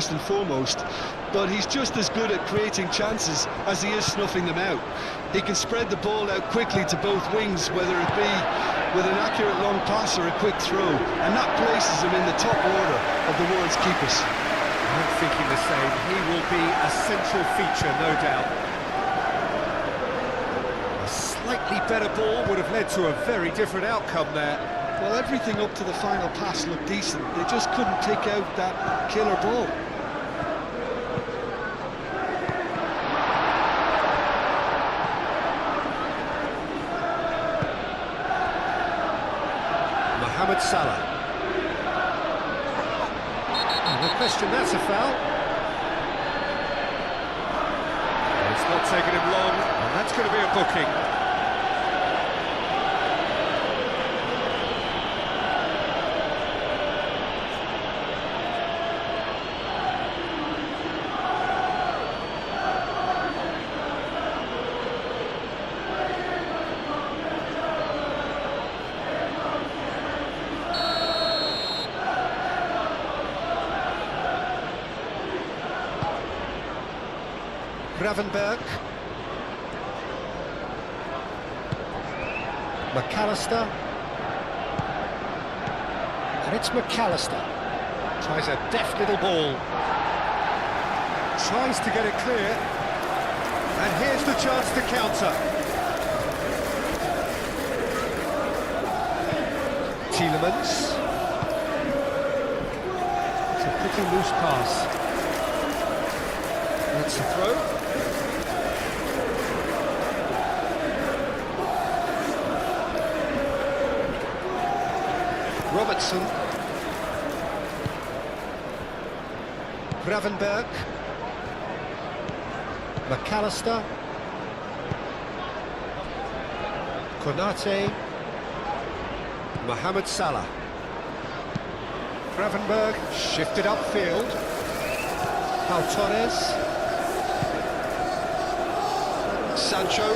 first and foremost, but he's just as good at creating chances as he is snuffing them out. He can spread the ball out quickly to both wings, whether it be with an accurate long pass or a quick throw, and that places him in the top order of the world's keepers. I'm thinking the same. He will be a central feature, no doubt. A slightly better ball would have led to a very different outcome there. Well, everything up to the final pass looked decent. They just couldn't pick out that killer ball. Mohamed Salah. No question, that's a foul. It's not taken him long, and that's going to be a booking. Gravenberg. McAllister. And it's McAllister. Tries a deft little ball. Tries to get it clear. And here's the chance to counter. Tielemans. It's a pretty loose pass. That's the throw. Robertson. Gravenberg. McAllister. Konate. Mohamed Salah. Gravenberg shifted upfield. Pau Torres. Sancho.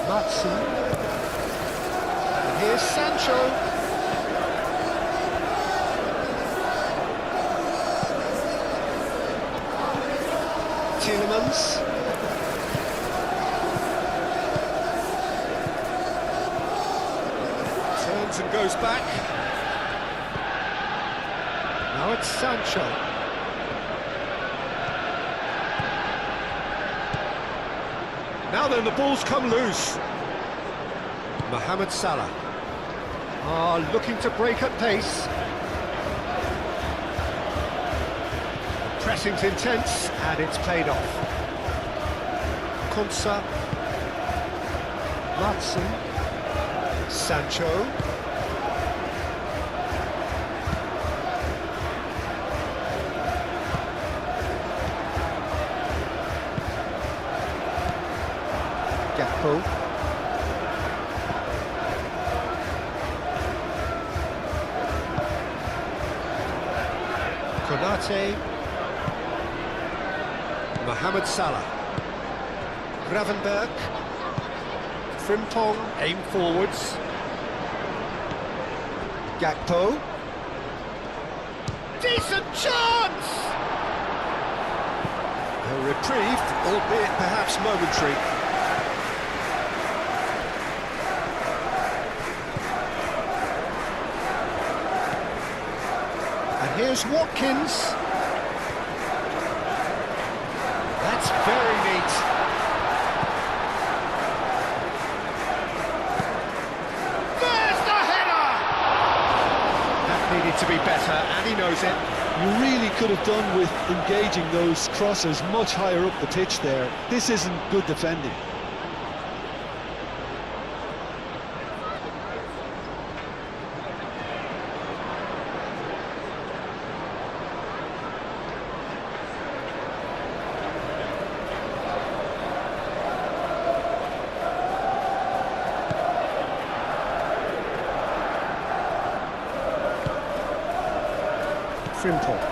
Matson. Here's Sancho. Tielemans. Turns and goes back. Now it's Sancho. Now then, the ball's come loose. Mohamed Salah. Looking to break at pace. The pressing's intense, and it's paid off. Konsa. Matson. Sancho. Gakpo. Konate. Mohamed Salah. Gravenberg. Frimpong, aim forwards. Gakpo. Decent chance! A reprieve, albeit perhaps momentary. And here's Watkins. That's very neat. There's the header! That needed to be better, and he knows it. You really could have done with engaging those crosses much higher up the pitch there. This isn't good defending. Frimpong.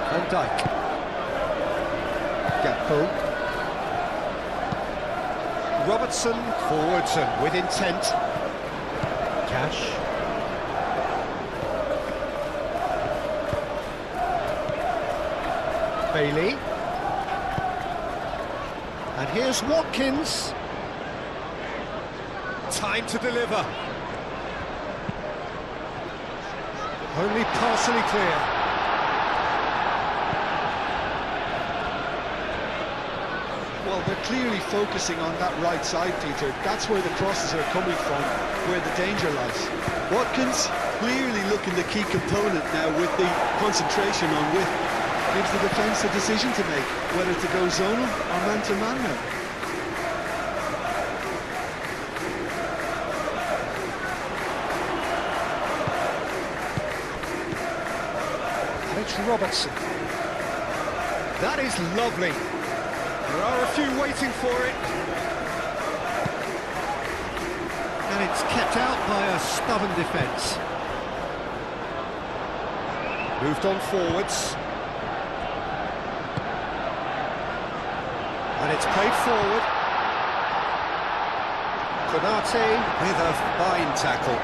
Van Dijk. Gakpo. Robertson. Robertson, forwards and with intent. Cash. Bailey. And here's Watkins. Time to deliver. Only partially clear. Well, they're clearly focusing on that right side, Peter. That's where the crosses are coming from, where the danger lies. Watkins clearly looking the key component now with the concentration on width. Gives the defence a decision to make, whether to go zonal or man-to-man now. It's Robertson. That is lovely. There are a few waiting for it. And it's kept out by a stubborn defence. Moved on forwards. And it's played forward. Konate with a fine tackle.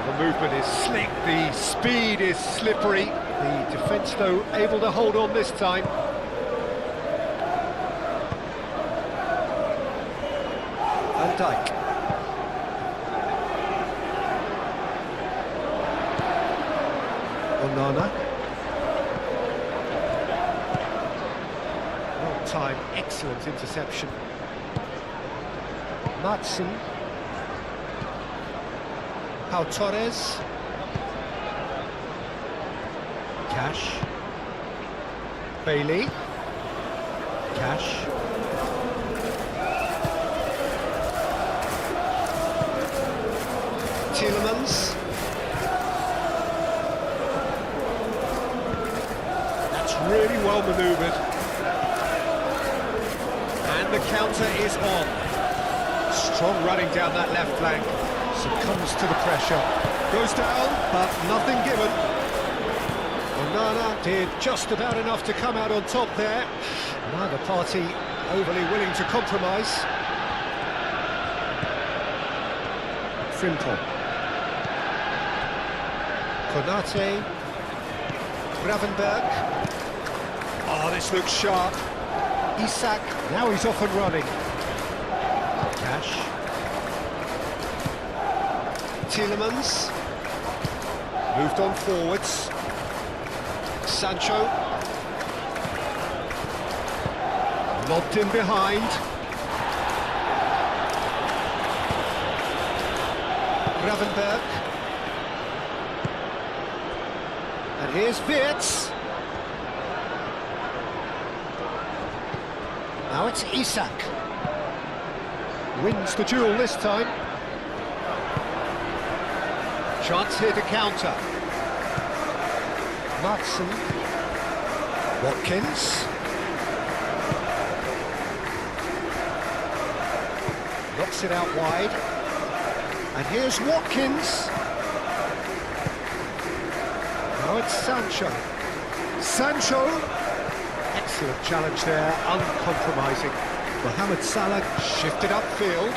The movement is slick, the speed is slippery. The defence, though, able to hold on this time. Van Dijk. Onana. Well timed, excellent interception. Madsen. Pau Torres. Cash. Bailey. Cash. Tielemans. That's really well manoeuvred. And the counter is on. Strong running down that left flank. Succumbs to the pressure. Goes down, but nothing given. Onana did just about enough to come out on top there. Neither party overly willing to compromise. Frimpong. Konate. Gravenberg. Oh, this looks sharp. Isak, now he's off and running. Cash. Tielemans. Moved on forwards. Sancho. Lobbed in behind. Gravenberg. And here's Wirtz. Now it's Isak. Wins the duel this time. Chance here to counter. Madsen. Watkins. Knocks it out wide. And here's Watkins. Now it's Sancho. Sancho. Excellent challenge there, uncompromising. Mohamed Salah shifted upfield.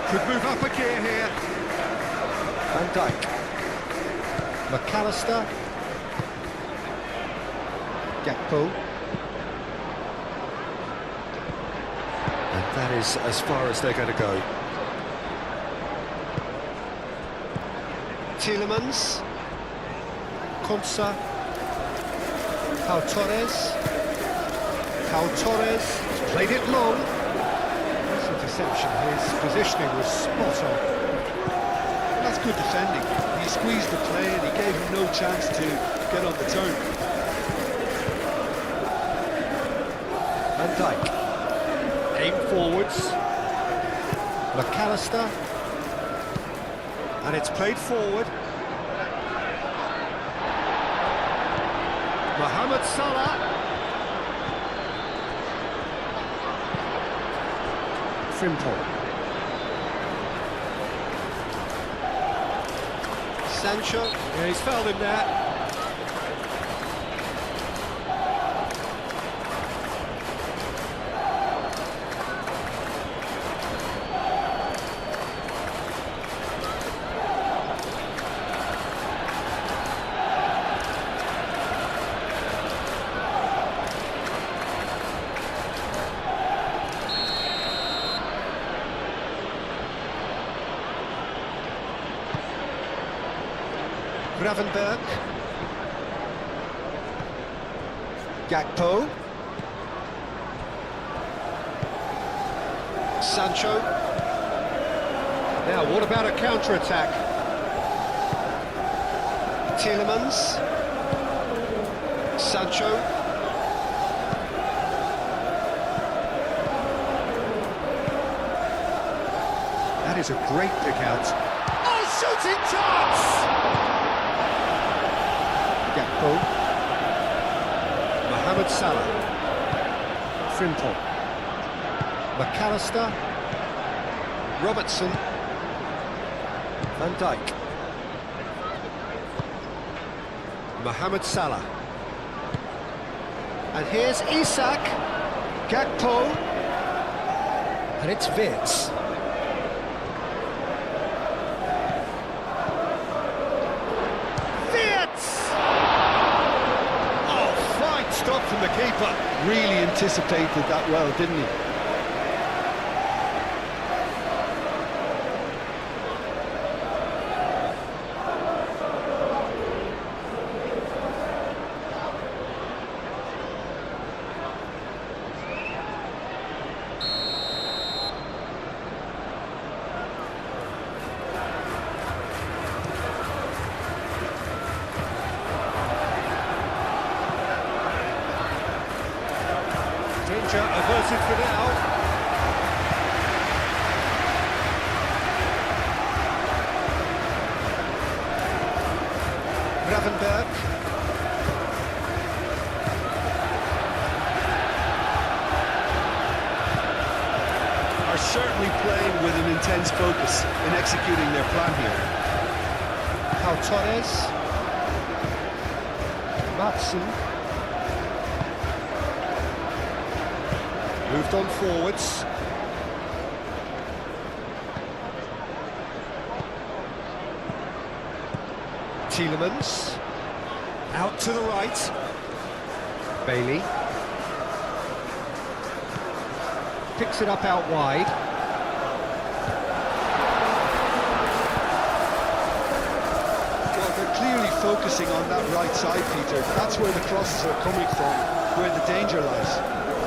Could move up a gear here. Van Dijk. McAllister. Gakpo. And that is as far as they're going to go. Tielemans. Konsa. Pau Torres. Pau Torres has played it long. This interception, his positioning was spot on. That's good defending. He squeezed the play and he gave him no chance to get on the turn. Van Dijk. Aim forwards. McAllister. And it's played forward. Mohamed Salah. Frimpong. Sancho. Yeah, he's fouled him there. Gravenberg. Gakpo. Sancho. Now, what about a counter-attack? Tielemans. Sancho. That is a great pick-out. Oh, shooting chance! Gakpo. Mohamed Salah. Frimpong. McAllister. Robertson. Van Dijk. Mohamed Salah. And here's Isak. Gakpo. And it's Wirtz. Stop from the keeper. Really anticipated that well, didn't he? Averted for now. Gravenberg. Are certainly playing with an intense focus in executing their plan here. Pau Torres. Matson. Moved on forwards. Tielemans. Out to the right. Bailey. Picks it up out wide. Well, they're clearly focusing on that right side, Peter. That's where the crosses are coming from, where the danger lies.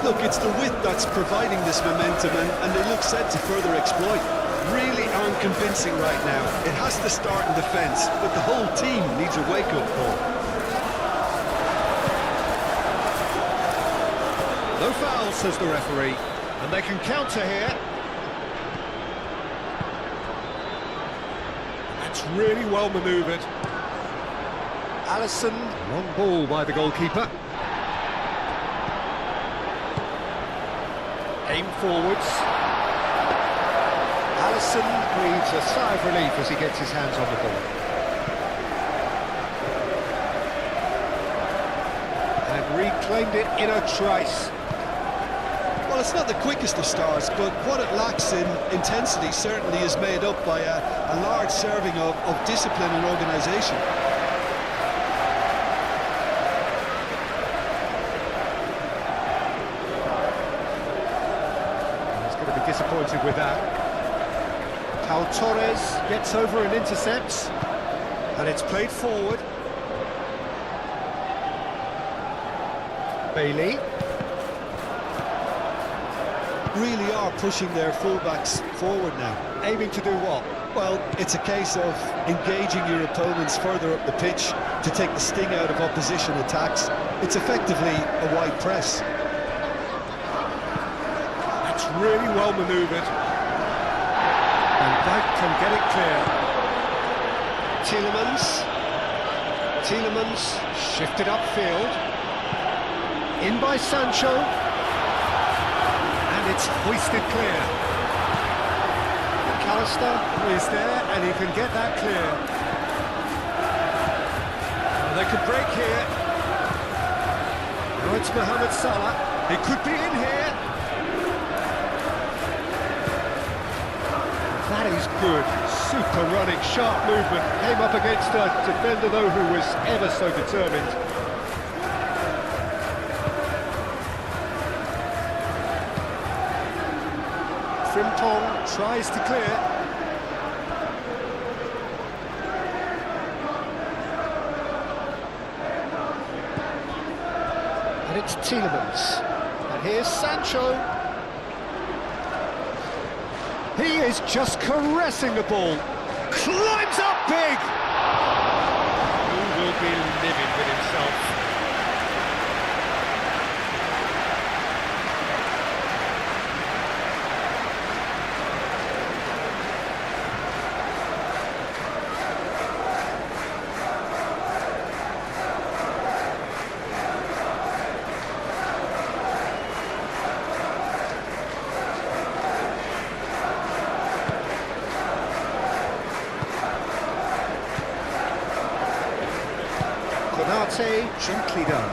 Look, it's the width that's providing this momentum, and they look set to further exploit. Really aren't convincing right now. It has to start in defence, but the whole team needs a wake-up call. No foul, says the referee, and they can counter here. That's really well manoeuvred. Alisson, long ball by the goalkeeper. Aim forwards. Alisson breathes a sigh of relief as he gets his hands on the ball. And reclaimed it in a trice. Well, it's not the quickest of starts, but what it lacks in intensity certainly is made up by a large serving of discipline and organisation. Disappointed with that. Pau Torres gets over and intercepts, and it's played forward. Bailey. Really are pushing their fullbacks forward now. Aiming to do what? Well, it's a case of engaging your opponents further up the pitch to take the sting out of opposition attacks. It's effectively a wide press. Really well manoeuvred. And Dijk can get it clear. Tielemans shifted upfield. In by Sancho. And it's hoisted clear. McAllister is there and he can get that clear. Well, they could break here. Now it's Mohamed Salah. He could be in here. That is good, super running, sharp movement, came up against a defender though who was ever so determined. Frimpong tries to clear. It's Tielemans. And here's Sancho. He is just caressing the ball. Climbs up big! Who will be livid with himself? Gently done.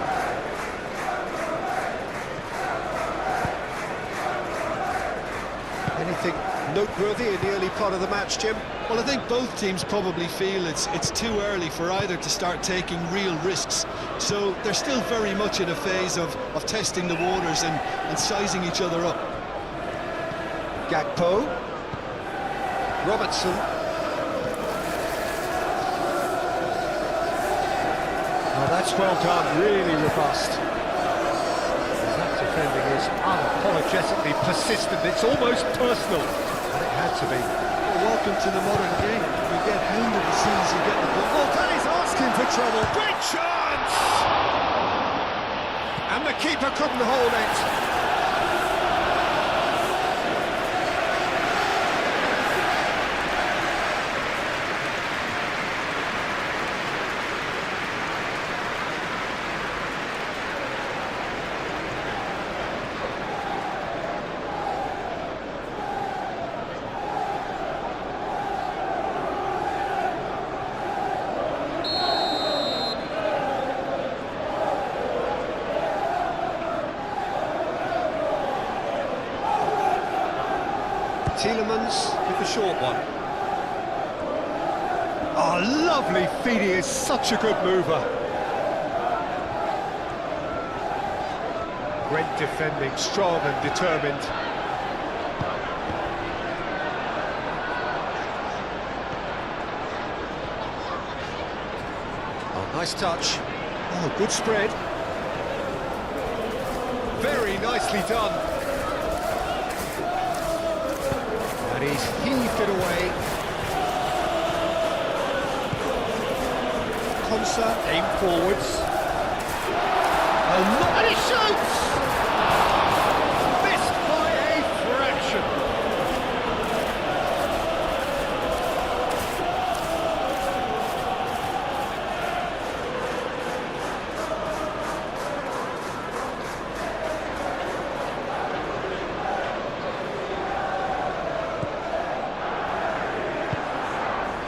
Anything noteworthy in the early part of the match, Jim? Well, I think both teams probably feel it's too early for either to start taking real risks. So they're still very much in a phase of testing the waters and sizing each other up. Gakpo. Robertson. Oh, that's well done, really robust. That defending is unapologetically persistent, it's almost personal. And it had to be. Well, welcome to the modern game. You get hounded as soon as you get the ball. Oh, that is asking for trouble. Great chance! And the keeper couldn't hold it. Tielemans with the short one. Oh, lovely feed, he is such a good mover. Great defending, strong and determined. Oh, nice touch. Oh, good spread. Very nicely done. He's heaved it away. Konsa, aim forwards. And he shoots! Missed by a fraction.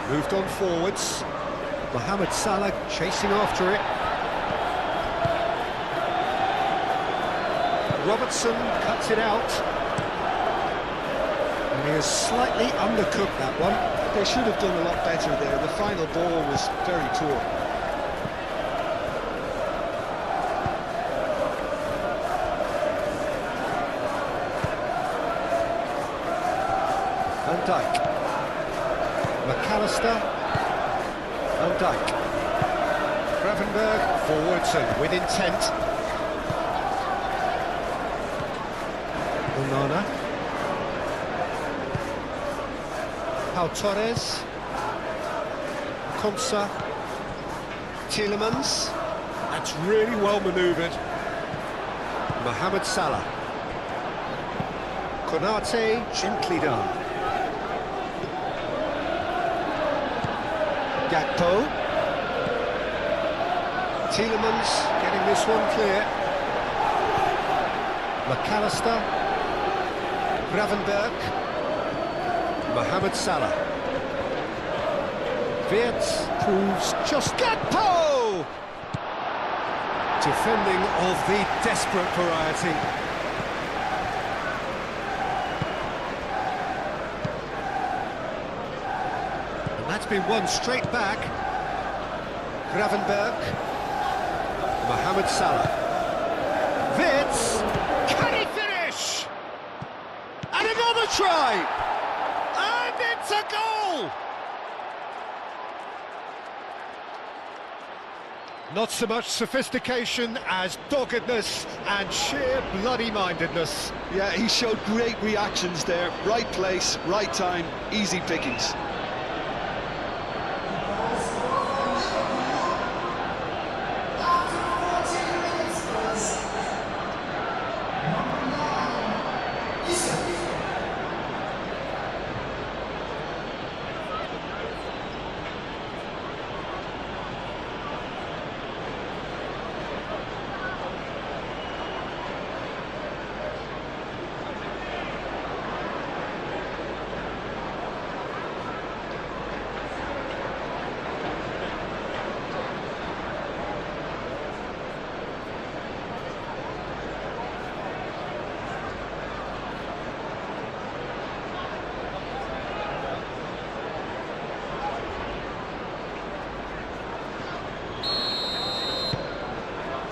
Moved on forwards. Mohamed Salah chasing after it. Robertson cuts it out. And he has slightly undercooked that one. They should have done a lot better there. The final ball was very poor. Van Dijk. McAllister, Van Dijk, Gravenberg, forwards and with intent. Onana, Pau Torres, Konsa, Tielemans. That's really well manoeuvred. Mohamed Salah, Konate, gently done. Gakpo. Tielemans getting this one clear. McAllister. Gravenberg. Mohamed Salah. Wirtz proves just Gakpo! Defending of the desperate variety. That's been won straight back. Gravenberg. Mohamed Salah. Wirtz. Can he finish? And another try! And it's a goal! Not so much sophistication as doggedness and sheer bloody-mindedness. Yeah, he showed great reactions there. Right place, right time, easy pickings.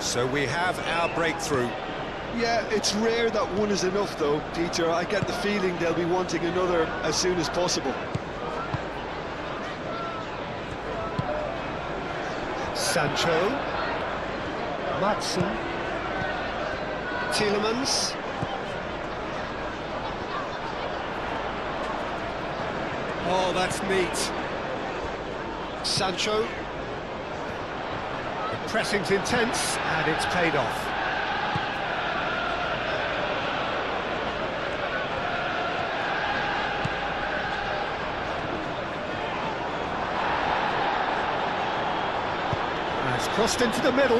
So we have our breakthrough. Yeah, it's rare that one is enough though, Peter. I get the feeling they'll be wanting another as soon as possible. Sancho. Matson. Tielemans. Oh, that's neat. Sancho. The pressing's intense, and it's paid off. It's crossed into the middle.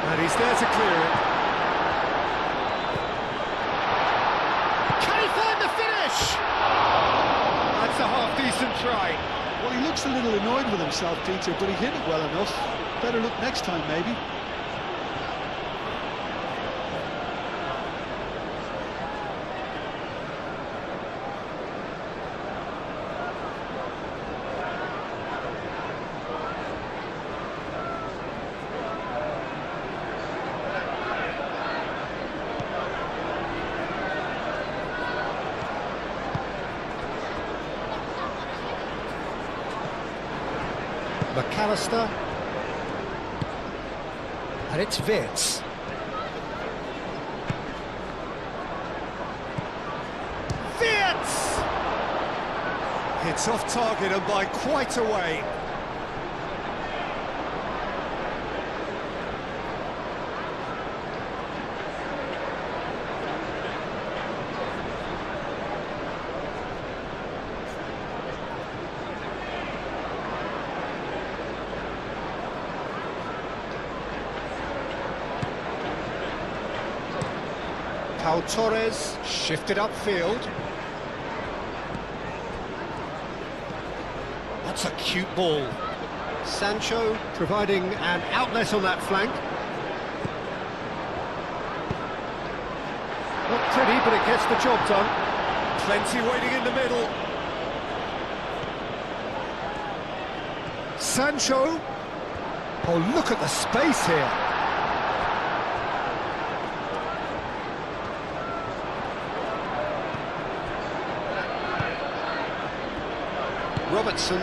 And he's there to clear it. Can he find the finish? That's a half-decent try. Well, he looks a little annoyed with himself, Peter, but he hit it well enough. Better look next time, maybe. McAllister, and it's Wirtz. Wirtz! It's off target and by quite a way. Pau Torres shifted upfield. That's a cute ball. Sancho providing an outlet on that flank. Not pretty, but it gets the job done. Plenty waiting in the middle. Sancho. Oh, look at the space here. Robertson.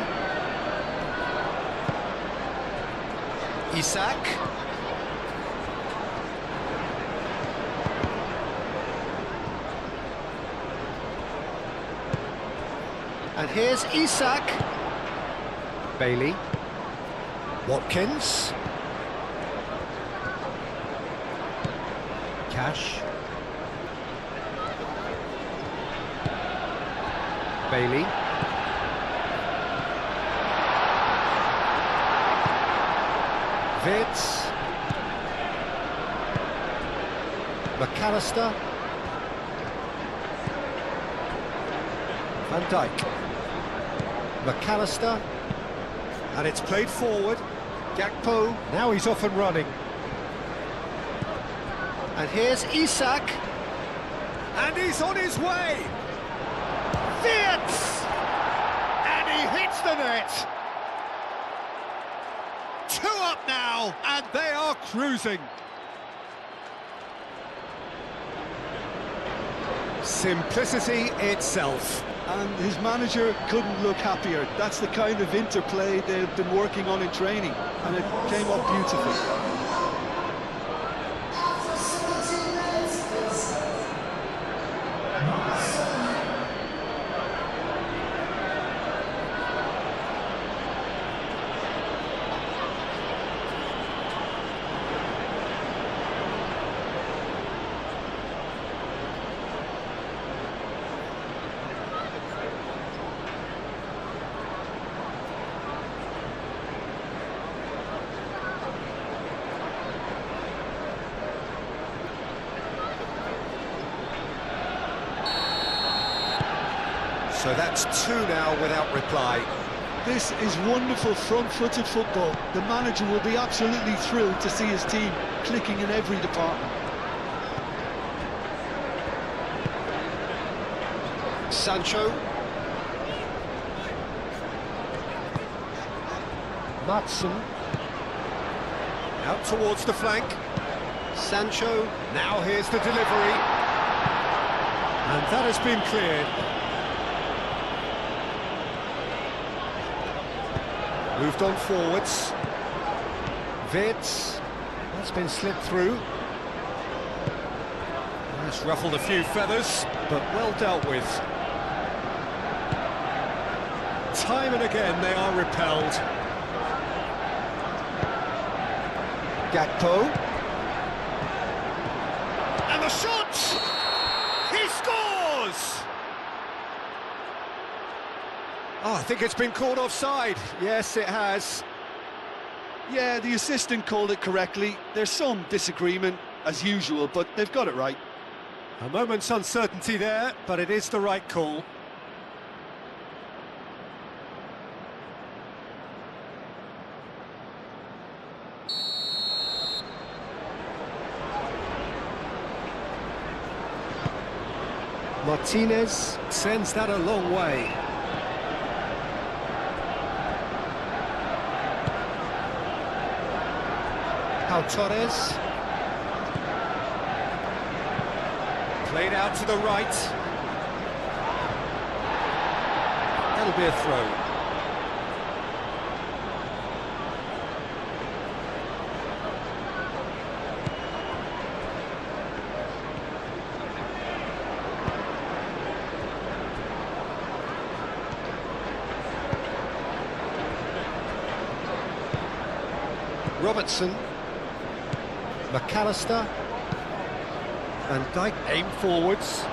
Isak. And here's Isak. Bailey. Watkins. Cash. Bailey. Wirtz. McAllister. Van Dijk. McAllister. And it's played forward. Gakpo. Now he's off and running. And here's Isak. And he's on his way. Wirtz! And he hits the net. 2 up now, and they are cruising. Simplicity itself. and his manager couldn't look happier. That's the kind of interplay they've been working on in training, and it came off beautifully. So that's two now without reply. This is wonderful front-footed football. The manager will be absolutely thrilled to see his team clicking in every department. Sancho. Matson. Out towards the flank. Sancho. Now here's the delivery. And that has been cleared. Moved on forwards. Vitz. That's been slipped through. That's ruffled a few feathers, but well dealt with. Time and again they are repelled. Gakpo. And the shot! He scores! Oh, I think it's been called offside. Yes, it has. Yeah, the assistant called it correctly. There's some disagreement, as usual, but they've got it right. A moment's uncertainty there, but it is the right call. Martinez sends that a long way. Torres. Played out to the right. That'll be a throw. Robertson. McAllister. Van Dijk aim forwards.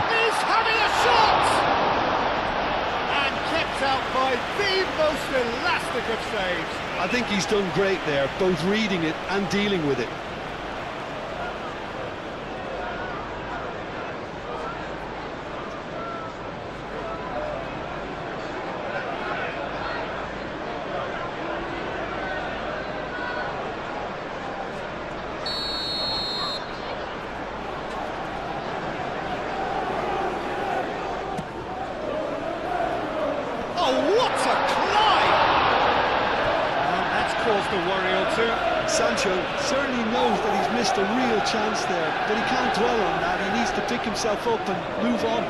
He's having a shot! And kept out by the most elastic of saves. I think he's done great there, both reading it and dealing with it. What a climb! And that's caused a worry or two. Sancho certainly knows that he's missed a real chance there, but he can't dwell on that. He needs to pick himself up and move on.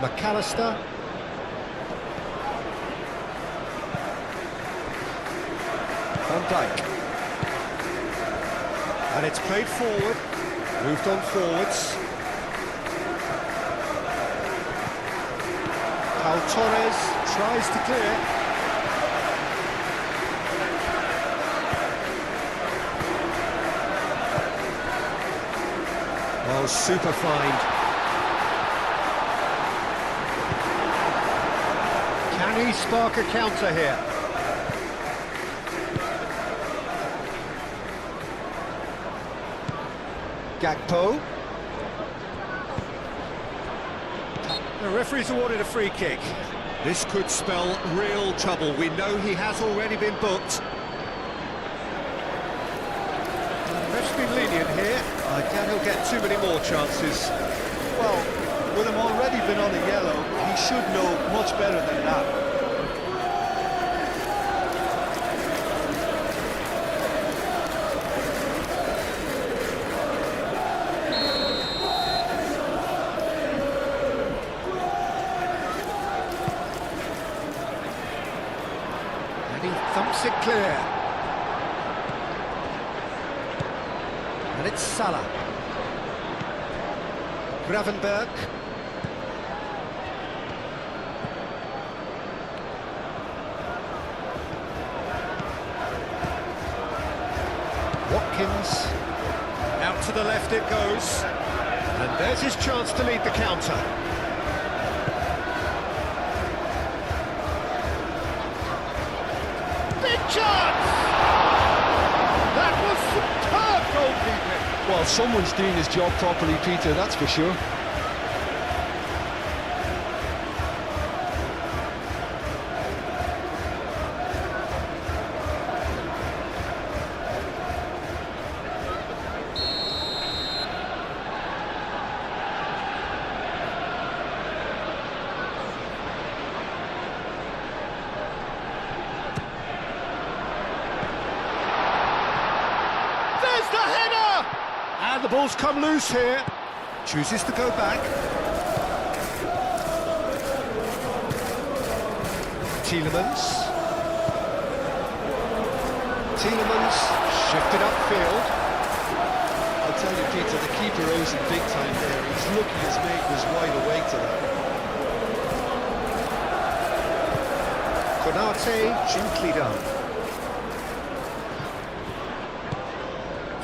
McAllister. Van Dijk. And it's played forward. Moved on forwards. Torres tries to clear. Oh, super find. Can he spark a counter here? Gakpo. The referee's awarded a free kick. This could spell real trouble. We know he has already been booked. The ref's been lenient here. I doubt he'll get too many more chances. Well, with him already been on a yellow, he should know much better than that. And he thumps it clear. And it's Salah. Gravenberg. Watkins. Out to the left it goes. And there's his chance to lead the counter. Big chance! That was superb goalkeeping. Well, someone's doing his job properly, Peter, that's for sure. There's the header! And the ball's come loose here. Chooses to go back. Tielemans. Tielemans shifted upfield. I'll tell you, Peter, the keeper owes him big time there. He's lucky his mate was wide awake to that. Konate gently done.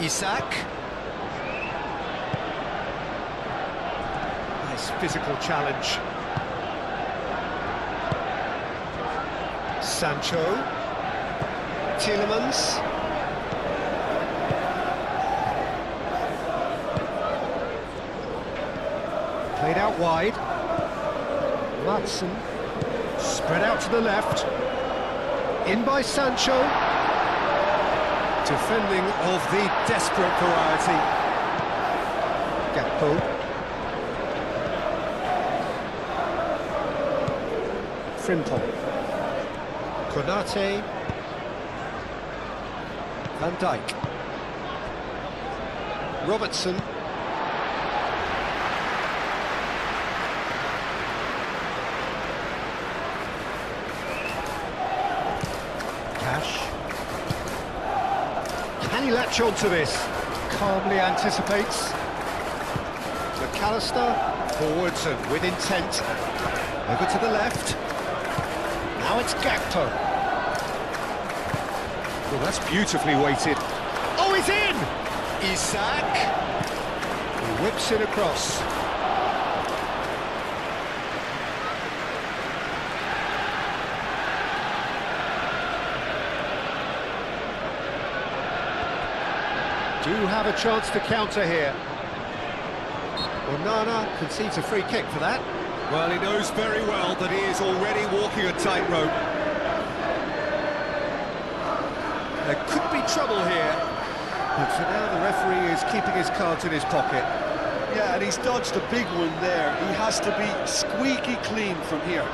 Isak. Nice physical challenge. Sancho. Tielemans. Played out wide. Matson. Spread out to the left. In by Sancho. Defending of the desperate variety. Gakpo. Frimpong. Konate. Van Dijk. Robertson. Cash. Can he latch on to this? Calmly anticipates. McAllister. Forwards and with intent. Over to the left. Now it's Gakpo. Well, that's beautifully weighted. Oh, he's in! Isak. He whips it across. Do have a chance to counter here. Onana concedes a free kick for that. Well, he knows very well that he is already walking a tightrope. There could be trouble here, but for now the referee is keeping his cards in his pocket. Yeah, and he's dodged a big one there. He has to be squeaky clean from here.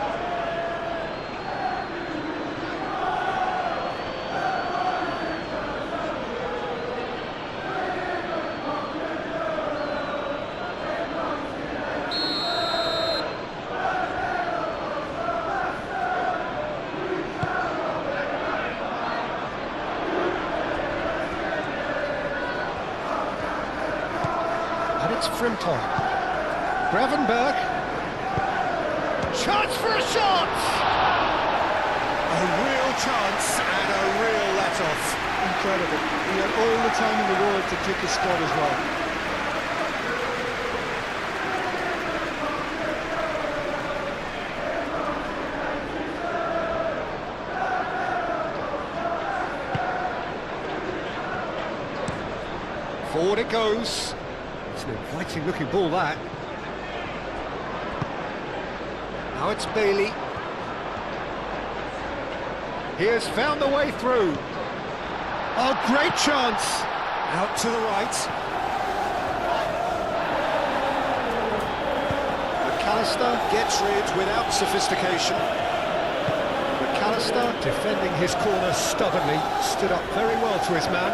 And it's Frimpong. Gravenberg. Chance for a shot! A real chance and a real let-off. Incredible. He had all the time in the world to pick his spot as well. Forward it goes. It's an inviting looking ball, that. Now it's Bailey. He has found the way through. Oh, great chance! Out to the right. McAllister gets rid without sophistication. McAllister, defending his corner stubbornly, stood up very well to his man.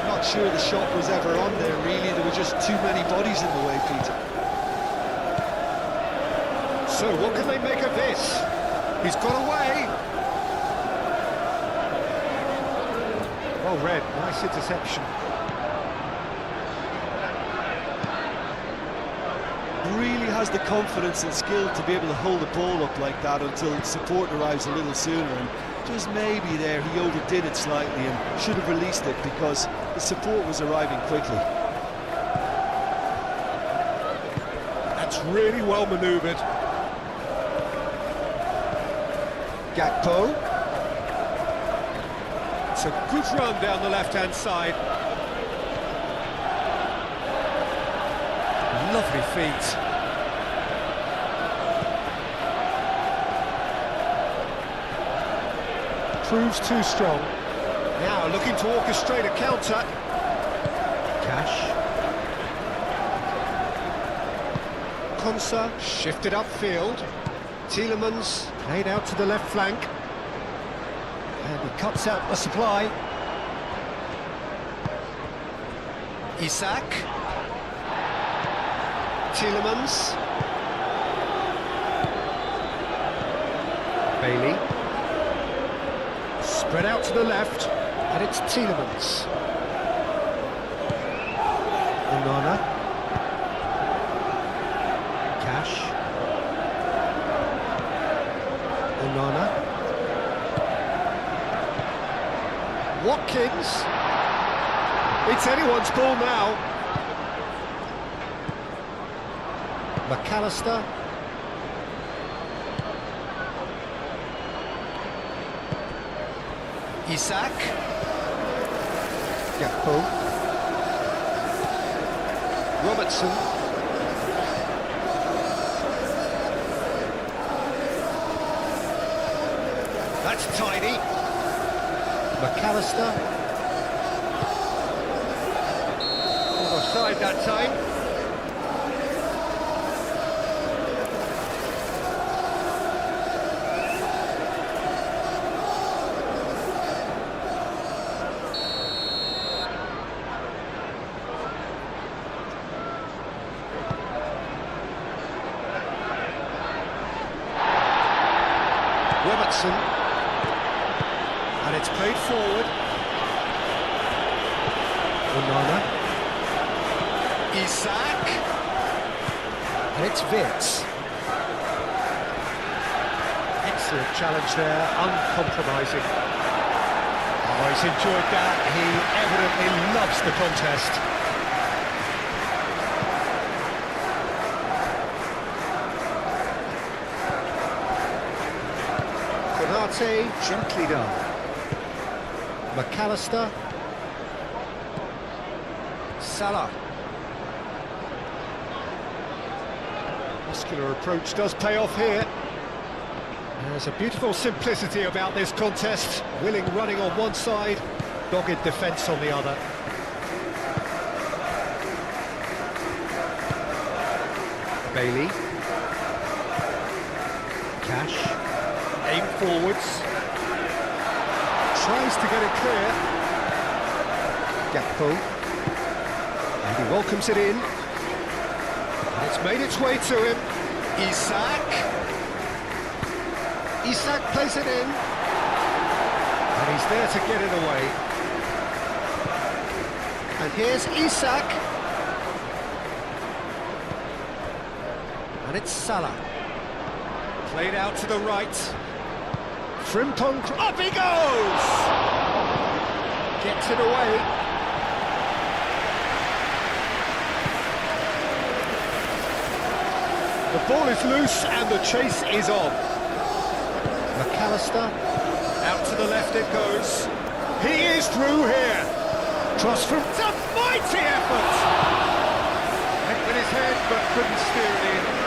Not sure the shot was ever on there, really. There were just too many bodies in the way, Peter. So what can they make of this? He's got away. Well read, nice interception. Really has the confidence and skill to be able to hold the ball up like that until support arrives a little sooner, and just maybe there he overdid it slightly and should have released it because the support was arriving quickly. That's really well manoeuvred. Gakpo. It's a good run down the left-hand side. Lovely feet. Proves too strong. Now looking to orchestrate a counter. Cash. Konsa shifted upfield. Tielemans played out to the left flank. And he cuts out the supply. Isak. Tielemans. Bailey. Spread out to the left, and it's Tielemans. Onana. Cash. Onana. Watkins. It's anyone's ball now. McAllister. Isak. Gakpo. Robertson. That's tidy. McAllister. Offside that time. Robertson, and it's played forward. Onana, Isak, and it's Vitz. Excellent challenge there, uncompromising. Oh, he's enjoyed that. He evidently loves the contest. Gently done. McAllister. Salah. Muscular approach does pay off here. There's a beautiful simplicity about this contest. Willing running on one side, dogged defence on the other. Bailey. Cash. Aim forwards. Tries to get it clear. Gakpo. And he welcomes it in. And it's made its way to him. Isak. Isak plays it in. And he's there to get it away. And here's Isak. And it's Salah. Played out to the right. Frimpong, up he goes! Gets it away. The ball is loose and the chase is on. McAllister, out to the left it goes. He is through here. Cross from... It's a mighty effort! Hit with his head but couldn't steer it in.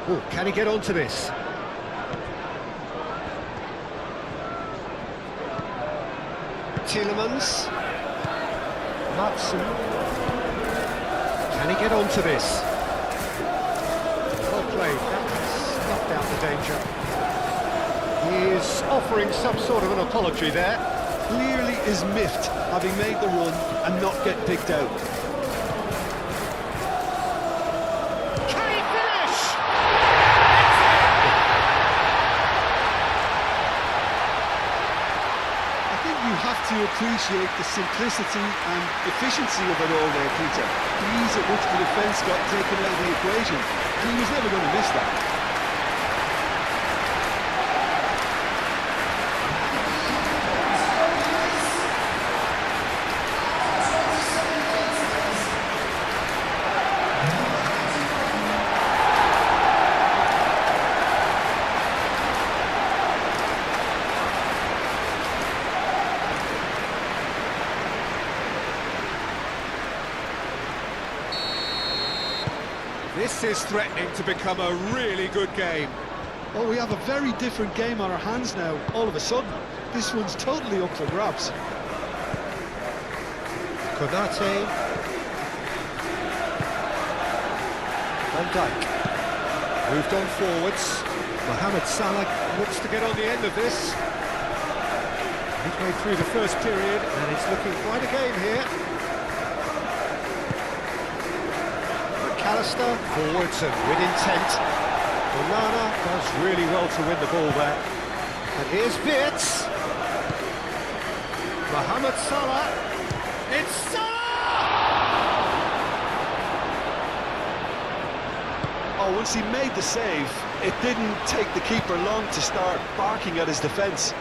Oh, can he get onto this? Tielemans. Hudson. Can he get onto this? Well played, that snuffed out the danger. He is offering some sort of an apology there. Clearly is miffed, having made the run and not get picked out. Can he finish? I think you have to appreciate the simplicity and efficiency of it all there, Peter. The ease at which the defence got taken out of the equation, and he was never going to miss that. This is threatening to become a really good game. Well, we have a very different game on our hands now, all of a sudden. This one's totally up for grabs. Konate. Van Dijk. Moved on forwards. Mohamed Salah looks to get on the end of this. Midway through the first period, and it's looking quite a game here. McAllister, forwards and with intent. Onana does really well to win the ball there. And here's Wirtz. Mohamed Salah. It's Salah! Oh, once he made the save, it didn't take the keeper long to start barking at his defence.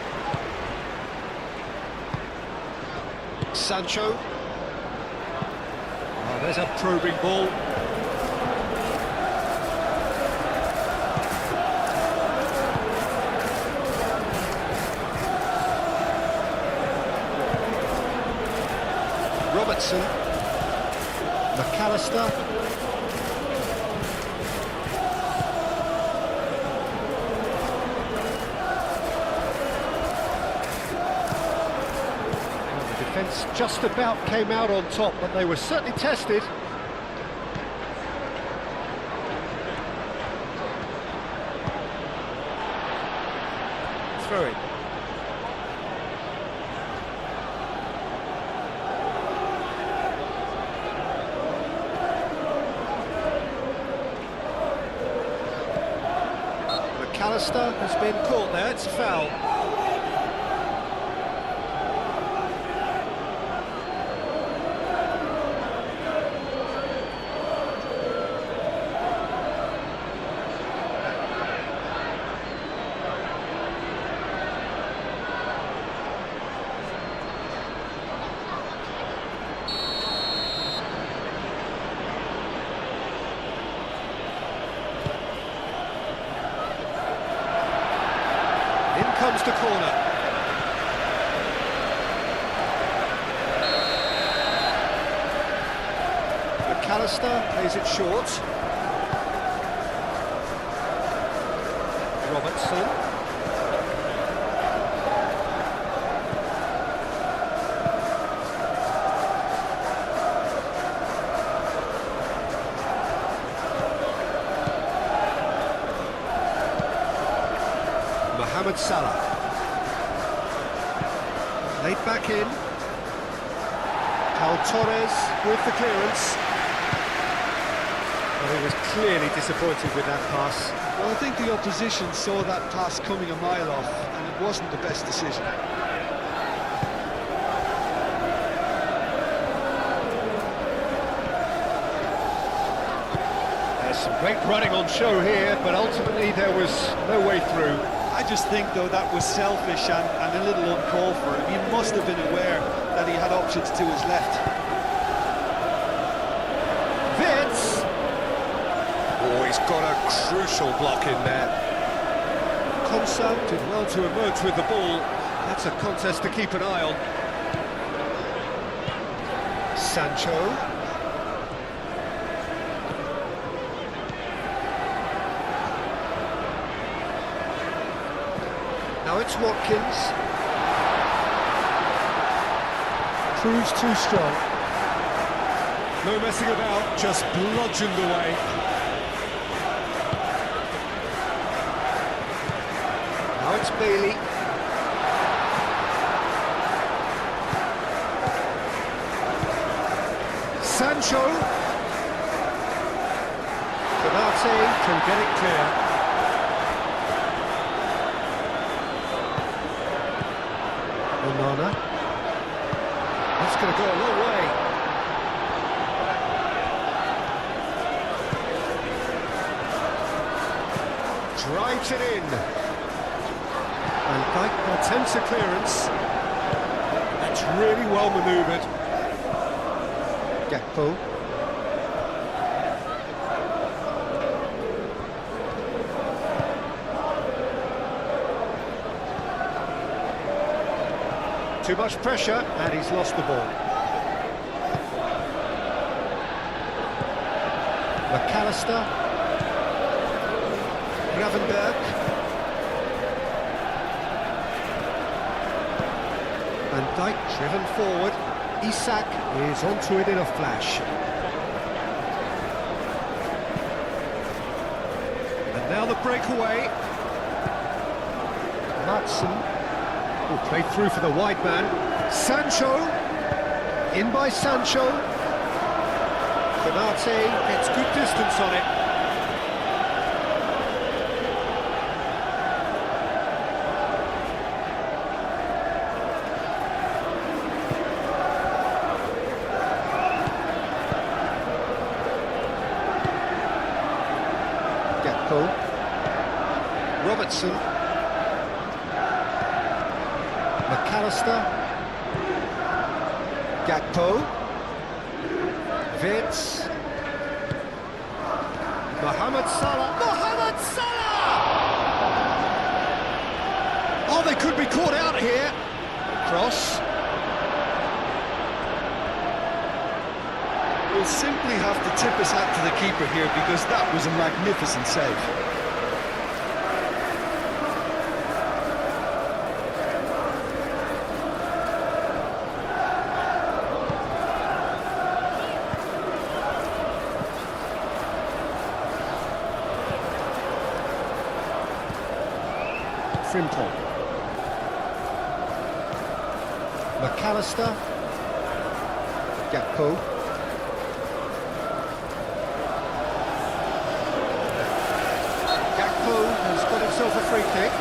Sancho. Oh, there's a probing ball. Robertson, McAllister, the defence just about came out on top, but they were certainly tested. Throw it. McAllister has been caught there, it's a foul. Comes the corner. McAllister plays it short. Robertson. Mohamed Salah. Laid back in. Pau Torres with the clearance. Well, he was clearly disappointed with that pass. Well, I think the opposition saw that pass coming a mile off, and it wasn't the best decision. There's some great running on show here, but ultimately there was no way through. I just think, though, that was selfish and a little uncalled for him. He must have been aware that he had options to his left. Wirtz! Oh, he's got a crucial block in there. Konsa did well to emerge with the ball. That's a contest to keep an eye on. Sancho. it's Watkins. Proves too strong. No messing about, just bludgeoned away. Now it's Bailey. Sancho. Konate can get it clear. Onana. That's going to go a long way. Drives it in. And Dyke attempts a clearance. That's really well manoeuvred. Gakpo. Too much pressure, and he's lost the ball. McAllister. Gravenberg. Van Dijk driven forward. Isak is onto it in a flash. And now the breakaway. Matson. Played through for the wide man. Sancho. In by Sancho. Konate gets good distance on it. Gakpo. Robertson. McAllister. Gakpo. Vince. Mohamed Salah. Mohamed Salah! Oh, they could be caught out here. Cross. We'll simply have to tip his hat to the keeper here because that was a magnificent save. Frimpong. McAllister. Gakpo. Gakpo has got himself a free kick.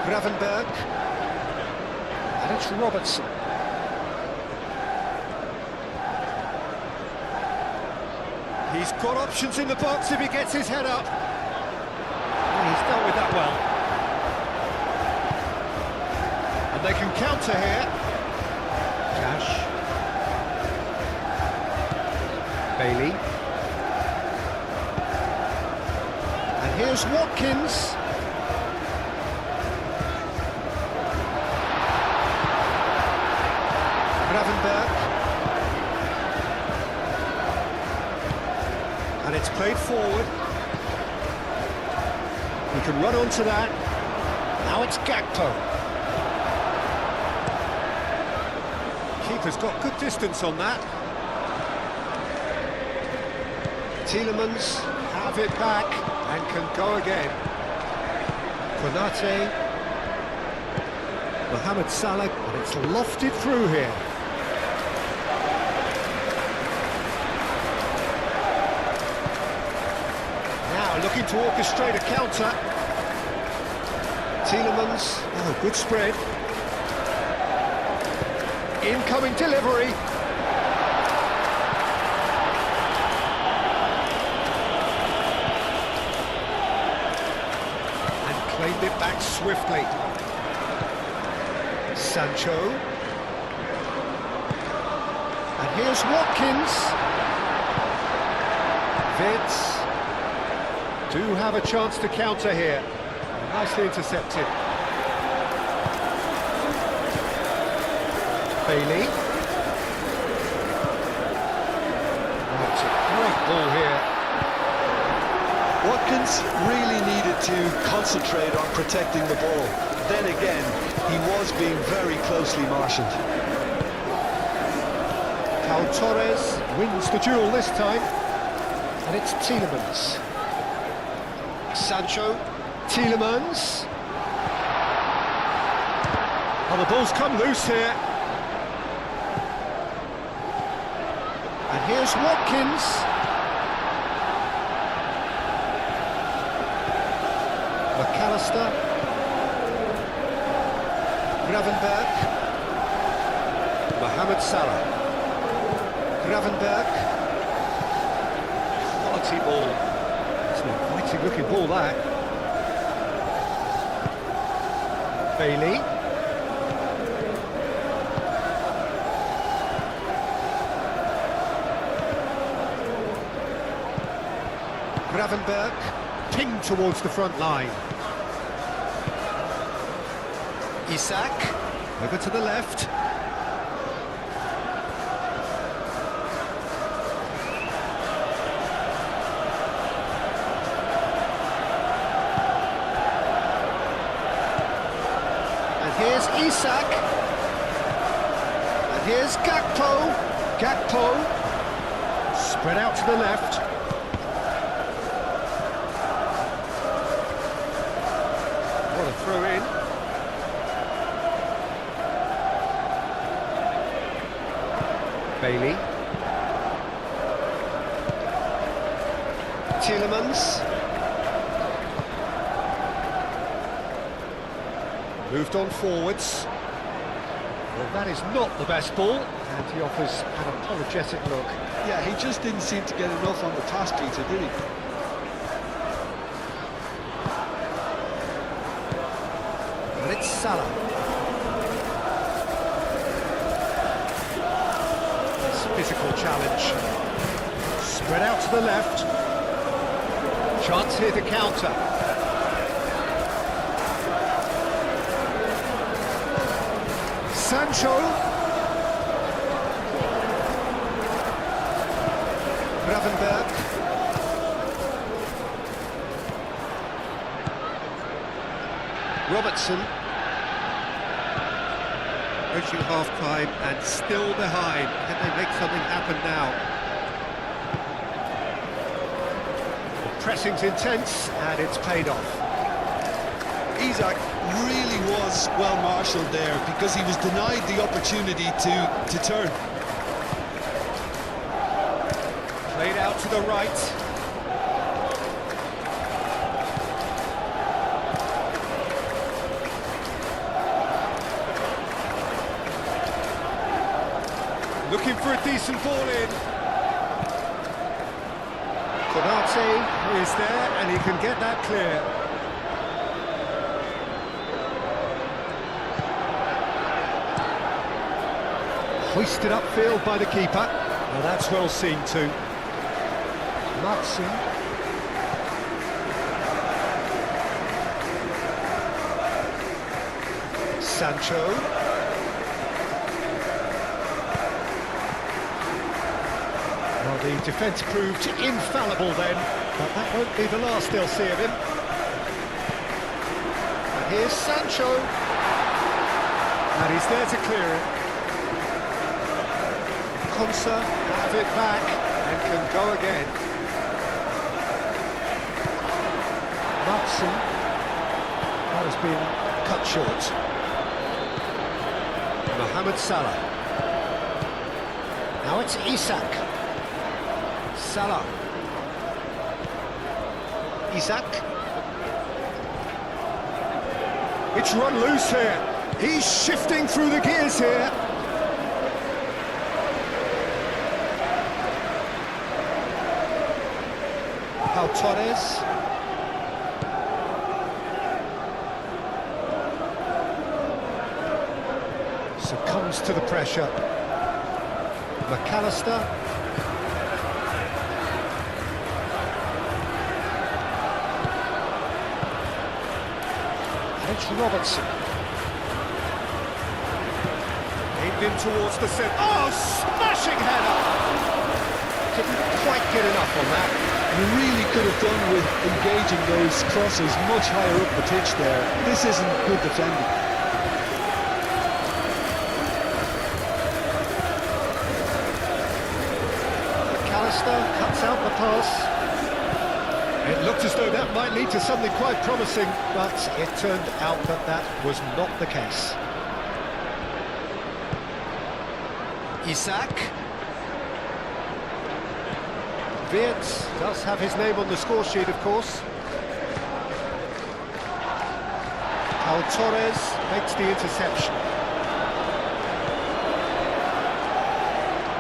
Gravenberg, and it's Robertson. He's got options in the box if he gets his head up. He's dealt with that well. And they can counter here. Cash. Bailey. And here's Watkins. Gravenberg. And it's played forward. He can run onto that. Now it's Gakpo. Keeper's got good distance on that. Tielemans have it back and can go again. Konate. Mohamed Salah, and it's lofted through here. Looking to orchestrate a counter. Tielemans, oh, good spread. Incoming delivery. And claimed it back swiftly. Sancho. here's Watkins. Vince do have a chance to counter here. Nicely intercepted. Bailey. Oh, it's a great ball here. Watkins really needed to concentrate on protecting the ball. Then again, he was being very closely marshalled. Pau Torres wins the duel this time. And it's Tielemans. Sancho. Tielemans. Oh, the ball's come loose here. And here's Watkins. McAllister. Gravenberg. Mohamed Salah. Gravenberg. Quality ball. It's an inviting looking ball, that. Bailey. Gravenberg, pinged towards the front line. Isak, over to the left. And here's Isak. And here's Gakpo. Gakpo, spread out to the left. What a throw in. Bailey. Tielemans. Moved on forwards. Well, that is not the best ball, and he offers an apologetic look. Yeah, he just didn't seem to get enough on the pass, Peter, did he? And it's Salah. Physical challenge. Spread out to the left. Chance here to counter. Sancho. Gravenberg. Robertson. Approaching half-time and still behind. Can they make something happen now? The pressing's intense and it's paid off. Isak really was well marshalled there because he was denied the opportunity to turn. Played out to the right. Looking for a decent ball in. Konate is there and he can get that clear. Hoisted upfield by the keeper. Well, that's well seen too. Matson. Sancho. Well, the defence proved infallible then, but that won't be the last they'll see of him. And here's Sancho. And he's there to clear it. Konsa have it back and can go again. Matson. That has been cut short. Mohamed Salah. Now it's Isak. Salah. Isak. It's run loose here. He's shifting through the gears here. Pau Torres. Succumbs to the pressure. McAllister. It's Robertson. Aimed in towards the centre. Oh, smashing header! Couldn't quite get enough on that. You really could have done with engaging those crosses much higher up the pitch there. This isn't good defending. McAllister cuts out the pass. It looked as though that might lead to something quite promising, but it turned out that that was not the case. Isak. Wirtz does have his name on the score sheet, of course. Paul Torres makes the interception.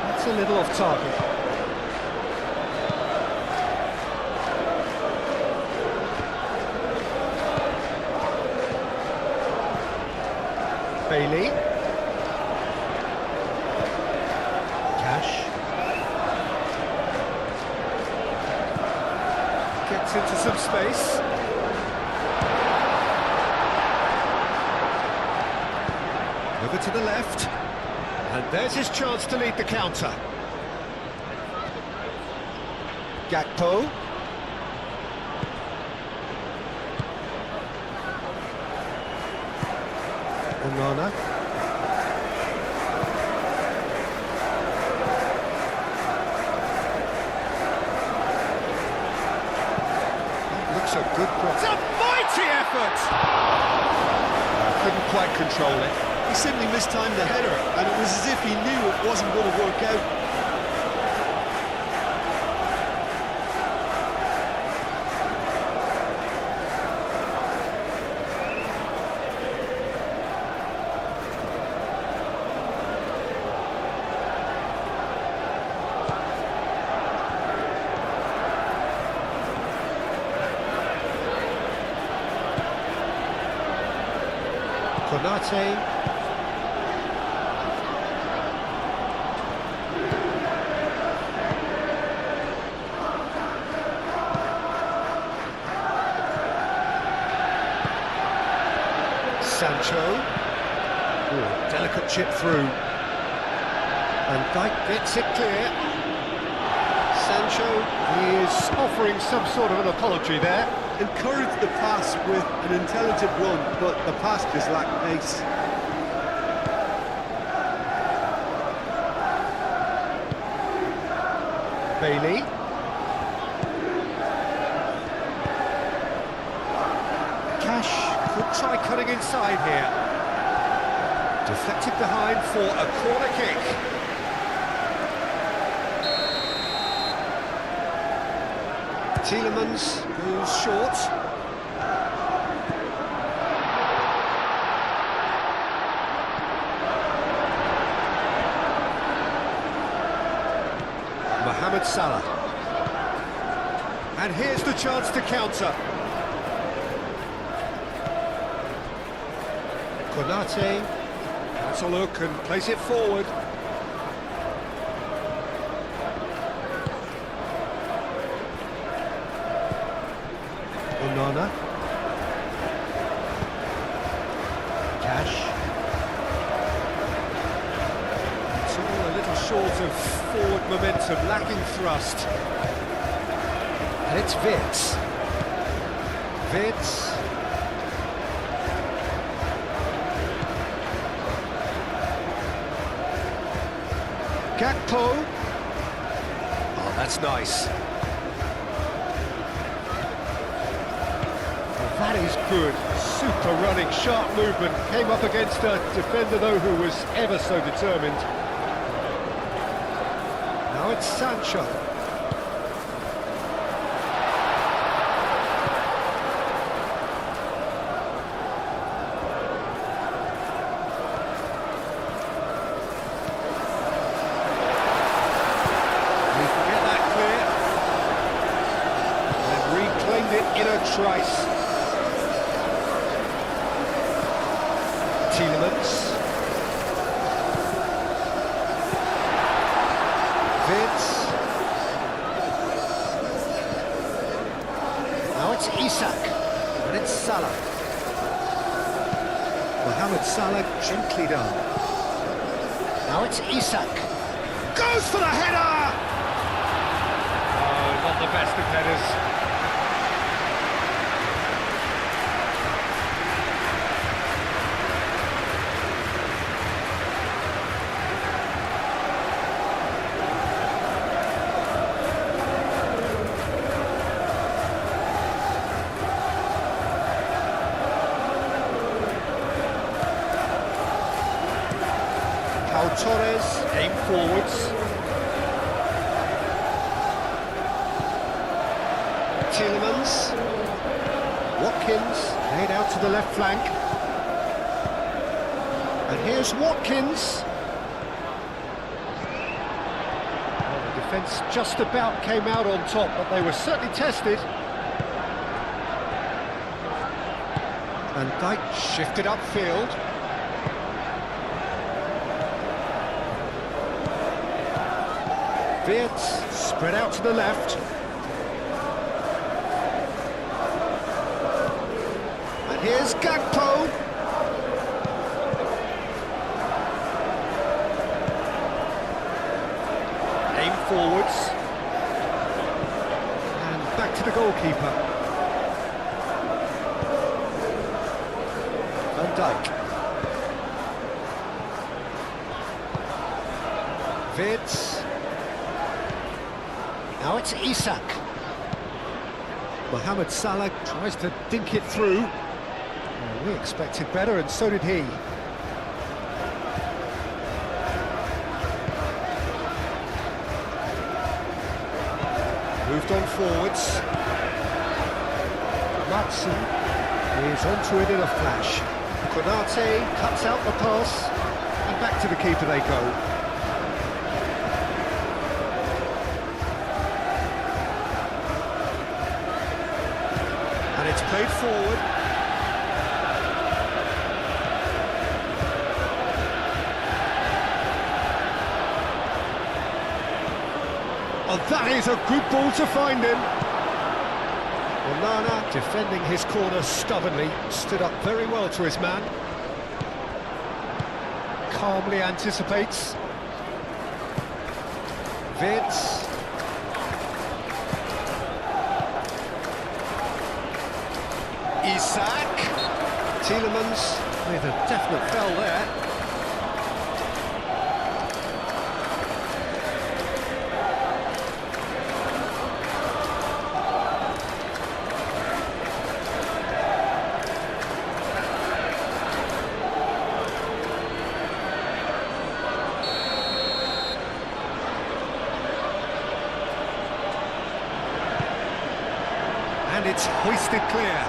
That's a little off target. Bailey. Cash. Gets into some space. Over to the left. And there's his chance to lead the counter. Gakpo. Onana. That looks a good cross. It's a mighty effort! Couldn't quite control it. He simply mistimed the header, and it was as if he knew it wasn't going to work out. Konate. Sancho. Ooh, delicate chip through. And Dijk gets it clear. Sancho is offering some sort of an apology there. Encouraged the pass with an intelligent run, but the pass just lacked pace. Bailey. Cash could try cutting inside here. Deflected behind for a corner kick. Tielemans goes short. Mohamed Salah. And here's the chance to counter. Konate. That's a look and plays it forward. Onana. Cash. It's all a little short of forward momentum, lacking thrust. And it's Wirtz. Wirtz. Gakpo. Oh, that's nice. That is good. Super running, sharp movement. Came up against a defender, though, who was ever so determined. Now it's Sancho. He can get that clear. And reclaimed it in a trice. Tielemans. it's Isak, and it's Salah. Mohamed Salah, gently done. Now it's Isak. Goes for the header! Oh, not the best of headers. Torres, aim forwards. Tielemans. Watkins, laid out to the left flank. And here's Watkins. Well, the defence just about came out on top, but they were certainly tested. And Dijk shifted upfield. Wirtz, spread out to the left. And here's Gakpo. Aim forwards. And back to the goalkeeper. Van Dijk. Wirtz. Now it's Isak. Mohamed Salah tries to dink it through. Well, we expected better, and so did he. Moved on forwards. Matson is onto it in a flash. Konate cuts out the pass, and back to the keeper they go. It's played forward. Oh, that is a good ball to find him. Onana defending his corner stubbornly, stood up very well to his man. Calmly anticipates. Wirtz. Isak. Tielemans with a definite foul there. And it's hoisted clear.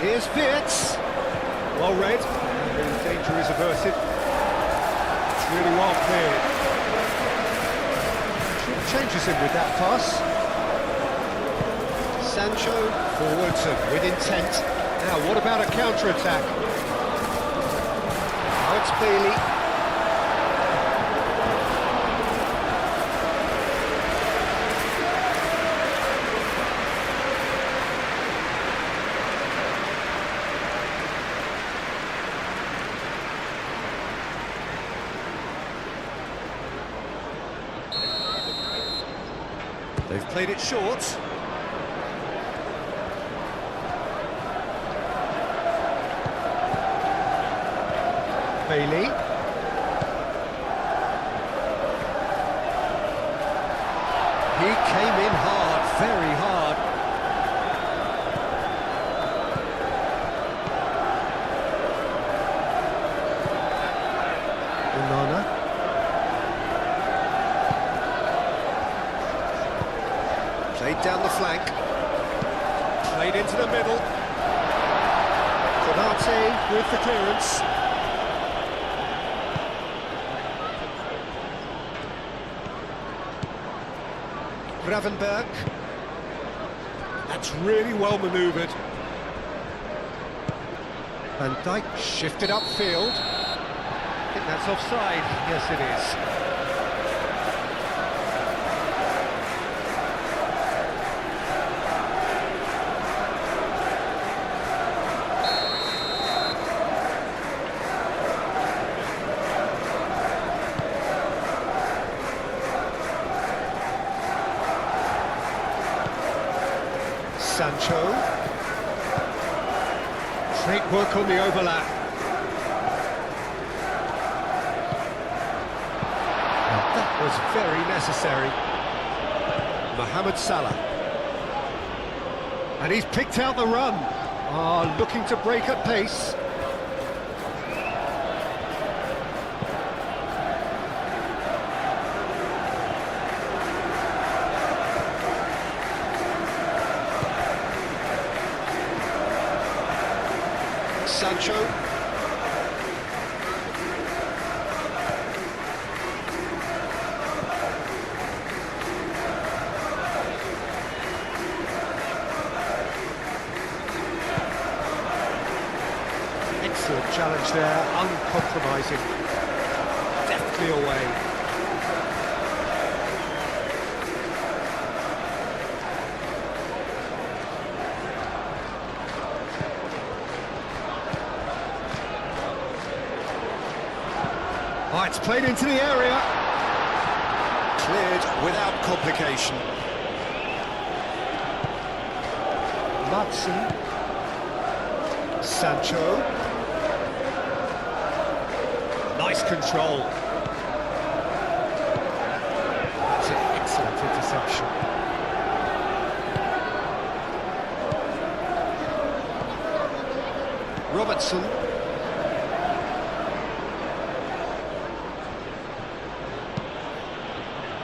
Here's Wirtz. Well read. And the danger is averted. It's really well cleared. Changes him with that pass. Sancho forwards and with intent. Now, what about a counter-attack? Now it's Bailey. They've played it short. Bailey. He came in hard, very hard. Onana. Played down the flank. Played into the middle. Konate with the clearance. Gravenberg. That's really well manoeuvred. Van Dijk shifted upfield. I think that's offside. Yes, it is. Sancho. Great work on the overlap. And that was very necessary. Mohamed Salah. And he's picked out the run. Looking to break at pace. Sancho. Excellent challenge there, uncompromising. Deftly away. Oh, it's played into the area. Cleared without complication. Matson. Sancho. Nice control. That's an excellent interception. Robertson.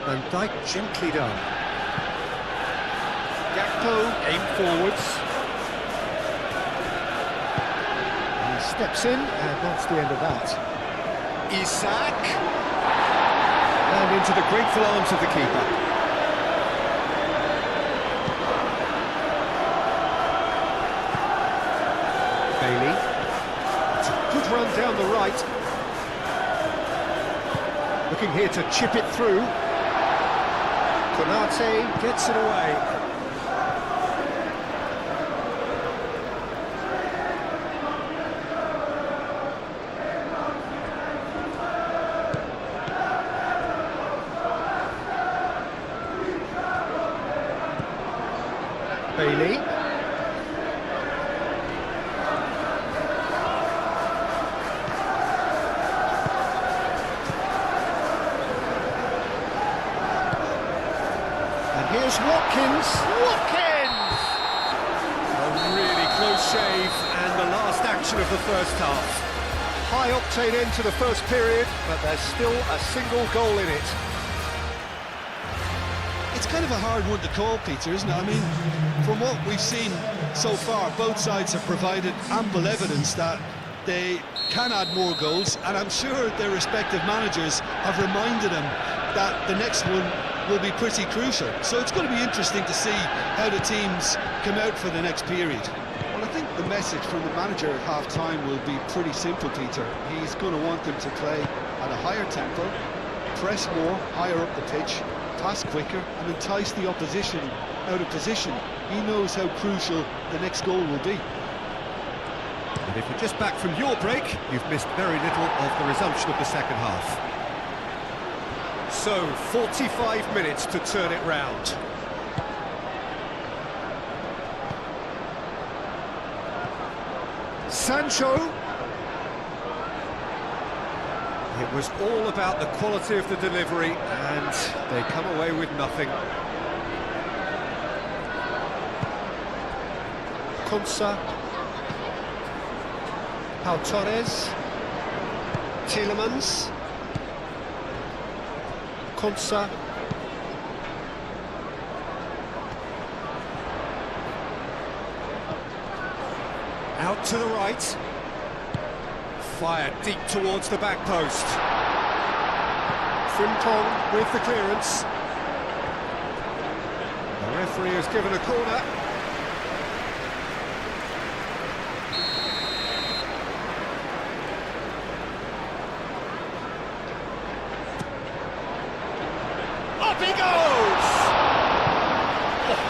Van Dijk gently done. Gakpo aim forwards. He steps in, and that's the end of that. Isak. And into the grateful arms of the keeper. Bailey. It's a good run down the right. Looking here to chip it through. Konate gets it away. Bailey. Here's Watkins. Watkins! A really close shave, and the last action of the first half. High octane end to the first period, but there's still a single goal in it. It's kind of a hard one to call, Peter, isn't it? I mean, from what we've seen so far, both sides have provided ample evidence that they can add more goals, and I'm sure their respective managers have reminded them that the next one will be pretty crucial. So it's going to be interesting to see how the teams come out for the next period. Well, I think the message from the manager at half-time will be pretty simple, Peter. He's going to want them to play at a higher tempo, press more, higher up the pitch, pass quicker, and entice the opposition out of position. He knows how crucial the next goal will be. And if you're just back from your break, you've missed very little of the resumption of the second half. So, 45 minutes to turn it round. Sancho. It was all about the quality of the delivery, and they come away with nothing. Konsa. Pau Torres. Tielemans. Konsa. Out to the right. Fired deep towards the back post. Frimpong with the clearance. The referee has given a corner. Up he goes! Oh,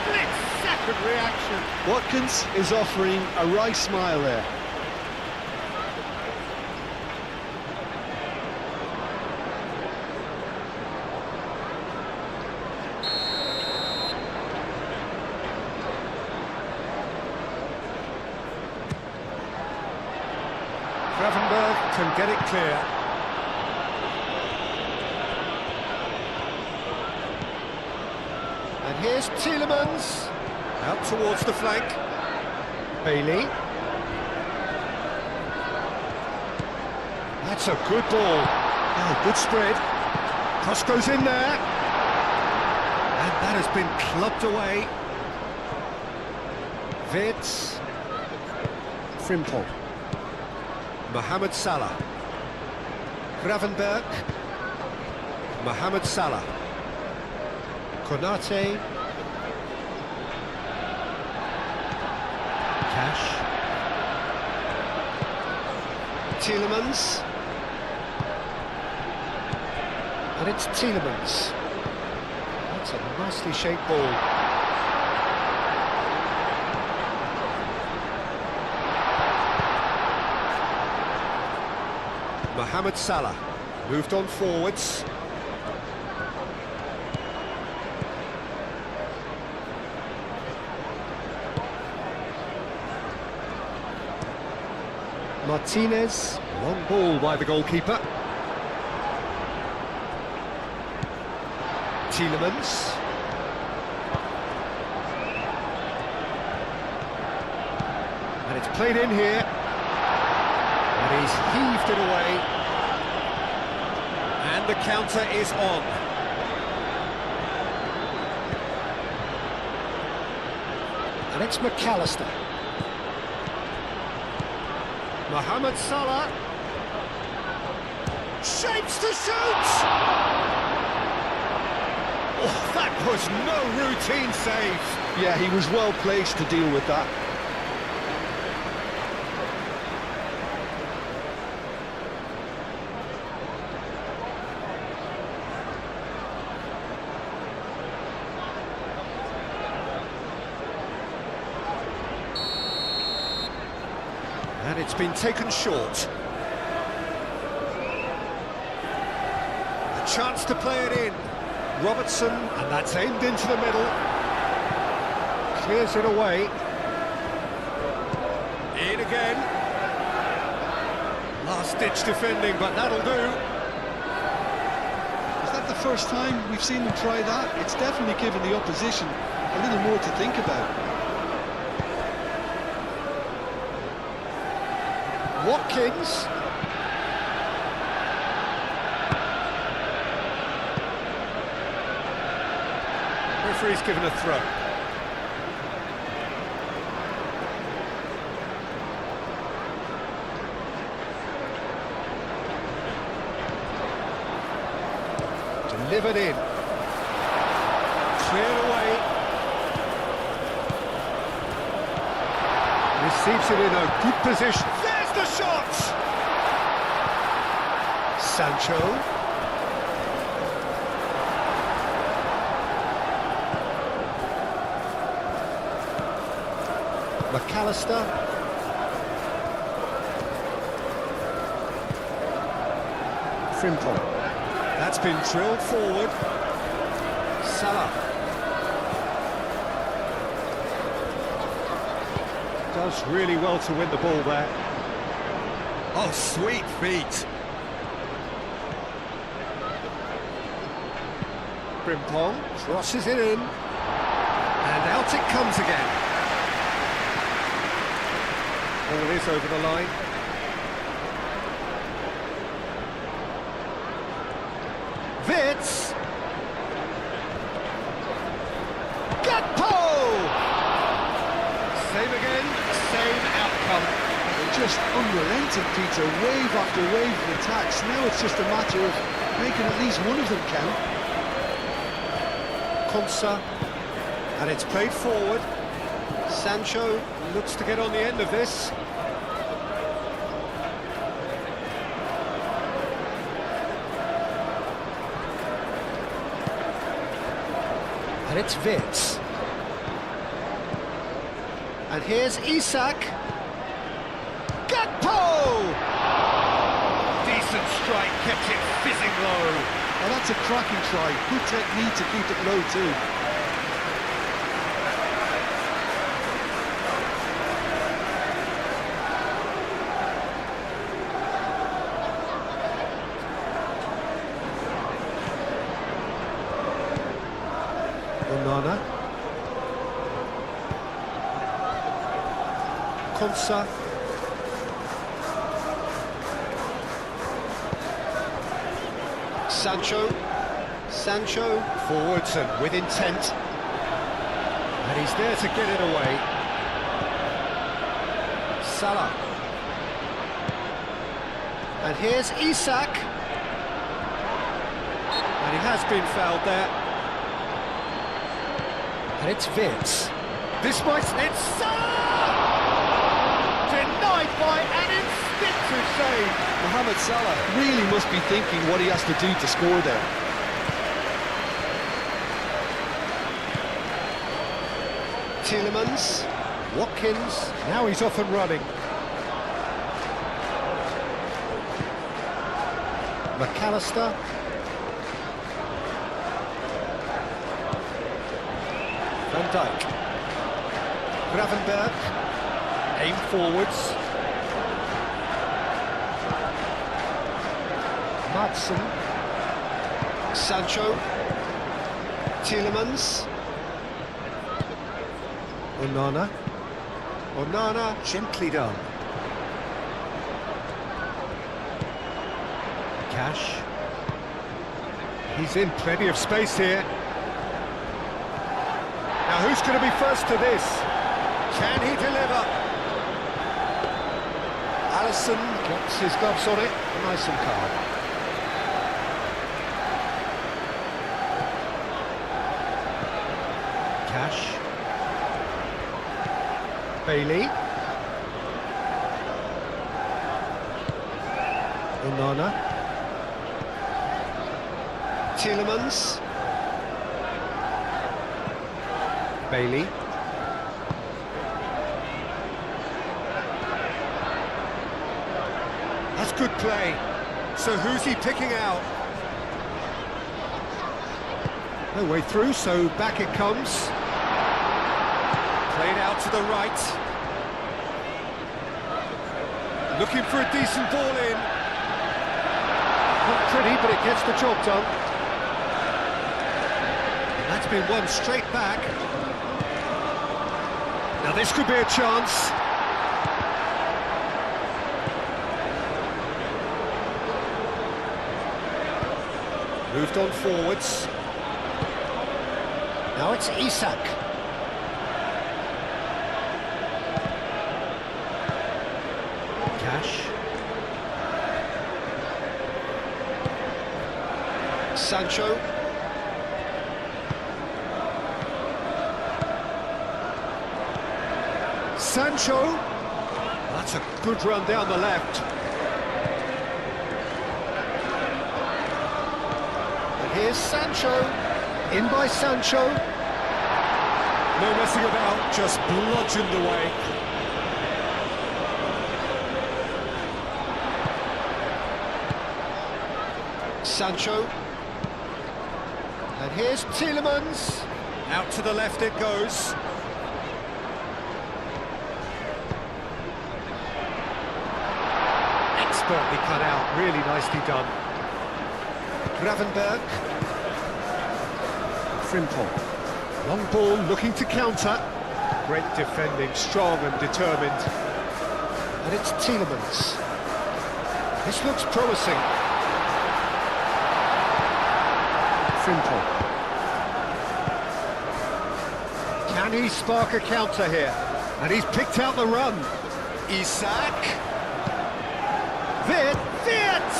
split-second reaction. Watkins is offering a wry smile there. can get it clear. And here's Tielemans, out towards the flank. Bailey. That's a good ball. Oh, good spread. Cross goes in there. And that has been clubbed away. Wirtz. Frimpong. Mohamed Salah. Gravenberg. Mohamed Salah. Konate. Cash. Tielemans. And it's Tielemans. That's a nicely shaped ball. Mohamed Salah moved on forwards. Martinez, long ball by the goalkeeper. Tielemans. And it's played in here. And he's heaved it away. And the counter is on. And it's McAllister. Mohamed Salah. Shapes to shoot! Oh, that was no routine save. Yeah, he was well placed to deal with that. And it's been taken short. A chance to play it in. Robertson, and that's aimed into the middle. Clears it away. In again. Last-ditch defending, but that'll do. Is that the first time we've seen them try that? It's definitely given the opposition a little more to think about. Watkins. Referee's given a throw. Delivered in. Cleared away. Receives it in a good position. There's the shot! Sancho. McAllister. Frimpong. That's been drilled forward. Salah. Does really well to win the ball there. Oh, sweet feet. Frimpong crosses it in. And out it comes again. Ball is over the line. Wirtz. Gakpo! Same again, same outcome. They're just unrelenting, Peter, wave after wave of attacks. Now it's just a matter of making at least one of them count. Konsa, and it's played forward. Sancho looks to get on the end of this. And it's Wirtz. And here's Isak. Gakpo! Decent strike, kept it fizzing low. Well, that's a cracking try. Good technique to keep it low too. Onana. Konsa. Sancho forwards and with intent, And he's there to get it away. Salah, and here's Isak, And he has been fouled there. and it's Vince. This might... It's Salah! Denied by an instinctive save. Mohamed Salah really must be thinking what he has to do to score there. Tielemans, Watkins, Now he's off and running. McAllister. Van Dijk, Gravenberg. Aim forwards. Madsen. Sancho, Tielemans, Onana. Onana, gently done. Cash. He's in plenty of space here. Now who's going to be first to this? Can he deliver? Alisson, Gets his gloves on it. Nice and calm. Cash. Bailey. Onana. Tielemans, Bailey. That's good play. So who's he picking out? No way through, so back it comes. Played out to the right. Looking for a decent ball in. Not pretty, but it gets the job done. That's been won straight back. Now this could be a chance. Moved on forwards. now it's Isak. Cash. Sancho, Sancho. That's a good run down the left. and here's Sancho, In by Sancho. No messing about, just bludgeoned away. Sancho, and here's Tielemans, Out to the left it goes. Expertly cut out, really nicely done. Gravenberg, Frimpong. Long ball looking to counter. Great defending, strong and determined. and it's Tielemans. This looks promising. Frimpong. Can he spark a counter here? And he's picked out the run. Isak, Wirtz!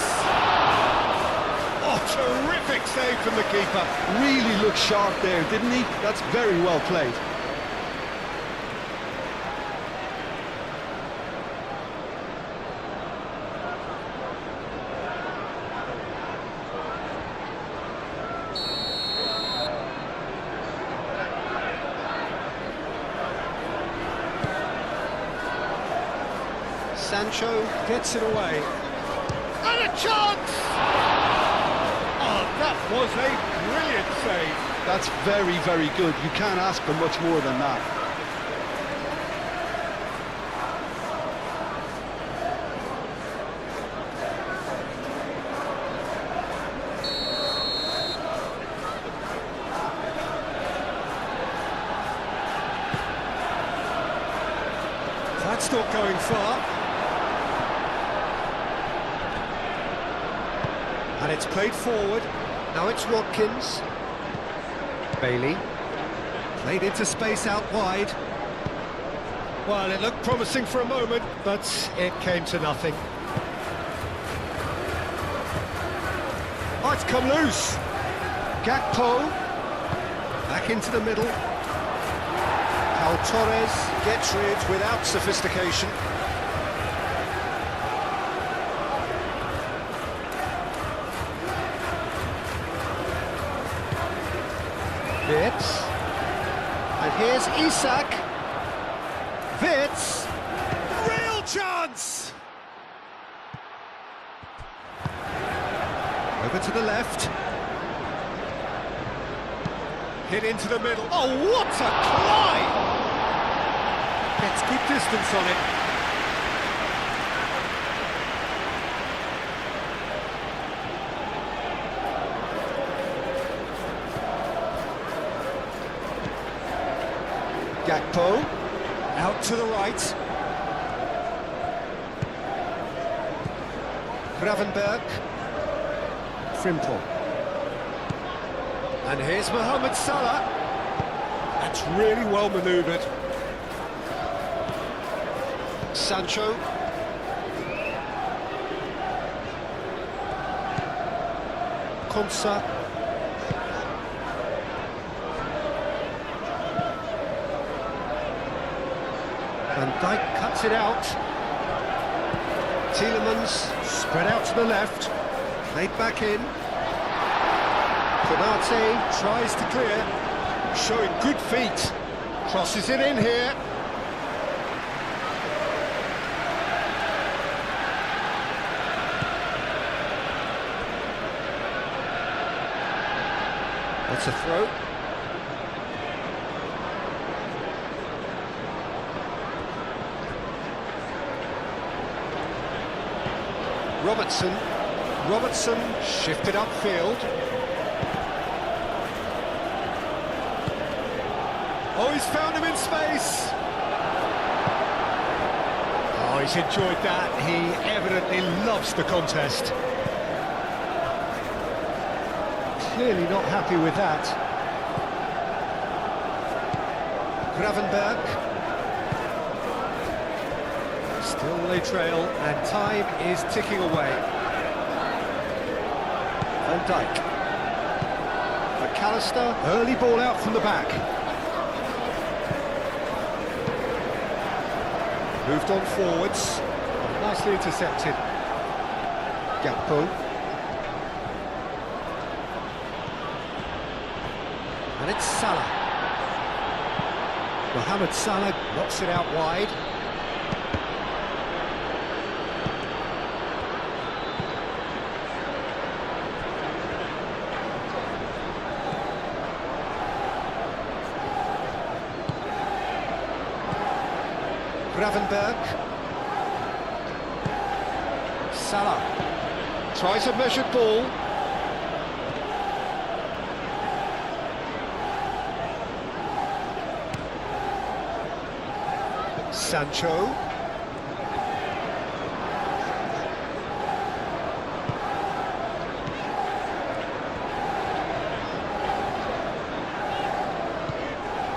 Oh, terrific save from the keeper. Really looked sharp there, didn't he? That's very well played. Sancho, Gets it away. And a chance! Oh, that was a brilliant save. That's very, very good. You can't ask for much more than that. That's not going far. And it's played forward. Now it's Watkins. Bailey. Played into space out wide. Well, it looked promising for a moment, but it came to nothing. Oh, it's come loose. Gakpo. Back into the middle. Pau Torres gets rid without sophistication. Vitz. And here's Isak. Vitz. Real chance! Over to the left. Hit into the middle. Oh, what a climb! Gets good distance on it. Gakpo, out to the right. Gravenberg. Frimpong. And here's Mohamed Salah. That's really well manoeuvred. Sancho. Konsa. Van Dijk cuts it out. Tielemans spread out to the left. Played back in. Konate tries to clear. Showing good feet. Crosses it in here. That's a throw. Robertson shifted upfield. Oh, he's found him in space. Oh, he's enjoyed that. He evidently loves the contest. Clearly not happy with that. Gravenberg. Still they trail, and time is ticking away. Van Dijk. McAllister, early ball out from the back. Moved on forwards, nicely intercepted. Gakpo. And it's Salah. Mohamed Salah knocks it out wide. Gravenberg. Salah tries a measured ball. Sancho.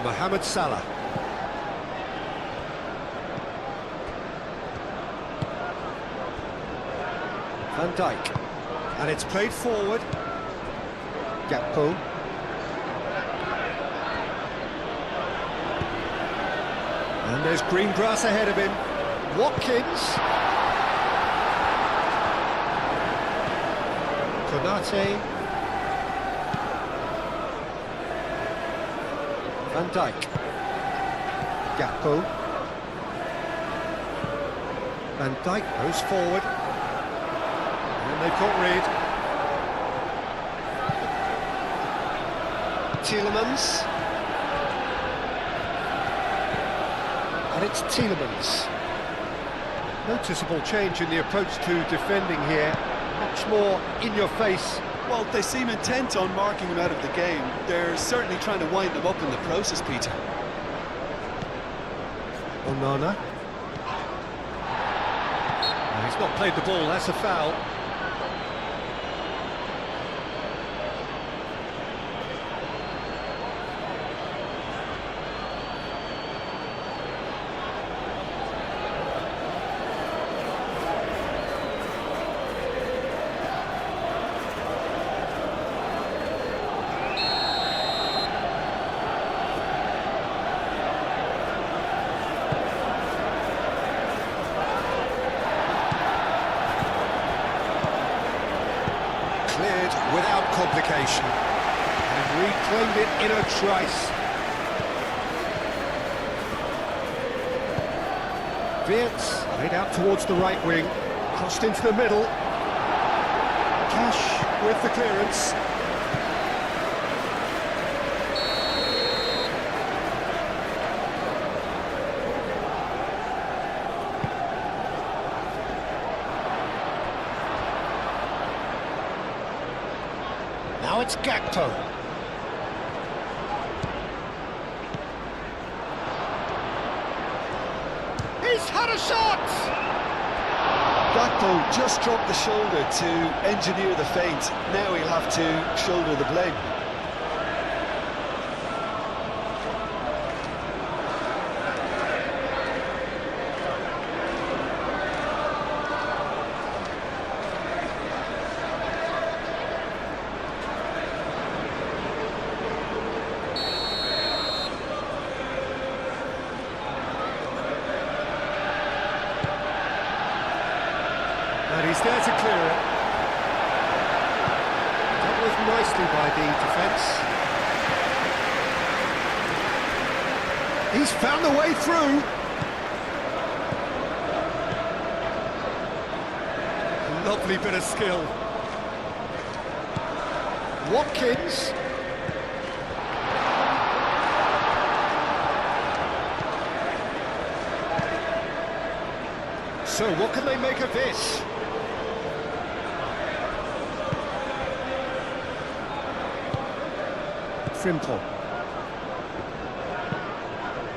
Mohamed Salah. Van Dijk, and it's played forward. Gakpo. And there's green grass ahead of him. Watkins. Konate. Van Dijk. Gakpo. Van Dijk goes forward. They've got rid. Tielemans. And it's Tielemans. Noticeable change in the approach to defending here. Much more in your face. Well, they seem intent on marking him out of the game. They're certainly trying to wind him up in the process, Peter. Onana. He's not played the ball, that's a foul. Cleared without complication. And reclaimed it in a trice. Wirtz laid out towards the right wing, crossed into the middle. Cash with the clearance. Now it's Gakpo. He's had a shot! Gakpo just dropped the shoulder to engineer the feint. Now he'll have to shoulder the blame. And he's there to clear it. That was nicely by the defence. He's found the way through. Lovely bit of skill. Watkins. So what can they make of this? Frimpong.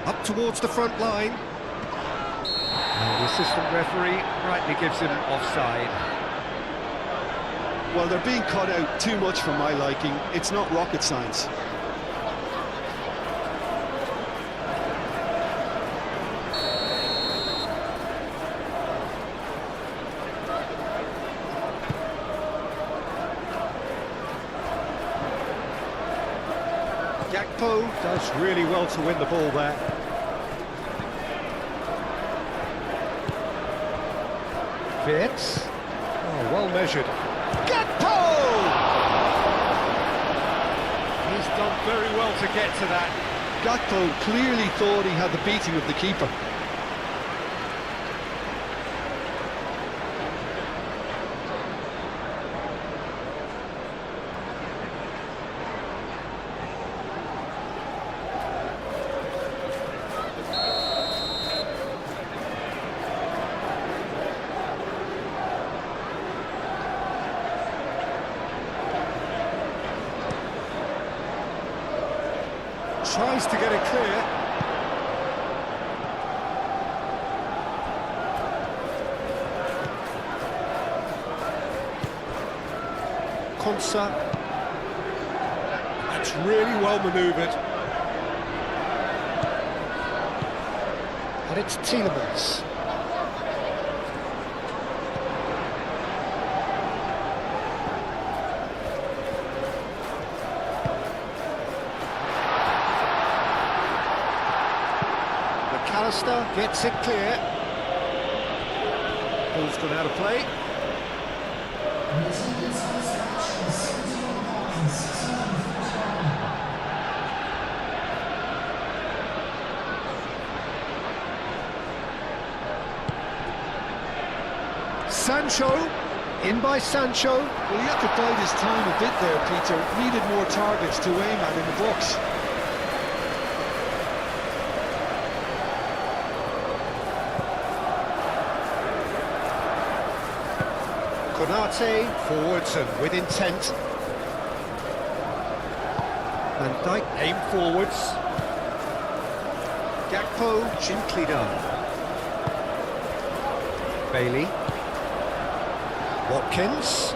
Up towards the front line. And the assistant referee rightly gives him offside. Well, they're being cut out too much for my liking. It's not rocket science. Gakpo does really well to win the ball there. Wirtz. Oh, well measured. Gakpo! He's done very well to get to that. Gakpo clearly thought he had the beating of the keeper. Tries to get it clear. Konsa. That's really well manoeuvred. And it's Tielemans. McAllister gets it clear. Ball's gone out of play. Sancho, in by Sancho. Well, he had to bide his time a bit there, Peter. Needed more targets to aim at in the box. Konate forwards and with intent. Van Dijk aim forwards. Gakpo gently done. Bailey. Watkins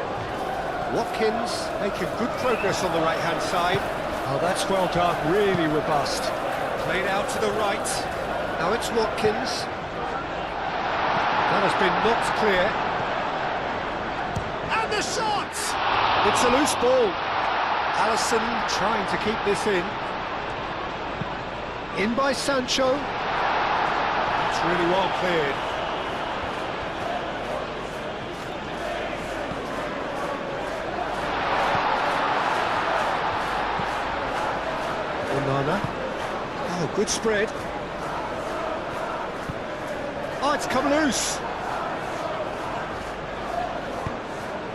making good progress on the right-hand side. Oh, that's well done, really robust. Played out to the right. Now it's Watkins. That has been knocked clear. And the shot! It's a loose ball. Alisson trying to keep this in. In by Sancho. That's really well cleared. Onana. Oh, good spread. Oh, it's come loose.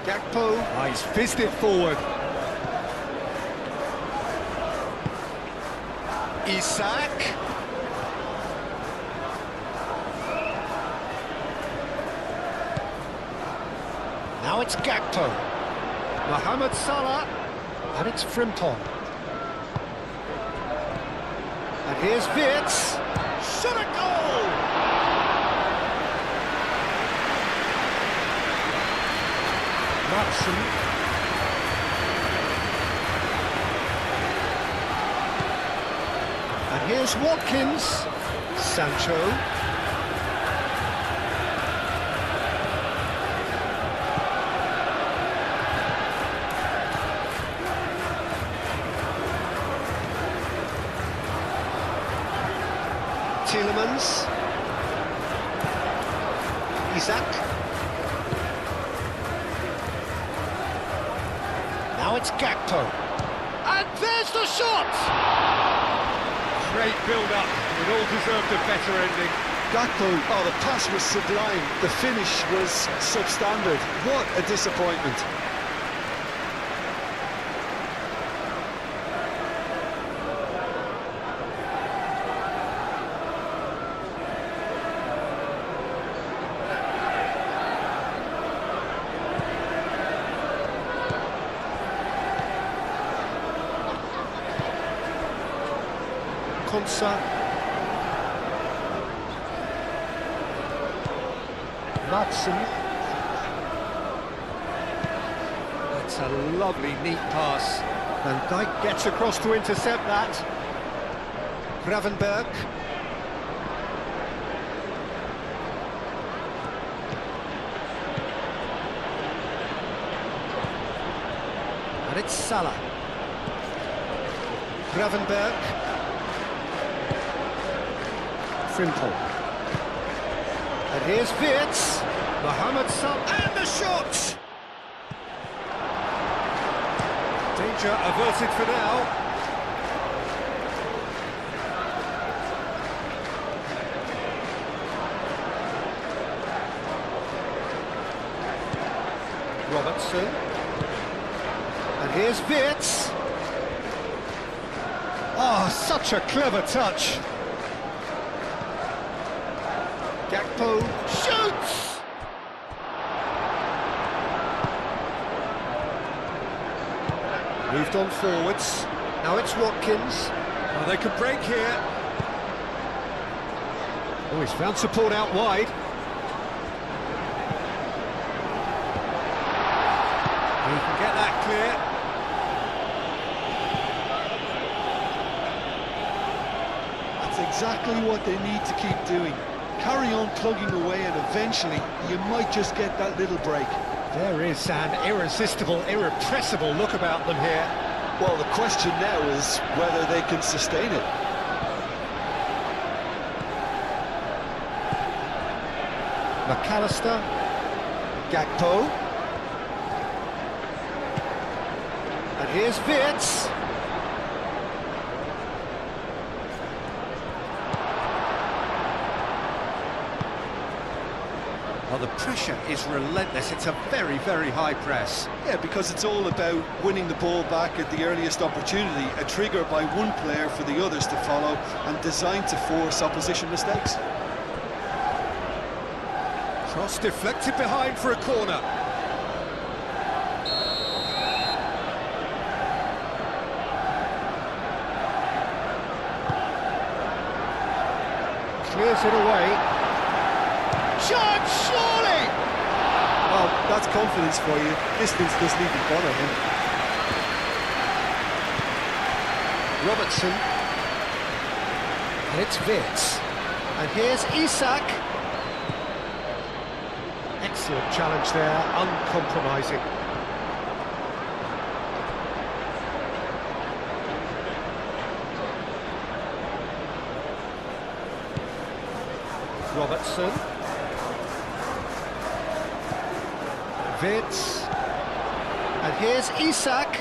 Gakpo. Oh, he's fizzed it forward. Isak. Now it's Gakpo. Mohamed Salah. And it's Frimpong. And here's Wirtz. Shot a goal! Matson. And here's Watkins. Sancho. Tielemans. Isak. Now it's Gakpo. And there's the shot! Great build-up. It all deserved a better ending. Gakpo, oh, the pass was sublime. The finish was substandard. What a disappointment. Konsa. Matson. That's a lovely, neat pass. Van Dijk gets across to intercept that. Gravenberg. And it's Salah. Gravenberg. Frimpong. And here's Wirtz. Mohamed Salah. And the shot! Danger averted for now. Robertson. And here's Wirtz. Oh, such a clever touch. Gakpo shoots! Moved on forwards. Now it's Watkins. Oh, they could break here. Oh, he's found support out wide. He can get that clear. That's exactly what they need to keep doing. Carry on plugging away and eventually you might just get that little break. There is an irresistible, irrepressible look about them here. Well, the question now is whether they can sustain it. McAllister. Gakpo. And here's Wirtz. Oh, the pressure is relentless. It's a very, very high press. Yeah, because it's all about winning the ball back at the earliest opportunity, a trigger by one player for the others to follow and designed to force opposition mistakes. Cross deflected behind for a corner. Clears it away. Shot, surely! Well, that's confidence for you. Distance doesn't even bother him. Robertson. And it's Wirtz. And here's Isak. Excellent challenge there, uncompromising. Robertson. Wirtz. And here's Isak.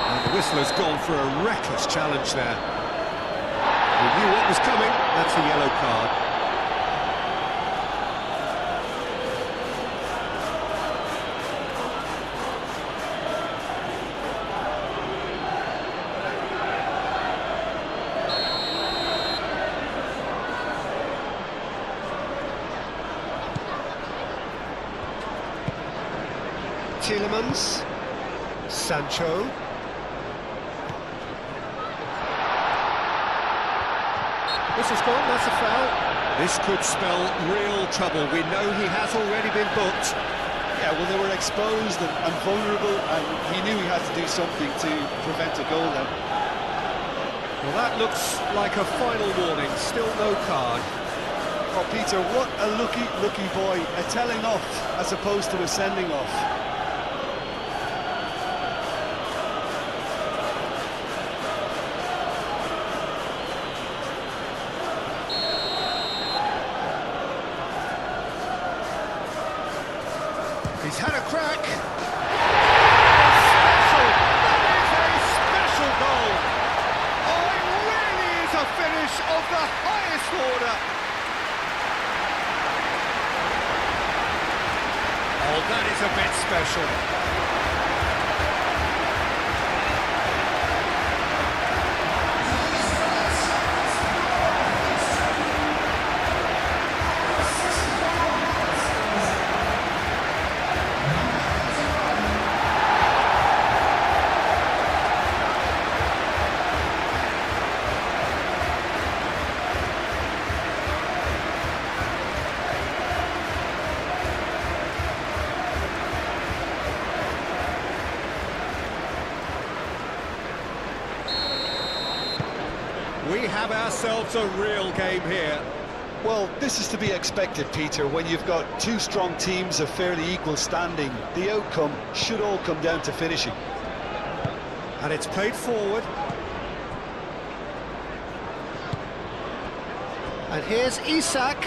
And the whistler's gone for a reckless challenge there. He knew what was coming, that's a yellow card. Tielemans, Sancho, this is gone, that's a foul. This could spell real trouble. We know he has already been booked. Yeah, well, they were exposed and vulnerable, and he knew he had to do something to prevent a goal then. Well, that looks like a final warning, still no card. Oh, Peter, what a lucky boy, a telling off as opposed to a sending off. He's had a crack. Special! That is a special goal! Oh, it really is a finish of the highest order! Oh, that is a bit special. We have ourselves a real game here. Well, this is to be expected, Peter, when you've got two strong teams of fairly equal standing. The outcome should all come down to finishing. And it's played forward. And here's Isak.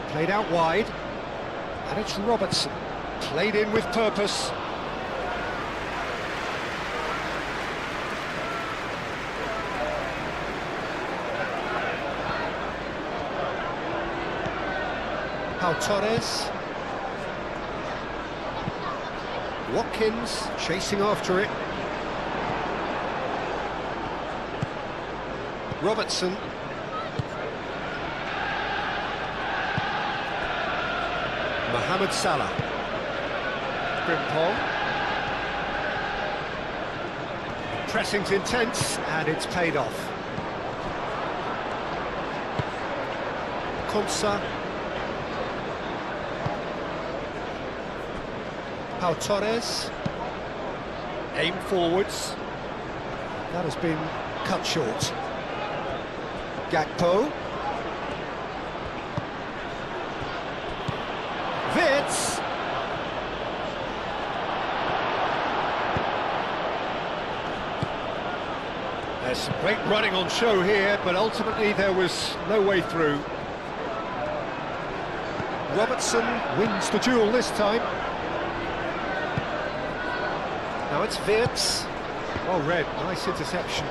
Played out wide. And it's Robertson. Played in with purpose. Pau Torres. Watkins chasing after it. Robertson. Mohamed Salah. Frimpong. Pressing's intense and it's paid off. Konsa. Pau Torres, aim forwards, that has been cut short. Gakpo, Wirtz, there's some great running on show here, but ultimately there was no way through. Robertson wins the duel this time. Now it's Wirtz. Well read, nice interception.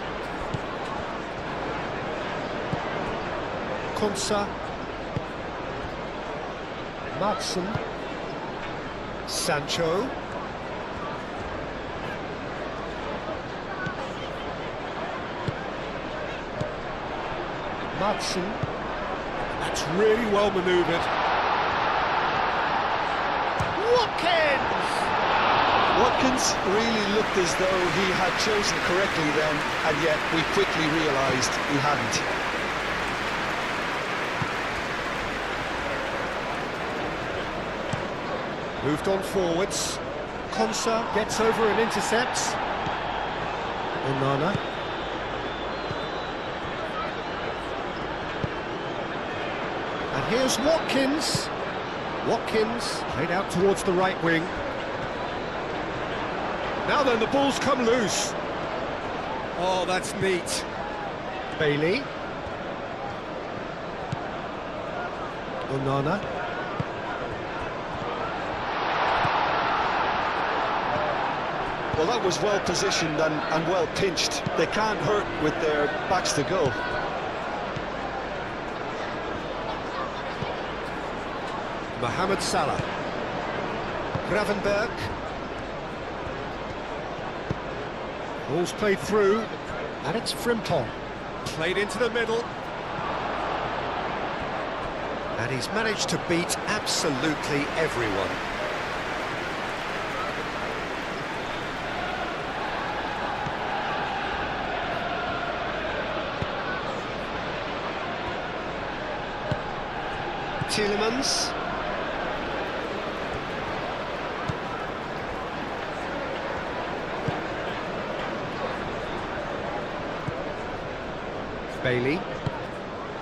Konsa. Madsen. Sancho. Madsen. That's really well manoeuvred. Watkins really looked as though he had chosen correctly then, and yet we quickly realised he hadn't. Moved on forwards. Konsa gets over and intercepts. Onana. And here's Watkins. Watkins played out towards the right wing. Now then, the ball's come loose. Oh, that's neat. Bailey. Onana. Well, that was well positioned and well pinched. They can't hurt with their backs to goal. Mohamed Salah. Gravenberg. Ball's played through, and it's Frimpong. Played into the middle. And he's managed to beat absolutely everyone. Tielemans. Bailey.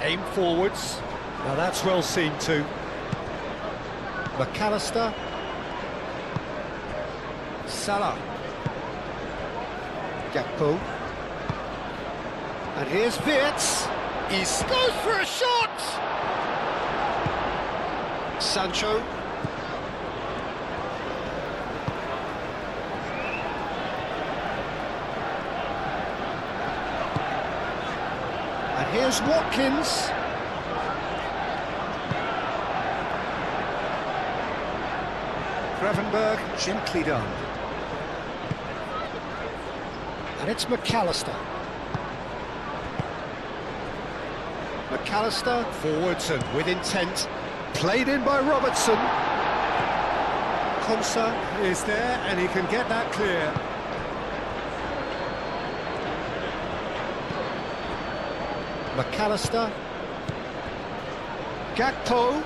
Aim forwards. Now that's well seen too. McAllister. Salah. Gakpo. And here's Wirtz. He goes for a shot! Sancho. And here's Watkins. Gravenberg, gently done. And it's McAllister. McAllister, forwards and with intent. Played in by Robertson. Konsa is there and he can get that clear. McAllister. Gakpo.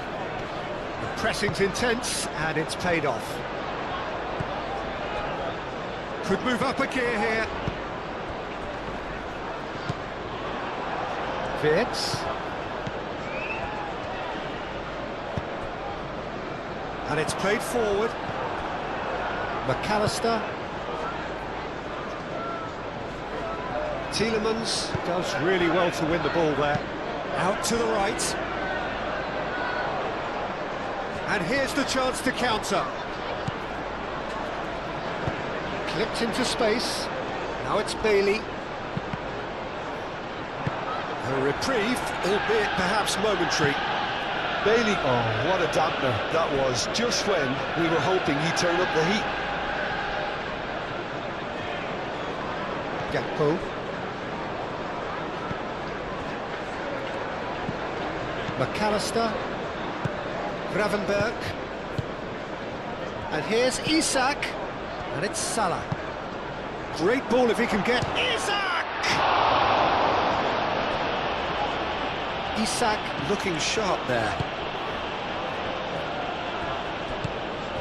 The pressing's intense and it's paid off. Could move up a gear here. Wirtz. And it's played forward. McAllister. Tielemans does really well to win the ball there. Out to the right. And here's the chance to counter. Clipped into space. Now it's Bailey. A reprieve, albeit perhaps momentary. Bailey, oh, what a dampener that was, just when we were hoping he'd turn up the heat. Gakpo. McAllister. Gravenberg. And here's Isak. And it's Salah. Great ball if he can get Isak! Isak looking sharp there.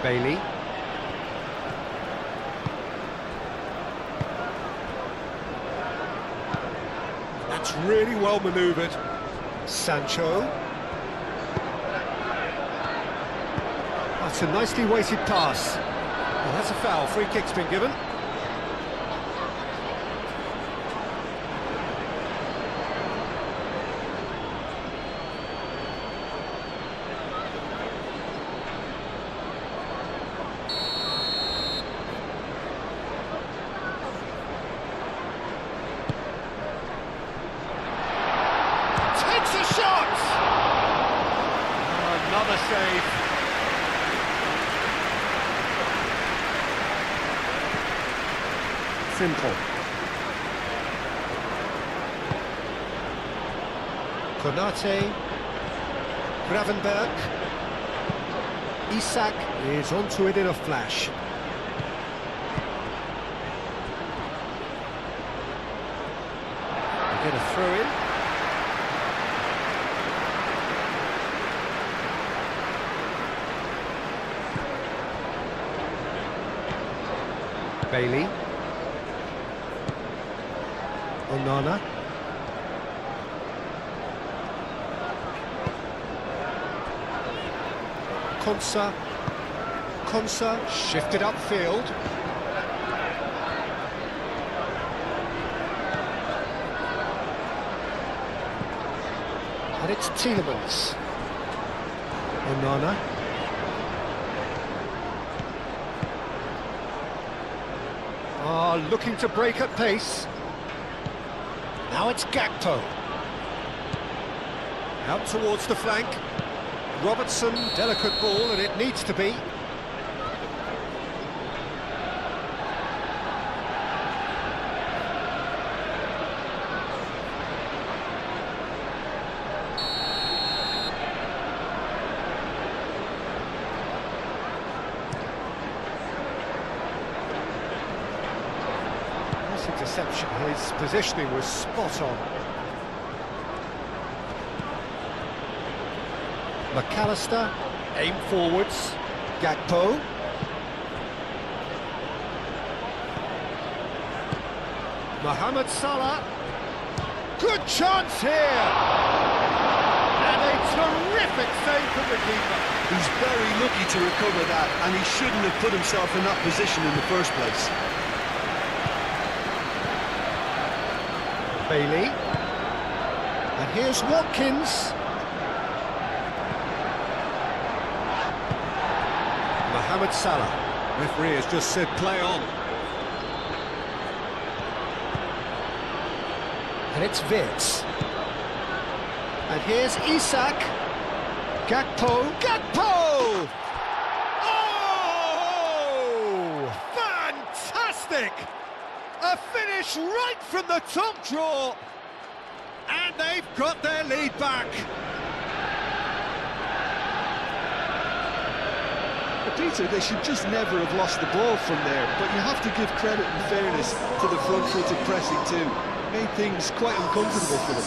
Bailey. That's really well manoeuvred. Sancho. That's a nicely weighted pass. Well, that's a foul. Free kick's been given. Takes a shot! Oh, another save. Simple. Konate. Gravenberg. Isak is onto it in a flash. They get a throw in. Bailey. Onana. Konsa shifted upfield. And it's Tielemans. Onana. Looking to break at pace. Now it's Gakpo. Out towards the flank. Robertson, delicate ball, and it needs to be. Interception, his positioning was spot on. McAllister, aim forwards. Gakpo. Mohamed Salah. Good chance here! And a terrific save from the keeper. He's very lucky to recover that, and he shouldn't have put himself in that position in the first place. Bailey. And here's Watkins. Mohamed Salah. Referee has just said play on. And it's Vitz. And here's Isak. Gakpo. Gakpo! Oh! Fantastic! A finish right from the top draw, and they've got their lead back. Peter, they should just never have lost the ball from there, but you have to give credit and fairness to the front-footed pressing too. Made things quite uncomfortable for them.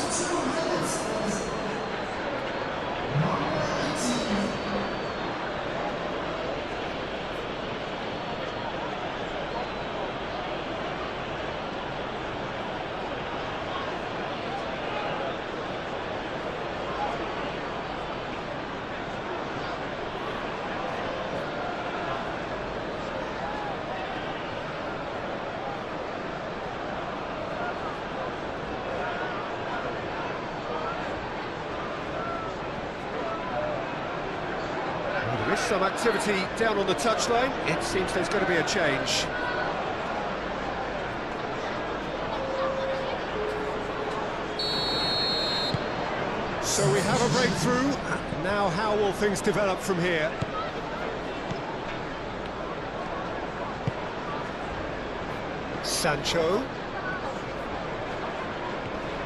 There is some activity down on the touchline. It seems there's going to be a change. So we have a breakthrough. Now how will things develop from here? Sancho.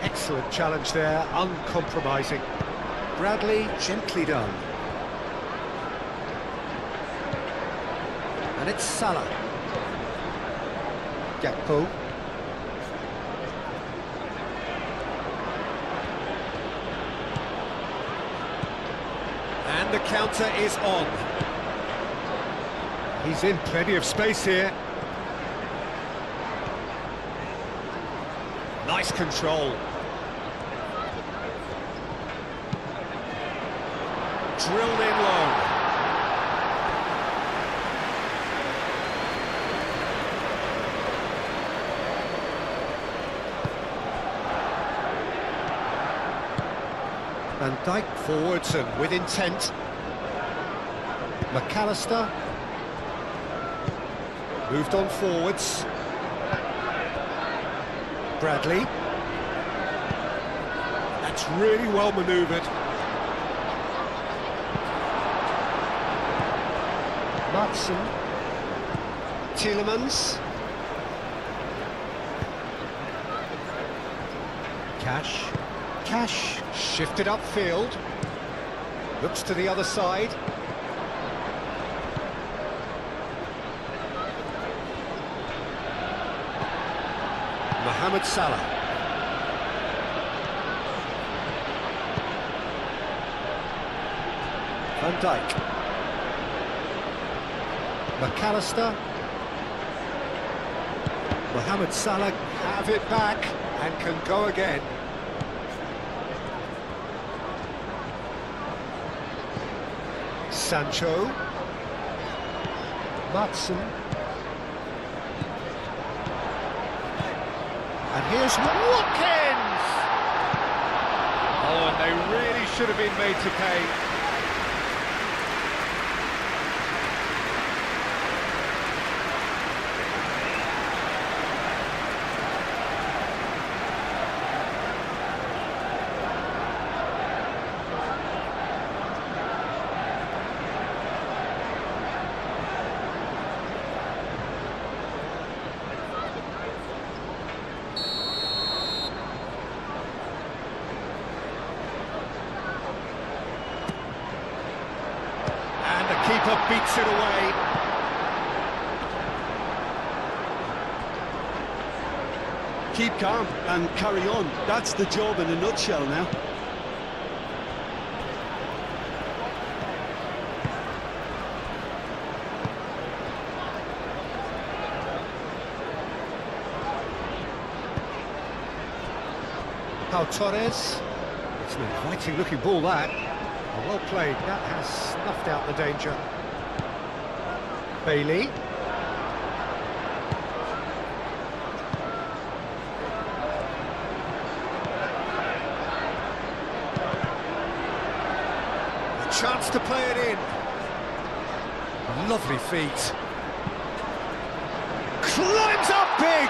Excellent challenge there, uncompromising. Bradley, gently done. And it's Salah. Gakpo. And the counter is on. He's in plenty of space here. Nice control. Drilled in low. Van Dijk forwards and with intent. McAllister. Moved on forwards. Bradley. That's really well manoeuvred. Matson. Tielemans. Cash shifted upfield. Looks to the other side. Mohamed Salah. Van Dijk. McAllister. Mohamed Salah have it back and can go again. Sancho. Matson. And here's Watkins! Oh, and they really should have been made to pay. Keeper beats it away. Keep calm and carry on. That's the job in a nutshell now. Pau Torres. It's an inviting looking ball, that. Well played, that has snuffed out the danger. Bailey. A chance to play it in. Lovely feet. Climbs up big!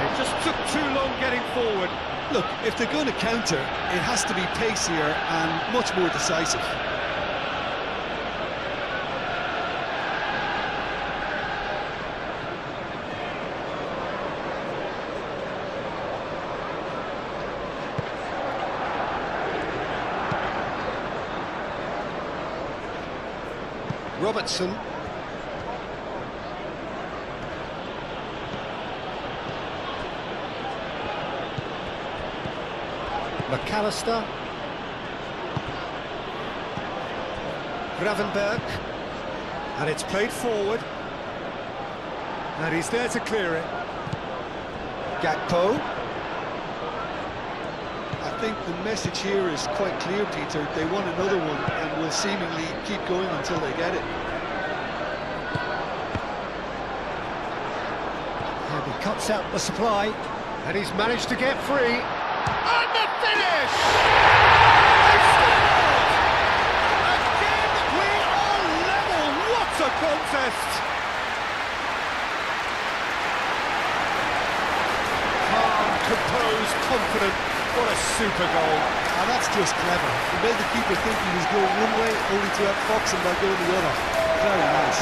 It just took too long getting forward. Look, if they're going to counter, it has to be pacier and much more decisive. Robertson. McAllister. Gravenberg. And it's played forward. And he's there to clear it. Gakpo. I think the message here is quite clear, Peter. They want another one and will seemingly keep going until they get it. And he cuts out the supply. And he's managed to get free. And the finish! They scored! Again, we are level! What a contest! Calm, composed, confident. What a super goal. And that's just clever. He made the keeper think he was going one way, only to outfox him by going the other. Very nice.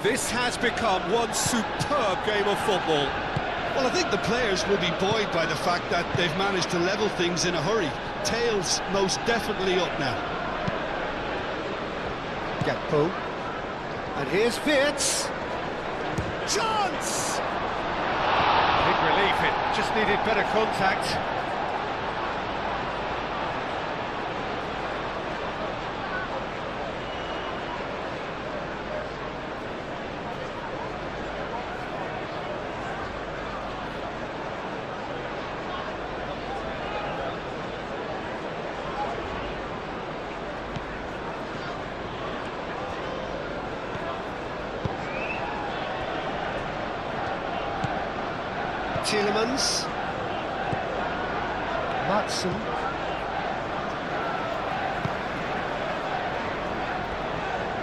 This has become one superb game of football. Well, I think the players will be buoyed by the fact that they've managed to level things in a hurry. Tails most definitely up now. Gakpo. And here's Wirtz. Chance! Big relief, it just needed better contact. Tielemans. Matson.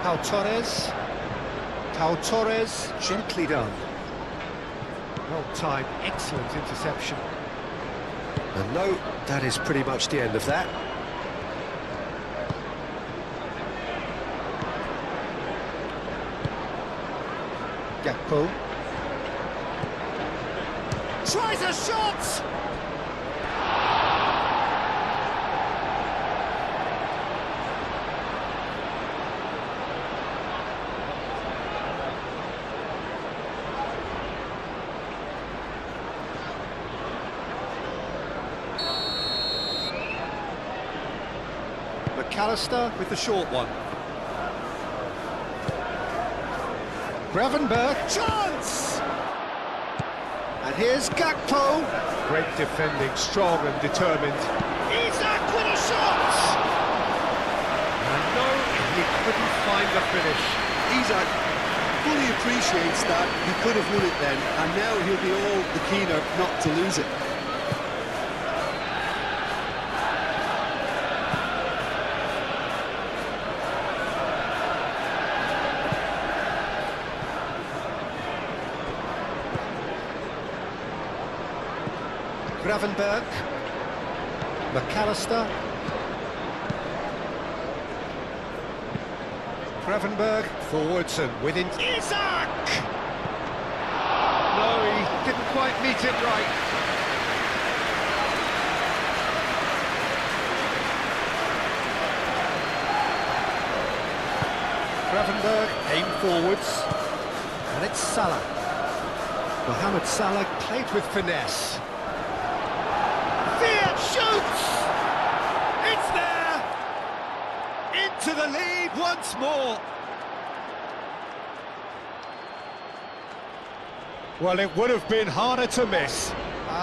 Pau Torres. Pau Torres, gently done. Well timed, excellent interception. And no, that is pretty much the end of that. Gakpo. Tries a shot! McAllister with the short one. Gravenberg, chance! And here's Gakpo. Great defending, strong and determined. Isak with a shot! And no, he couldn't find the finish. Isak fully appreciates that he could have won it then, and now he'll be all the keener not to lose it. Gravenberg, McAllister, Gravenberg, forwards and within. Isak! No, he didn't quite meet it right. Gravenberg, aim forwards, and it's Salah. Mohamed Salah played with finesse. Shoots! It's there! Into the lead once more! Well, it would have been harder to miss.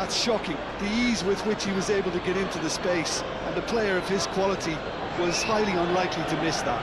It's shocking, the ease with which he was able to get into the space, and a player of his quality was highly unlikely to miss that.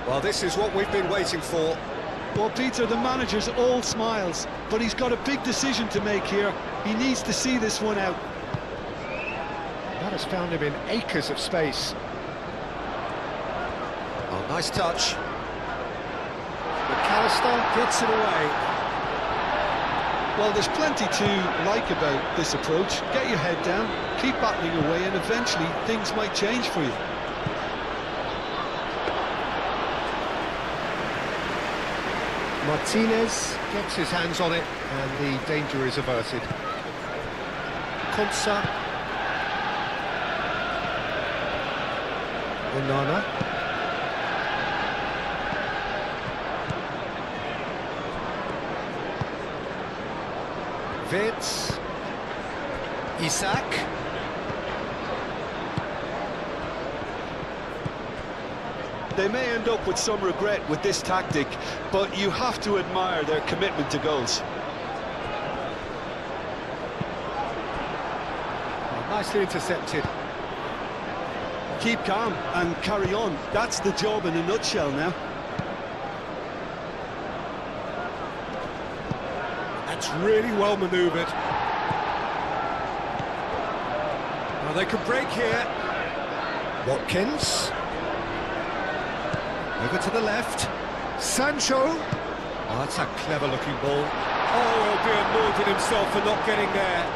Well, this is what we've been waiting for. Well, Peter, the manager's all smiles, but he's got a big decision to make here. He needs to see this one out. That has found him in acres of space. Oh, nice touch. McAllister gets it away. Well, there's plenty to like about this approach. Get your head down, keep battling away, and eventually things might change for you. Martinez gets his hands on it, and the danger is averted. Konsa. Onana. Vitz. Isak. They may end up with some regret with this tactic, but you have to admire their commitment to goals. Oh, nicely intercepted. Keep calm and carry on. That's the job in a nutshell now. That's really well manoeuvred. Well, they can break here. Watkins. Over to the left. Sancho. Oh, that's a clever-looking ball. Oh, he'll be annoyed with himself for not getting there.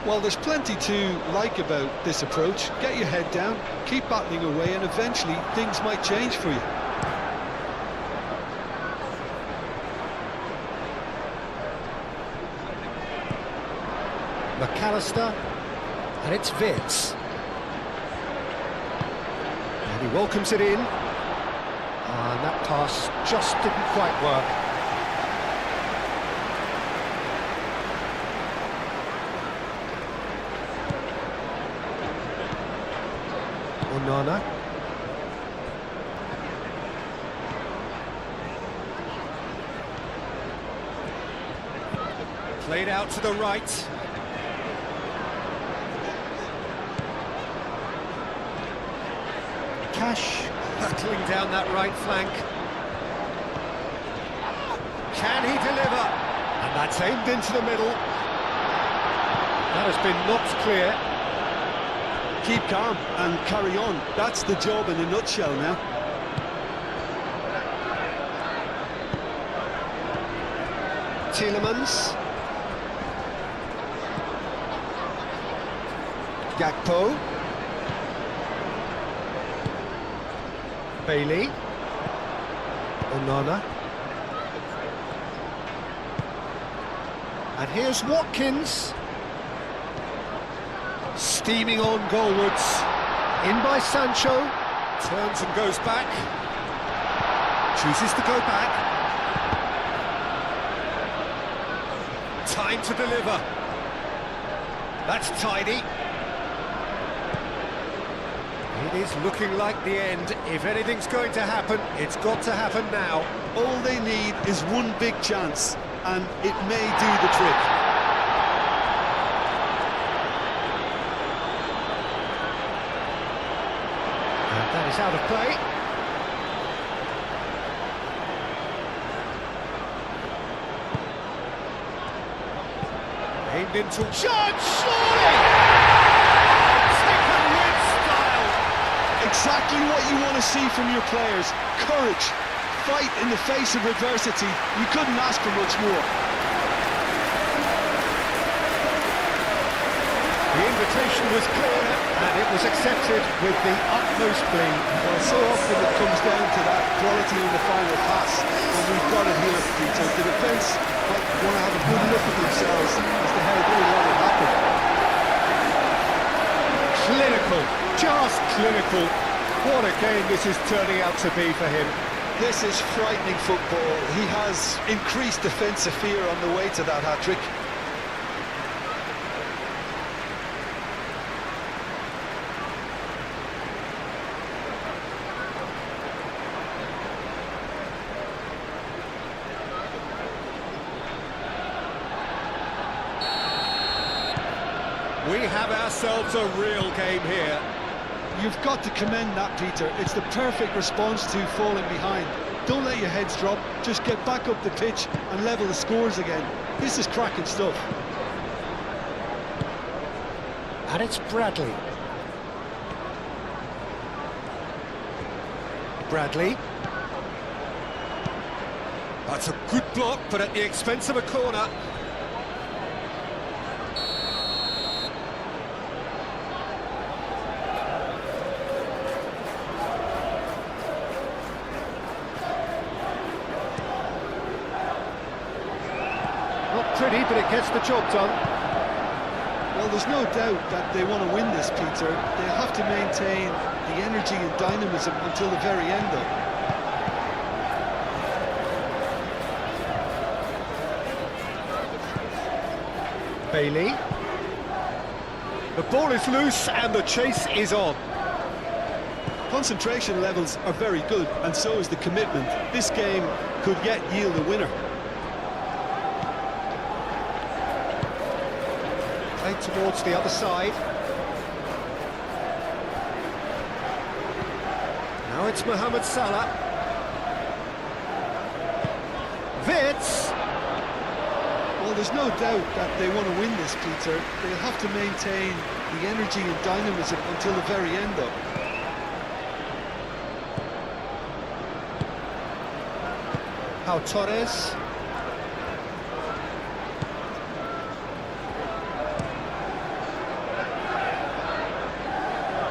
Well, there's plenty to like about this approach. Get your head down, keep battling away, and eventually things might change for you. McAllister. And it's Vitz. And he welcomes it in. And that pass just didn't quite work. Onana. Played out to the right. Cash battling down that right flank. Can he deliver? And that's aimed into the middle. That has been knocked clear. Keep calm and carry on. That's the job in a nutshell now. Tielemans. Gakpo. Bailey. Onana. And here's Watkins. Steaming on goalwards. In by Sancho. Turns and goes back. Chooses to go back. Time to deliver. That's tidy. It is looking like the end. If anything's going to happen, it's got to happen now. All they need is one big chance, and it may do the trick. And that is out of play. Aimed into... Shot! Surely! Taken with style! Exactly what you want to see from your players. Courage, fight in the face of adversity. You couldn't ask for much more. The invitation was clear, and it was accepted with the utmost glee. Well, so often it comes down to that quality in the final pass, and we've got it here, Peter. The defence might want to have a good look at themselves as to how they let it happen. Clinical, just clinical. What a game this is turning out to be for him. This is frightening football. He has increased defensive fear on the way to that hat-trick. We have ourselves a real game here. You've got to commend that, Peter. It's the perfect response to falling behind. Don't let your heads drop, just get back up the pitch and level the scores again. This is cracking stuff. And it's Bradley. Bradley. That's a good block, but at the expense of a corner. Not pretty, but it gets the job done. Well, there's no doubt that they want to win this, Peter. They have to maintain the energy and dynamism until the very end, though. Bailey. The ball is loose and the chase is on. Concentration levels are very good, and so is the commitment. This game could yet yield a winner. Played towards the other side. Now it's Mohamed Salah. Wits. Well, there's no doubt that they want to win this, Peter. They'll have to maintain the energy and dynamism until the very end, though. Pau Torres.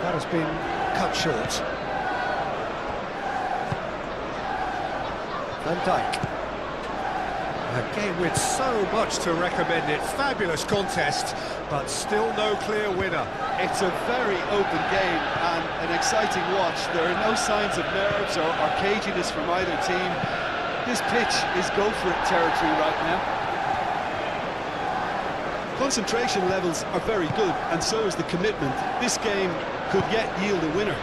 That has been cut short. Van Dijk. A game with so much to recommend it. Fabulous contest, but still no clear winner. It's a very open game and an exciting watch. There are no signs of nerves or caginess from either team. This pitch is go-for-it territory right now. Concentration levels are very good, and so is the commitment. This game could yet yield a winner.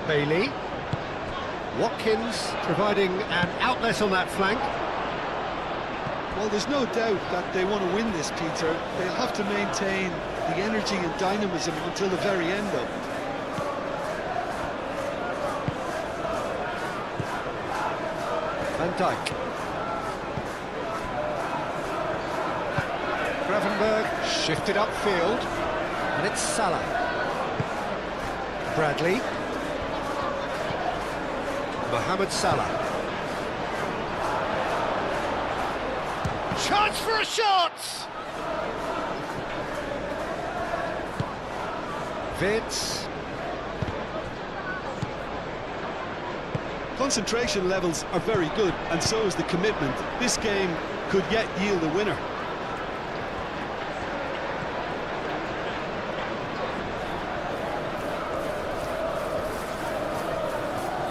Bailey. Watkins providing an outlet on that flank. Well, there's no doubt that they want to win this, Peter. They'll have to maintain the energy and dynamism until the very end, though. Van Dijk. Gravenberg shifted upfield, and it's Salah. Bradley. Mohamed Salah. Chance for a shot! Vitz. Concentration levels are very good, and so is the commitment. This game could yet yield a winner.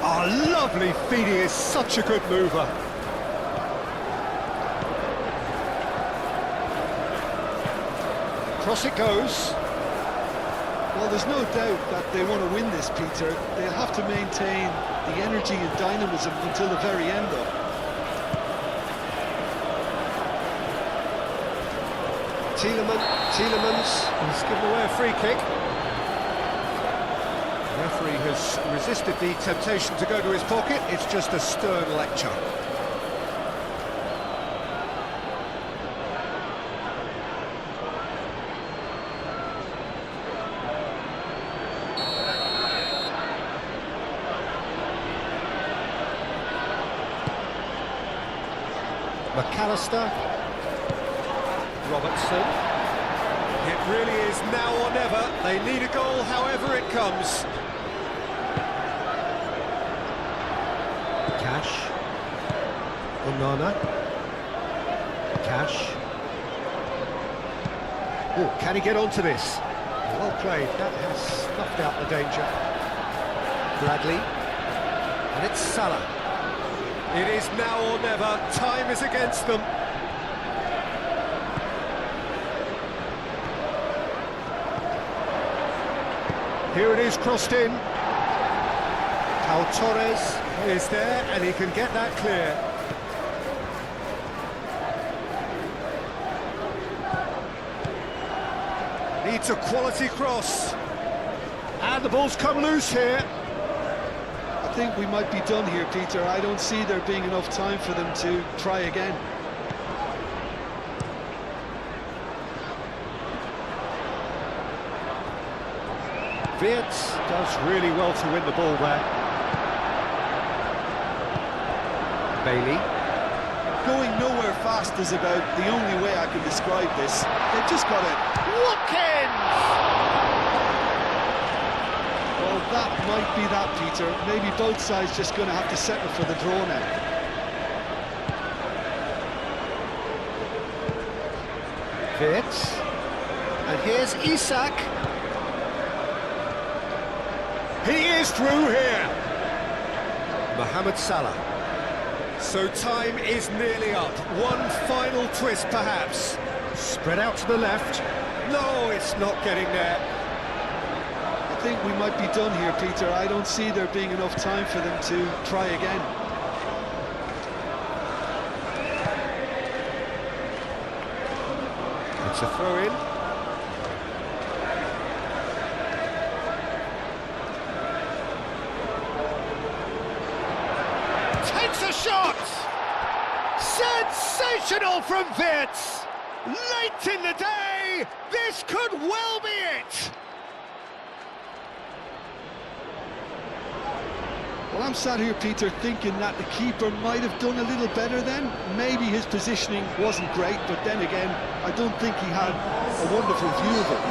Oh, lovely feed, he is such a good mover. Cross it goes. Well, there's no doubt that they want to win this, Peter. They'll have to maintain the energy and dynamism until the very end, though. Tielemans has given away a free kick. The referee has resisted the temptation to go to his pocket. It's just a stern lecture. McAllister. Robertson. It really is now or never. They need a goal however it comes. Cash. Onana. Cash. Oh, can he get onto this? Well played. That has snuffed out the danger. Bradley. And it's Salah. It is now or never. Time is against them. Here it is, crossed in. Pau Torres is there, and he can get that clear. Needs a quality cross. And the ball's come loose here. I think we might be done here, Peter. I don't see there being enough time for them to try again. Wirtz does really well to win the ball there. Bailey. Going nowhere fast is about the only way I can describe this. They've just got it. Watkins! Well, that might be that, Peter. Maybe both sides just going to have to settle for the draw now. Wirtz. And here's Isak. He is through here. Mohamed Salah. So time is nearly up. One final twist, perhaps. Spread out to the left. No, it's not getting there. I think we might be done here, Peter. I don't see there being enough time for them to try again. It's a throw-in. Takes a shot! Sensational from Wirtz! Late in the day, this could well be it! Well, I'm sat here, Peter, thinking that the keeper might have done a little better then. Maybe his positioning wasn't great, but then again, I don't think he had a wonderful view of it.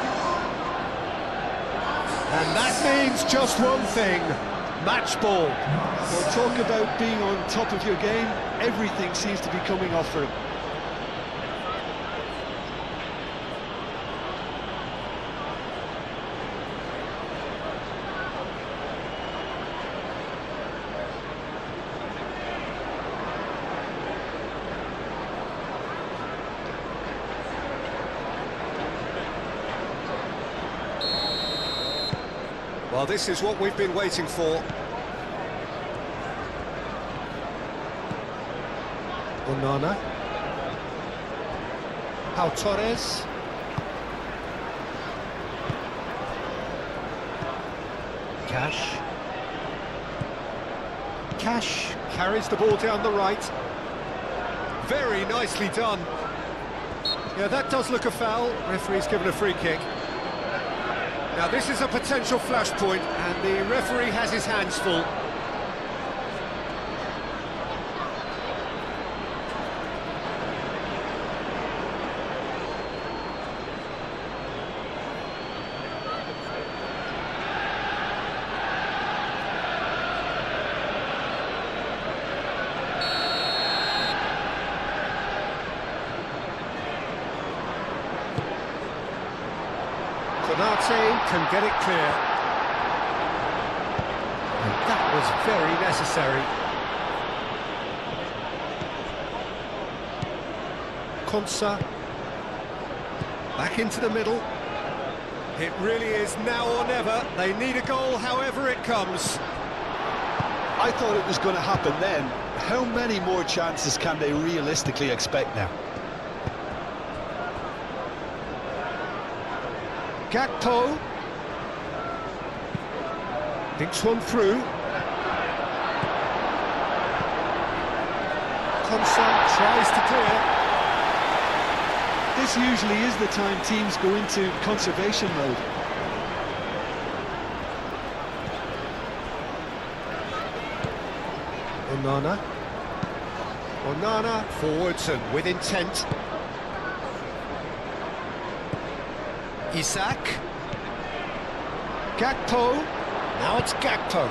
And that means just one thing, match ball. Well, talk about being on top of your game, everything seems to be coming off for him. Well, this is what we've been waiting for. Onana. Pau Torres. Cash. Cash carries the ball down the right. Very nicely done. Yeah, that does look a foul. Referee's given a free kick. Now this is a potential flashpoint, and the referee has his hands full. Konate can get it clear. And that was very necessary. Konsa. Back into the middle. It really is now or never. They need a goal however it comes. I thought it was going to happen then. How many more chances can they realistically expect now? Gakpo thinks one through. Konsa tries to clear. This usually is the time teams go into conservation mode. Onana forwards and with intent. Isak. Gakpo. Now it's Gakpo.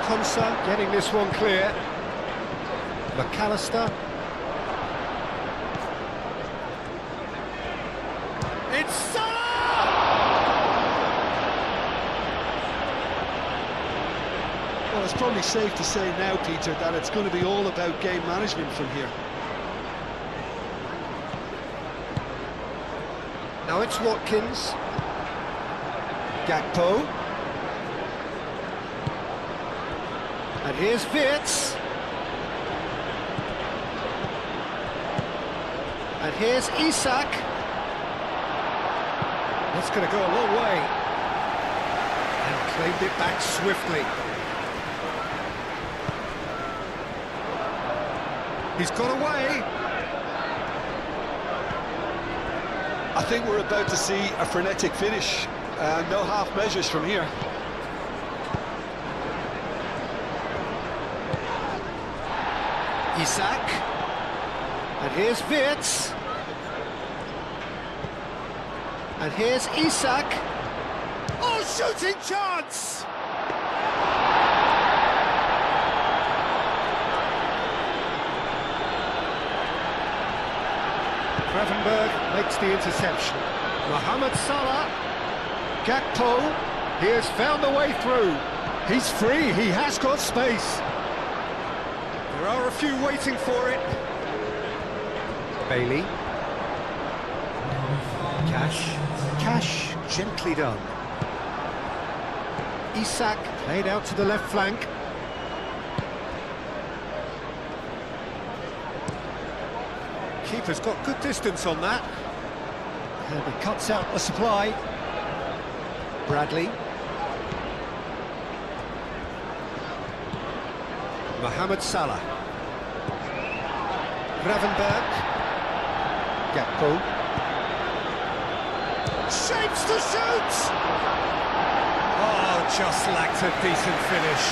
Konsa getting this one clear. McAllister. It's Salah! Well, it's probably safe to say now, Peter, that it's going to be all about game management from here. Now it's Watkins. Gakpo. And here's Wirtz. And here's Isak. That's going to go a long way. And claimed it back swiftly. He's got away. I think we're about to see a frenetic finish. No half measures from here. Isak. And here's Wirtz. And here's Isak. Oh, shooting chance! Gravenberg makes the interception. Mohamed Salah. Gakpo. He has found a way through. He's free, he has got space. There are a few waiting for it. Bailey. Cash, gently done. Isak played out to the left flank. Keeper's got good distance on that. And he cuts out the supply. Bradley. Mohamed Salah. Gravenberg. Gakpo. Shapes to shoot! Oh, just lacked a decent finish.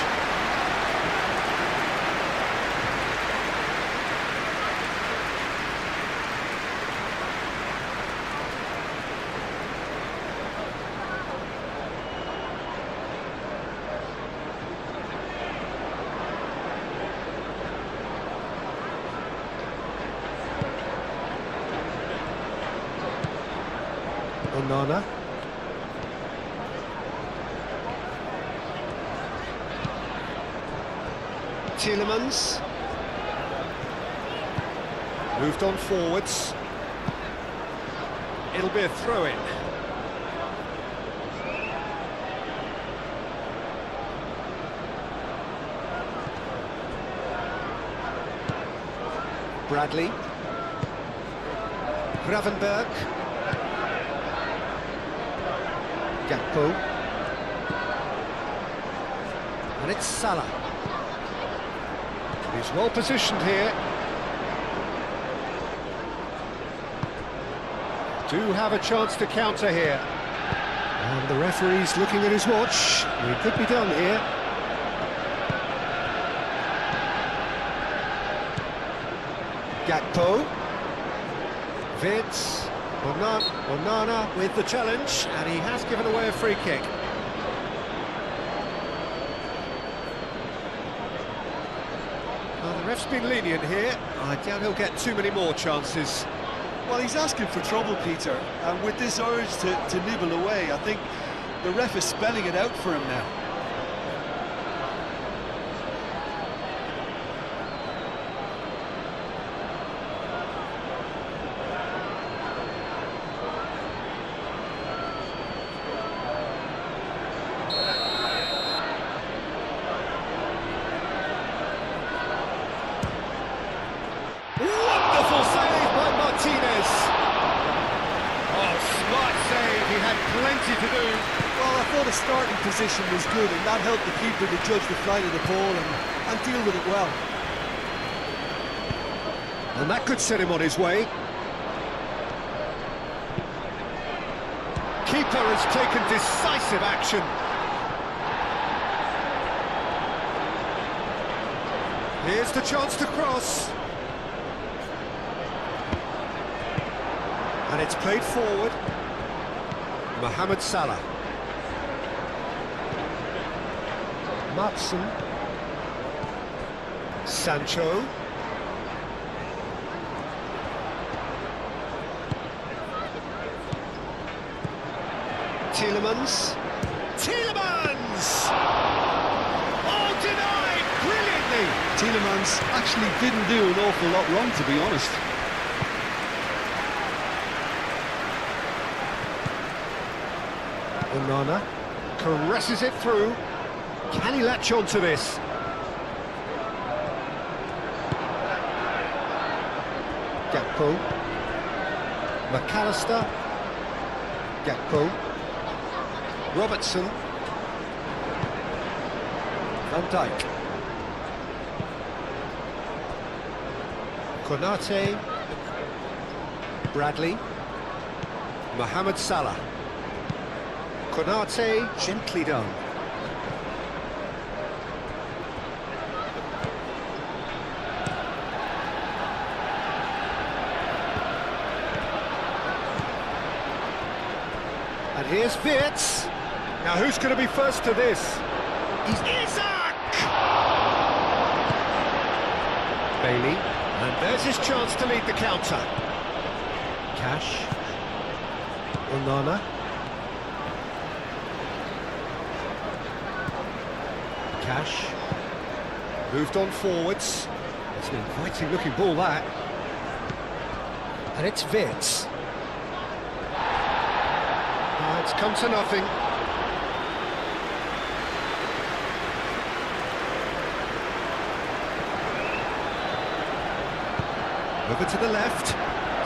Onana. Tielemans. Moved on forwards. It'll be a throw-in. Bradley. Gravenberg. Gakpo. And it's Salah. He's well positioned here. Do have a chance to counter here. And the referee's looking at his watch. He could be done here. Gakpo. Vids. Onana with the challenge, and he has given away a free kick. Well, the ref's been lenient here. I doubt he'll get too many more chances. Well, he's asking for trouble, Peter, and with this urge to nibble away, I think the ref is spelling it out for him now. Wonderful save by Martinez. Oh, smart save. He had plenty to do. Well, I thought his starting position was good, and that helped the keeper to judge the flight of the ball and deal with it well. And that could set him on his way. Keeper has taken decisive action. Here's the chance to cross. And it's played forward. Mohamed Salah. Matson. Sancho. Tielemans. Oh, denied brilliantly. Tielemans actually didn't do an awful lot wrong, to be honest. Onana caresses it through. Can he latch on to this? Gakpo. McAllister. Gakpo. Robertson. Van Dijk. Konate. Bradley. Mohamed Salah. Konate, gently done. And here's Wirtz. Now who's going to be first to this? He's Isaac! Bailey. And there's his chance to lead the counter. Cash. Onana. Cash. Moved on forwards. It's an inviting looking ball, that. And it's Wirtz. It's come to nothing. Over to the left.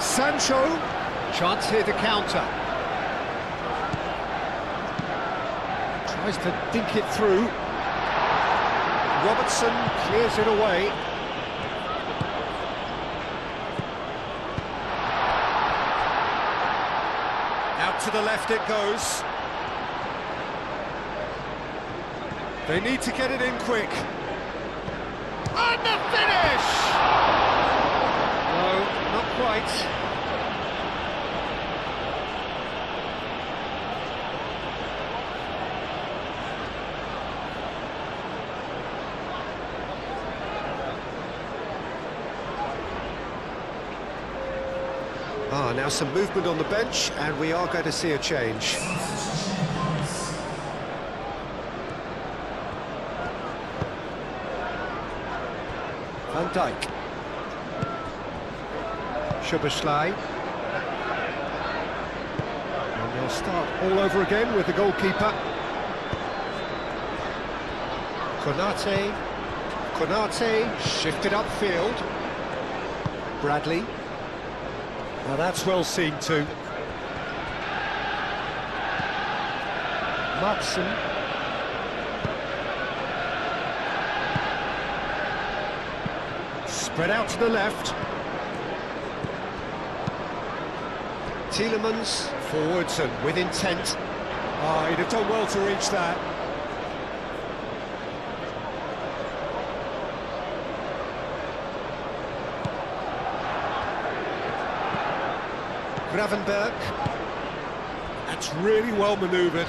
Sancho. Chance here to counter. Tries to dink it through. Robertson clears it away. Out to the left it goes. They need to get it in quick. And the finish! No, not quite. Now some movement on the bench, and we are going to see a change. Van Dijk. Szoboszlai. And they'll start all over again with the goalkeeper. Konate. Konate shifted upfield. Bradley. Now that's well seen too. Matson. Spread out to the left. Tielemans forwards and with intent. Ah, he'd have done well to reach that. Gravenberg. That's really well manoeuvred.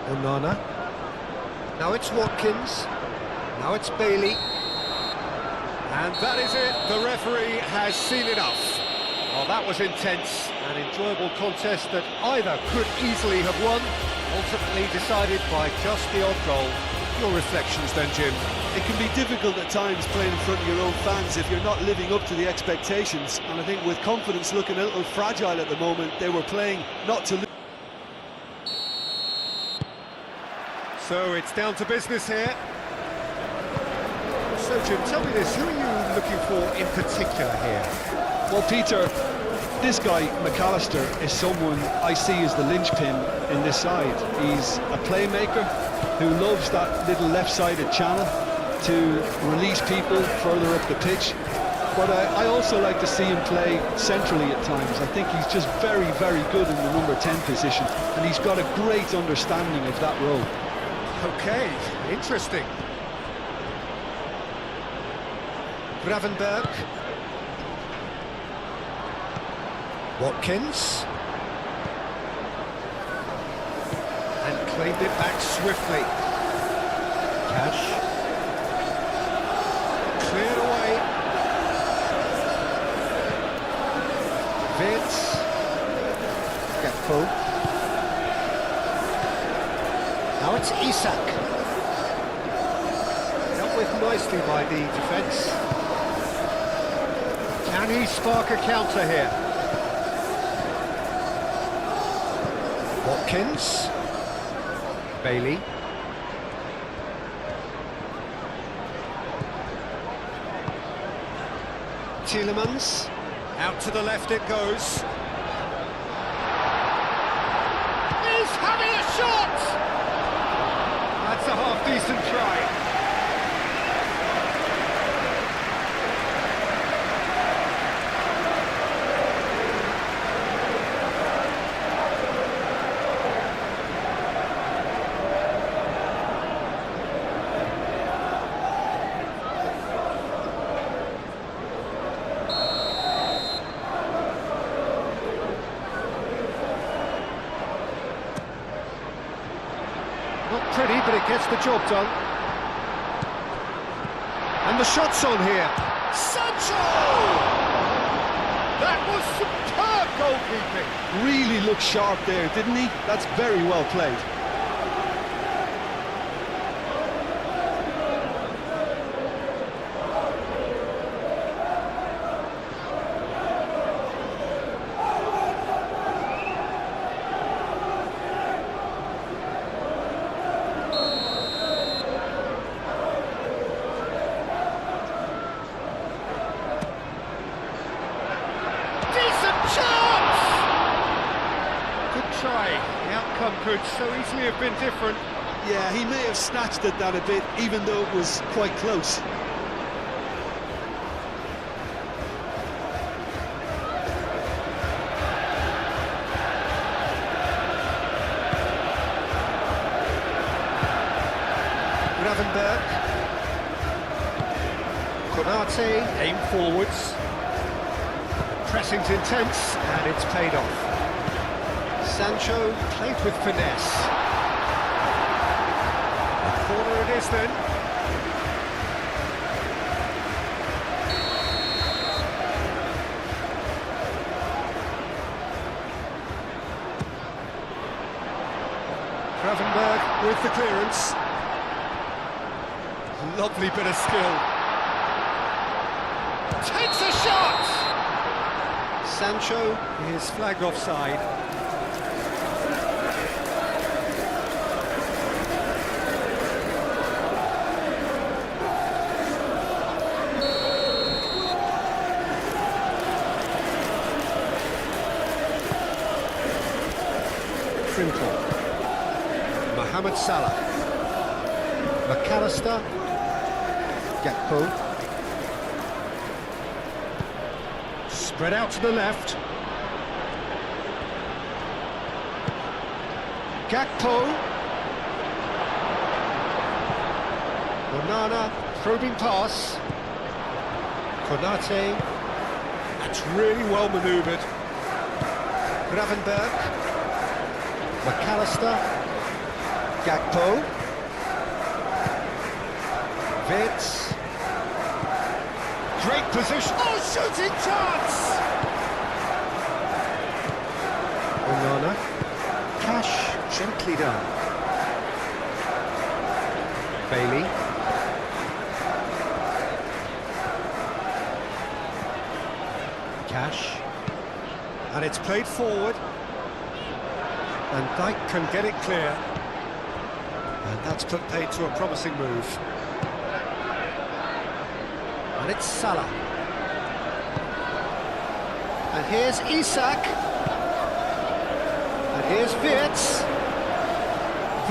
Onana. Now it's Watkins. Now it's Bailey. And that is it. The referee has seen enough. Well, that was intense. An enjoyable contest that either could easily have won, ultimately decided by just the odd goal. Your reflections then, Jim? It can be difficult at times playing in front of your own fans if you're not living up to the expectations. And I think with confidence looking a little fragile at the moment, they were playing not to lose. So it's down to business here. So Jim, tell me this, who are you looking for in particular here? Well, Peter, this guy, McAllister, is someone I see as the linchpin in this side. He's a playmaker who loves that little left-sided channel to release people further up the pitch. But I also like to see him play centrally at times. I think he's just very, very good in the number 10 position, and he's got a great understanding of that role. Okay, interesting. Gravenberg. Watkins. And claimed it back swiftly. Cash. Cleared away. Vince. Gakpo. Now it's Isak. Dealt with nicely by the defence. Can he spark a counter here? Watkins. Bailey. Tielemans. Out to the left it goes. He's having a shot! That's a half-decent try. Not pretty, but it gets the job done. And the shot's on here. Sancho! That was superb goalkeeping. Really looked sharp there, didn't he? That's very well played. Try. The outcome could so easily have been different. Yeah, he may have snatched at that a bit, even though it was quite close. Gravenberg. Konate, aim forwards. Pressing's intense, and it's paid off. Sancho played with finesse. A corner it is then. Gravenberg with the clearance. Lovely bit of skill. Takes a shot! Sancho is flagged offside. Sprinkle. Mohamed Salah. McAllister. Gakpo. Spread out to the left. Gakpo. Onana, probing pass. Konate. That's really well manoeuvred. Gravenberg. McAllister. Gakpo. Vitz. Great position. Oh, shooting chance! Onana. Cash. Gently done. Bailey. Cash. And it's played forward. And Dijk can get it clear. And that's put paid to a promising move. And it's Salah. And here's Isak. And here's Wirtz.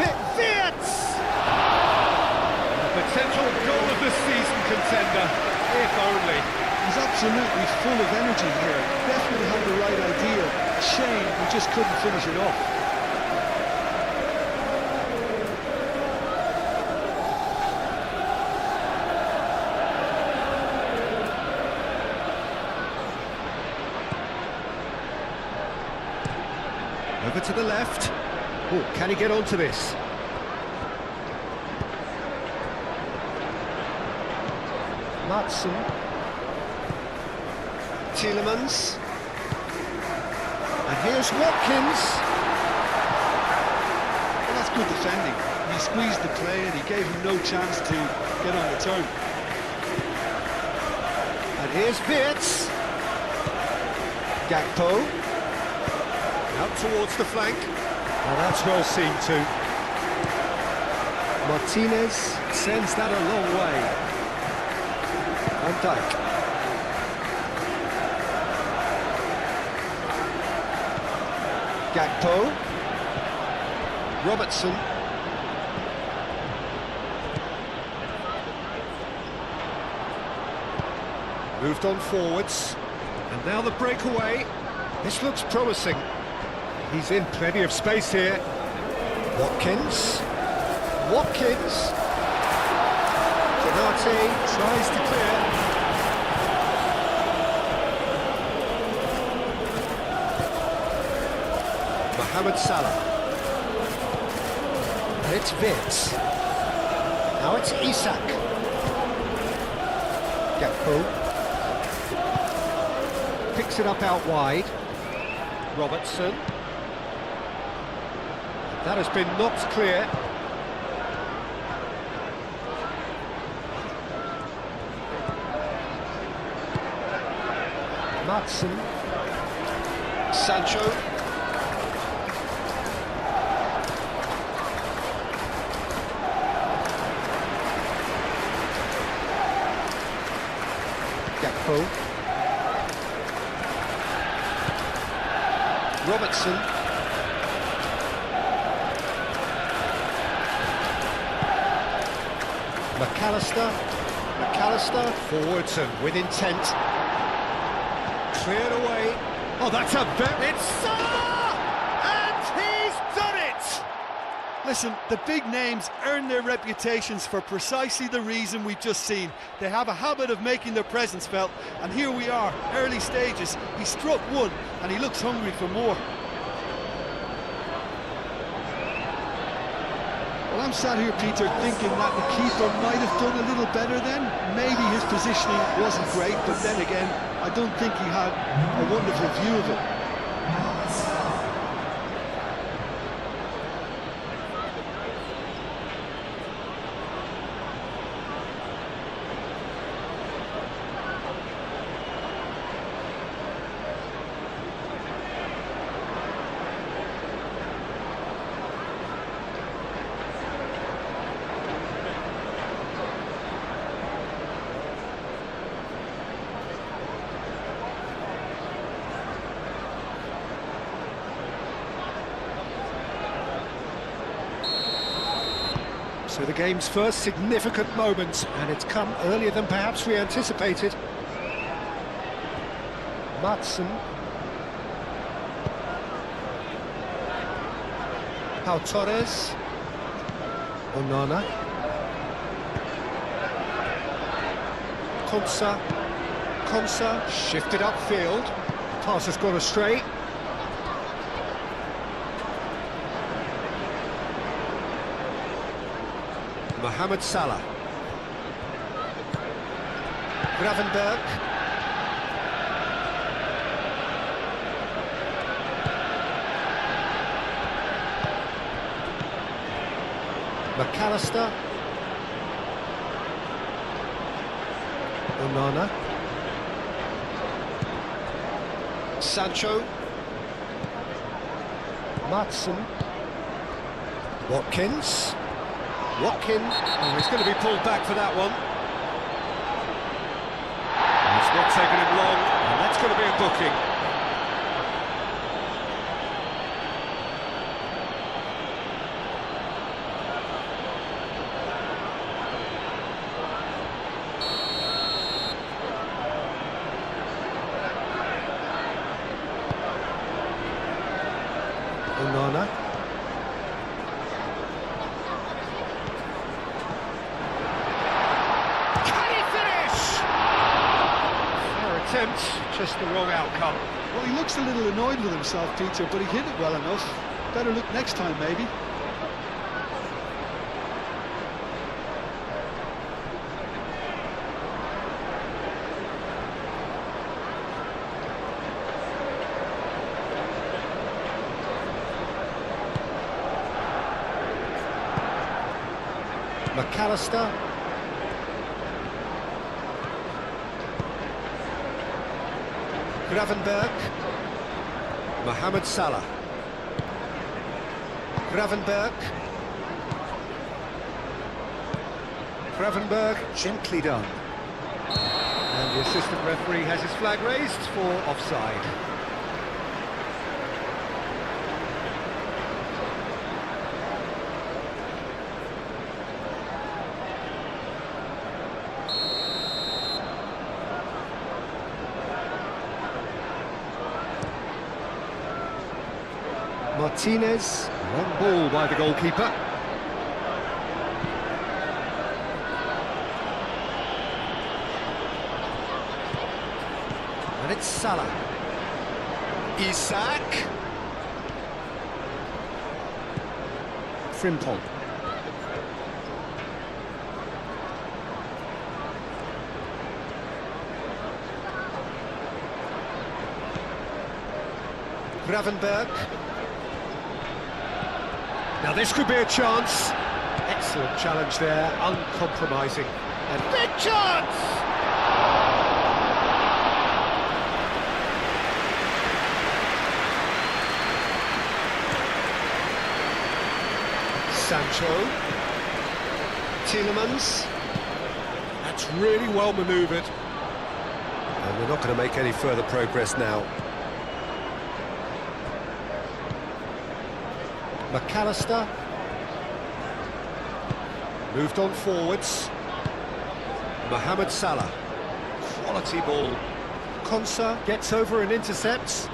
Wirtz! A potential goal of the season contender, if only. He's absolutely full of energy here. Definitely had the right idea. Shame he just couldn't finish it off. Over to the left. Oh, can he get onto this? Matson. Tielemans. And here's Watkins. Well, that's good defending. He squeezed the play and he gave him no chance to get on the turn. And here's Wirtz. Gakpo. Out towards the flank. Well, that's well seen too. Martinez sends that a long way. Van Dijk. Gakpo. Robertson. Moved on forwards. And now the breakaway. This looks promising. He's in plenty of space here. Watkins. Watkins. Konate tries to clear. Mohamed Salah. And it's Vitz. Now it's Isak. Gakpo. Picks it up out wide. Robertson. That has been knocked clear. Matson. Sancho. Gakpo. Robertson. McAllister forwards and with intent. Cleared away. Oh, that's a very... It's Salah! And he's done it! Listen, the big names earn their reputations for precisely the reason we've just seen. They have a habit of making their presence felt, and here we are, early stages. He struck one, and he looks hungry for more. Well, I'm sat here, Peter, thinking that the keeper might have done a little better then. Maybe his positioning wasn't great, but then again, I don't think he had a wonderful view of it. So the game's first significant moment, and it's come earlier than perhaps we anticipated. Madsen. Pau Torres. Onana. Konsa shifted upfield. Pass has gone astray. Mohamed Salah. Gravenberg. McAllister. Onana. Sancho. Madsen. Watkins. Oh, he's going to be pulled back for that one. It's not taken him long, and that's going to be a booking. Onana. Attempt, just the wrong outcome. Well, he looks a little annoyed with himself, Peter, but he hit it well enough. Better look next time, maybe. McAllister. Gravenberg. Mohamed Salah. Gravenberg. Gently done. And the assistant referee has his flag raised for offside. Martinez, long ball by the goalkeeper. And it's Salah. Isak. Frimpong. Gravenberg. Now this could be a chance. Excellent challenge there, uncompromising. And big chance! Sancho. Tielemans. That's really well manoeuvred. And we're not going to make any further progress now. McAllister. Moved on forwards. Mohamed Salah. Quality ball. Konsa gets over and intercepts.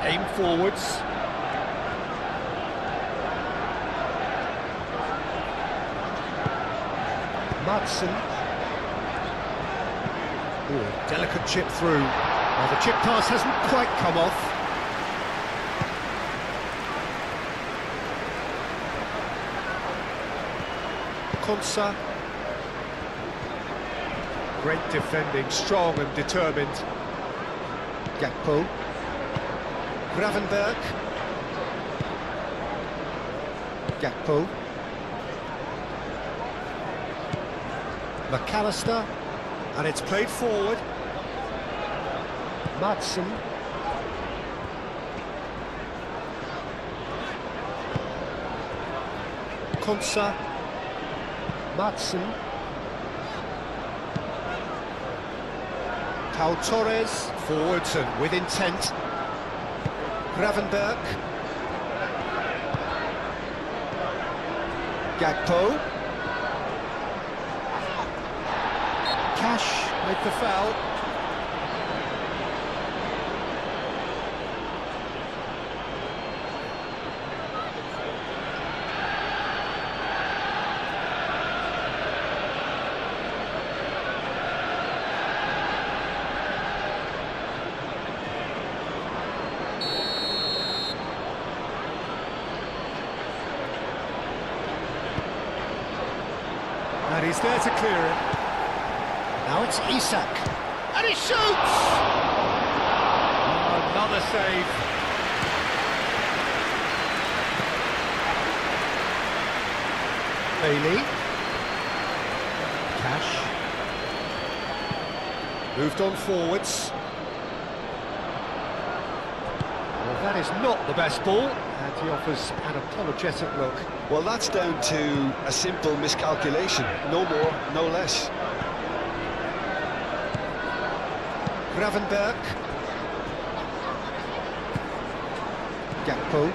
Aim forwards. Madsen. Ooh, delicate chip through. Well, the chip pass hasn't quite come off. Konsa. Great defending, strong and determined. Gakpo. Gravenberg. Gakpo. McAllister. And it's played forward. Madsen. Konsa. Madsen. Pau Torres. Forwards and with intent. Gravenberg. Gakpo. Cash with the foul. And he's there to clear it. Now it's Isak. And he shoots! Oh, another save. Bailey. Cash. Moved on forwards. Well, that is not the best ball. And he offers an apologetic look. Well, that's down to a simple miscalculation. No more, no less. Gravenberg. Gakpo.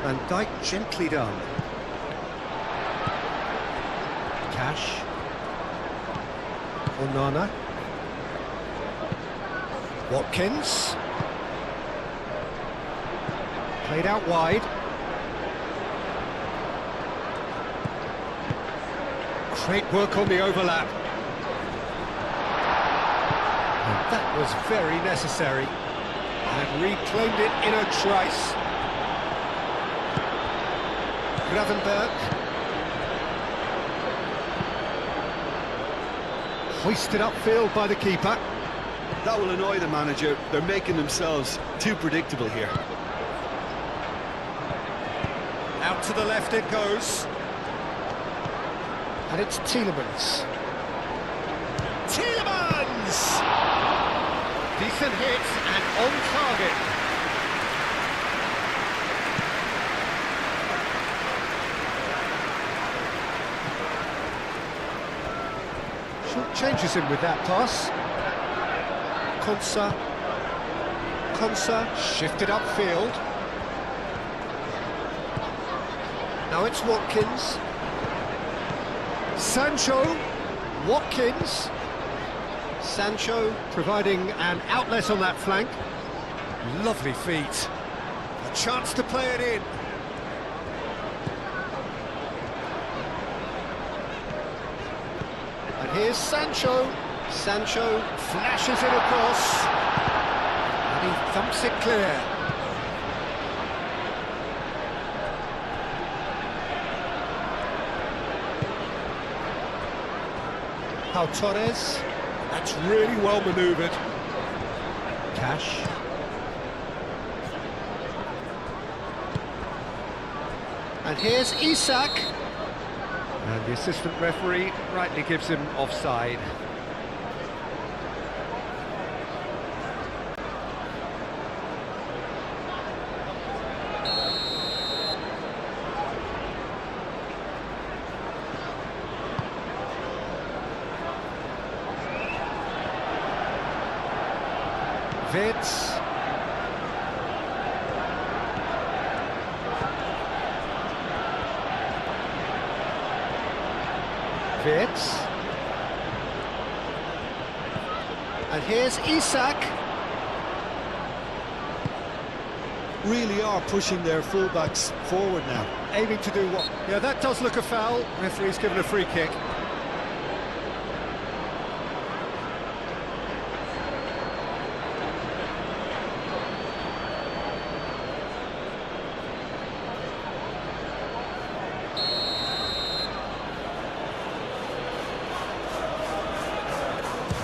Van Dijk gently done. Cash. Onana. Watkins. Played out wide. Great work on the overlap. And that was very necessary. And reclaimed it in a trice. Gravenberg. Hoisted upfield by the keeper. That will annoy the manager. They're making themselves too predictable here. Out to the left it goes. And it's Tielemans. Tielemans! Decent hit and on target. Short changes him with that pass. Konsa shifted upfield. Now it's Watkins. Sancho. Watkins. Sancho providing an outlet on that flank. Lovely feet. A chance to play it in. And here's Sancho. Sancho flashes it across. And he thumps it clear. Pau Torres. That's really well manoeuvred. Cash. And here's Isak. And the assistant referee rightly gives him offside. Vitz. Vitz. And here's Isak. Really are pushing their fullbacks forward now. Aiming to do what? Yeah, that does look a foul. Referee's given a free kick.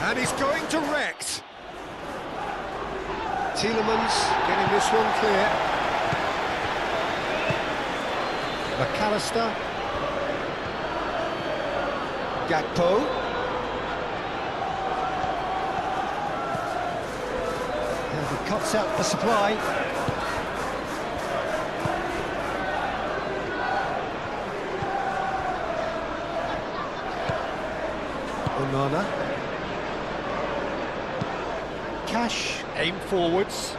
And he's going direct. Tielemans getting this one clear. McAllister. Gakpo. And he cuts out the supply. Onana. Cash, aim forwards.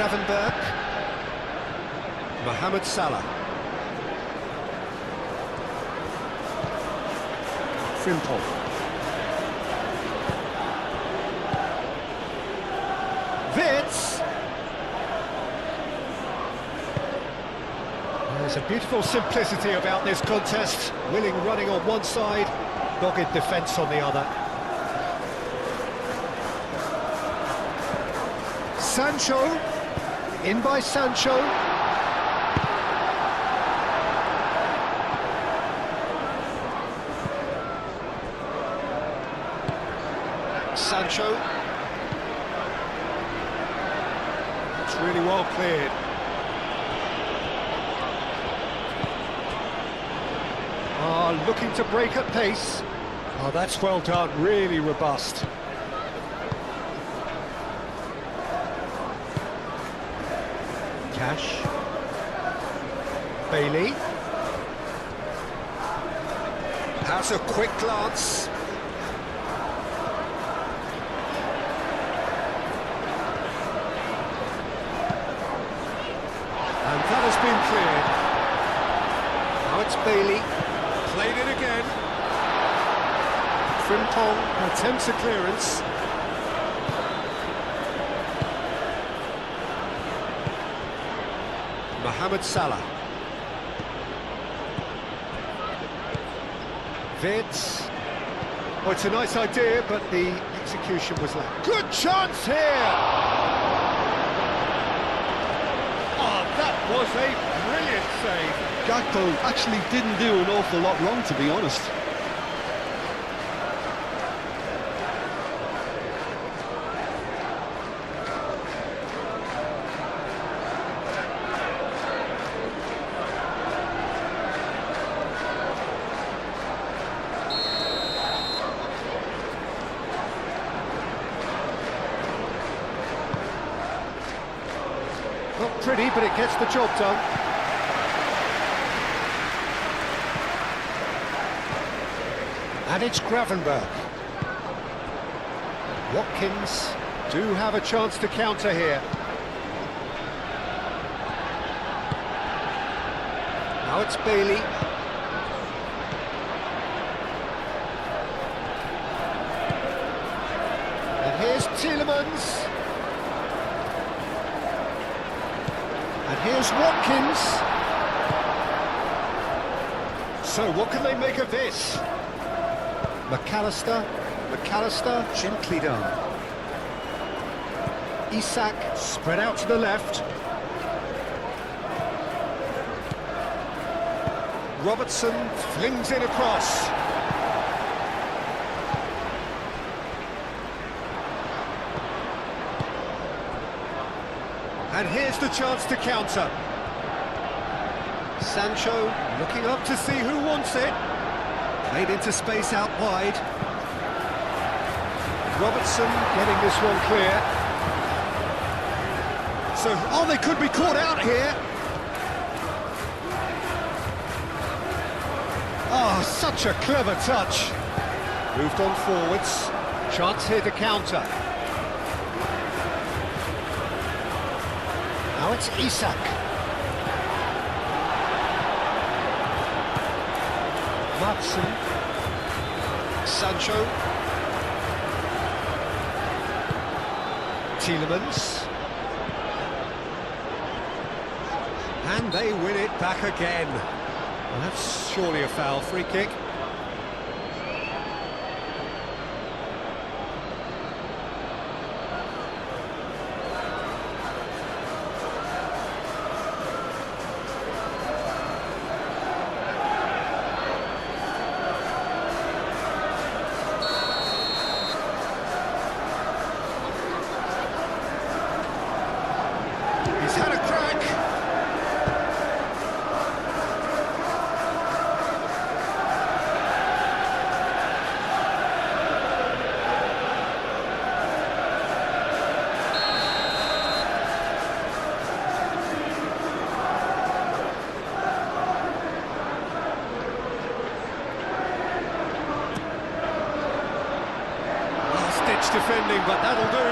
Gravenberch. Mohamed Salah. Frimpong. Wits. There's a beautiful simplicity about this contest. Willing running on one side, dogged defence on the other. Sancho, in by Sancho. Sancho. It's really well cleared. Looking to break at pace. Oh, that's well done, really robust. Cash. Bailey. Has a quick glance. And that has been cleared. Now it's Bailey. Played it again. Frimpong attempts a clearance. Mohamed Salah. Vids. Oh, it's a nice idea, but the execution was lacking. Good chance here! Oh, that was a brilliant save. Gakpo actually didn't do an awful lot wrong, to be honest. Not pretty, but it gets the job done. And it's Gravenberch. Watkins do have a chance to counter here. Now it's Bailey. And here's Tielemans. And here's Watkins. So what can they make of this? McAllister, gently done. Isak, spread out to the left. Robertson flings it across. And here's the chance to counter. Sancho looking up to see who wants it. Played into space out wide. Robertson getting this one clear. So, oh, they could be caught out here. Oh, such a clever touch. Moved on forwards. Chance here to counter. Now it's Isak. Matson. Sancho. Tielemans. And they win it back again. Well, that's surely a foul. Free kick. He's had a crack. Last-ditch defending, but that'll do.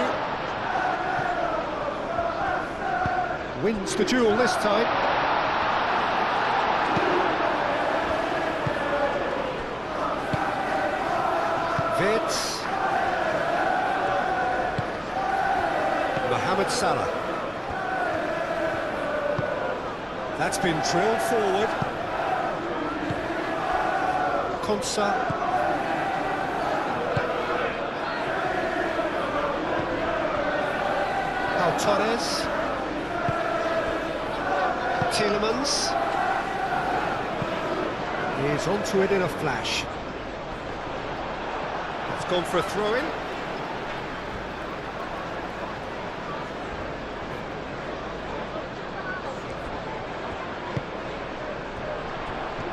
Wins the duel this time. Vitz. Mohamed Salah. That's been drilled forward. Konsa. Torres. Tielemans. He's onto it in a flash. It's gone for a throw-in.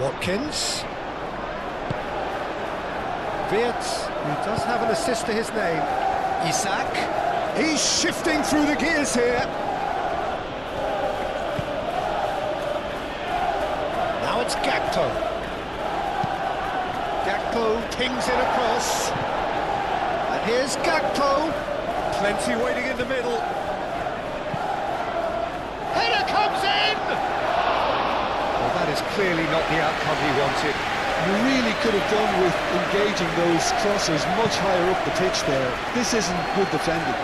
Watkins. Wirtz, who does have an assist to his name. Isak. He's shifting through the gears here. Now it's Gakpo. Gakpo pings it across. And here's Gakpo. Plenty waiting in the middle. Header comes in! Well, that is clearly not the outcome he wanted. You really could have done with engaging those crossers much higher up the pitch there. This isn't good defending.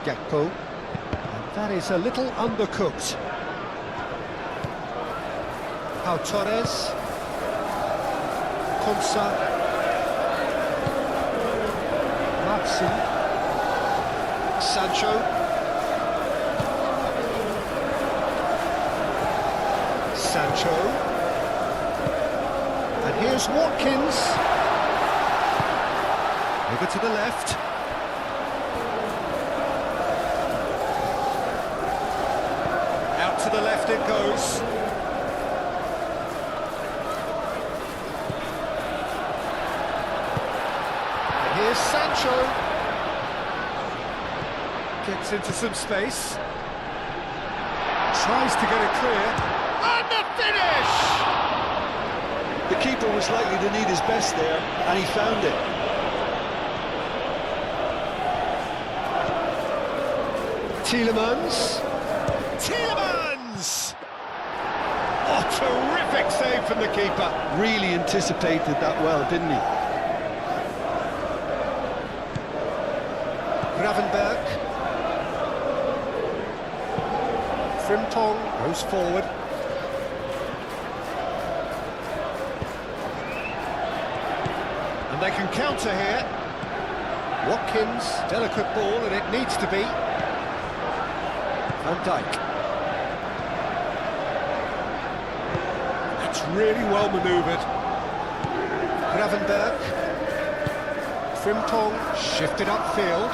Gakpo, and that is a little undercooked. Pau Torres, Konsa, Matson, Sancho, and here's Watkins, over to the left. To the left it goes. And here's Sancho. Gets into some space. Tries to get it clear. And the finish! The keeper was likely to need his best there, and he found it. Tielemans. Oh, terrific save from the keeper. Really anticipated that well, didn't he? Gravenberg. Frimpong goes forward. And they can counter here. Watkins, delicate ball, and it needs to be. Van Dijk. That's really well manoeuvred. Gravenberg. Frimpong shifted upfield.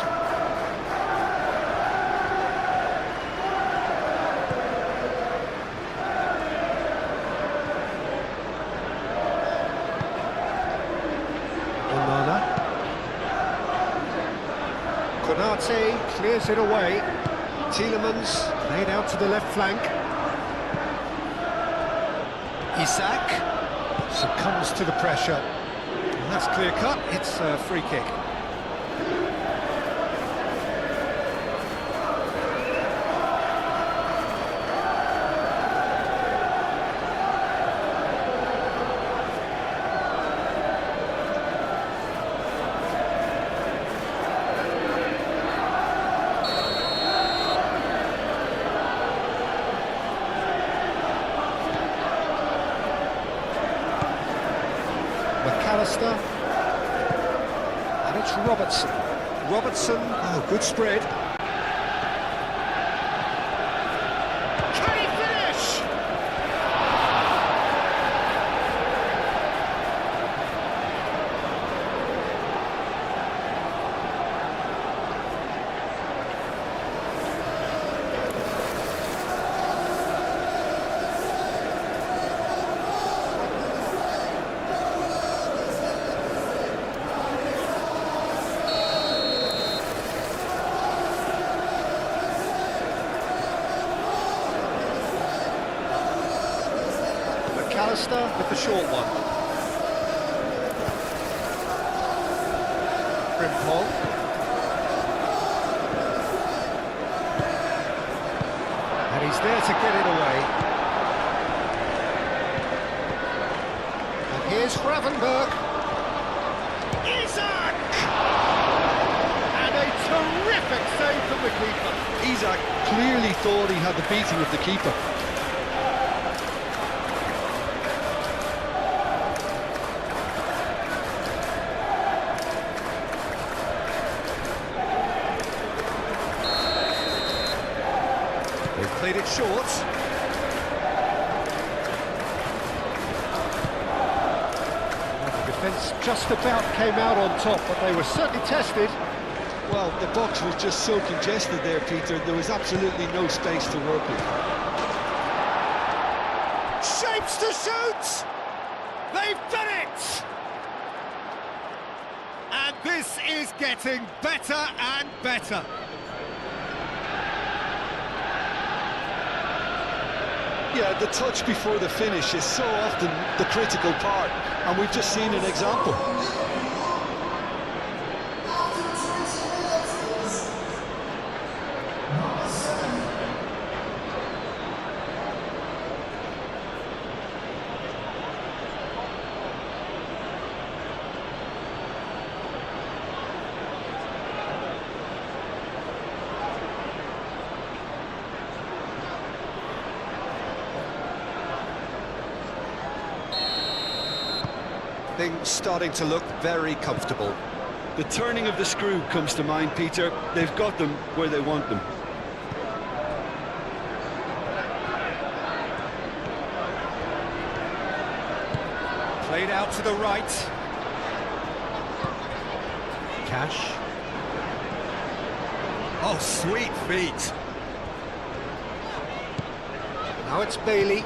Onana. Konate clears it away. Tielemans laid out to the left flank. Isak succumbs to the pressure. And that's clear cut, it's a free kick. McAllister, and it's Robertson. Robertson, oh, good spread. Can he finish? McAllister with the short one. Frimpong. And he's there to get it away. And here's Gravenberg. Isak! And a terrific save from the keeper. Isak clearly thought he had the beating of the keeper. They've played it short. Well, the defence just about came out on top, but they were certainly tested. Well, the box was just so congested there, Peter. There was absolutely no space to work with. Shapes to shoot! They've done it! And this is getting better and better. Yeah, the touch before the finish is so often the critical part, and we've just seen an example. Things starting to look very comfortable. The turning of the screw comes to mind, Peter. They've got them where they want them. Played out to the right. Cash. Oh, sweet feet. Now it's Bailey.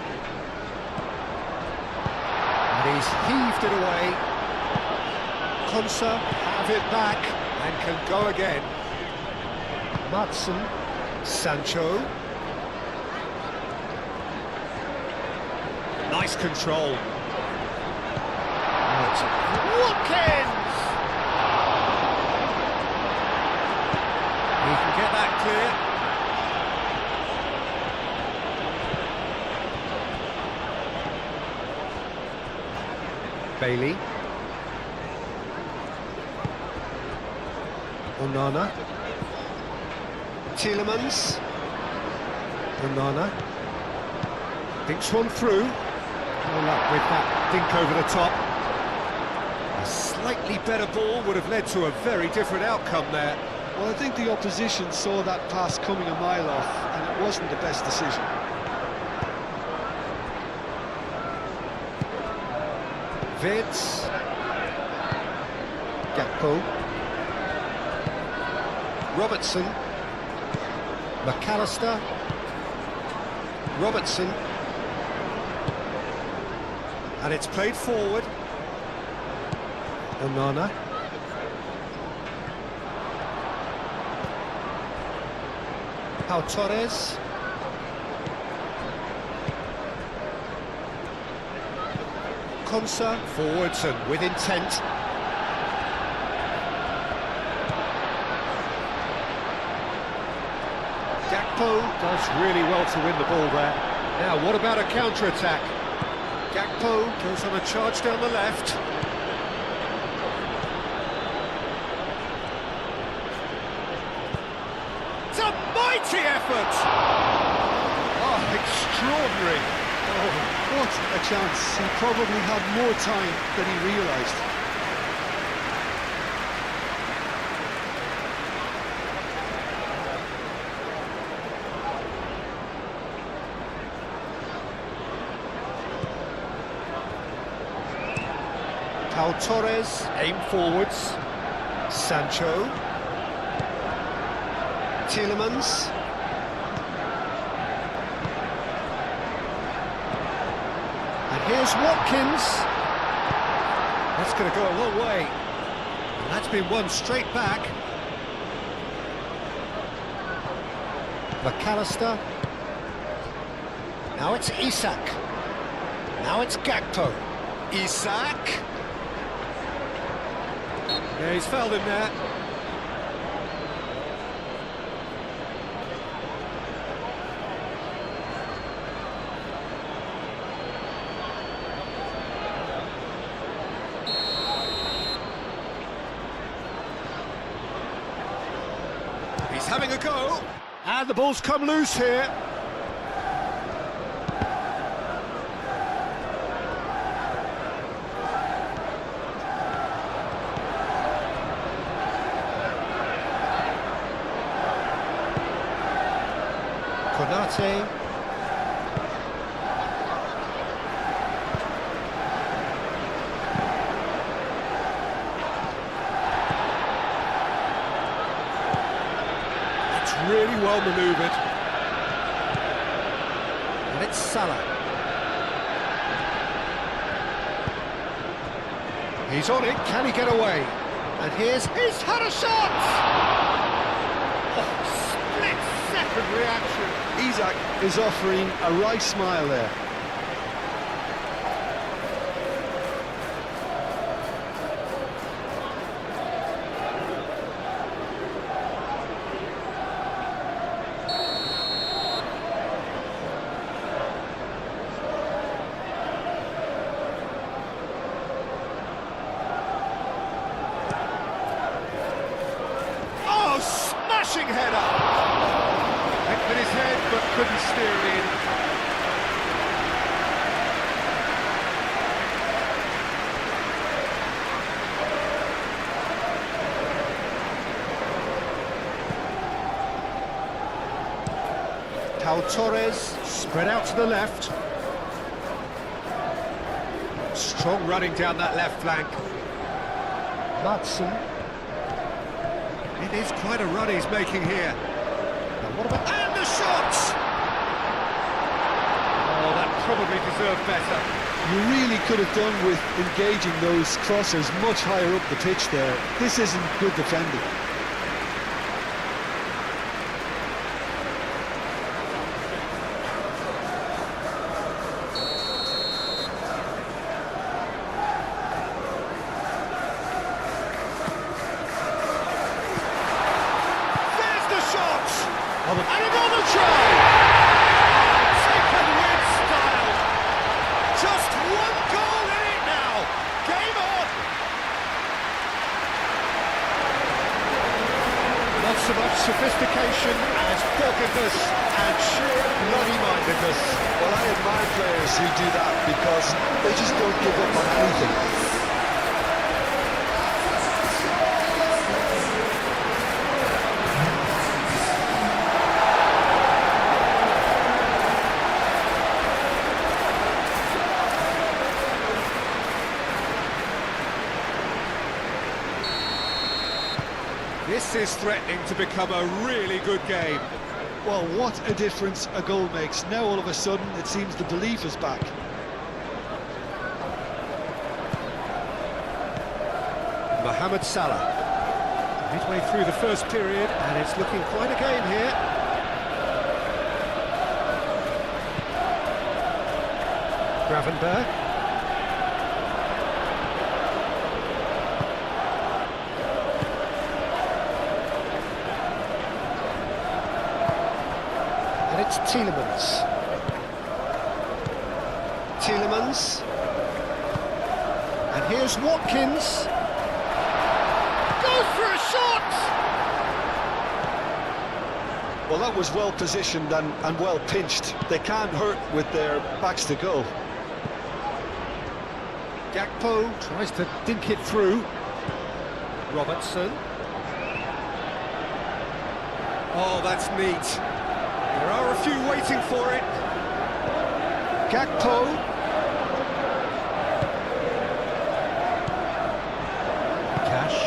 And he's heaved it away. Konsa have it back and can go again. Matson, Sancho. Nice control. Now it's Watkins! He can get that clear. Bailey. Onana. Tielemans. Onana. Dinks one through. No luck with that dink over the top. A slightly better ball would have led to a very different outcome there. Well, I think the opposition saw that pass coming a mile off, and it wasn't the best decision. Vids. Gakpo. Robertson. McAllister. Robertson. And it's played forward. Onana. Pau Torres. Konsa forwards and with intent. Gakpo does really well to win the ball there. Now, what about a counter-attack? Gakpo goes on a charge down the left. It's a mighty effort! Oh, extraordinary. Oh, what a chance. He probably had more time than he realised. Pau Torres, aim forwards. Sancho. Tielemans. And here's Watkins. That's going to go a long way. And that's been won straight back. McAllister. Now it's Isak. Now it's Gakpo. Isak. Yeah, he's fouled him there. He's having a go, and the ball's come loose here. Konate. Really well manoeuvred. And it's Salah. He's on it, can he get away? And he's had a shot! Oh, split-second reaction. Isak is offering a right smile there. Smashing header! Hit with his head, but couldn't steer it in. Pau Torres, spread out to the left. Strong running down that left flank. Madsen. It is quite a run he's making here. Now what about... And the shot! Oh, that probably deserved better. You really could have done with engaging those crossers much higher up the pitch there. This isn't good defending. And another try! Taken with style! Just one goal in it now! Game on! Not so much sophistication as doggedness and sheer bloody-mindedness. Well, I admire players who do that because they just don't give up on anything. This is threatening to become a really good game. Well, what a difference a goal makes. Now all of a sudden it seems the belief is back. Mohamed Salah. Midway through the first period, and it's looking quite a game here. Gravenberg. And it's Tielemans. Tielemans. And here's Watkins. Goes for a shot! Well, that was well positioned and well pinched. They can't hurt with their backs to goal. Gakpo tries to dink it through. Robertson. Oh, that's neat. There are a few waiting for it. Gakpo. Cash.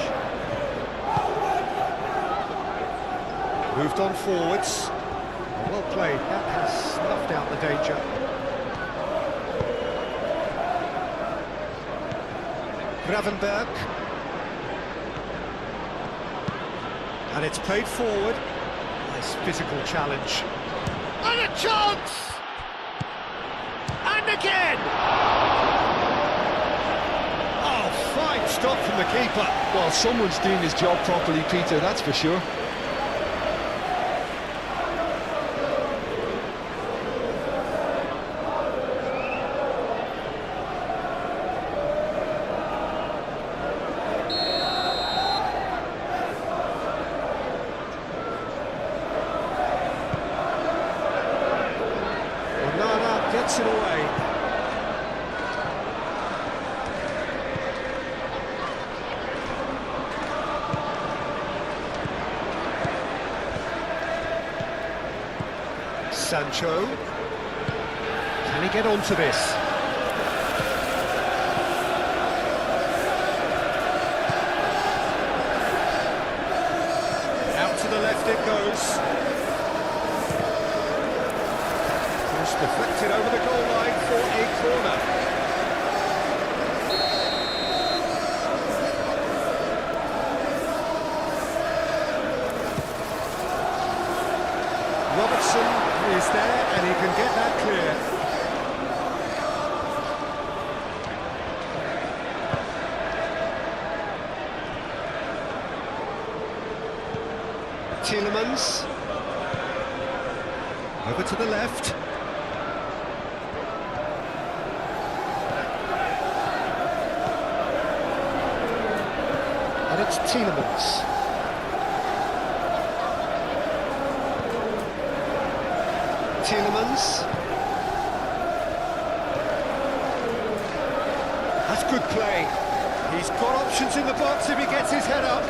Moved on forwards. Well played. That has snuffed out the danger. Gravenberg. And it's played forward. Nice physical challenge. And a chance! And again! Oh, fine stop from the keeper. Well, someone's doing his job properly, Peter, that's for sure. Onana gets it away. Sancho. Can he get onto this? Out to the left it goes. Cross deflected over the goal line for a corner. Robertson is there and he can get that clear. Tielemans over to the left. And it's Tielemans. Tielemans. That's good play. He's got options in the box if he gets his head up.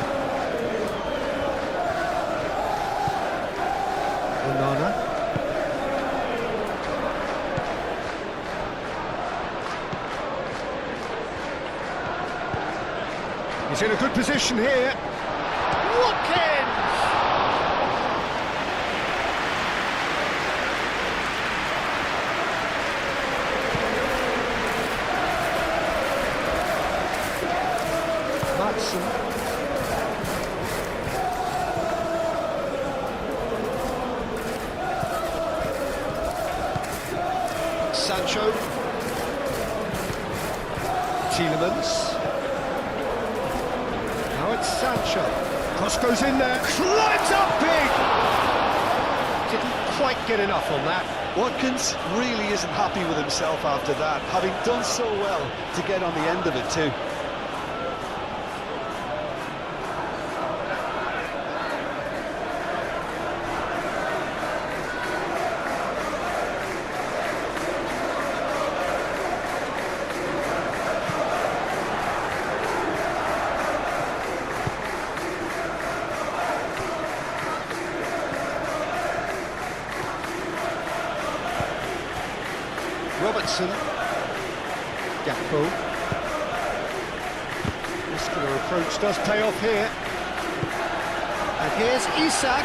Onana. He's in a good position here. Watkins! Sancho. Tielemans. Now it's Sancho. Cross goes in there. Climbs up big! Didn't quite get enough on that. Watkins really isn't happy with himself after that, having done so well to get on the end of it too. Robertson. Gakpo. Muscular approach does pay off here. And here's Isak.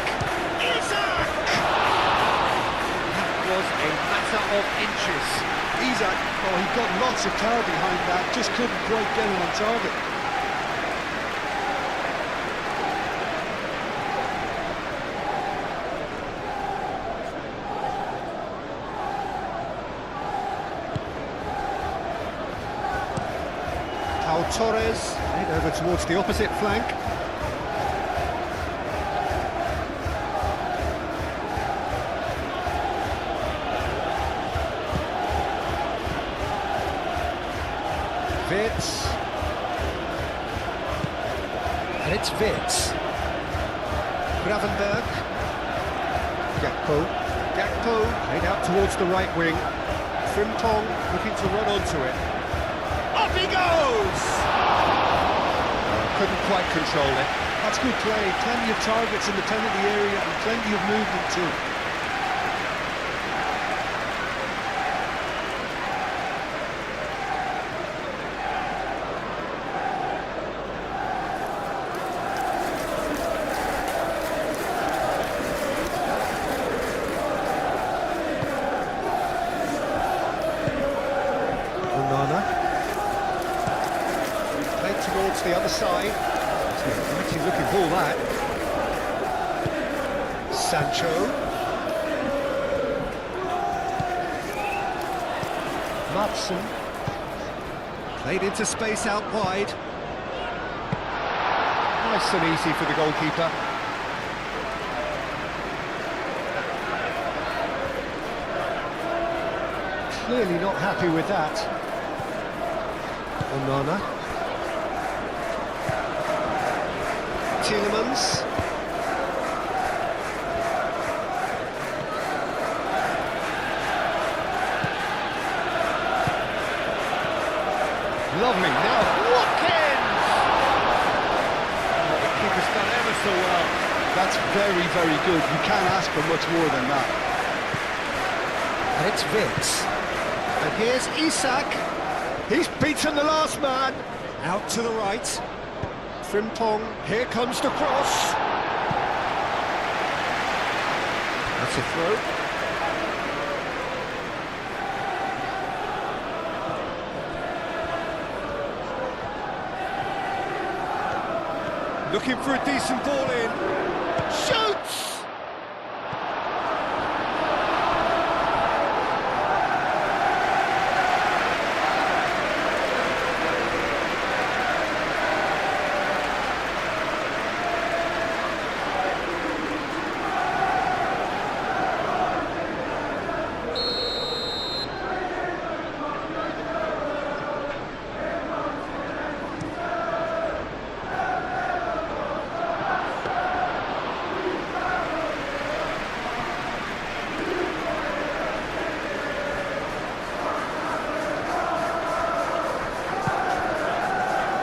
Isak! That was a matter of inches. Isak, oh, he got lots of power behind that, just couldn't quite get him on target. Torres, head over towards the opposite flank. Wirtz. And it's Wirtz. Gravenberg. Gakpo. Gakpo, head out towards the right wing. Frimpong looking to run onto it. Up he goes! Couldn't quite control it. That's good play, plenty of targets in the penalty area and plenty of movement too. Towards the other side. Mighty looking ball that. Sancho. Matson. Played into space out wide. Nice and easy for the goalkeeper. Clearly not happy with that. Onana. Tielemans. Lovely, now Watkins! Oh, the keeper's done ever so well. That's very, very good. You can't ask for much more than that. And it's Vince. And here's Isak. He's beaten the last man. Out to the right. Frimpong, here comes the cross. That's a throw. Looking for a decent ball in. Shoots!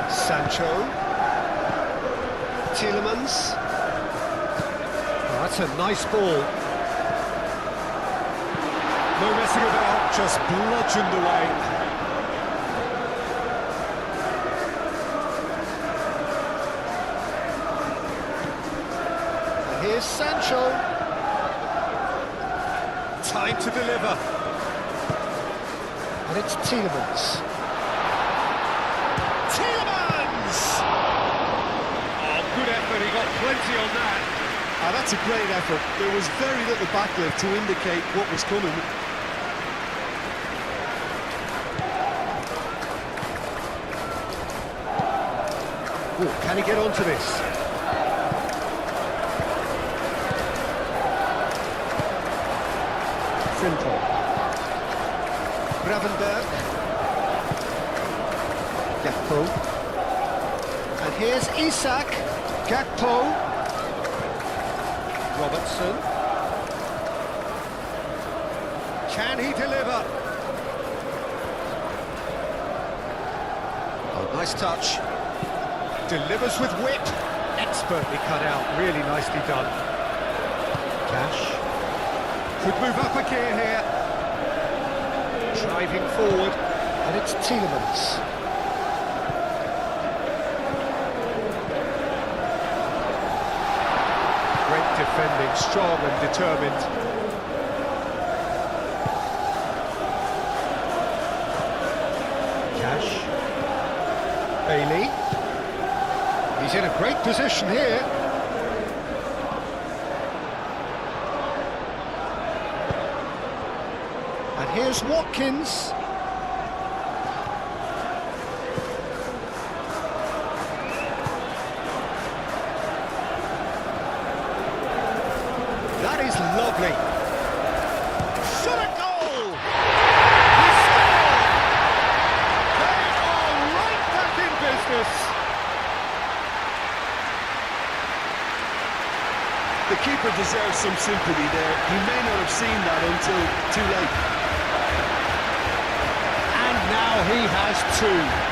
Sancho. Tielemans. Oh, that's a nice ball. No messing about, just bludgeoned away. And here's Sancho. Time to deliver. And it's Tielemans. He got plenty on that. That's a great effort. There was very little backlift to indicate what was coming. Ooh, can he get onto this? Simple. Gravenberg. Gakpo. And here's Isak. Gakpo. Robertson. Can he deliver? Oh, nice touch. Delivers with whip. Expertly cut out. Really nicely done. Cash. Could move up a gear here. Driving forward. And it's Tielemans. Great defending, strong and determined. Cash. Bailey. He's in a great position here. And here's Watkins. That is lovely. Shot a goal! He scored! They are right back in business. The keeper deserves some sympathy there. He may not have seen that until too late. And now he has two.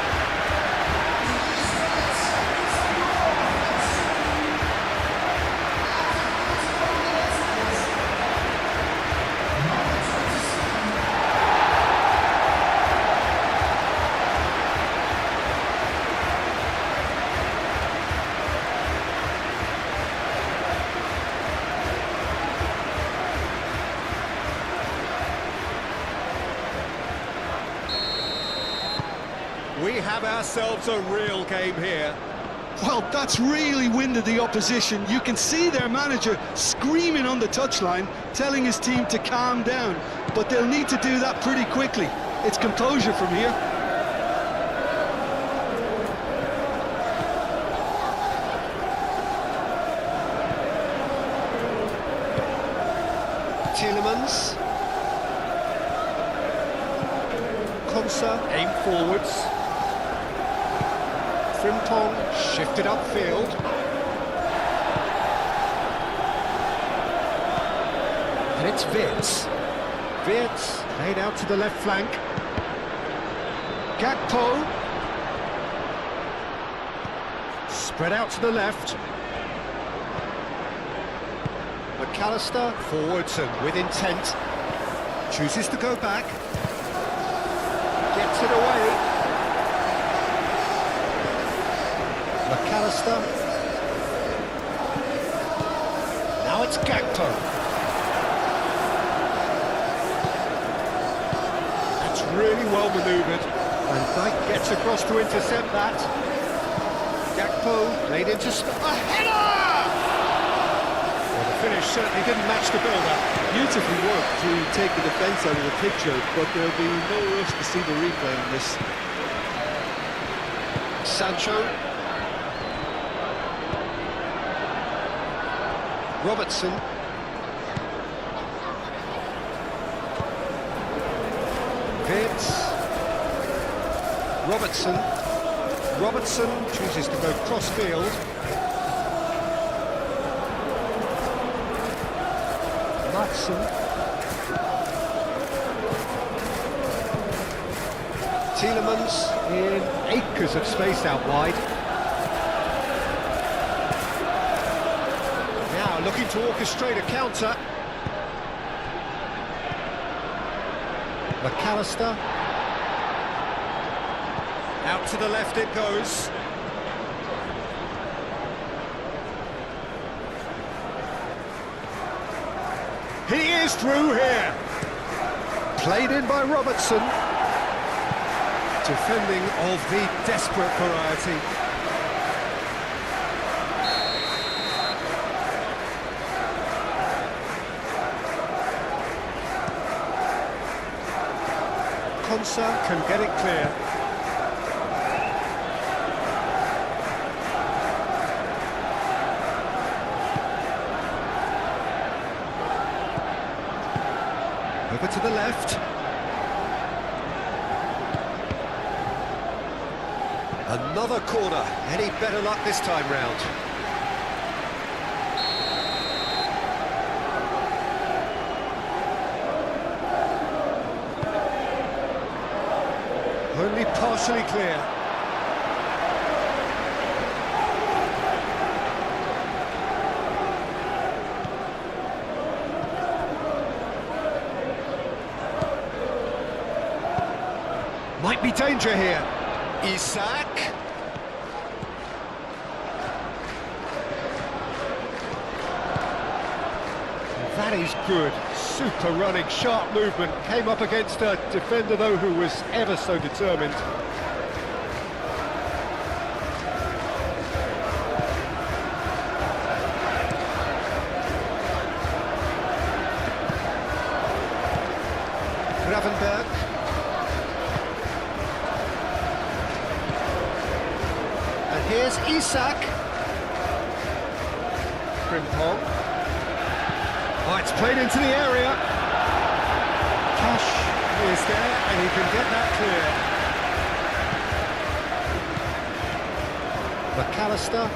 We have ourselves a real game here. Well, that's really winded the opposition. You can see their manager screaming on the touchline, telling his team to calm down. But they'll need to do that pretty quickly. It's composure from here. Tielemans. Konsa, aim forwards. Frimpong, shifted upfield. And it's Wirtz. Wirtz, laid out to the left flank. Gakpo. Spread out to the left. McAllister, forwards and with intent. Chooses to go back. Gets it away. McAllister. Now it's Gakpo. That's really well manoeuvred. And Dijk gets across to intercept that. Gakpo laid into a header! Well, the finish certainly didn't match the build-up. Beautifully worked to take the defence out of the picture, but there'll be no rush to see the replay on this. Sancho. Robertson. Wirtz. Robertson. Robertson chooses to go cross-field. Matson. Tielemans in acres of space out wide. Now looking to orchestrate a counter. McAllister. Out to the left it goes. He is through here. Played in by Robertson. Defending of the desperate variety. Konsa can get it clear. Over to the left. Another corner. Any better luck this time round? Only partially clear. Might be danger here. Isak. That is good. Super running, sharp movement. Came up against a defender, though, who was ever so determined. Gravenberg. And here's Isak. Frimpong. Oh, it's played into the area. Cash is there, and he can get that clear. McAllister.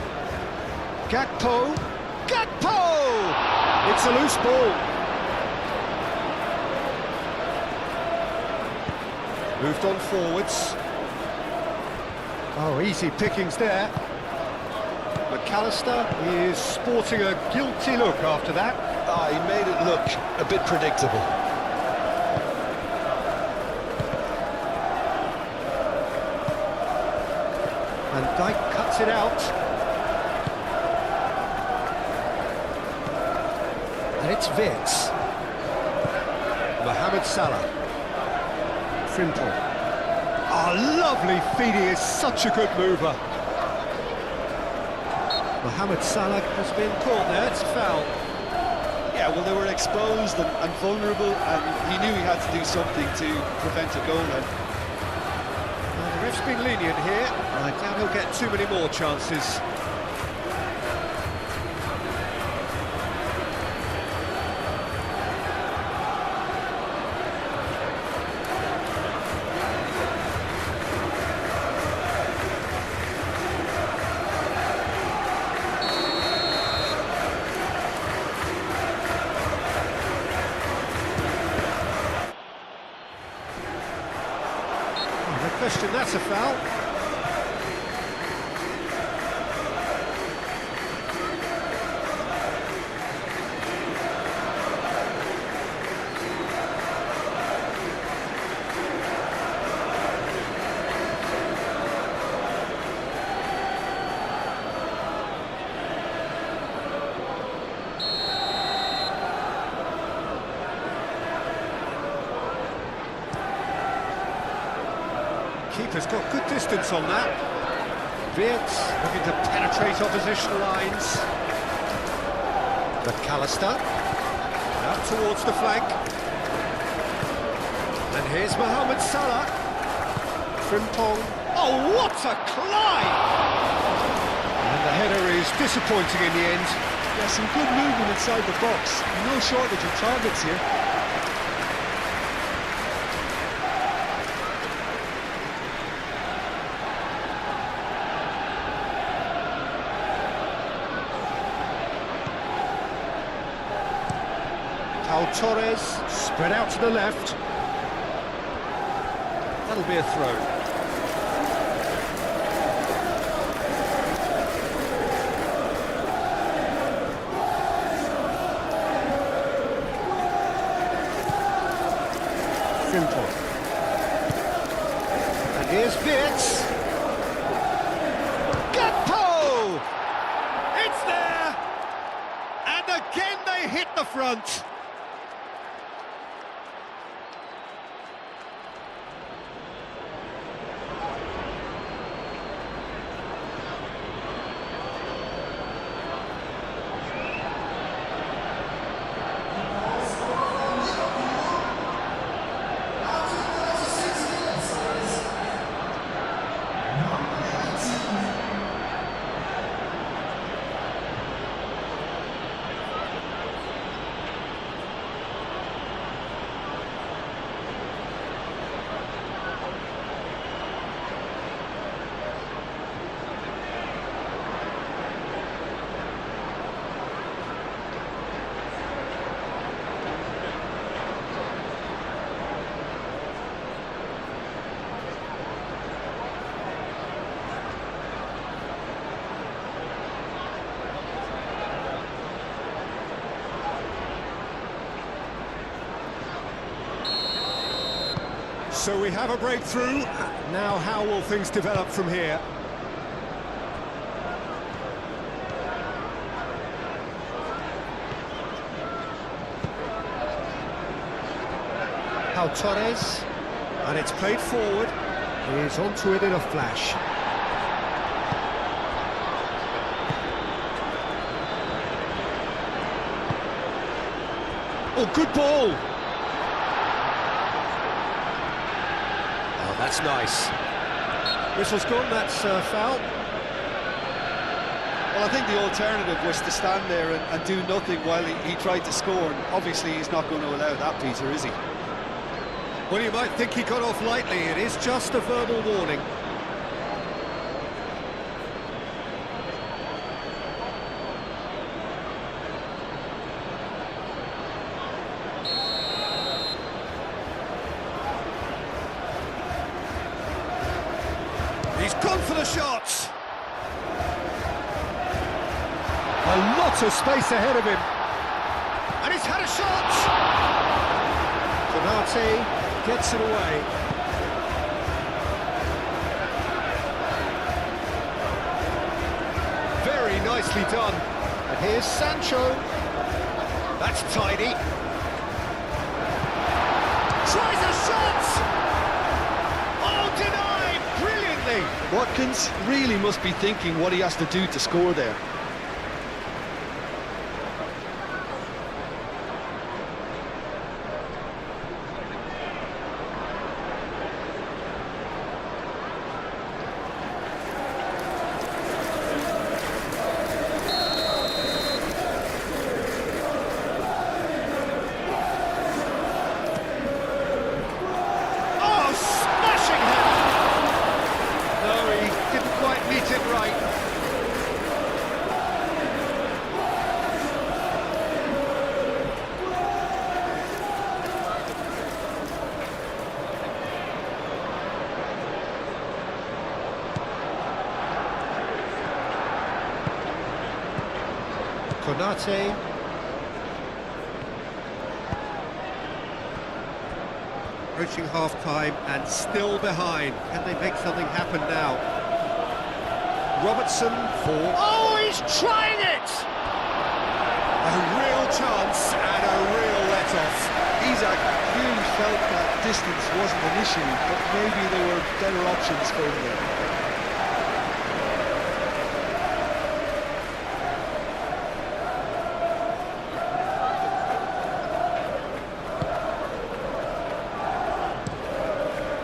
Gakpo. Gakpo! It's a loose ball. Moved on forwards. Oh, easy pickings there. McAllister is sporting a guilty look after that. Ah, he made it look a bit predictable. And Dijk cuts it out. And it's Wirtz. Mohamed Salah. Frimpong. Oh, lovely feed, he is such a good mover. Mohamed Salah has been caught there, it's a foul. Yeah, well, they were exposed and vulnerable, and he knew he had to do something to prevent a goal then. Well, the ref's been lenient here. I doubt he'll get too many more chances. question, that's a foul. Keeper's got good distance on that. Wirtz looking to penetrate opposition lines. McAllister out towards the flank. And here's Mohamed Salah. Frimpong. Oh, what a climb! And the header is disappointing in the end. Yeah, some good movement inside the box. No shortage of targets here. Torres, spread out to the left. That'll be a throw. Simple. And here's Wirtz. Gakpo! It's there! And again they hit the front. So we have a breakthrough. Now how will things develop from here? Pau Torres, and it's played forward. He's onto it in a flash. Oh, good ball! That's nice. Whistle's gone, that's foul. Well, I think the alternative was to stand there and do nothing while he tried to score. And obviously, he's not going to allow that, Peter, is he? Well, you might think he got off lightly. It is just a verbal warning. He's gone for the shots. A lot of space ahead of him. And he's had a shot. Konate gets it away. Very nicely done. And here's Sancho. That's tidy. Tries a shot. Oh, denied. Brilliantly. Watkins really must be thinking what he has to do to score there. Konate. Approaching half-time and still behind. Can they make something happen now? Robertson for... Oh, he's trying it! A real chance and a real let-off. Isaac clearly felt that distance wasn't an issue, but maybe there were better options for him there.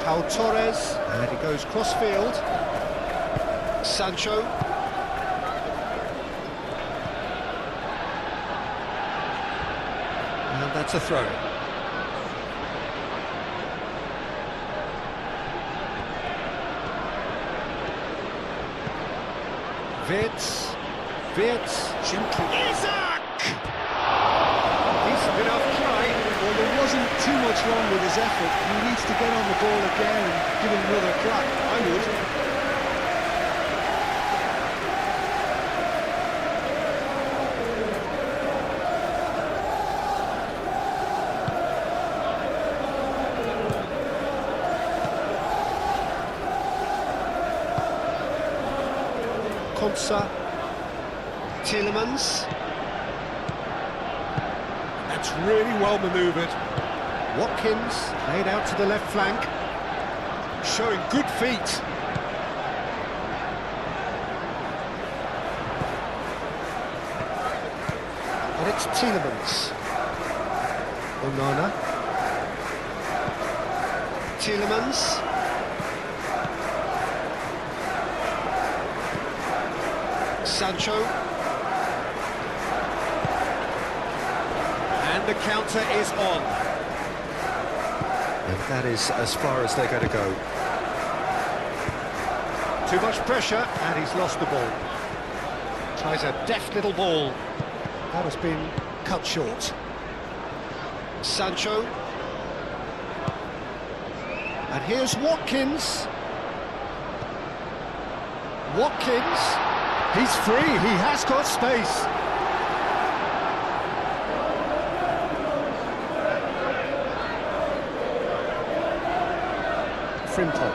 Pau Torres, and he goes cross-field. Sancho. And that's a throw. Wirtz, gently. Isaac! Decent enough try. Well, there wasn't too much wrong with his effort. He needs to get on the ball again and give him another crack. I would. Konsa, Tielemans. That's really well manoeuvred. Watkins laid out to the left flank, showing good feet. And it's Tielemans. Onana. Tielemans. Sancho, and the counter is on, and that is as far as they're going to go. Too much pressure, and he's lost the ball. Tries a deft little ball. That has been cut short. Sancho, and here's Watkins. He's free, he has got space. Frimpong.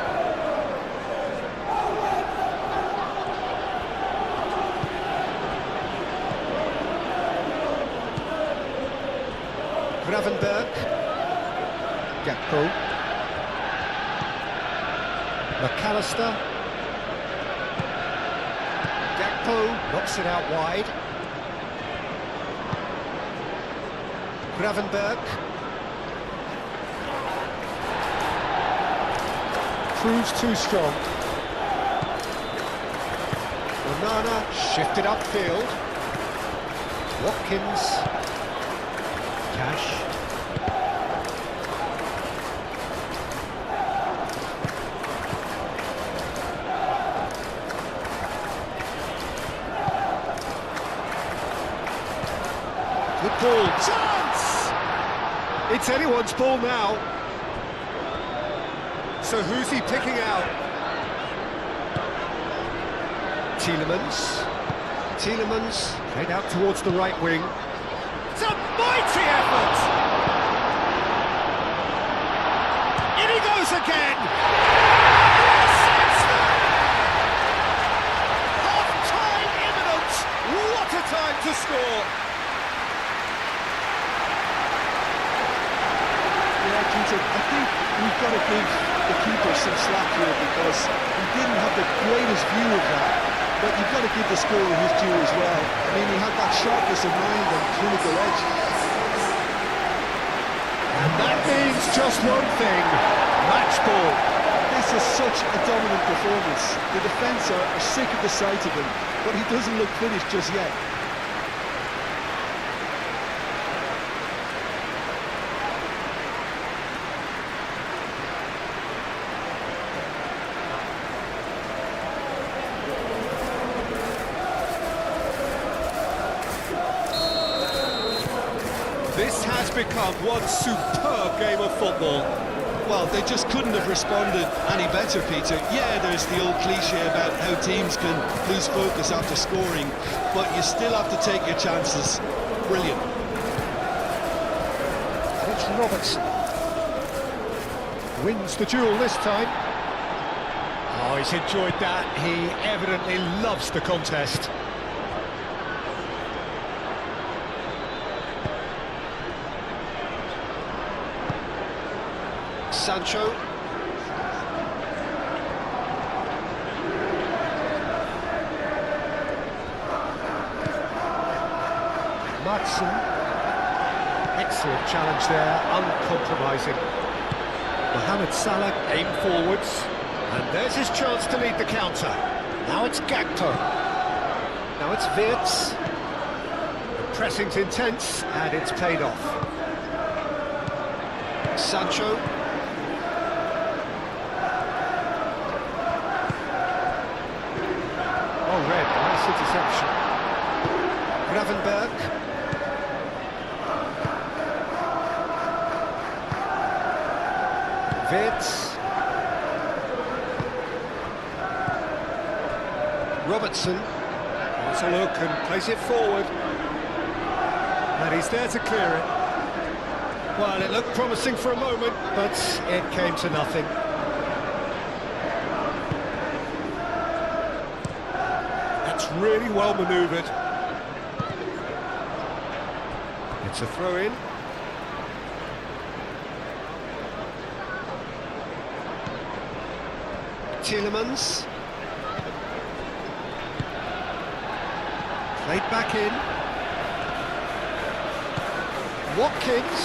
Gravenberg. Gakpo. McAllister. Knocks it out wide. Gravenberg. Proves too strong. Onana shifted upfield. Watkins. Cash. Good ball. Chance! It's anyone's ball now. So who's he picking out? Tielemans played out towards the right wing. It's a mighty effort! In he goes again! Half-time imminent! What a time to score! I think we've got to give the keeper some slack here because he didn't have the greatest view of that, but you've got to give the scorer his due as well. I mean, he had that sharpness of mind and clinical edge. And that means just one thing, match ball. This is such a dominant performance. The defence are sick of the sight of him, but he doesn't look finished just yet. This has become one superb game of football. Well, they just couldn't have responded any better, Peter. Yeah, there's the old cliche about how teams can lose focus after scoring, but you still have to take your chances. Brilliant. It's Robertson. Wins the duel this time. Oh, he's enjoyed that. He evidently loves the contest. Sancho. Matson. Excellent challenge there, uncompromising. Mohamed Salah aim forwards. And there's his chance to lead the counter. Now it's Gakpo. Now it's Wirtz. The pressing's intense, and it's paid off. Sancho. Oh, red, nice interception. Gravenberg. Wirtz. Robertson wants a look and plays it forward. And he's there to clear it. Well, it looked promising for a moment, but it came to nothing. That's really well manoeuvred. It's a throw-in. Tielemans. Played back in. Watkins.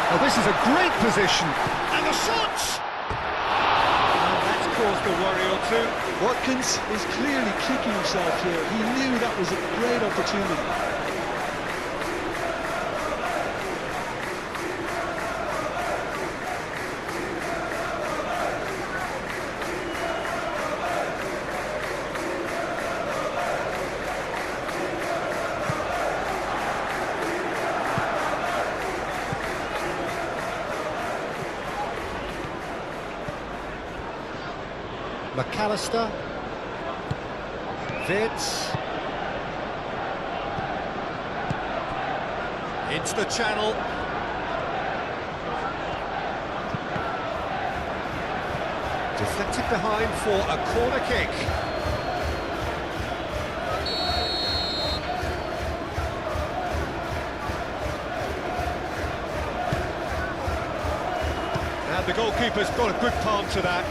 Oh, this is a great position. And the shots! Oh, that's caused a worry or two. Watkins is clearly kicking himself here. He knew that was a great opportunity. McAllister, Wirtz, into the channel. Deflected behind for a corner kick. And the goalkeeper's got a good palm to that.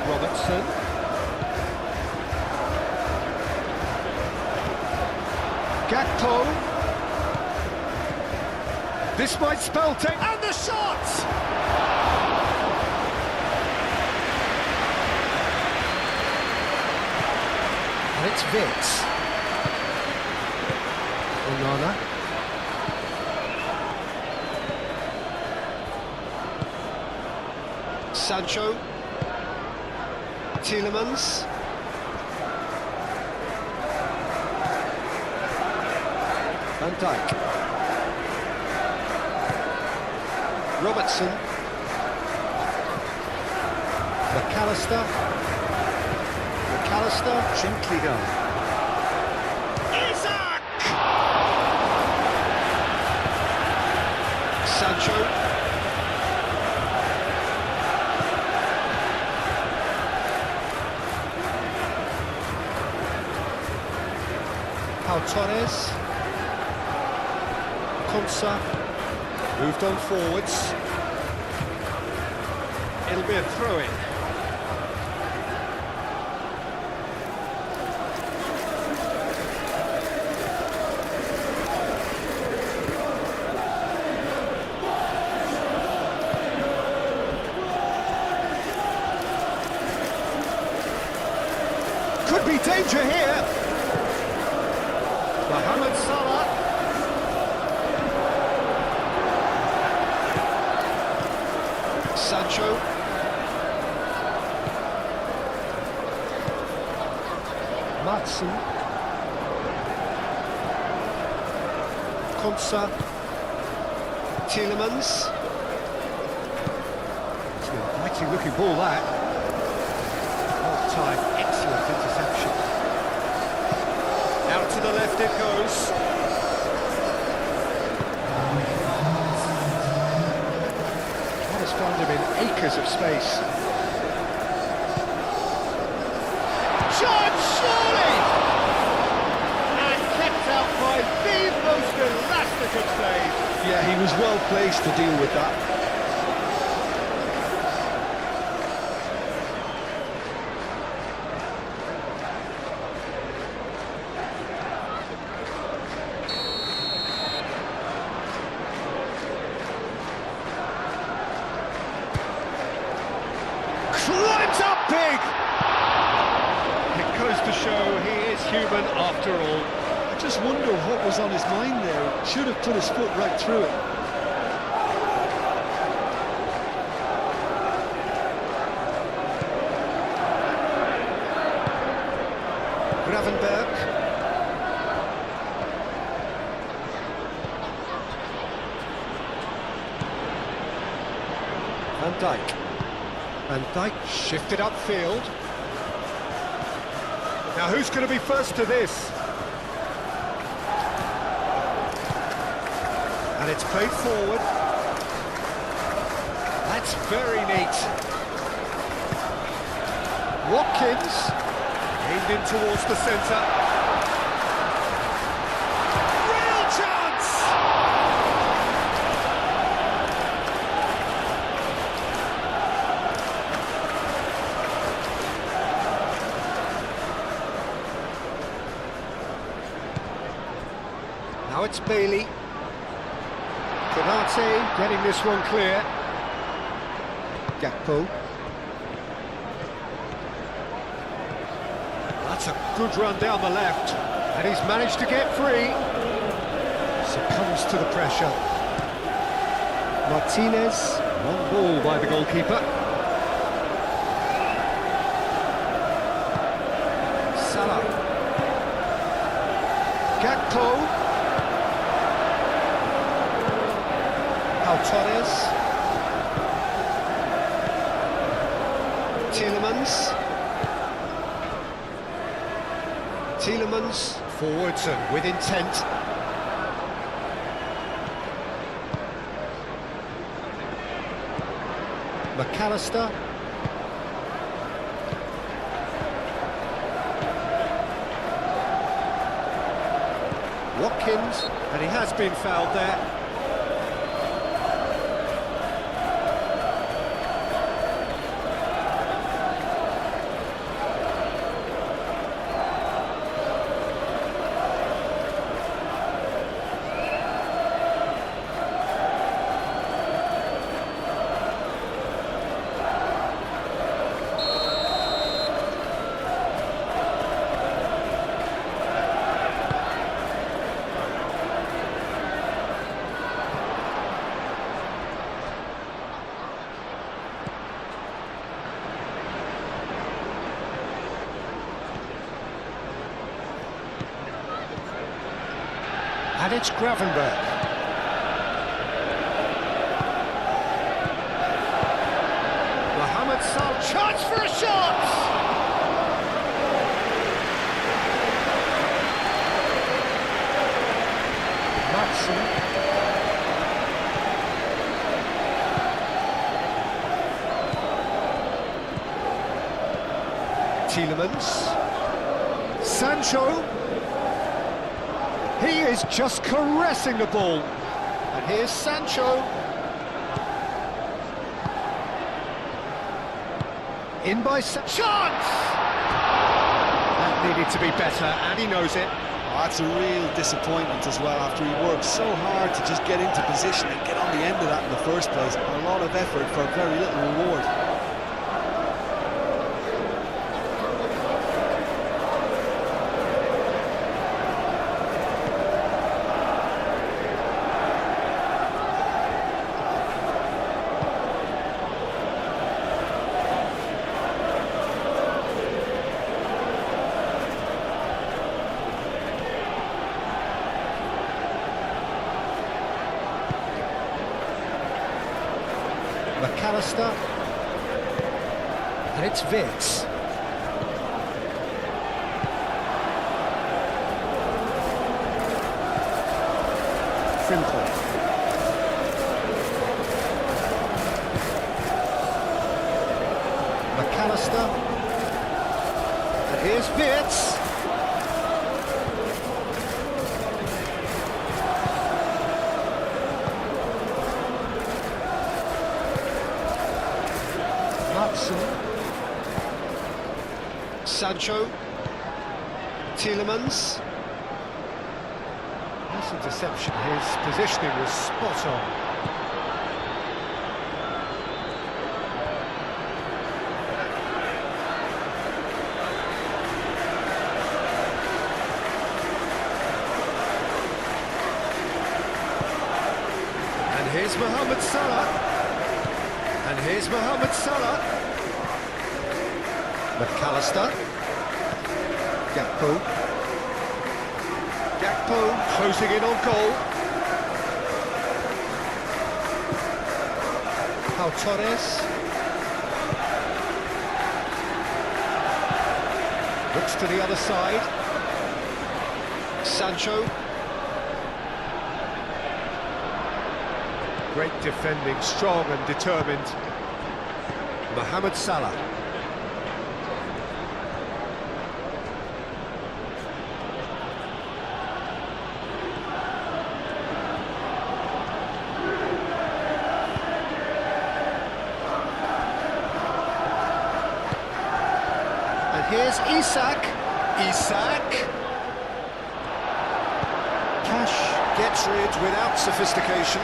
Robertson. Gakpo. This might spell take... And the shot! And it's Wirtz. Onana. Sancho. Tielemans. Van Dijk. Robertson. McAllister. Gently done. Isaac! Sancho. Torres, Konsa, moved on forwards. It'll be a throw-in. Could be danger here. Mohamed Salah. Sancho. Matson. Konsa. Tielemans. It's an inviting looking ball, that. Half time, excellent interception. Out to the left it goes. That has found him in acres of space. Shot, surely! And kept out by the most elastic of plays. Yeah, he was well placed to deal with that. Climbs up big! It goes to show he is human after all. I just wonder what was on his mind there. He should have put his foot right through it. Gravenberg. Van Dijk. Van Dijk shifted upfield. Now who's going to be first to this? And it's played forward. That's very neat. Watkins aimed in towards the centre. Real chance! Now it's Bailey. Konate getting this one clear. Gakpo. That's a good run down the left, and he's managed to get free. Succumbs to the pressure. Martinez, long ball by the goalkeeper. Salah. Gakpo. Torres. Tielemans. Tielemans forwards and with intent. McAllister. Watkins, and he has been fouled there. And it's Gravenberg. Mohamed Salah, chance for a shot! Matson. Tielemans. Sancho. He is just caressing the ball. And here's Sancho. In by chance! That needed to be better, and he knows it. Oh, that's a real disappointment as well, after he worked so hard to just get into position and get on the end of that in the first place. A lot of effort for very little reward. McAllister. And it's Vitz. Frimpong. McAllister. And here's Vitz. Sancho, Tielemans. Nice interception, his positioning was spot on. And here's Mohamed Salah. And here's Mohamed Salah. McAllister. Gakpo closing in on goal. Pau Torres. Looks to the other side. Sancho. Great defending, strong and determined. Mohamed Salah. Here's Isak. Cash gets rid without sophistication.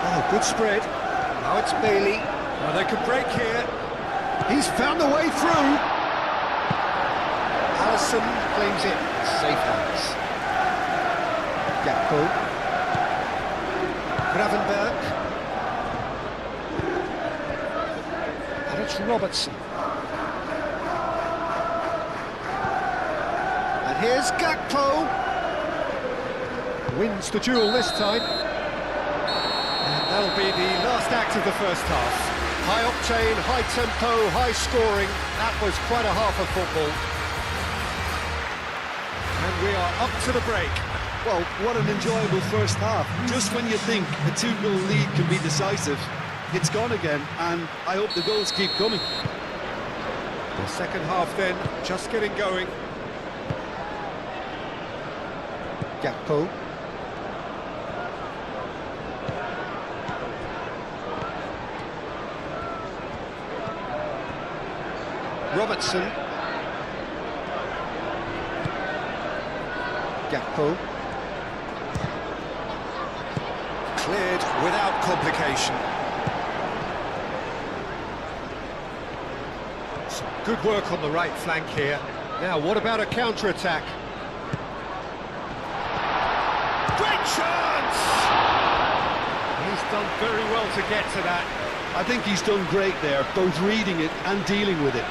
Oh, good spread. Now it's Bailey. Now they could break here. He's found a way through. Alisson claims it. Safe hands. Gakpo. Gravenberg. And it's Robertson. Here's Gakpo. Wins the duel this time. And that'll be the last act of the first half. High octane, high tempo, high scoring. That was quite a half of football. And we are up to the break. Well, what an enjoyable first half. Just when you think a 2-goal lead can be decisive, it's gone again, and I hope the goals keep coming. The second half then, just getting going. Gakpo. Robertson. Gakpo. Cleared without complication. Some good work on the right flank here. Now, what about a counter-attack? Great chance! He's done very well to get to that. I think he's done great there, both reading it and dealing with it.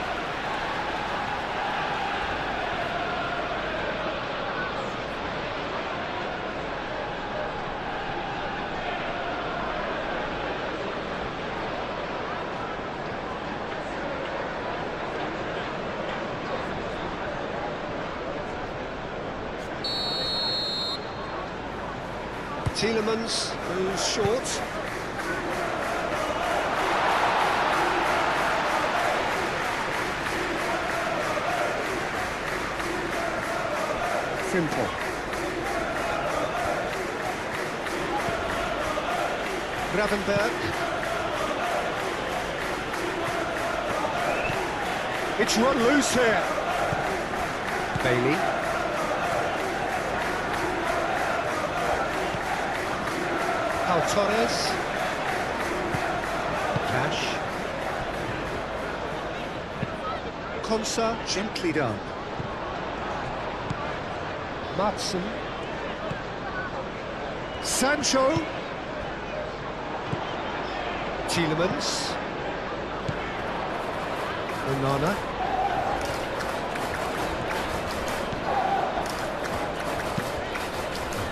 Tielemans moves short. Frimpong. Gravenberg. It's run loose here. Bailey. Pau Torres. Cash. Konsa, gently done. Matson. Sancho. Tielemans. Onana.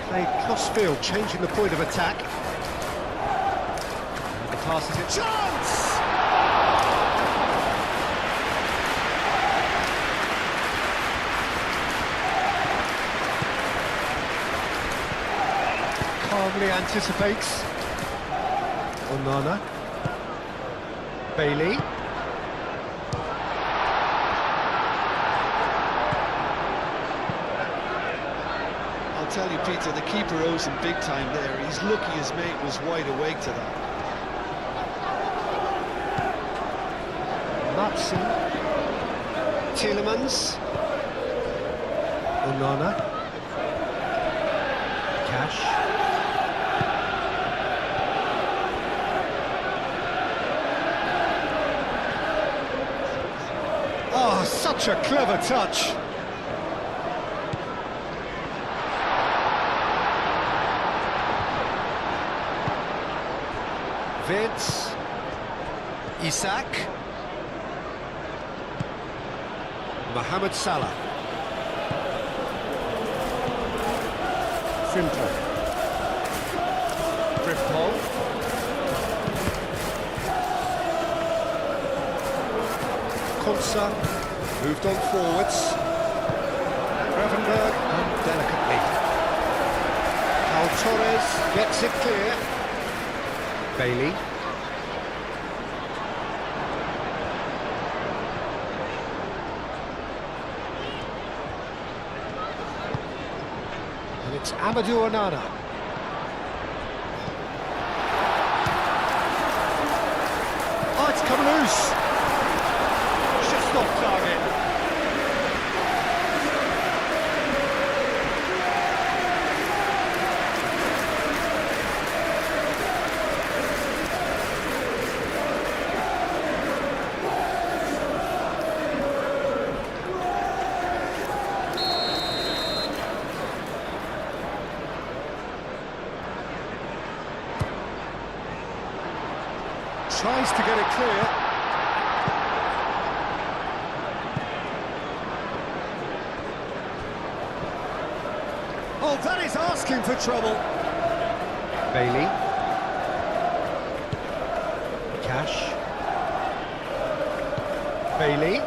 Played crossfield, changing the point of attack. passes it. Chance! Calmly anticipates. Onana. Bailey. I'll tell you, Peter, the keeper owes him big time there. He's lucky his mate was wide awake to that. Matson. Tielemans. Onana. Cash. Oh, such a clever touch. Vids. Isak. Mohamed Salah. Frimpong. Frimpong. Konsa moved on forwards. Gravenberg delicately. Pau Torres gets it clear. Bailey. And it's Amadou Onana. Oh, it's come loose. Just off target. Tries to get it clear. Oh, that is asking for trouble. Bailey. Cash. Bailey.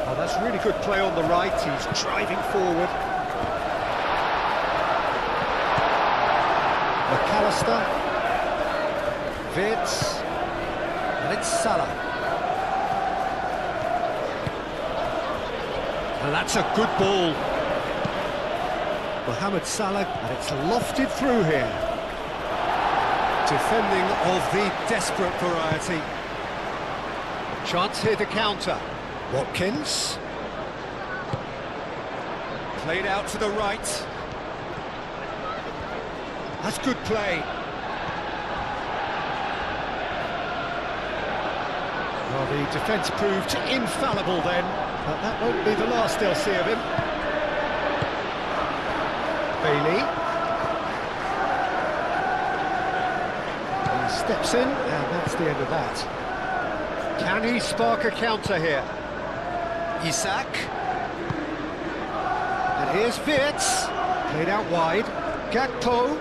Oh, that's really good play on the right. He's driving forward. McAllister. Vids. And it's Salah. And that's a good ball. Mohamed Salah, and it's lofted through here. Defending of the desperate variety. Chance here to counter. Watkins. Played out to the right. That's good play. Well, the defence proved infallible then, but that won't be the last they'll see of him. Bailey. He steps in, and that's the end of that. Can he spark a counter here? Isak. And here's Wirtz. Played out wide. Gakpo.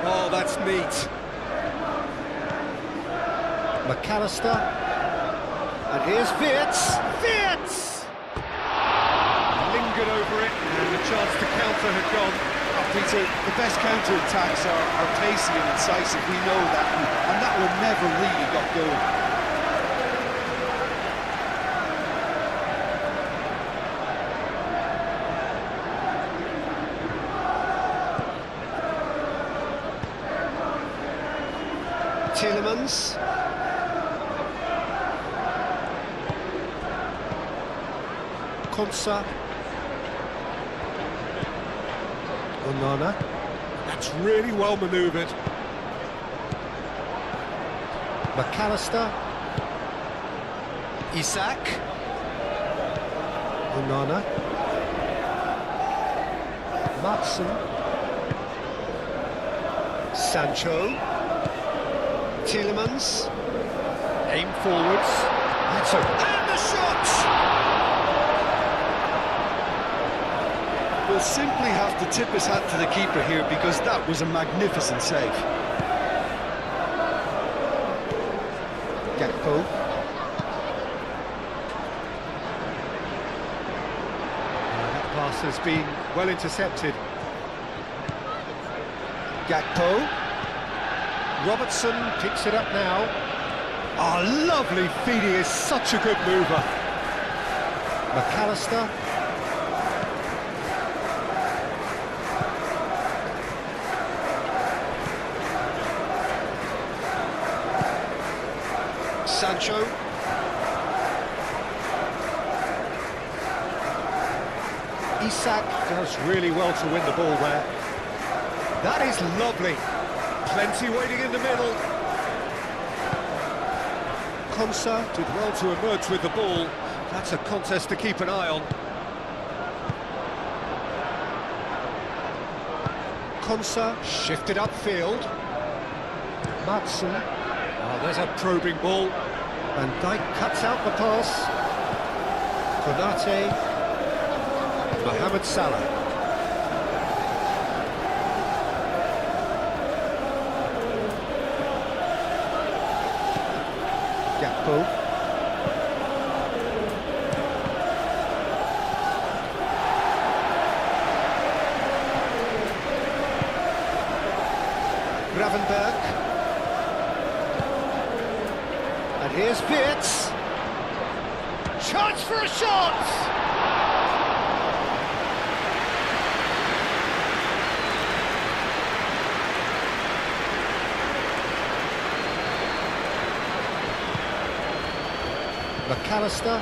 Oh, that's neat. McAllister, and here's Wirtz. Wirtz! Lingered over it, and the chance to counter had gone. Peter, the best counter-attacks are pacey and incisive, we know that, and that one never really got going. Tielemans. Konsa. Onana. That's really well manoeuvred. McAllister. Isak. Onana. Matson. Sancho. Tielemans. Aim forwards. That's a... And the shot! We'll simply have to tip his hat to the keeper here because that was a magnificent save. Gakpo. That pass has been well intercepted. Gakpo. Robertson picks it up now. Oh, lovely feed, he is such a good mover. McAllister. Sancho. Isak does really well to win the ball there. That is lovely. Plenty waiting in the middle. Konsa did well to emerge with the ball. That's a contest to keep an eye on. Konsa shifted upfield. Maatsen. Oh, there's a probing ball. Van Dijk cuts out the pass. Konate. Mohamed Salah. Gakpo. Gravenberg. And here's Wirtz. Chance for a shot! McAllister.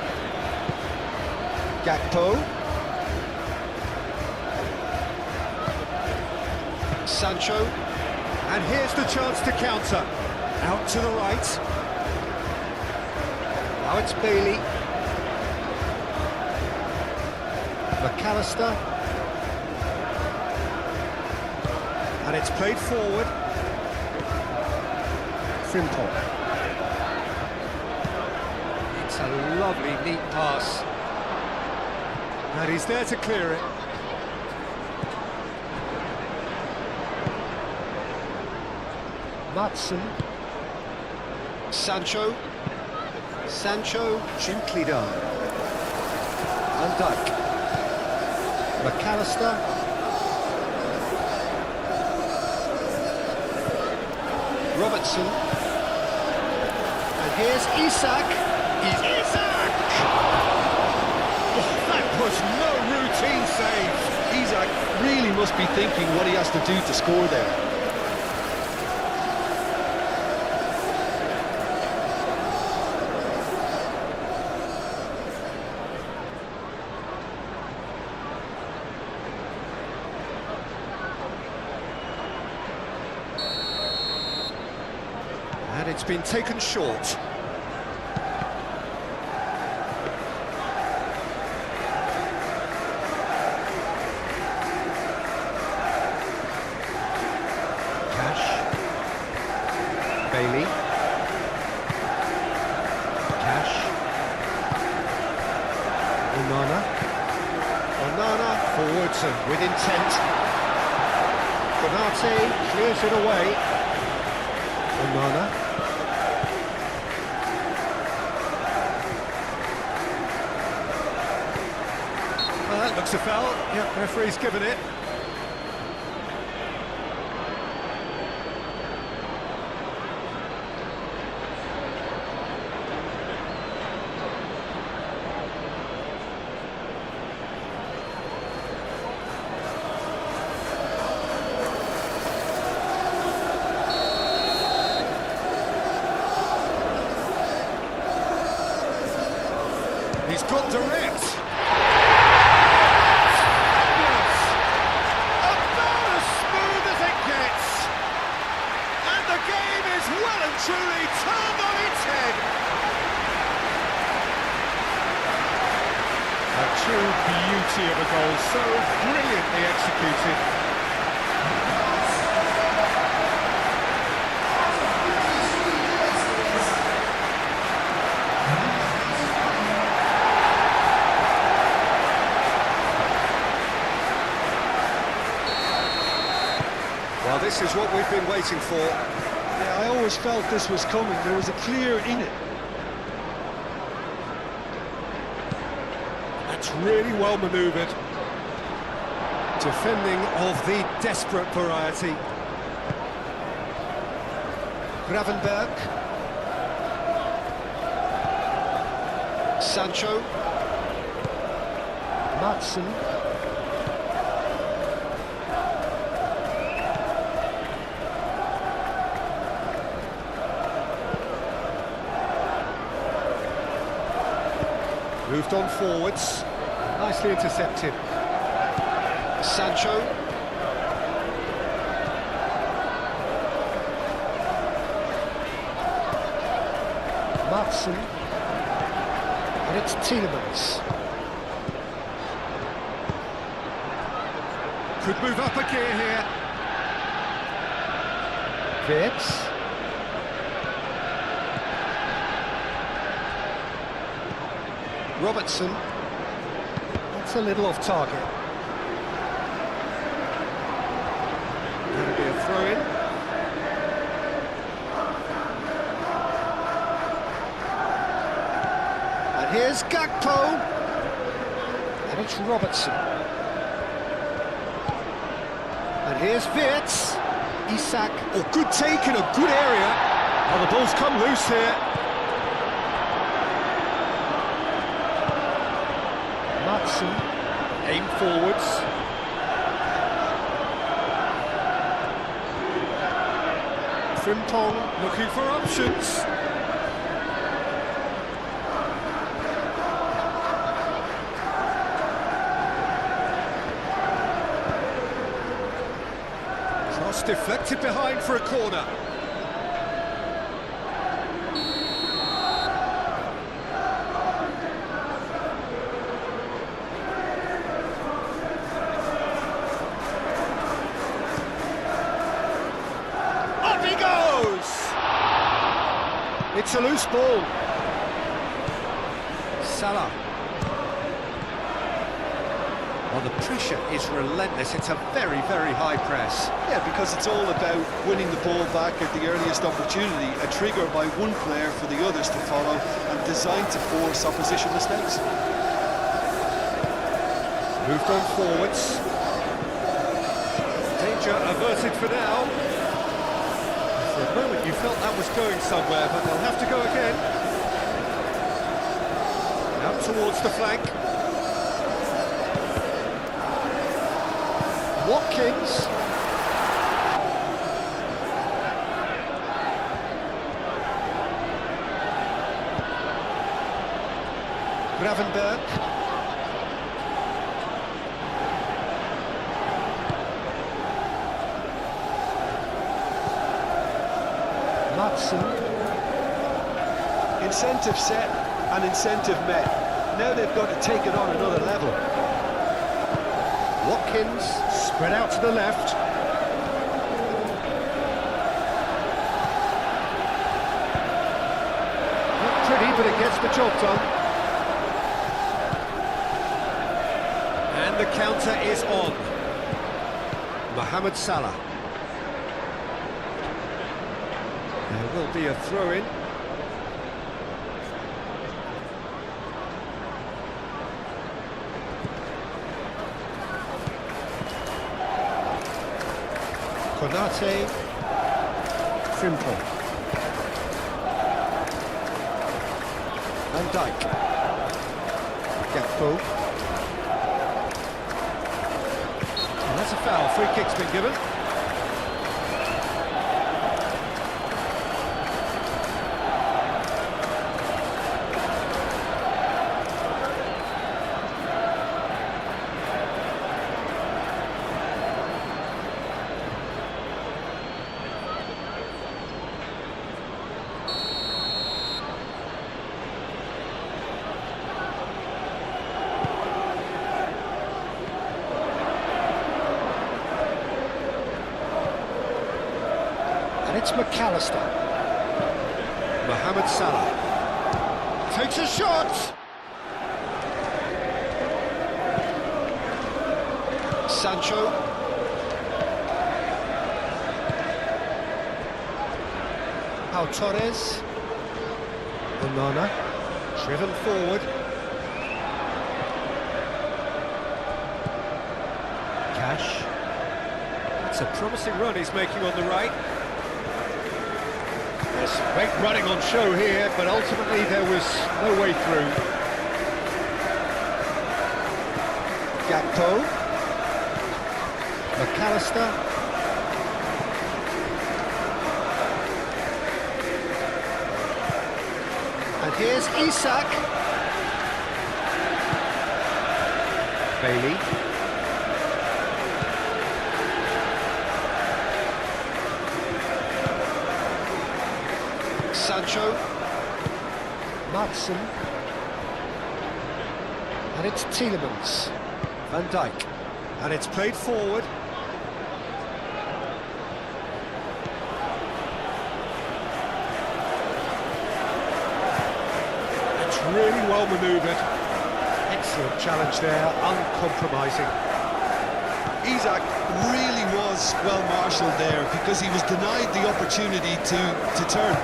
Gakpo. Sancho. And here's the chance to counter. Out to the right. Now it's Bailey. McAllister. And it's played forward. Frimpong. It's a lovely, neat pass. And he's there to clear it. Maatsen. Sancho. Sancho, gently done. Van Dijk. McAllister. Robertson. And here's Isak. Isak! Oh, that was no routine save. Isak really must be thinking what he has to do to score there. And it's been taken short. Bailey. Cash. Onana. Onana forwards and with intent. Konate clears it away. Onana. Well, that looks a foul. Yep, referee's given it. He's got direct. Yes. About as smooth as it gets. And the game is well and truly turned on its head. A true beauty of a goal, so brilliantly executed. Well, this is what we've been waiting for. Yeah, I always felt this was coming. There was a clear in it. That's really well manoeuvred. Defending of the desperate variety. Gravenberg. Sancho. Madsen. Moved on forwards. Nicely intercepted. Sancho. Madsen. And it's Tielemans. Could move up a gear here. Wirtz. Robertson. That's a little off target. That'll be a throw-in. And here's Gakpo. And it's Robertson. And here's Wirtz. Isak. Oh, good take in a good area. Oh, the ball's come loose here. Madsen, aim forwards. Frimpong looking for options. Cross deflected behind for a corner. It's a loose ball. Salah. Well, the pressure is relentless. It's a very, very high press. Yeah, because it's all about winning the ball back at the earliest opportunity, a trigger by one player for the others to follow, and designed to force opposition mistakes. Moved on forwards. Danger averted for now. For a moment you felt that was going somewhere, but they'll have to go again. Out towards the flank. Watkins. Gravenberg. Madsen. Incentive set and incentive met. Now they've got to take it on another level. Watkins spread out to the left. Not pretty, but it gets the job done. And the counter is on. Mohamed Salah. There will be a throw-in. Konate. Frimpong. Van Dijk. Gakpo. And that's a foul. Free kick's been given. It's McAllister. Mohamed Salah takes a shot. Sancho. Pau Torres. Onana, driven forward. Cash. That's a promising run he's making on the right. There's great running on show here, but ultimately there was no way through. Gakpo. McAllister. And here's Isak. Bailey. Sancho. Madsen. And it's Tielemans. Van Dijk. And it's played forward. It's really well manoeuvred. Excellent challenge there, uncompromising. Isak really was well marshalled there because he was denied the opportunity to turn.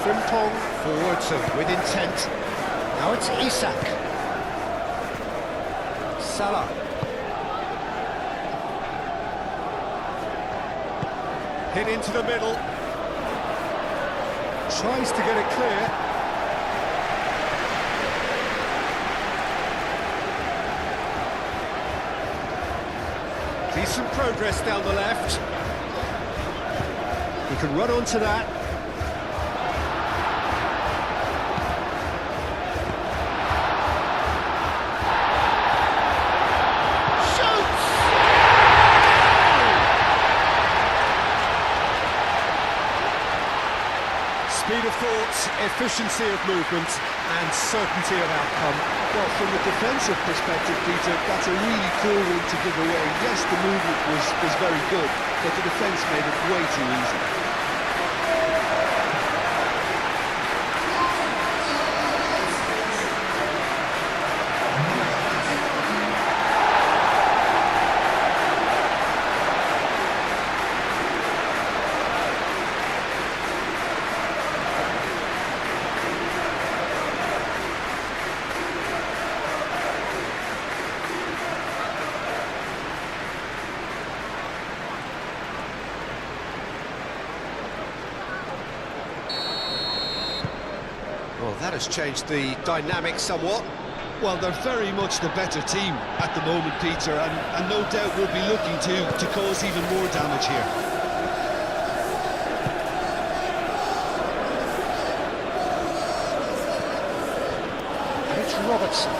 Frimpong forwards and with intent. Now it's Isak. Salah. Hit into the middle. Tries to get it clear. Decent progress down the left. He can run onto that. Speed of thought, efficiency of movement, and certainty of outcome. Well, from a defensive perspective, Peter, that's a really cool one to give away. Yes, the movement was very good, but the defence made it way too easy. Well, that has changed the dynamic somewhat. Well, they're very much the better team at the moment, Peter, and no doubt will be looking to cause even more damage here. And it's Robertson.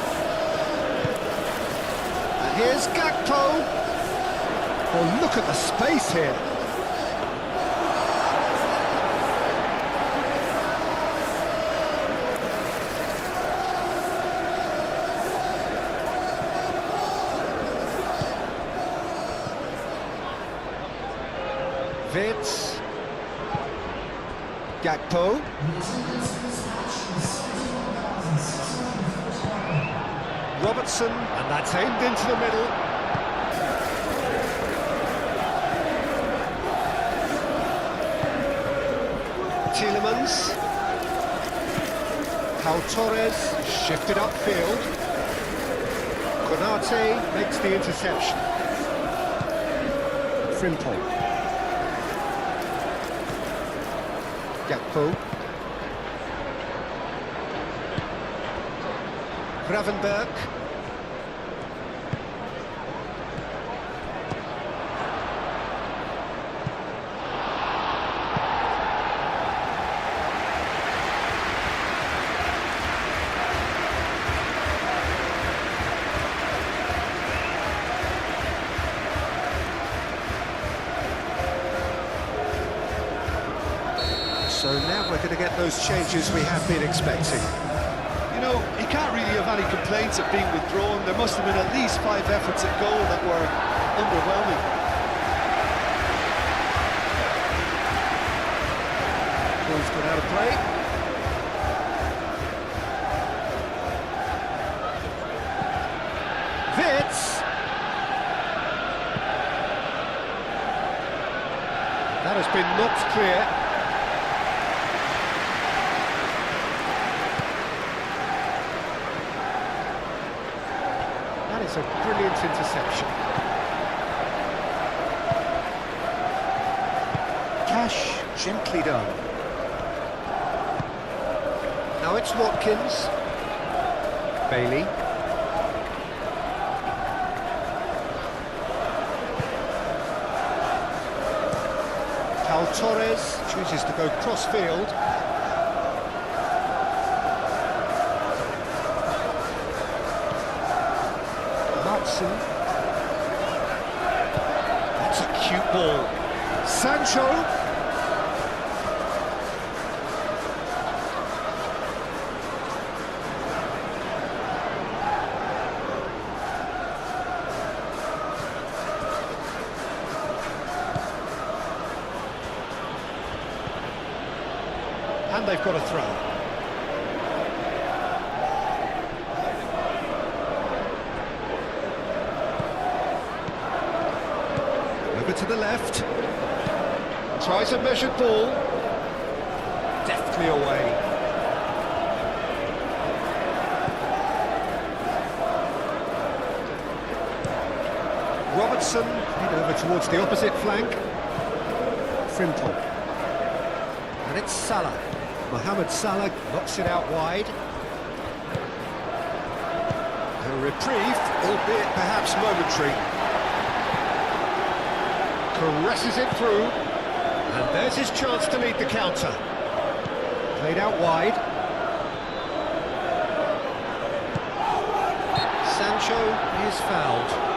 And here's Gakpo. Oh, look at the space here. Vitz. Gakpo. Robertson, and that's aimed into the middle. Tielemans. Pau Torres shifted upfield. Konate makes the interception. Frimpong. Gakpo. Gravenberg. So now we're going to get those changes we have been expecting. You know, he can't really have any complaints at being withdrawn. There must have been at least 5 efforts at goal that were underwhelming. Ball's gone out of play. been knocked clear. That is a brilliant interception. Cash, gently done. Now it's Watkins. Bailey. Cal Torres chooses to go cross-field. Matson. That's a cute ball. Sancho. And they've got a throw. Over to the left. Tries a measured ball. Deftly away. Robertson, head over towards the opposite flank. Frimpong. And it's Salah. Mohamed Salah knocks it out wide. A reprieve, albeit perhaps momentary. Caresses it through. And there's his chance to lead the counter. Played out wide. Sancho is fouled.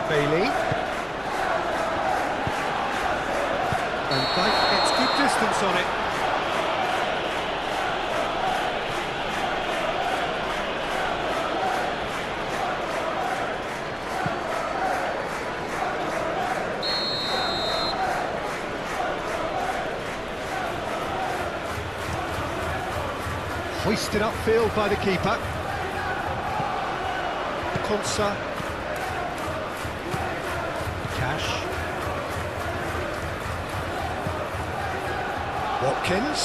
Bailey. And Dyke gets good distance on it. Hoisted upfield by the keeper. Konsa. Cash. Watkins.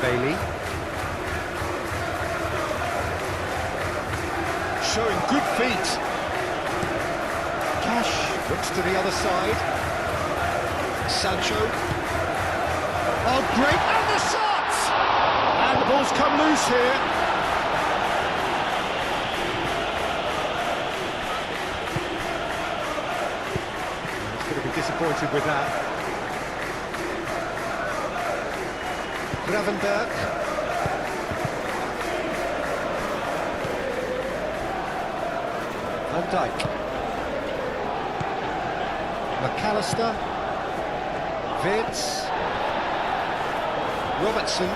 Bailey. Showing good feet. Cash looks to the other side. Sancho. Oh, great! And the shot! And the ball's come loose here. Disappointed with that. Gravenberg. Van Dijk. McAllister. Vids. Robertson.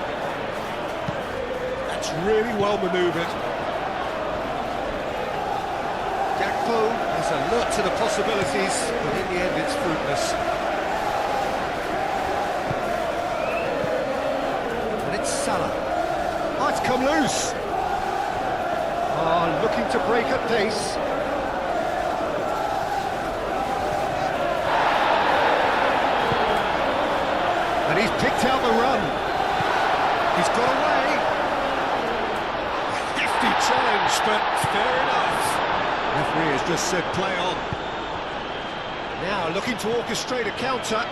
That's really well manoeuvred. Has a lot to the possibilities, but in the end it's fruitless. And it's Salah. Oh, it's come loose. Oh, looking to break at pace. And he's picked out the run. He's got away. A hefty challenge, but fair enough. Referee has just said play on. Now looking to orchestrate a counter.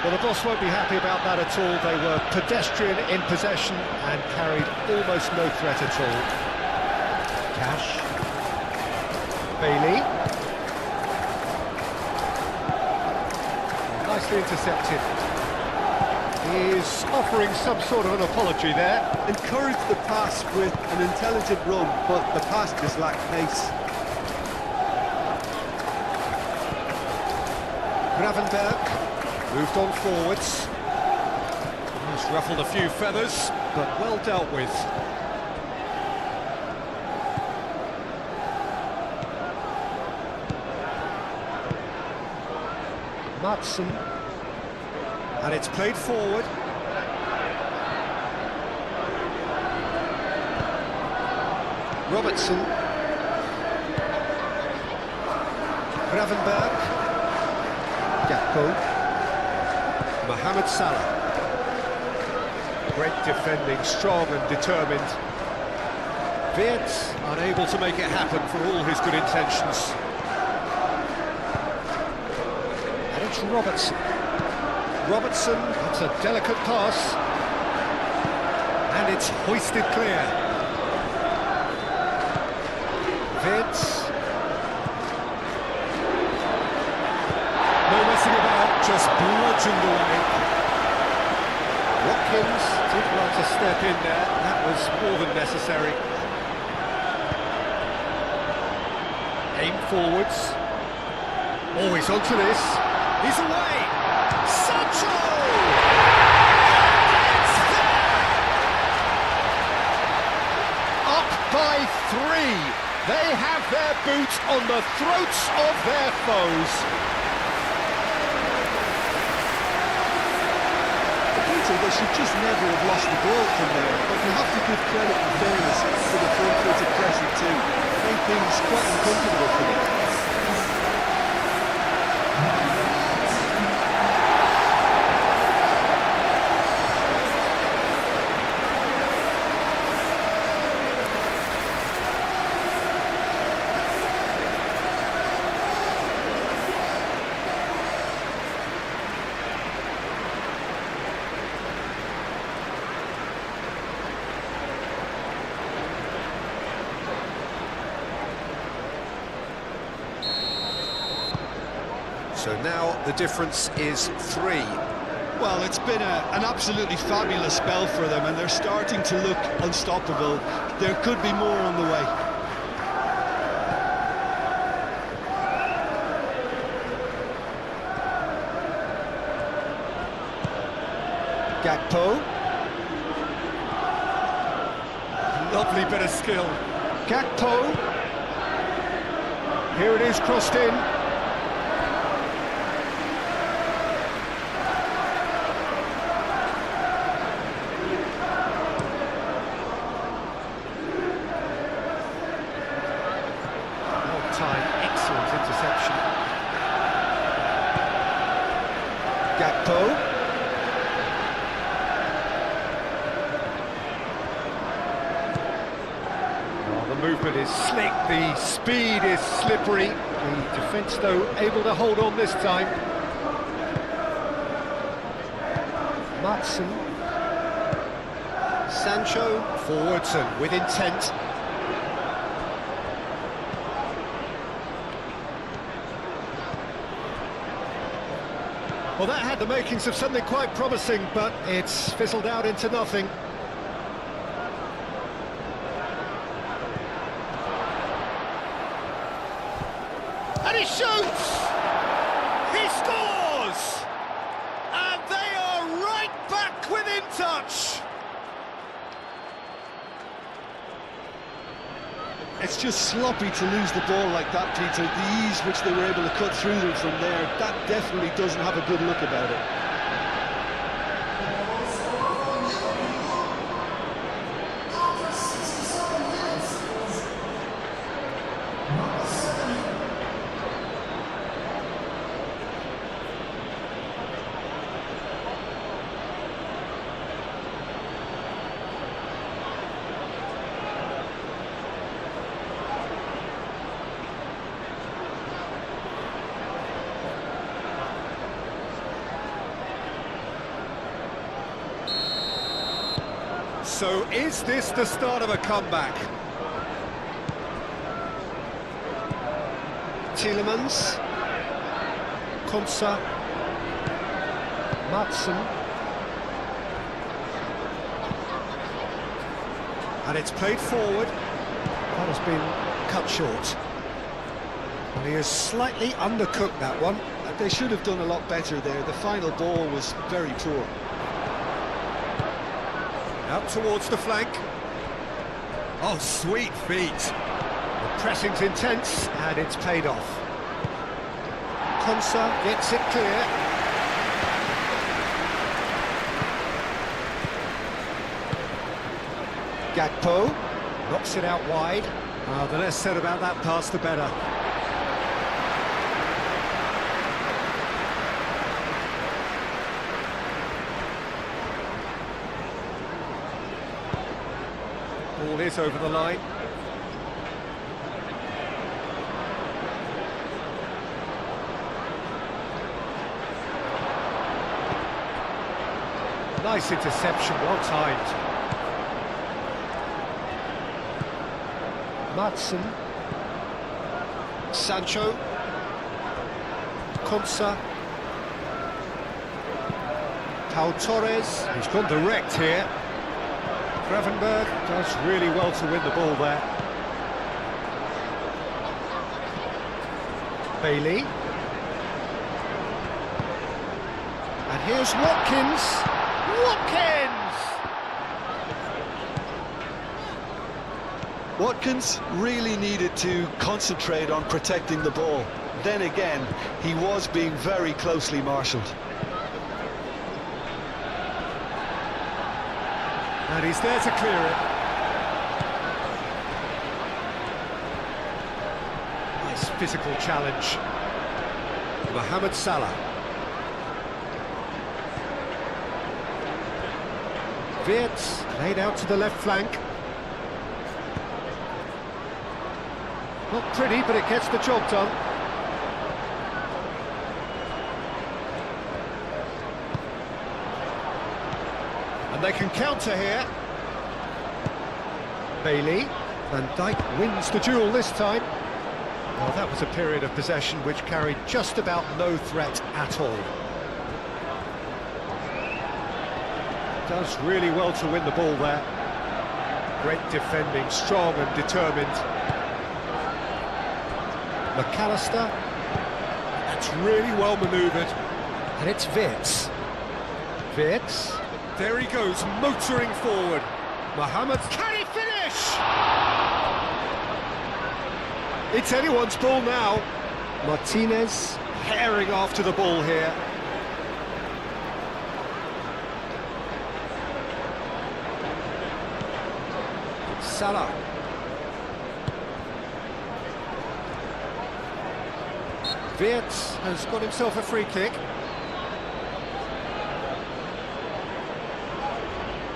Well, the boss won't be happy about that at all. They were pedestrian in possession and carried almost no threat at all. Cash. Bailey. Nicely intercepted. He's offering some sort of an apology there. Encouraged the pass with an intelligent run, but the pass just lacked pace. Gravenberg moved on forwards. He's ruffled a few feathers, but well dealt with. Madsen. And it's played forward. Robertson. Gravenberg. Gakpo. Mohamed Salah. Great defending, strong and determined. Wirtz unable to make it happen for all his good intentions. And it's Robertson. Robertson, that's a delicate pass. And it's hoisted clear. Wirtz. No messing about, just bludgeoned away. Watkins did want to step in there, that was more than necessary. Aim forwards. Oh, he's onto this. He's away! Sancho! It's there! Up by 3. They have their boot on the throats of their foes. They should just never have lost the ball from there, but you have to give credit and fairness to the front-footed pressing too. Made things quite uncomfortable for them. So now the difference is 3. Well, it's been an absolutely fabulous spell for them, and they're starting to look unstoppable. There could be more on the way. Gakpo. Lovely bit of skill. Gakpo. Here it is, crossed in. Excellent interception. Gakpo. Oh, the movement is slick, the speed is slippery. The defence, though, able to hold on this time. Madsen. Sancho. Forwards and with intent. Well, that had the makings of something quite promising, but it's fizzled out into nothing. And he shoots! He scores! And they are right back within touch! It's just sloppy to lose the ball like that, Peter. The ease which they were able to cut through them from there, that definitely doesn't have a good look about it. So is this the start of a comeback? Tielemans. Konsa. Madsen. And it's played forward. That has been cut short. And he has slightly undercooked that one, They should have done a lot better there. The final ball was very poor. Out towards the flank. Oh, sweet feet. The pressing's intense, and it's paid off. Konsa gets it clear. Gakpo knocks it out wide. The less said about that pass, the better. Ball is over the line. Nice interception, well timed. Madsen. Sancho. Konsa. Pau Torres. He's gone direct here. Gravenberg does really well to win the ball there. Bailey. And here's Watkins. Watkins really needed to concentrate on protecting the ball. Then again, he was being very closely marshalled. And he's there to clear it. Nice physical challenge. Mohamed Salah. Wirtz laid out to the left flank. Not pretty, but it gets the job done. And they can counter here. Bailey. Van Dijk wins the duel this time. Well, that was a period of possession which carried just about no threat at all. Does really well to win the ball there. Great defending, strong and determined. McAllister. That's really well manoeuvred. And it's Wirtz. Wirtz. There he goes, motoring forward. Mohamed. Can he finish? It's anyone's ball now. Martinez herring after the ball here. Salah. Wirtz has got himself a free kick.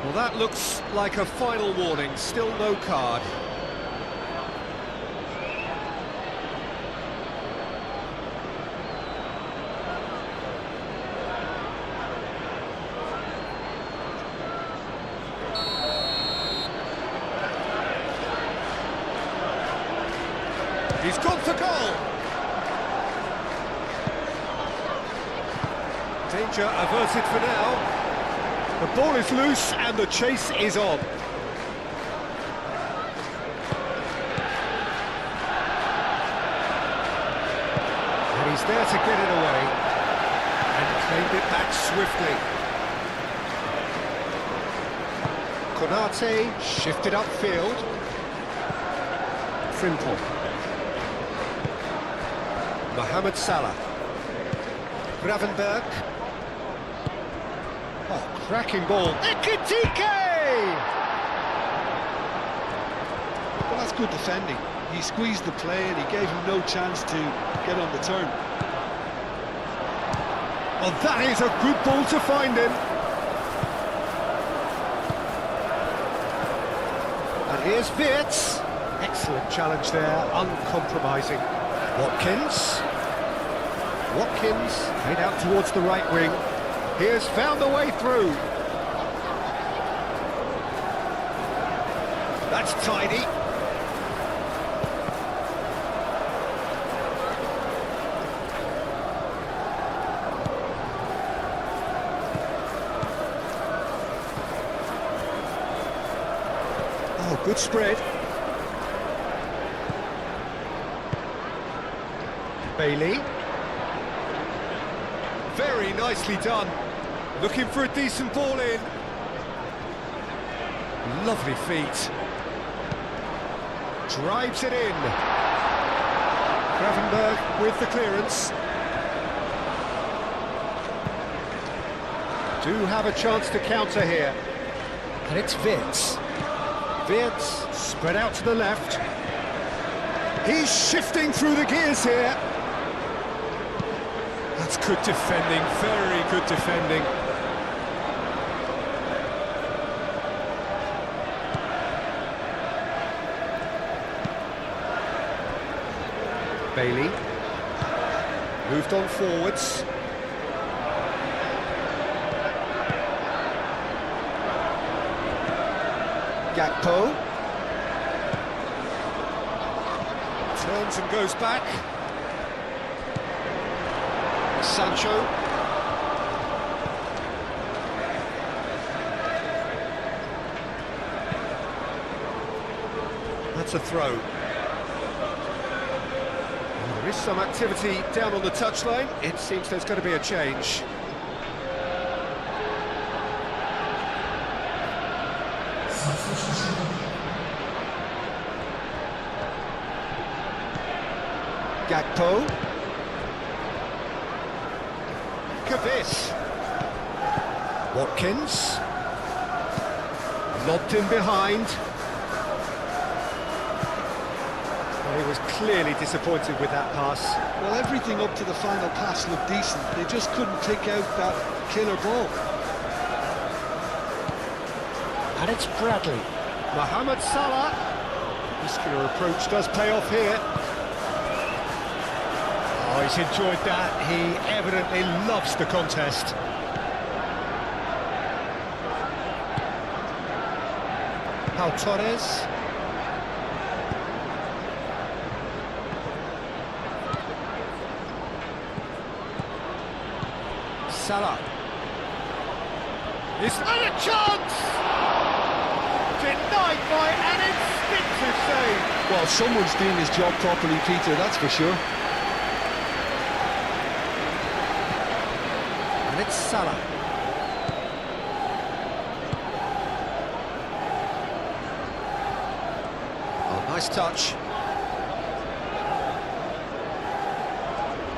Well, that looks like a final warning, still no card. He's gone for goal! Danger averted for now. The ball is loose and the chase is on. And he's there to get it away. And claimed it back swiftly. Konate shifted upfield. Frimpong. Mohamed Salah. Gravenberg. Oh, cracking ball. Ekitike! Well, that's good defending. He squeezed the play and he gave him no chance to get on the turn. Well, that is a good ball to find him. And here's Wirtz. Excellent challenge there, uncompromising. Watkins. Watkins made out towards the right wing. He has found the way through. That's tidy. Oh, good spread. Bailey. Very nicely done. Looking for a decent ball in. Lovely feet. Drives it in. Gravenberg with the clearance. Do have a chance to counter here. And it's Wirtz. Wirtz spread out to the left. He's shifting through the gears here. That's good defending, very good defending. Bailey. Moved on forwards. Gakpo. Turns and goes back. Sancho. That's a throw. Well, there is some activity down on the touchline. It seems there's going to be a change. Gakpo. Look at this. Watkins. Lobbed in behind. Well, he was clearly disappointed with that pass. Well, everything up to the final pass looked decent. They just couldn't take out that killer ball. And it's Bradley. Mohamed Salah. Muscular approach does pay off here. Oh, he's enjoyed that. He evidently loves the contest. Pau Torres. Salah. Is that a chance? Denied by an instinctive save. Well, someone's doing his job properly, Peter, that's for sure. And it's Salah. Oh, nice touch.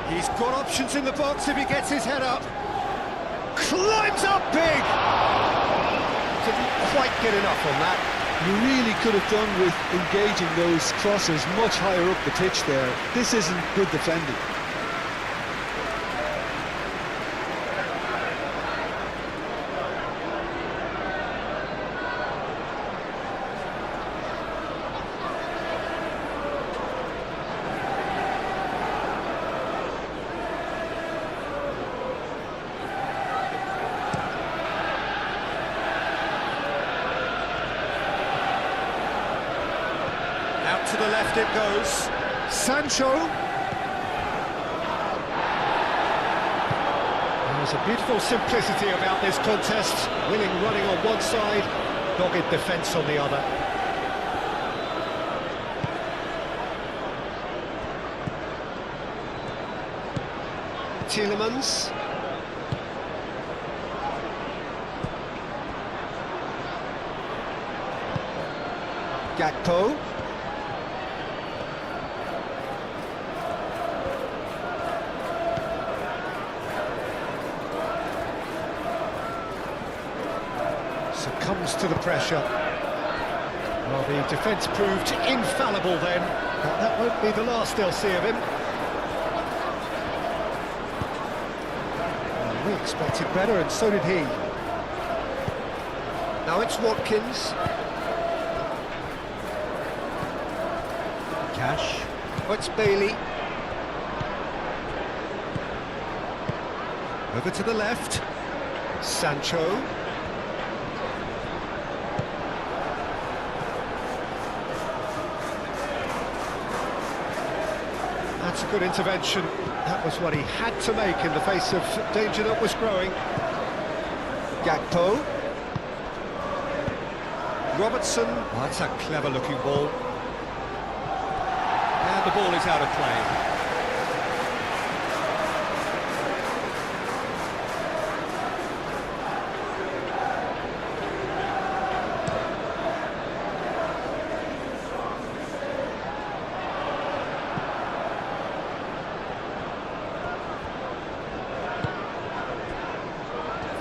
He's got options in the box if he gets his head up. Climbs up big! Didn't quite get enough on that. You really could have done with engaging those crossers much higher up the pitch there. This isn't good defending. Out to the left it goes. Sancho. There's a beautiful simplicity about this contest. Willing running on one side, dogged defence on the other. Tielemans. Gakpo. Succumbs to the pressure. Well, the defence proved infallible then, but that won't be the last they'll see of him. Well, we expected better, and so did he. Now it's Watkins. Cash. Oh, it's Bailey. Over to the left. Sancho. That's a good intervention. That was what he had to make in the face of danger that was growing. Gakpo. Robertson. Oh, that's a clever-looking ball. And the ball is out of play.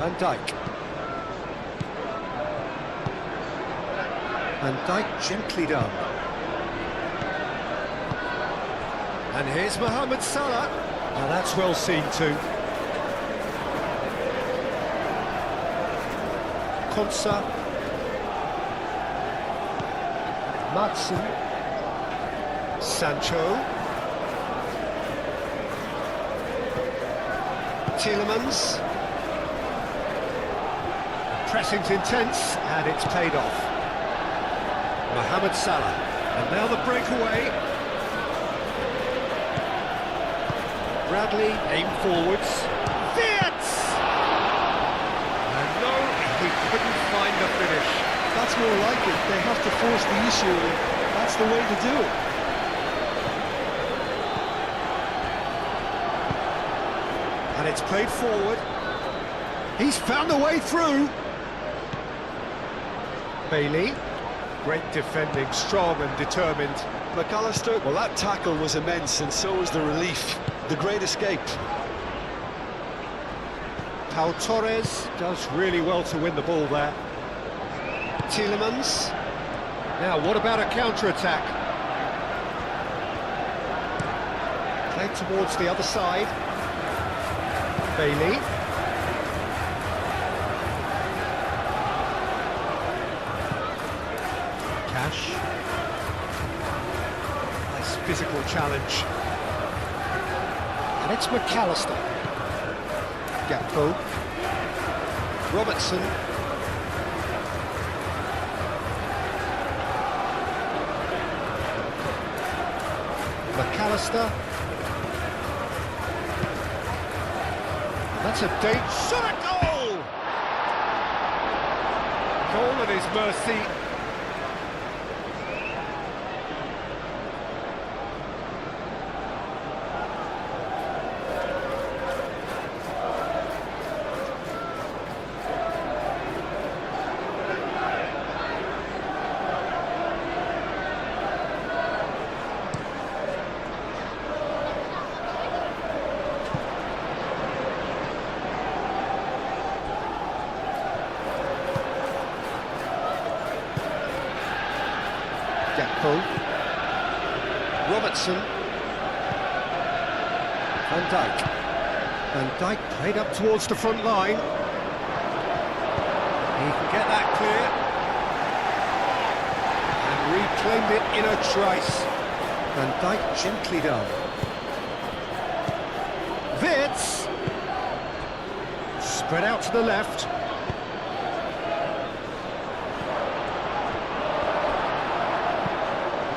Van Dijk. Van Dijk gently done. And here's Mohamed Salah. Now that's well seen too. Konsa. Madsen. Sancho. Tielemans. Pressing's intense, and it's paid off. Mohamed Salah. And now the breakaway. Bradley, aim forwards. Wirtz! And no, he couldn't find the finish. That's more like it. They have to force the issue, and that's the way to do it. And it's played forward. He's found a way through. Bailey. Great defending, strong and determined. McAllister, well, that tackle was immense, and so was the relief. The great escape. Pau Torres does really well to win the ball there. Tielemans. Now, what about a counter-attack? Played towards the other side. Bailey. Cash. Nice physical challenge. And it's McAllister. Gakpo. Robertson. McAllister. That's a shot, a goal! Goal at his mercy. Gakpo. Robertson. Van Dijk. Van Dijk played up towards the front line. He can get that clear. And reclaimed it in a trice. Van Dijk gently done. Wirtz. Spread out to the left.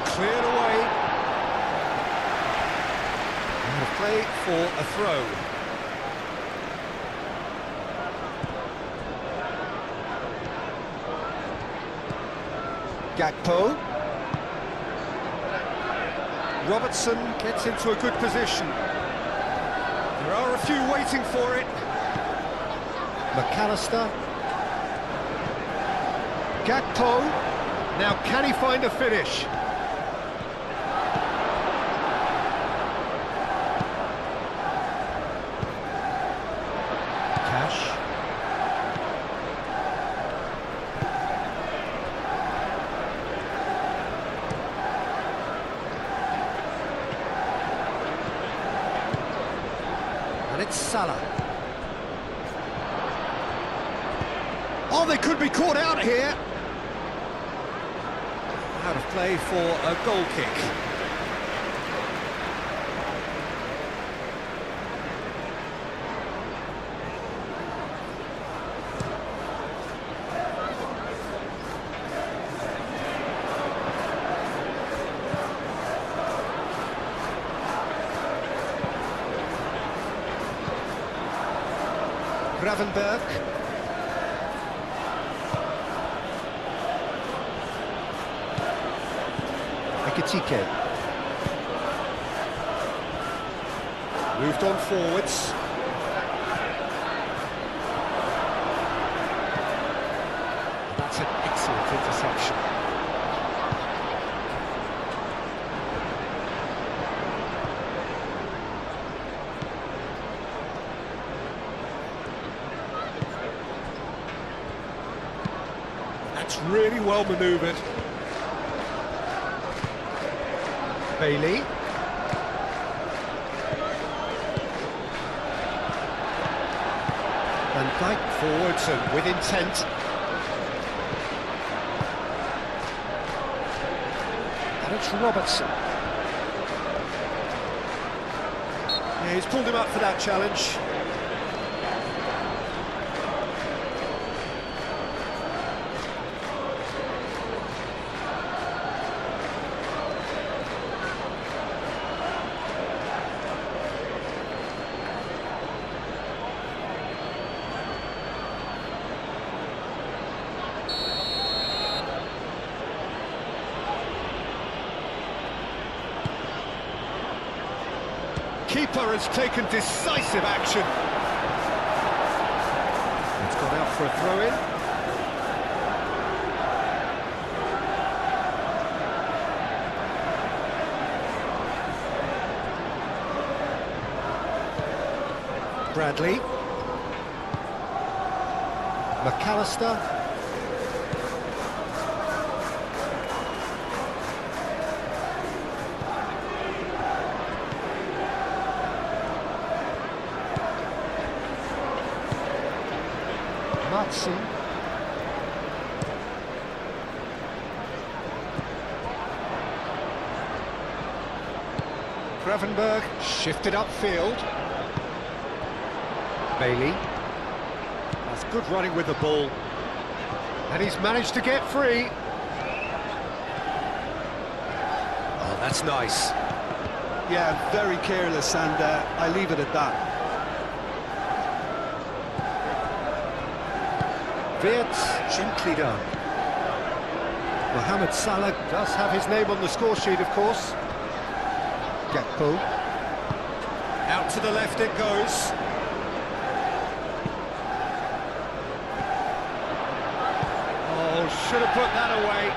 Cleared away. And a play for a throw. Gakpo. Robertson gets into a good position. There are a few waiting for it. McAllister. Gakpo. Now can he find a finish? And it's Salah. Oh, they could be caught out here. Out of play for a goal kick. Gravenberg. Ekitike. Moved on forwards. That's an excellent interception. That's really well manoeuvred. Bailey. Van Dijk forwards and with intent. And it's Robertson. Yeah, he's pulled him up for that challenge. Keeper has taken decisive action. It's gone out for a throw-in. Bradley. McAllister. Matson. Gravenberg shifted upfield. Bailey. That's good running with the ball. And he's managed to get free. Oh, that's nice. Yeah, very careless, and I leave it at that. Wirtz, gently done. Mohamed Salah does have his name on the score sheet, of course. Gakpo. Out to the left it goes. Oh, should have put that away.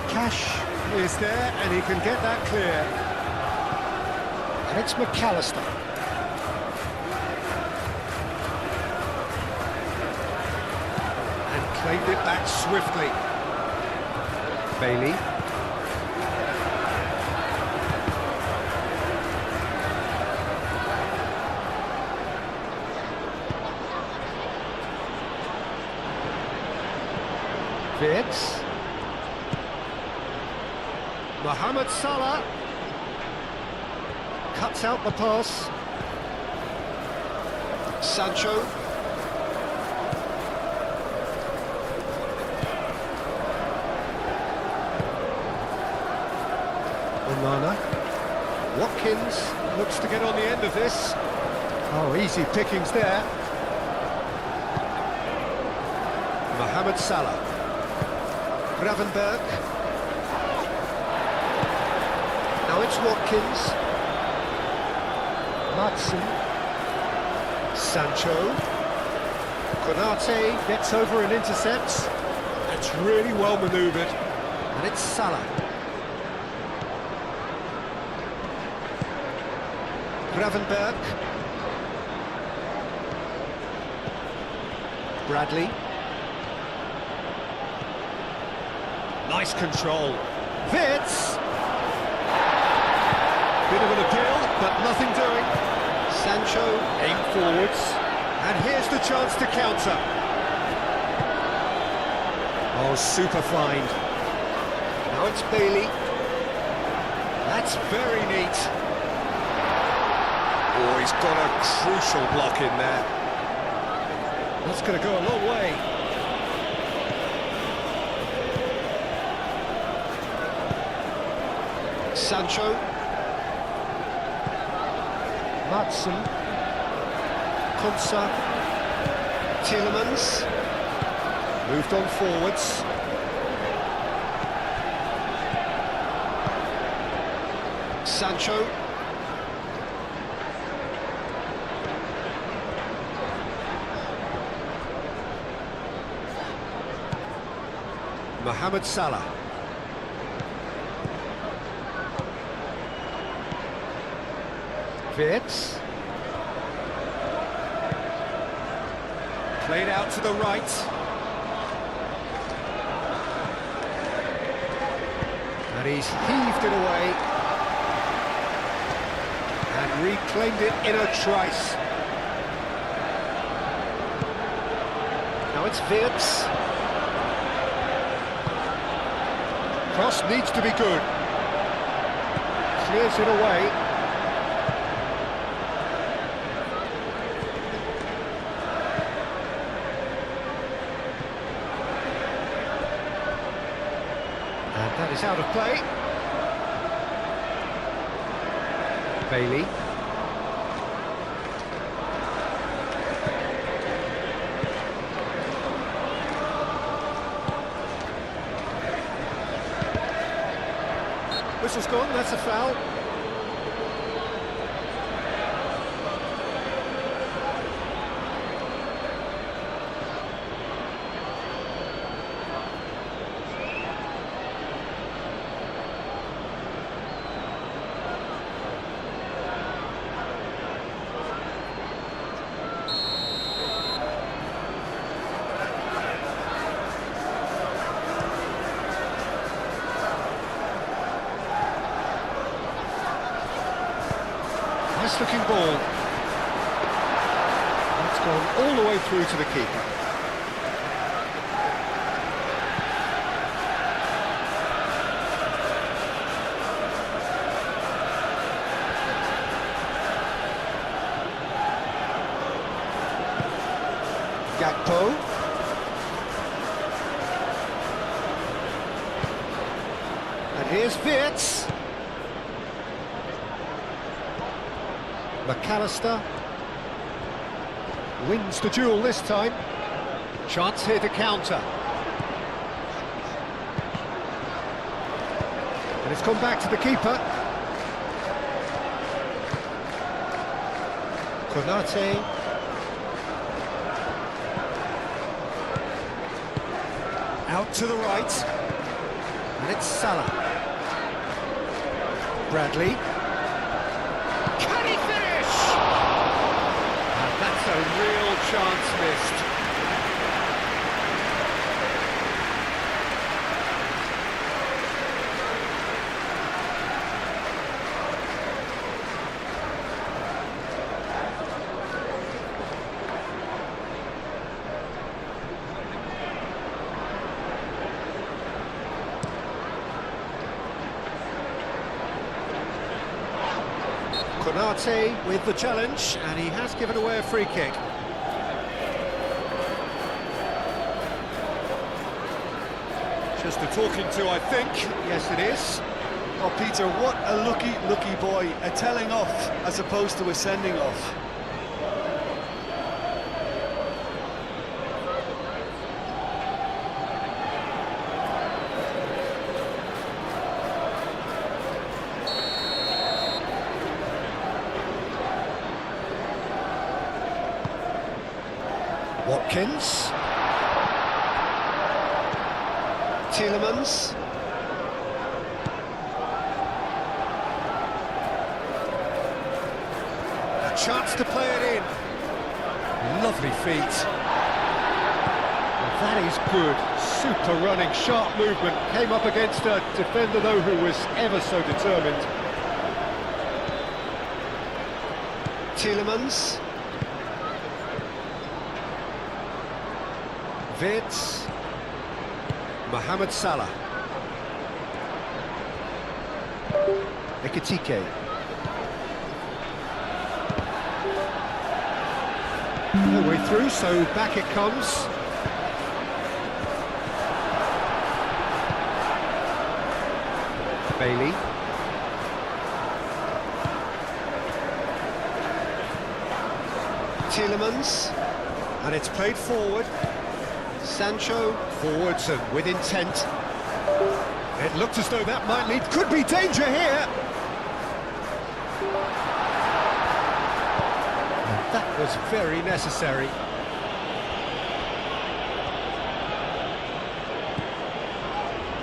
Cash is there, and he can get that clear. And it's McAllister. And claimed it back swiftly. Bailey. Wirtz. Mohamed Salah cuts out the pass. Sancho. Onana. Watkins looks to get on the end of this. Oh, easy pickings there. Mohamed Salah. Gravenberg. Now it's Watkins. Matson. Sancho. Konate gets over and intercepts. That's really well manoeuvred. And it's Salah. Gravenberg. Bradley. Nice control. Wirtz. Bit of an appeal, but nothing doing. Sancho aim forwards. And here's the chance to counter. Oh, super find. Now it's Bailey. That's very neat. Oh, he's got a crucial block in there. That's going to go a long way. Sancho. Matson. Konsa. Tielemans. Moved on forwards. Sancho. Mohamed Salah. Wirtz. Played out to the right. And he's heaved it away. And reclaimed it in a trice. Now it's Wirtz. Cross needs to be good. Clears it away. And that is out of play. Bailey. Whistle's gone, that's a foul. Nice looking ball. That's gone all the way through to the keeper. Gakpo. And here's Wirtz. McAllister wins the duel this time. Chance here to counter. And it's come back to the keeper. Konate. Out to the right. And it's Salah. Bradley. That's a real chance missed. Konate with the challenge, and he has given away a free kick. Just a talking to, I think. Yes, it is. Oh, Peter, what a lucky boy. A telling off as opposed to a sending off. Watkins. Tielemans. A chance to play it in. Lovely feet. That is good. Super running, sharp movement. Came up against a defender, though, who was ever so determined. Tielemans. Wirtz. Mohamed Salah. Ekitike. No way through, so back it comes. Bailey. Tielemans. And it's played forward. Sancho forwards and with intent. It looked as though that might lead. Could be danger here. And that was very necessary.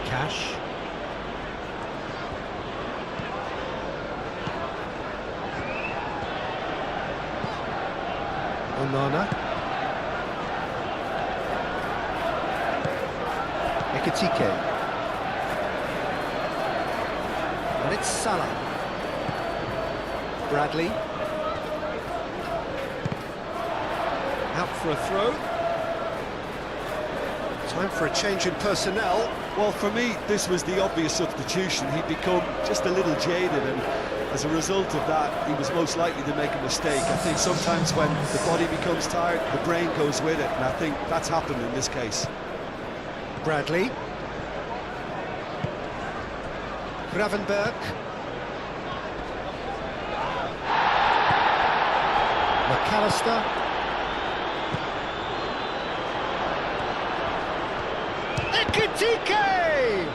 Cash. Onana. Ekitike. And it's Salah. Bradley. Out for a throw. Time for a change in personnel. Well, for me, this was the obvious substitution. He'd become just a little jaded, and as a result of that, he was most likely to make a mistake. I think sometimes when the body becomes tired, the brain goes with it, and I think that's happened in this case. Bradley. Gravenberg. McAllister. Ekitike!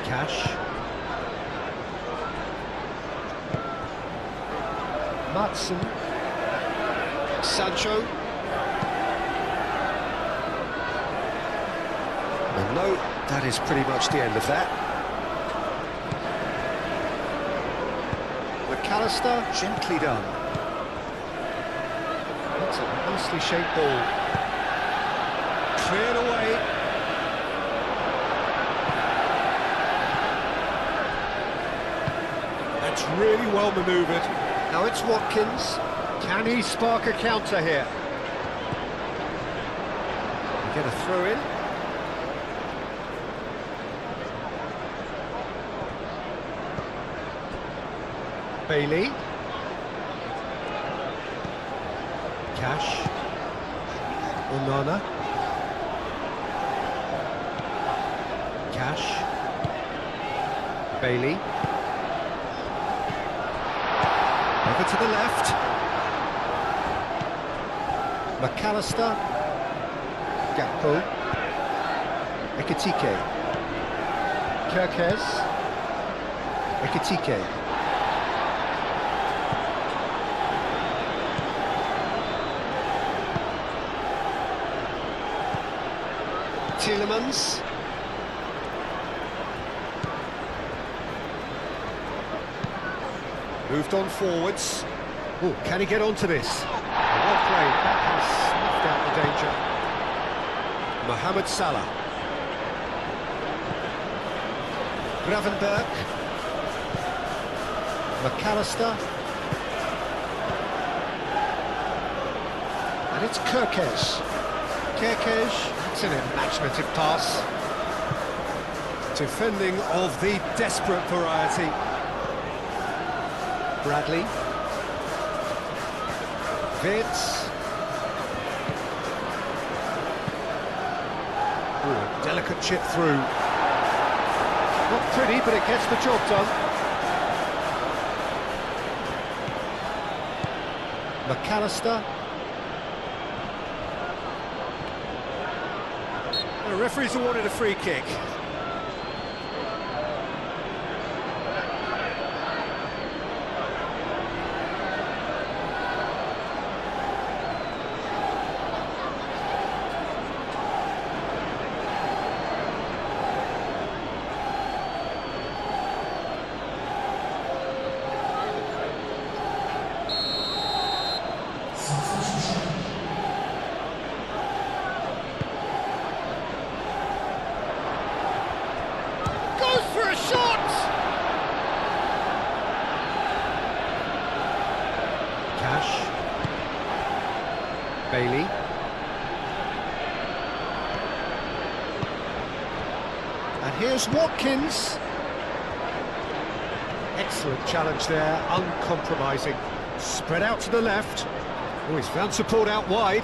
Cash. Matson. Sancho. And no, that is pretty much the end of that. McAllister, gently done. That's a nicely shaped ball. Cleared away. That's really well manoeuvred. Now it's Watkins. Can he spark a counter here? Get a throw in. Bailey. Cash. Onana. Cash. Bailey. Over to the left. McAllister. Gakpo. Ekitike. Kirkes. Ekitike. Tielemans. Moved on forwards. Oh, can he get onto this? Well played. That has snuffed out the danger. Mohamed Salah. Gravenberg. McAllister. And it's Kirkes. It's an imaginative pass. Defending of the desperate variety. Bradley. Vitz. Ooh, a delicate chip through. Not pretty, but it gets the job done. McAllister. The referee's awarded a free kick. Bailey. And here's Watkins. Excellent challenge there, uncompromising. Spread out to the left. Oh, he's found support out wide.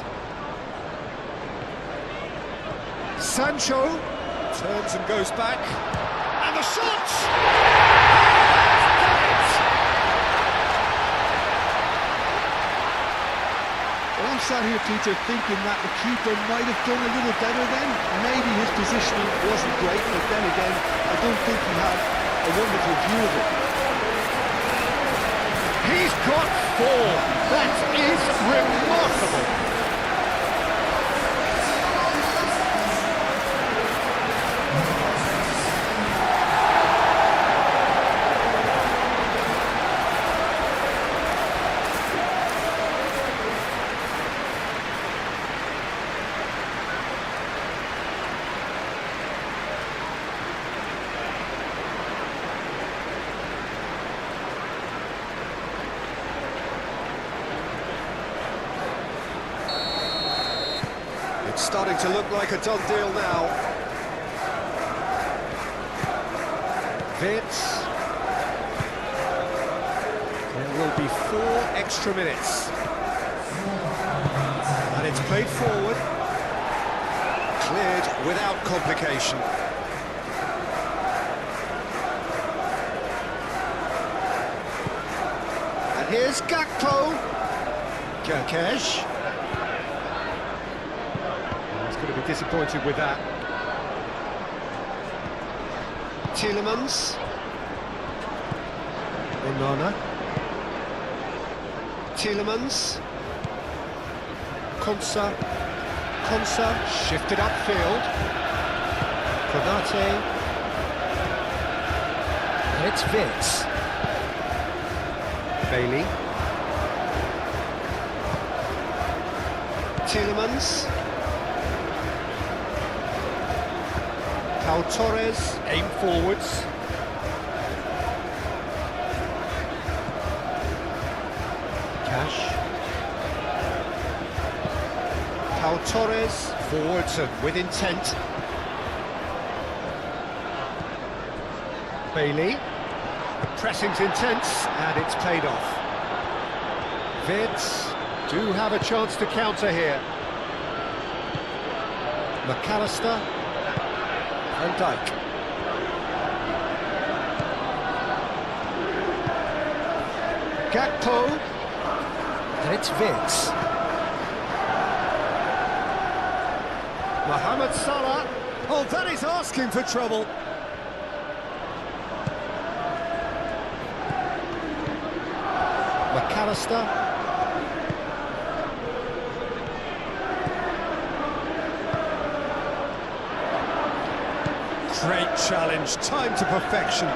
Sancho turns and goes back. And the shot! I'm sat here, Peter, thinking that the keeper might have done a little better then. Maybe his positioning wasn't great, but then again, I don't think he had a wonderful view of it. He's got 4. That is remarkable. It's starting to look like a done deal now. Vitz. There will be 4 extra minutes. And it's played forward. Cleared without complication. And here's Gakpo. Kerkesh. He's going to be disappointed with that. Tielemans. Onana. Tielemans. Konsa. Konsa shifted upfield. Konate. And it's Vitz. Bailey. Tielemans. Pau Torres, aim forwards. Cash. Pau Torres, forwards and with intent. Bailey. The pressing's intense and it's paid off. Vitz do have a chance to counter here. McAllister. Van Dijk. Gakpo. And it's Vitz. Mohamed Salah. Oh, that is asking for trouble. McAllister. Great challenge, time to perfection.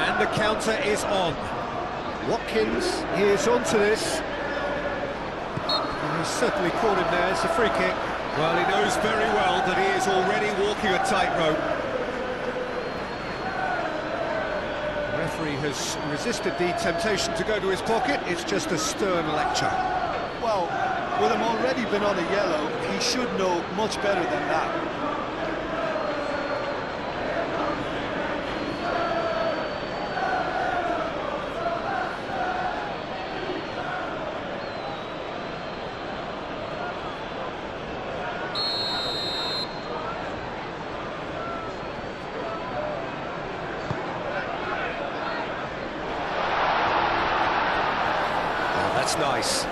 And the counter is on. Watkins is onto this. And he's certainly caught him there, it's a free kick. Well, he knows very well that he is already walking a tightrope. The referee has resisted the temptation to go to his pocket, it's just a stern lecture. Well, with him already been on a yellow, he should know much better than that. That's nice.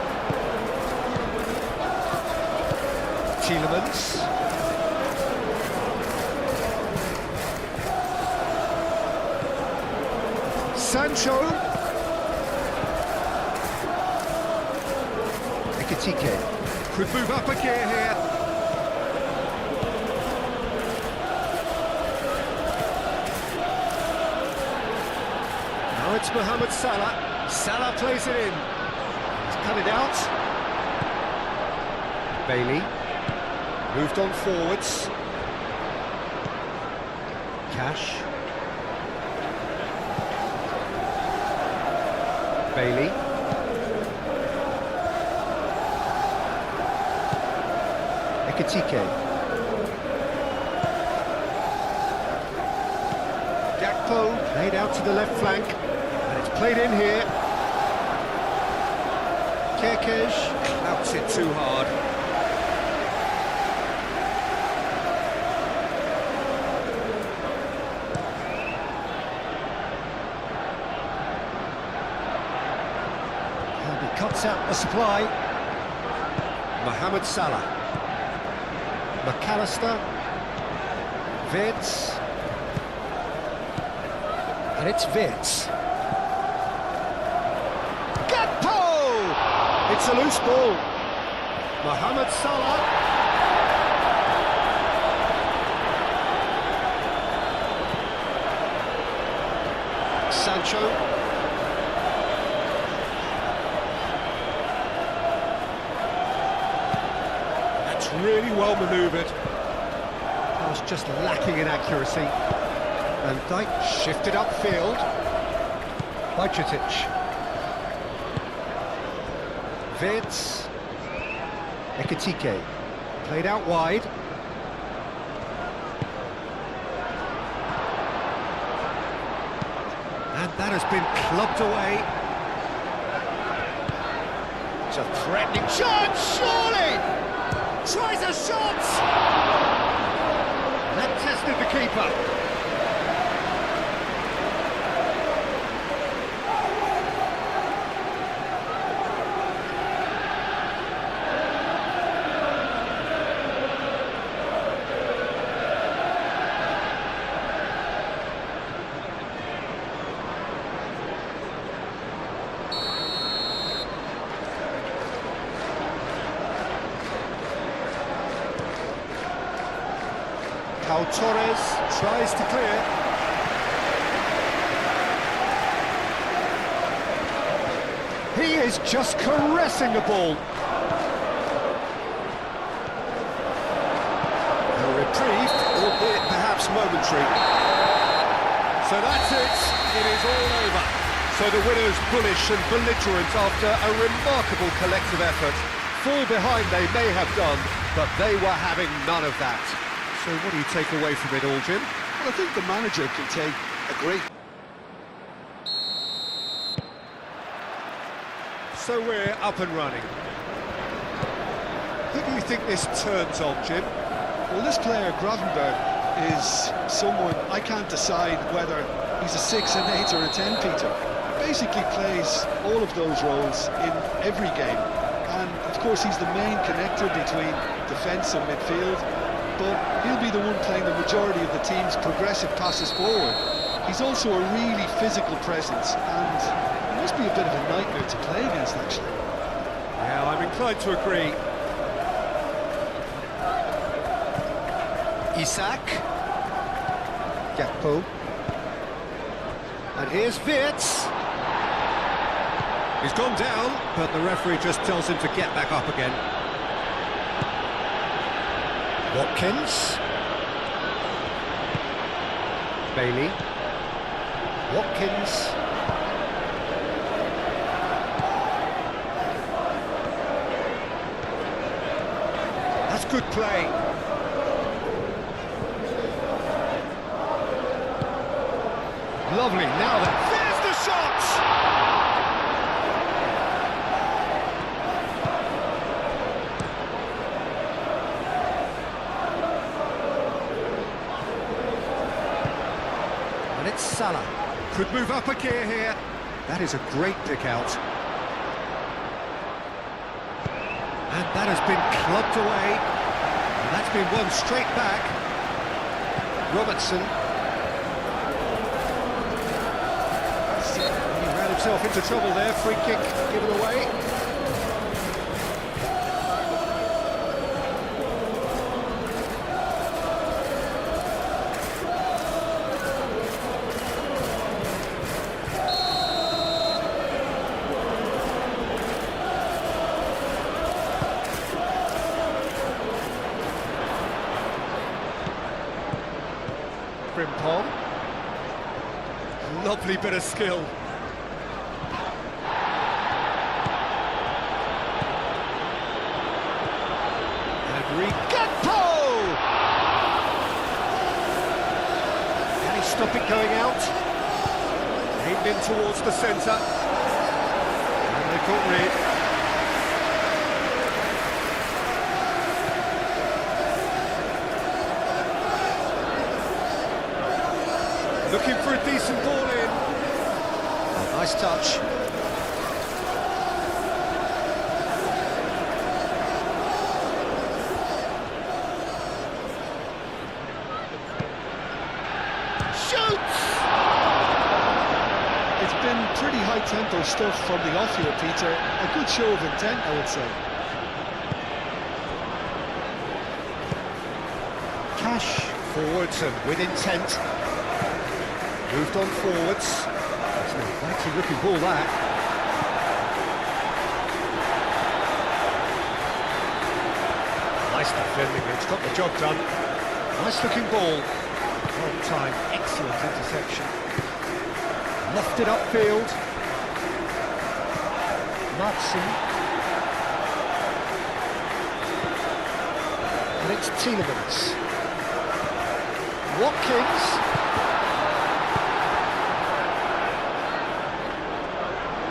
Tielemans. Sancho. Ekitike. Could move up a gear here. Now it's Mohamed Salah. Salah plays it in. Cut it out. Bailey moved on forwards. Cash. Bailey. Ekitike. Gakpo played out to the left flank. And it's played in here. Kerkesh clouts it too hard. And he cuts out the supply. Mohamed Salah. McAllister. Vitz. And it's Vitz. Gakpo! It's a loose ball. Mohamed Salah. Sancho. That's really well manoeuvred. Pass just lacking in accuracy. And Dijk shifted upfield. Bajcetic. Vitz. Ekitike. Played out wide. And that has been clubbed away. It's a threatening chance, surely! Tries a shot! That tested the keeper. Torres tries to clear. He is just caressing the ball. A reprieve, albeit perhaps momentary. So that's it. It is all over. So the winners bullish and belligerent after a remarkable collective effort. Fall behind they may have done, but they were having none of that. So what do you take away from it all, Jim? Well, I think the manager can take a great... So we're up and running. Who do you think this turns on, Jim? Well, this player, Gravenberg, is someone I can't decide whether he's a 6, an 8 or a 10, Peter. He basically plays all of those roles in every game. And, of course, he's the main connector between defence and midfield. But he'll be the one playing the majority of the team's progressive passes forward. He's also a really physical presence, and he must be a bit of a nightmare to play against, actually. Yeah, I'm inclined to agree. Isak. Gakpo. And here's Vitz. He's gone down, but the referee just tells him to get back up again. Watkins. Bailey. Watkins. That's good play. Lovely, now then. There's the shot! And it's Salah. Could move up a gear here. That is a great pick out. And that has been clubbed away. And that's been won straight back. Robertson. He ran himself into trouble there. Free kick given away. Frimpong. Lovely bit of skill. And Gakpo! Can he stop it going out? Aimed in towards the centre. And they got rid. Looking for a decent ball in. Oh, nice touch. Shoots! been pretty high-tempo stuff from the off here, Peter. A good show of intent, I would say. Cash forwards and with intent. Moved on forwards. It's a fancy looking ball that. Nice defending, it's got the job done. Nice looking ball. Well timed, excellent interception. Lofted upfield. Madsen. And it's Tielemans. Watkins.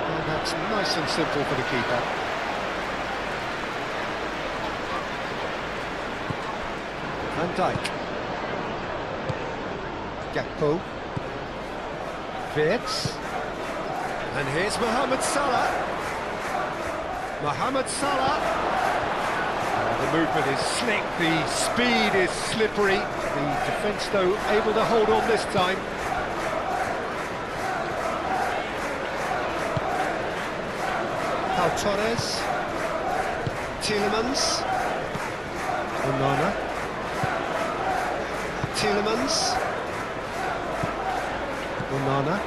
And that's nice and simple for the keeper. Van Dijk. Gakpo. Wirtz. And here's Mohamed Salah. Mohamed Salah. The movement is slick, the speed is slippery. The defence, though, able to hold on this time. Pau Torres. Tielemans. Onana. Tielemans. Onana.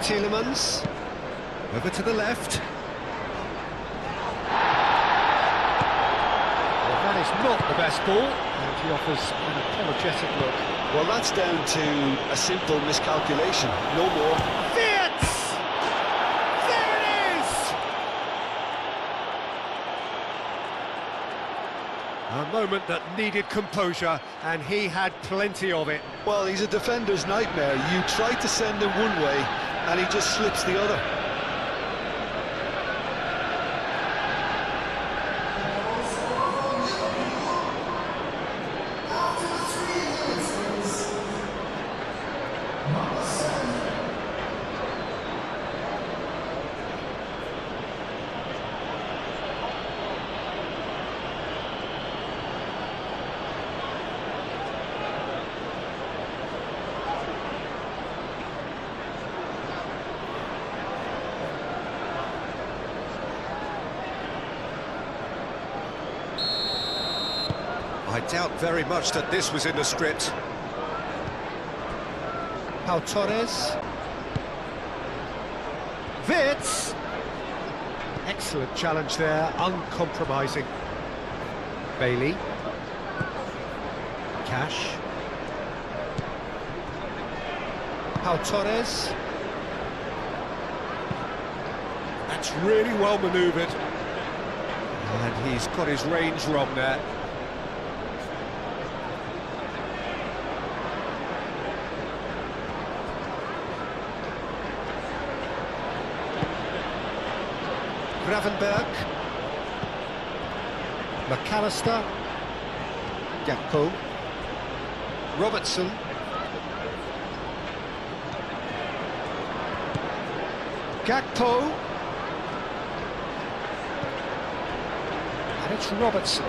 Tielemans. Over to the left. That is not the best ball, and he offers an apologetic look. Well, that's down to a simple miscalculation, no more. Wirtz! There it is! A moment that needed composure, and he had plenty of it. Well, he's a defender's nightmare. You try to send him one way, and he just slips the other. I doubt very much that this was in the script. Pau Torres. Wirtz! Excellent challenge there, uncompromising. Bailey. Cash. Pau Torres. That's really well manoeuvred. And he's got his range wrong there. Gravenberg. McAllister. Gakpo. Robertson. Gakpo. And it's Robertson.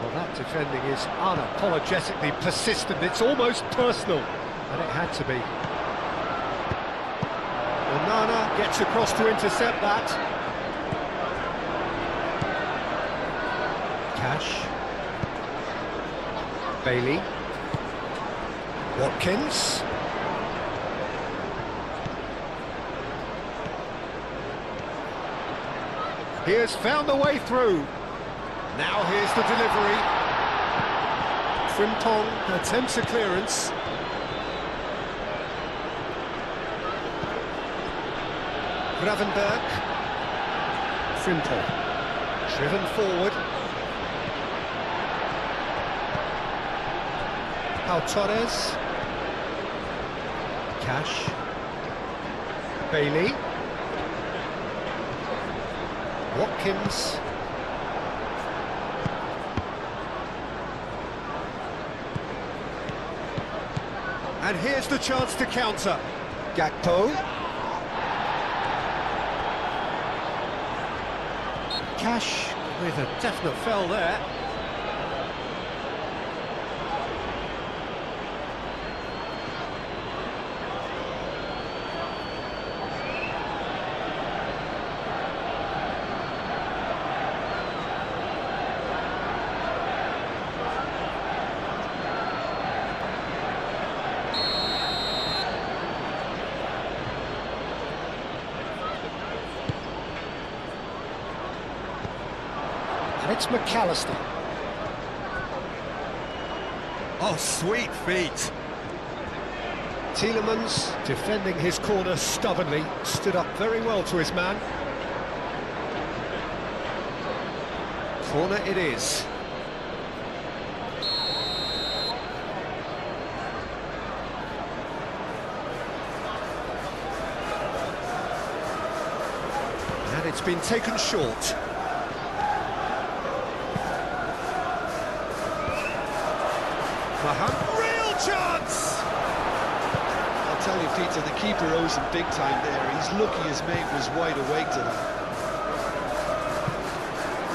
Well, that defending is unapologetically persistent. It's almost personal, and it had to be. Onana gets across to intercept that. Cash. Bailey. Watkins. He has found the way through. Now here's the delivery. Frimpong attempts a clearance. Gravenberg. Frimpong. Driven forward. Pau Torres. Cash. Bailey. Watkins. And here's the chance to counter. Gakpo. Cash with a definite foul there. It's McAllister. Oh, sweet feet. Tielemans, defending his corner stubbornly, stood up very well to his man. Corner it is. And it's been taken short. Real chance! I'll tell you, Peter, the keeper owes him big time there. He's lucky his mate was wide awake to that.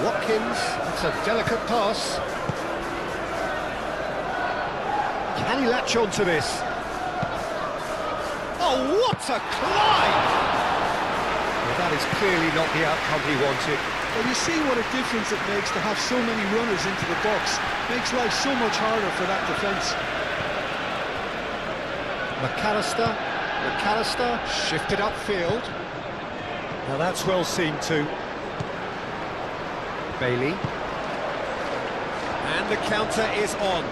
Watkins, it's a delicate pass. Can he latch on to this? Oh, what a climb! Well, that is clearly not the outcome he wanted. Well, you see what a difference it makes to have so many runners into the box. Makes life so much harder for that defence. McAllister shifted upfield. Now that's well seen too. Bailey. And the counter is on.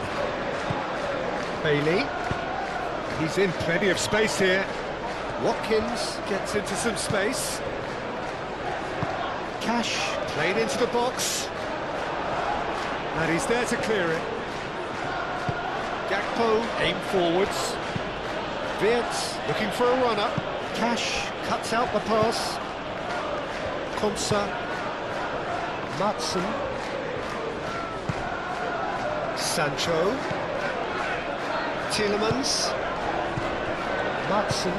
Bailey. He's in plenty of space here. Watkins gets into some space. Cash played into the box. And he's there to clear it. Gakpo aim forwards. Wirtz looking for a runner. Cash cuts out the pass. Konsa. Matson. Sancho. Tielemans. Matson.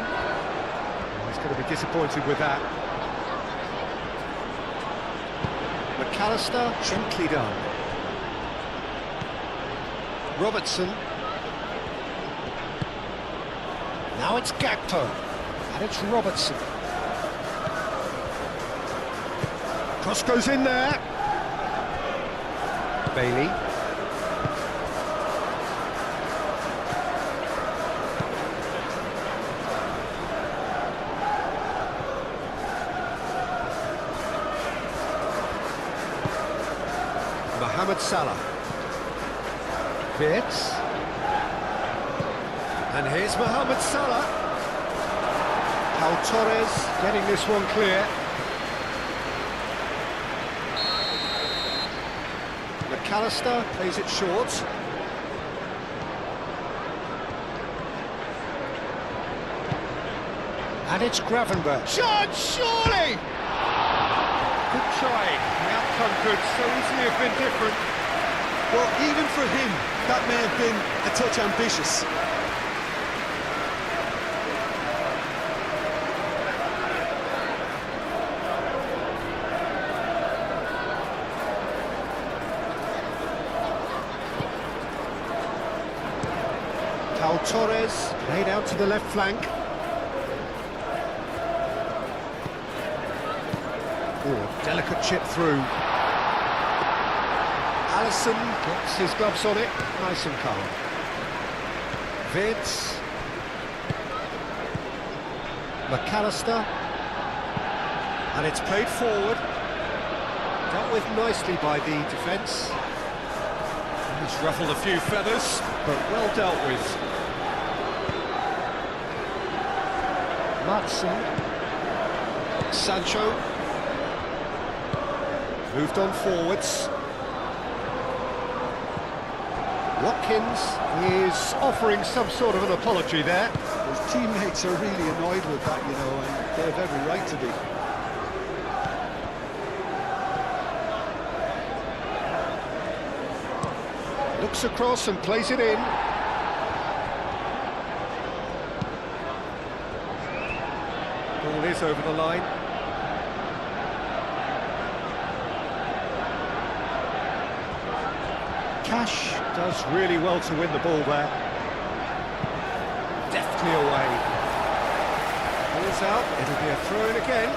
He's going to be disappointed with that. McAllister, gently done. Robertson. Now it's Gakpo, and it's Robertson. Cross goes in there. Bailey. Mohamed Salah. Wirtz. And here's Mohamed Salah. Pau Torres getting this one clear. McAllister plays it short. And it's Gravenberch. Shot, surely! Good try. The outcome could so easily have been different. Well, even for him, that may have been a touch ambitious. Pau Torres played out to the left flank. Oh, delicate chip through. Alisson gets his gloves on it, nice and calm. Wirtz. McAllister. And it's played forward. Dealt with nicely by the defence. He's ruffled a few feathers, but well dealt with. Matson. Sancho. Moved on forwards. Watkins is offering some sort of an apology there. His teammates are really annoyed with that, you know, and they have every right to be. Looks across and plays it in. Ball is over the line. Cash does really well to win the ball there. Deftly away. Ball's out, it'll be a throw-in again.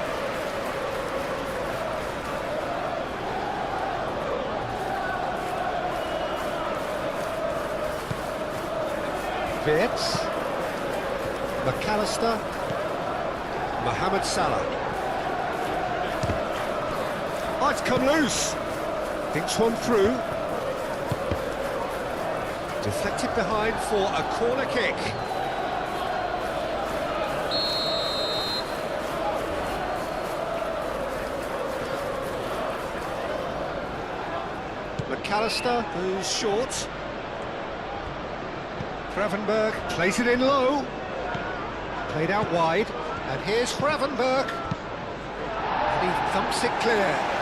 Wirtz. McAllister. Mohamed Salah. Oh, it's come loose. Thinks one through. Deflected behind for a corner kick. McAllister goes short. Gravenberg plays it in low. Played out wide. And here's Gravenberg. And he thumps it clear.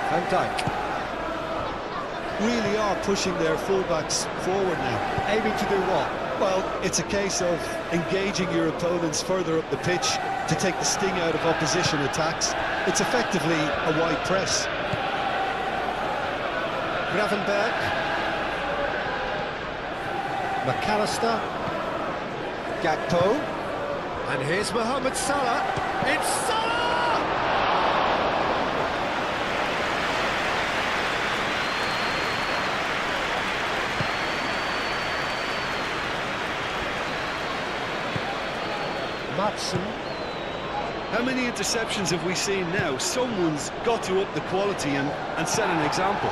Van Dijk. Really are pushing their fullbacks forward now. Aiming to do what? Well, it's a case of engaging your opponents further up the pitch to take the sting out of opposition attacks. It's effectively a wide press. Gravenberg. McAllister. Gakpo. And here's Mohamed Salah. It's Salah! Matson. How many interceptions have we seen now? Someone's got to up the quality and set an example.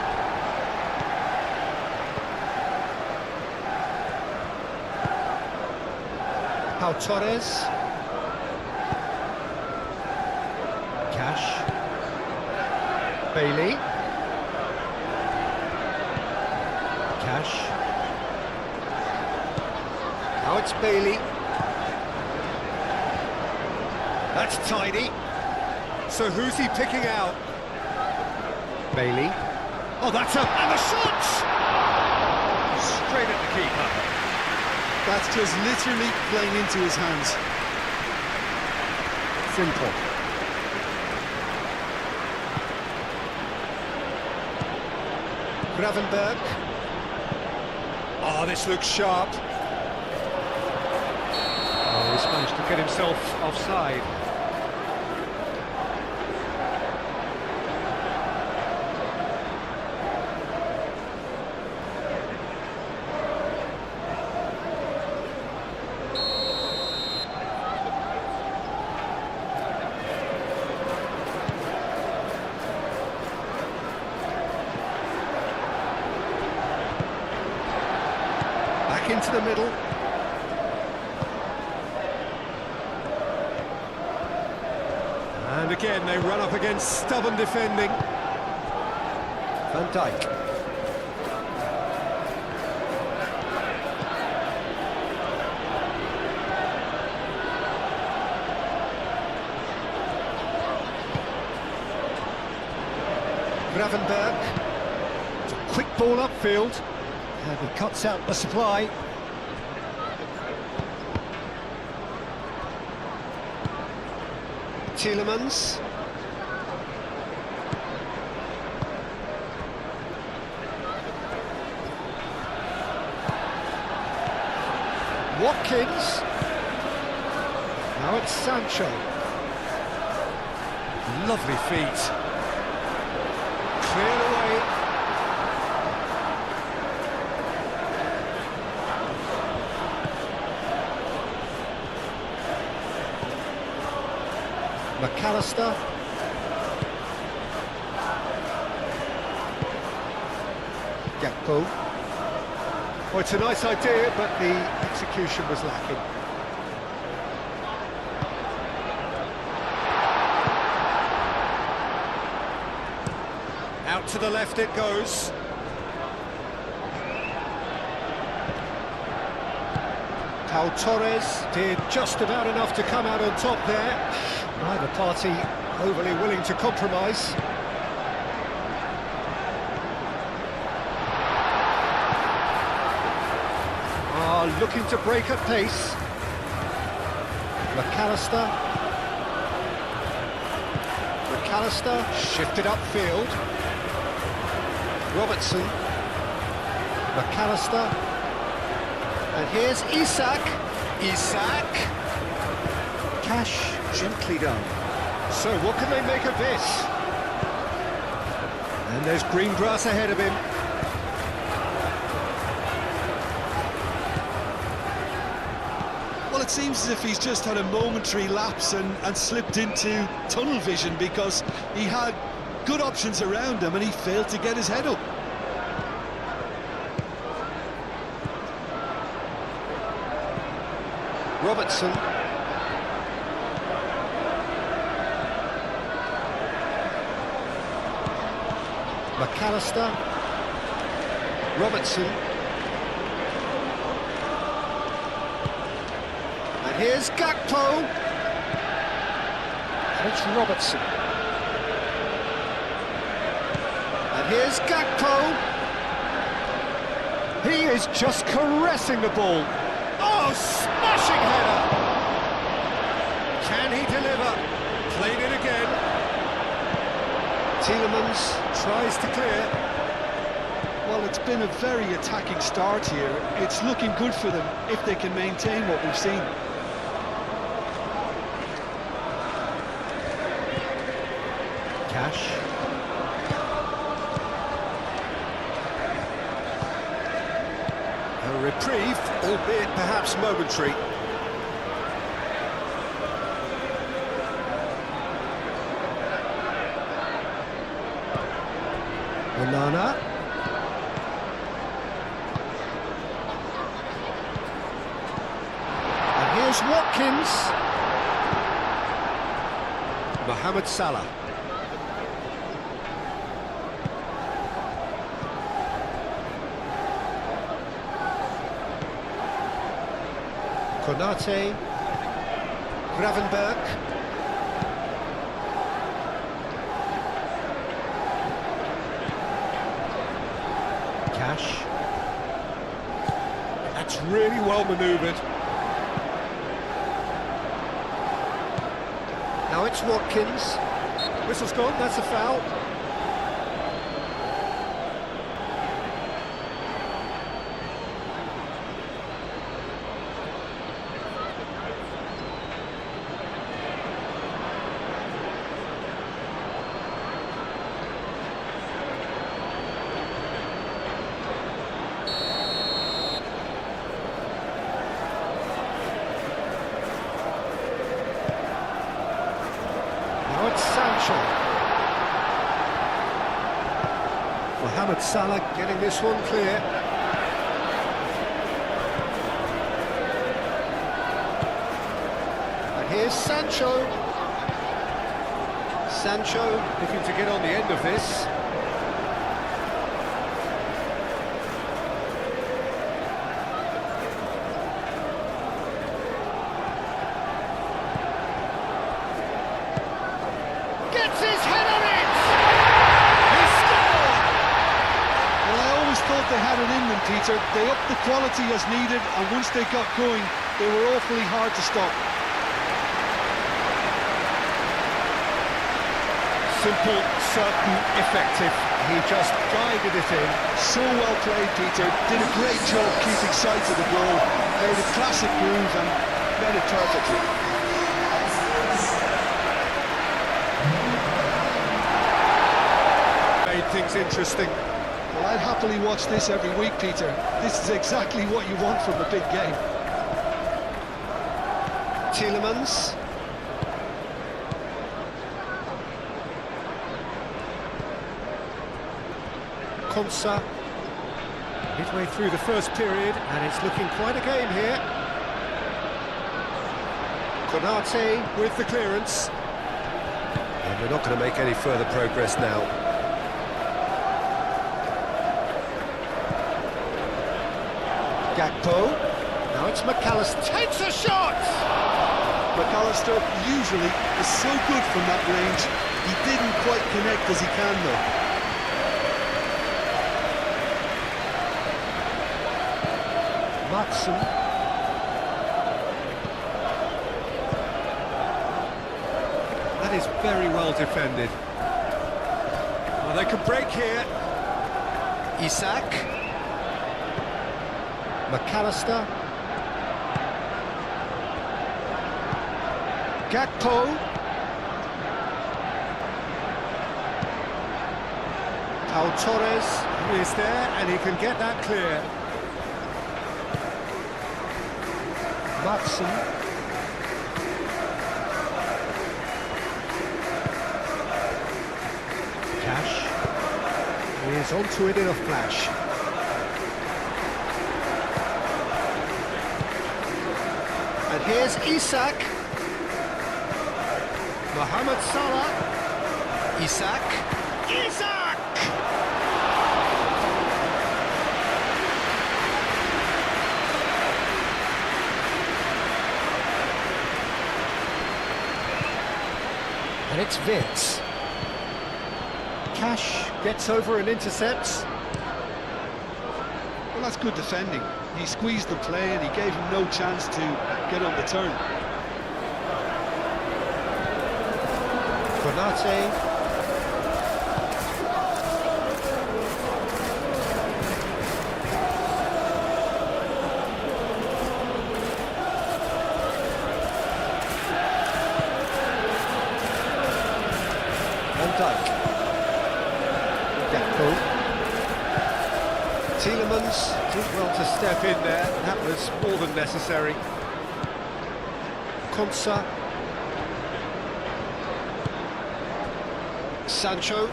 Pau Torres. Cash. Bailey. Cash. Now it's Bailey. That's tidy. So who's he picking out? Bailey. Oh, that's up. And the shot! Straight at the keeper. That's just literally playing into his hands. Simple. Gravenberg. Oh, this looks sharp. Oh, he's managed to get himself offside. Back into the middle. And again, they run up against stubborn defending. Van Dijk. Gravenberg. It's a quick ball upfield. And he cuts out the supply. Tielemans. Watkins. Now it's Sancho. Lovely feet. Cleared away. McAllister. Gakpo. Well, it's a nice idea, but the execution was lacking. Out to the left it goes. Pau Torres did just about enough to come out on top there. Neither party overly willing to compromise. Looking to break at pace. McAllister. McAllister shifted upfield. Robertson. McAllister. And here's Isak. Isak. Cash gently done. So what can they make of this? And there's green grass ahead of him. Well, it seems as if he's just had a momentary lapse and slipped into tunnel vision, because he had good options around him and he failed to get his head up. Robertson. McAllister. Robertson. And here's Gakpo. And it's Robertson. And here's Gakpo. He is just caressing the ball. Oh, smashing header! Can he deliver? Played it again. Tielemans tries to clear. Well, it's been a very attacking start here. It's looking good for them if they can maintain what we've seen. Cash. A reprieve, albeit perhaps momentary. Onana. And here's Watkins. Mohamed Salah. Konate, Gravenberg, Cash. That's really well manoeuvred. Now it's Watkins. Whistle's gone, that's a foul. Mohamed Salah getting this one clear. And here's Sancho. Sancho looking to get on the end of this. Gets his head on it! They had it in them, Peter. They upped the quality as needed, and once they got going, they were awfully hard to stop. Simple, certain, effective. He just guided it in. So well played, Peter. Did a great job keeping sight of the goal. Made a classic move and read it perfectly. Made things interesting. Well, I'd happily watch this every week, Peter. This is exactly what you want from a big game. Tielemans. Konsa. Midway through the first period, and it's looking quite a game here. Konate with the clearance. And we're not going to make any further progress now. Gakpo. Now it's McAllister. Takes a shot! McAllister usually is so good from that range. He didn't quite connect as he can, though. Matson. That is very well defended. Well, they can break here. Isak. McAllister. Gakpo. Pau Torres is there, and he can get that clear. Matson. Cash is onto it in a flash. And here's Isak. Mohamed Salah. Isak. Isak! And it's Vince. Cash gets over and intercepts. Well, that's good defending. He squeezed the play and he gave him no chance to get on the turn. Konate. Van Dijk. Gakpo. Tielemans did well to step in there. That was more than necessary. Konsa. Sancho.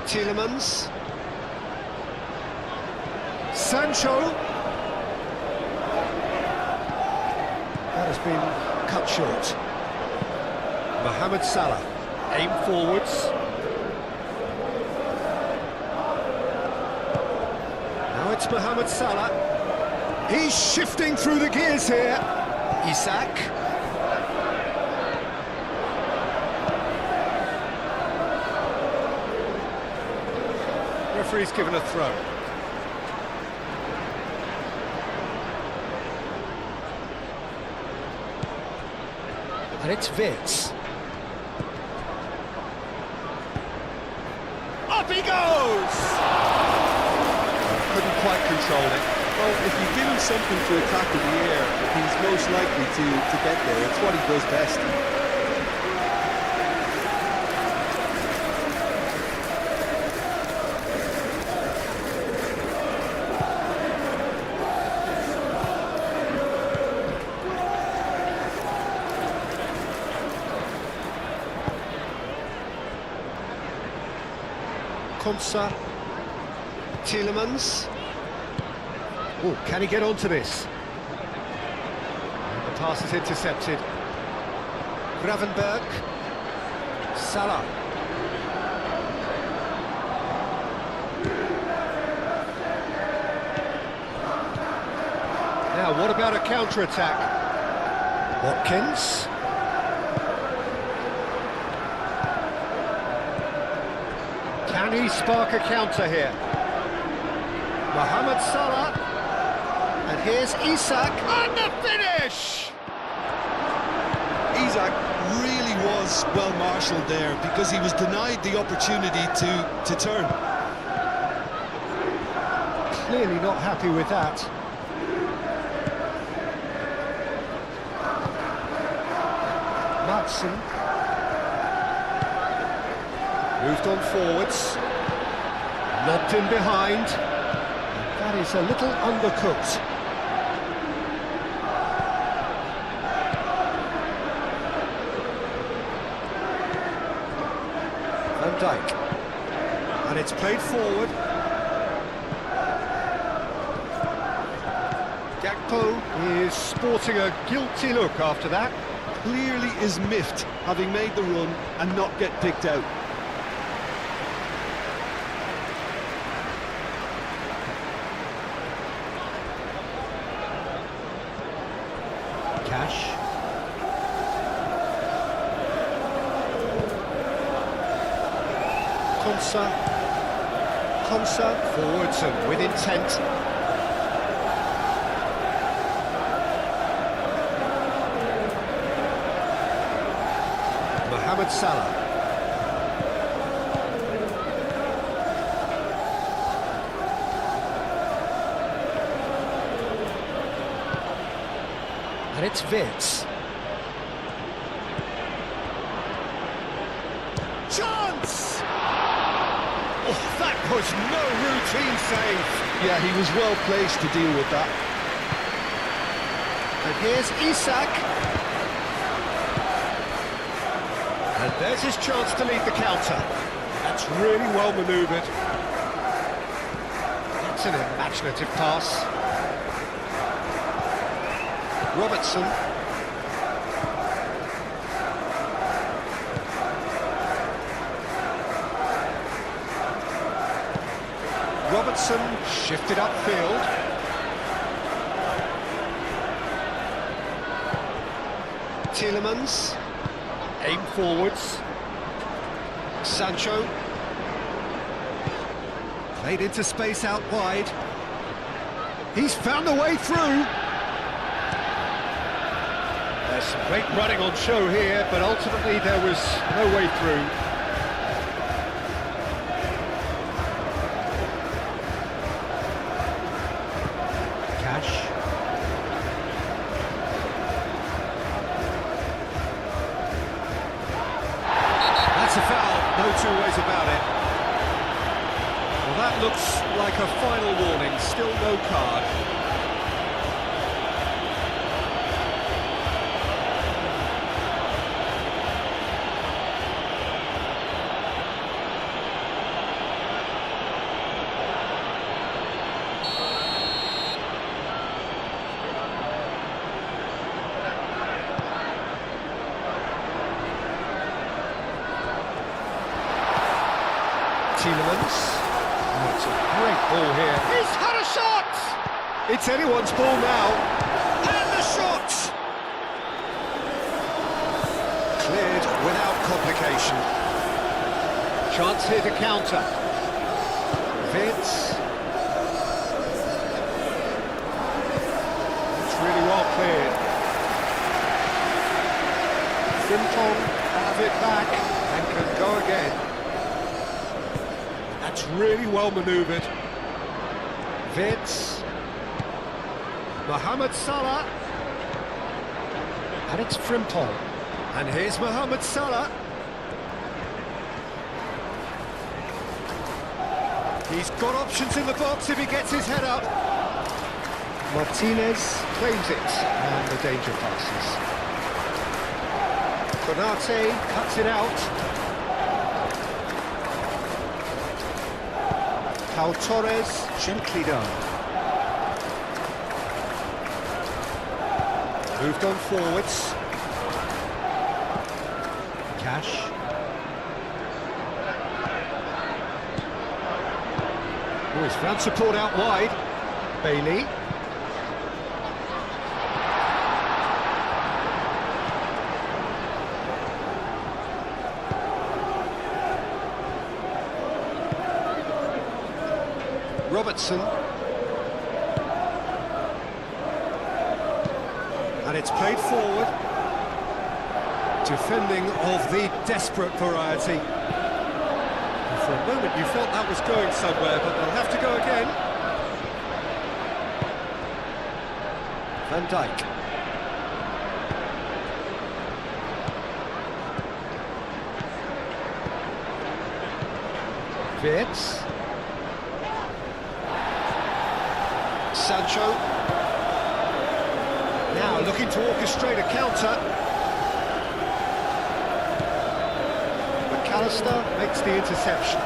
Tielemans. Sancho. That has been cut short. Mohamed Salah. Aim forwards. Now it's Mohamed Salah. He's shifting through the gears here. Isak. Referee's given a throw. And it's Vince. Up he goes! Couldn't quite control it. Well, if you're doing something to attack in the air, he's most likely to get there. It's what he does best. Konsa. Tielemans. Oh, can he get onto this? And the pass is intercepted. Gravenberg. Salah. Now, what about a counter-attack? Watkins. Can he spark a counter here? Mohamed Salah. And here's Isak. And the finish! Isak really was well marshalled there because he was denied the opportunity to turn. Clearly not happy with that. Matson. Moved on forwards. Lobbed in behind. That is a little undercooked. Van Dijk. And it's played forward. Gakpo is sporting a guilty look after that. Clearly is miffed having made the run and not get picked out. Cash. Konsa forwards and with intent. Mohamed Salah. And it's Vince. Chance! Oh, that was no routine save. Yeah, he was well placed to deal with that. And here's Isak. And there's his chance to lead the counter. That's really well manoeuvred. That's an imaginative pass. Robertson. Robertson shifted upfield. Tielemans. Aim forwards. Sancho. Played into space out wide. He's found a way through. There's some great running on show here, but ultimately there was no way through. Cash. That's a foul, no two ways about it. Well, that looks like a final warning, still no card. Tielemans. Oh, it's a great ball here. He's had a shot! It's anyone's ball now. And the shot! Cleared without complication. Chance here to counter. Vince. It's really well cleared. Frimpong have it back and can go again. That's really well manoeuvred. Vince. Mohamed Salah. And it's Frimpong. And here's Mohamed Salah. He's got options in the box if he gets his head up. Martinez claims it, and the danger passes. Konate cuts it out. Pau Torres, gently done. Moved on forwards. Cash. Oh, he's found support out wide. Bailey. Robertson. And it's played forward. Defending of the desperate variety. And for a moment you felt that was going somewhere, but they'll have to go again. Van Dijk. Wirtz. Sancho. Now looking to orchestrate a counter. McAllister makes the interception.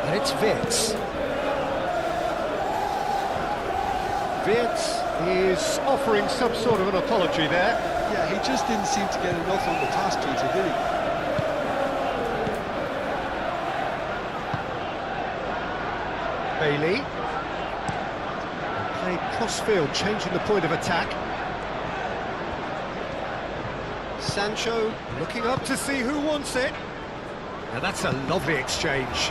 And it's Wirtz. Wirtz is offering some sort of an apology there. Yeah, he just didn't seem to get enough on the task treater, did he? Bailey. Played cross-field, changing the point of attack. Sancho looking up to see who wants it. Now that's a lovely exchange.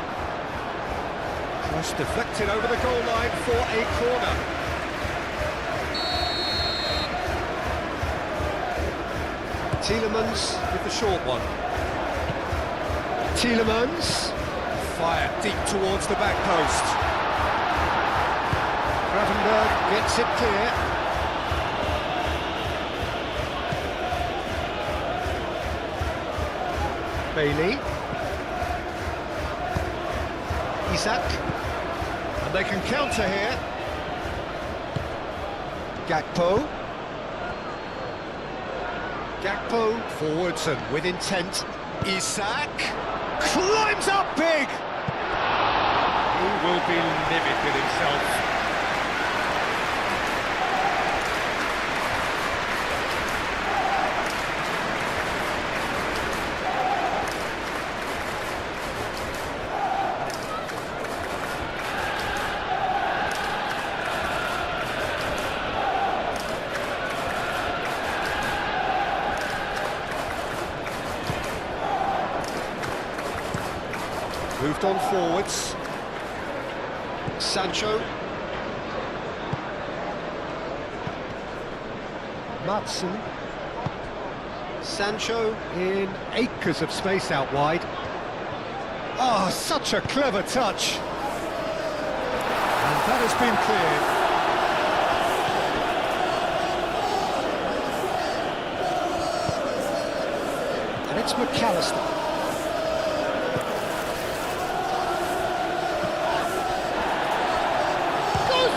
Cross deflected over the goal line for a corner. Tielemans with the short one. Tielemans fired deep towards the back post. Gravenberg gets it clear. Bailey. Isak. And they can counter here. Gakpo. Gakpo forwards and with intent. Isak climbs up big. He will be livid with himself. Moved on forwards. Sancho. Madsen. Sancho in acres of space out wide. Oh, such a clever touch. And that has been cleared. And it's McAllister.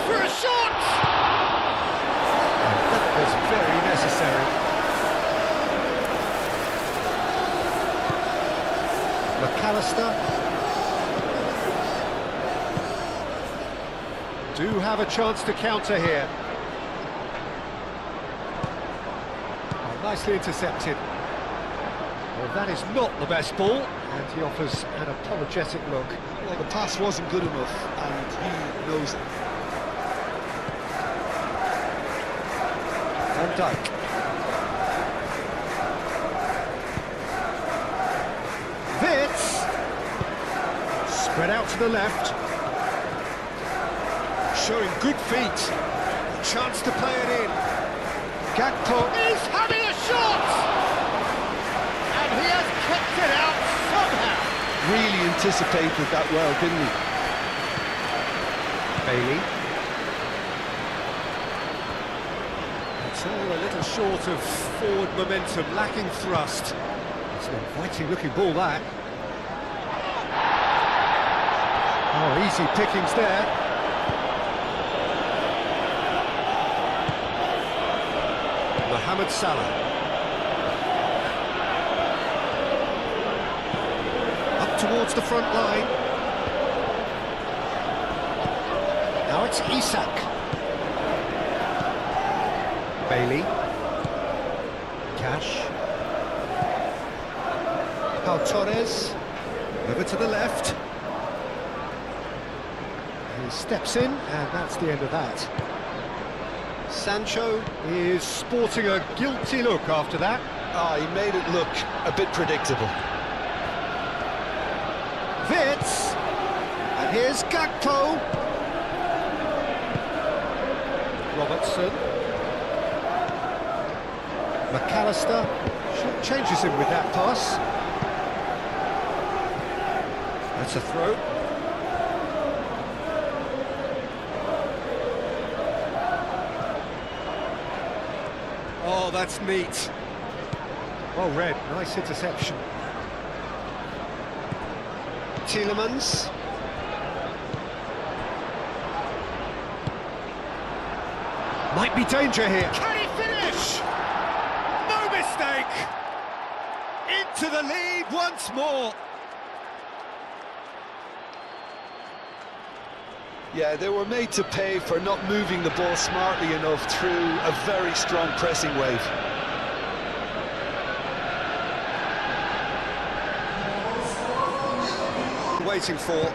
For a shot! And that was very necessary. McAllister do have a chance to counter here. Oh, nicely intercepted. Well, that is not the best ball, and he offers an apologetic look. Well, the pass wasn't good enough, and he knows it. Van Dijk. Wits. Spread out to the left. Showing good feet. A chance to play it in. Gakpo is having a shot! And he has kept it out somehow. Really anticipated that well, didn't he? Bailey. It's all a little short of forward momentum, lacking thrust. It's an inviting looking ball, that. Oh, easy pickings there. Mohamed Salah. Up towards the front line. Now it's Isak. Bailey. Cash. Pau Torres. Over to the left. He steps in, and that's the end of that. Sancho is sporting a guilty look after that. He made it look a bit predictable. Wits. And here's Gakpo. Robertson. McAllister changes him with that pass. That's a throw. Oh, that's neat. Well read, nice interception. Tielemans. Might be danger here. Can he finish? No mistake! Into the lead once more. Yeah, they were made to pay for not moving the ball smartly enough through a very strong pressing wave. Waiting for.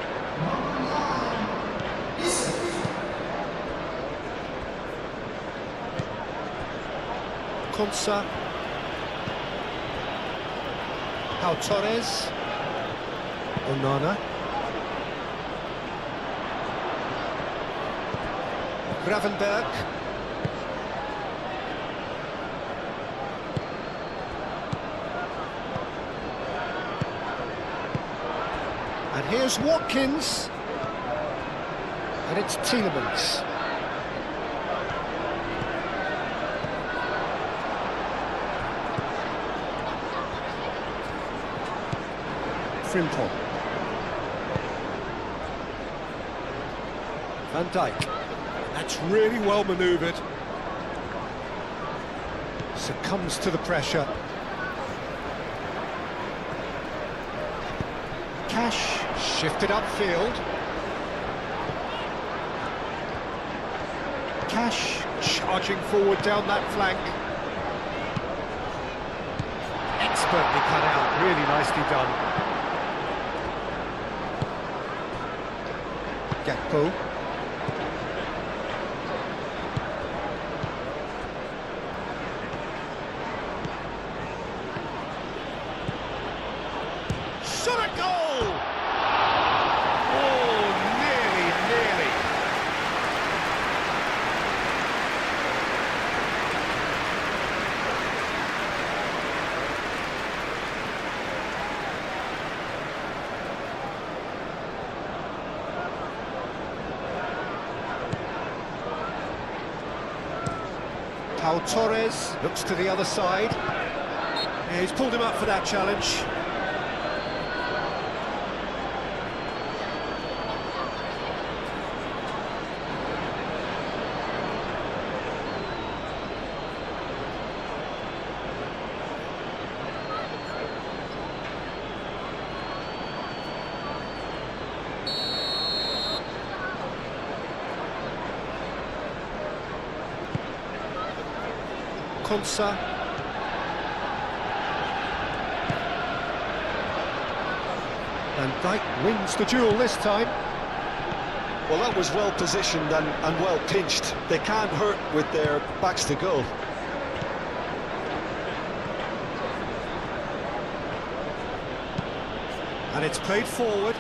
Konsa. Pau Torres. Onana. Gravenberg. And here's Watkins. And it's Tielemans. Frimpong. Van Dijk. That's really well manoeuvred. Succumbs to the pressure. Cash shifted upfield. Cash charging forward down that flank. Expertly cut out, really nicely done. Gakpo. Shot a goal! Oh, nearly. Pau Torres looks to the other side. Yeah, he's pulled him up for that challenge. Konsa. Van Dijk wins the duel this time. Well, that was well positioned and well pinched. They can't hurt with their backs to goal. And it's played forward.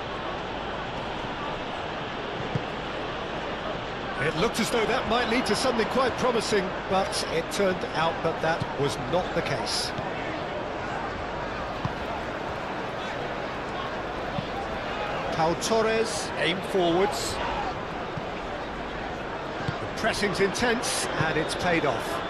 It looked as though that might lead to something quite promising, but it turned out that that was not the case. Pau Torres, aim forwards. The pressing's intense, and it's paid off.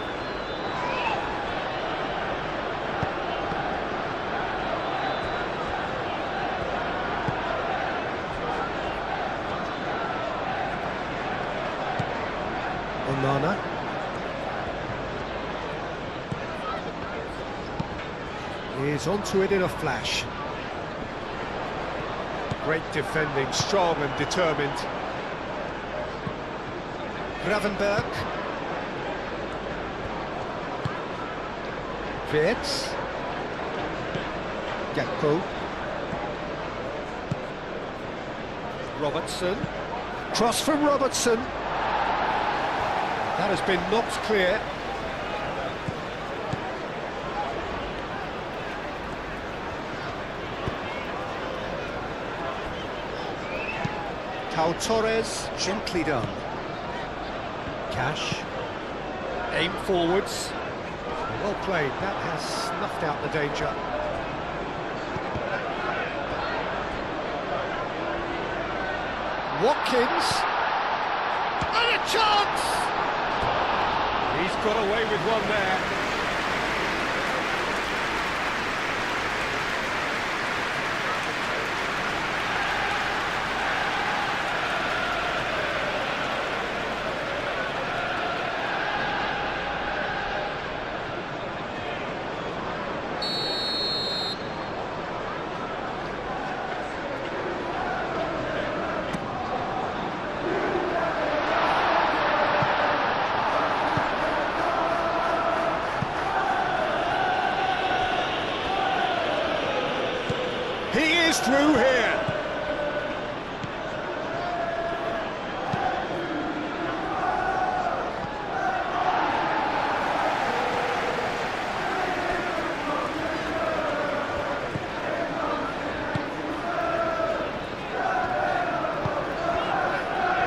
Onana. Is onto it in a flash. Great defending, strong and determined. Gravenberg. Wirtz. Gakpo. Robertson. Cross from Robertson. That has been knocked clear. Pau Torres, gently done. Cash. Aim forwards. Well played, that has snuffed out the danger. Watkins. And a chance! He's got away with one there. He is through here.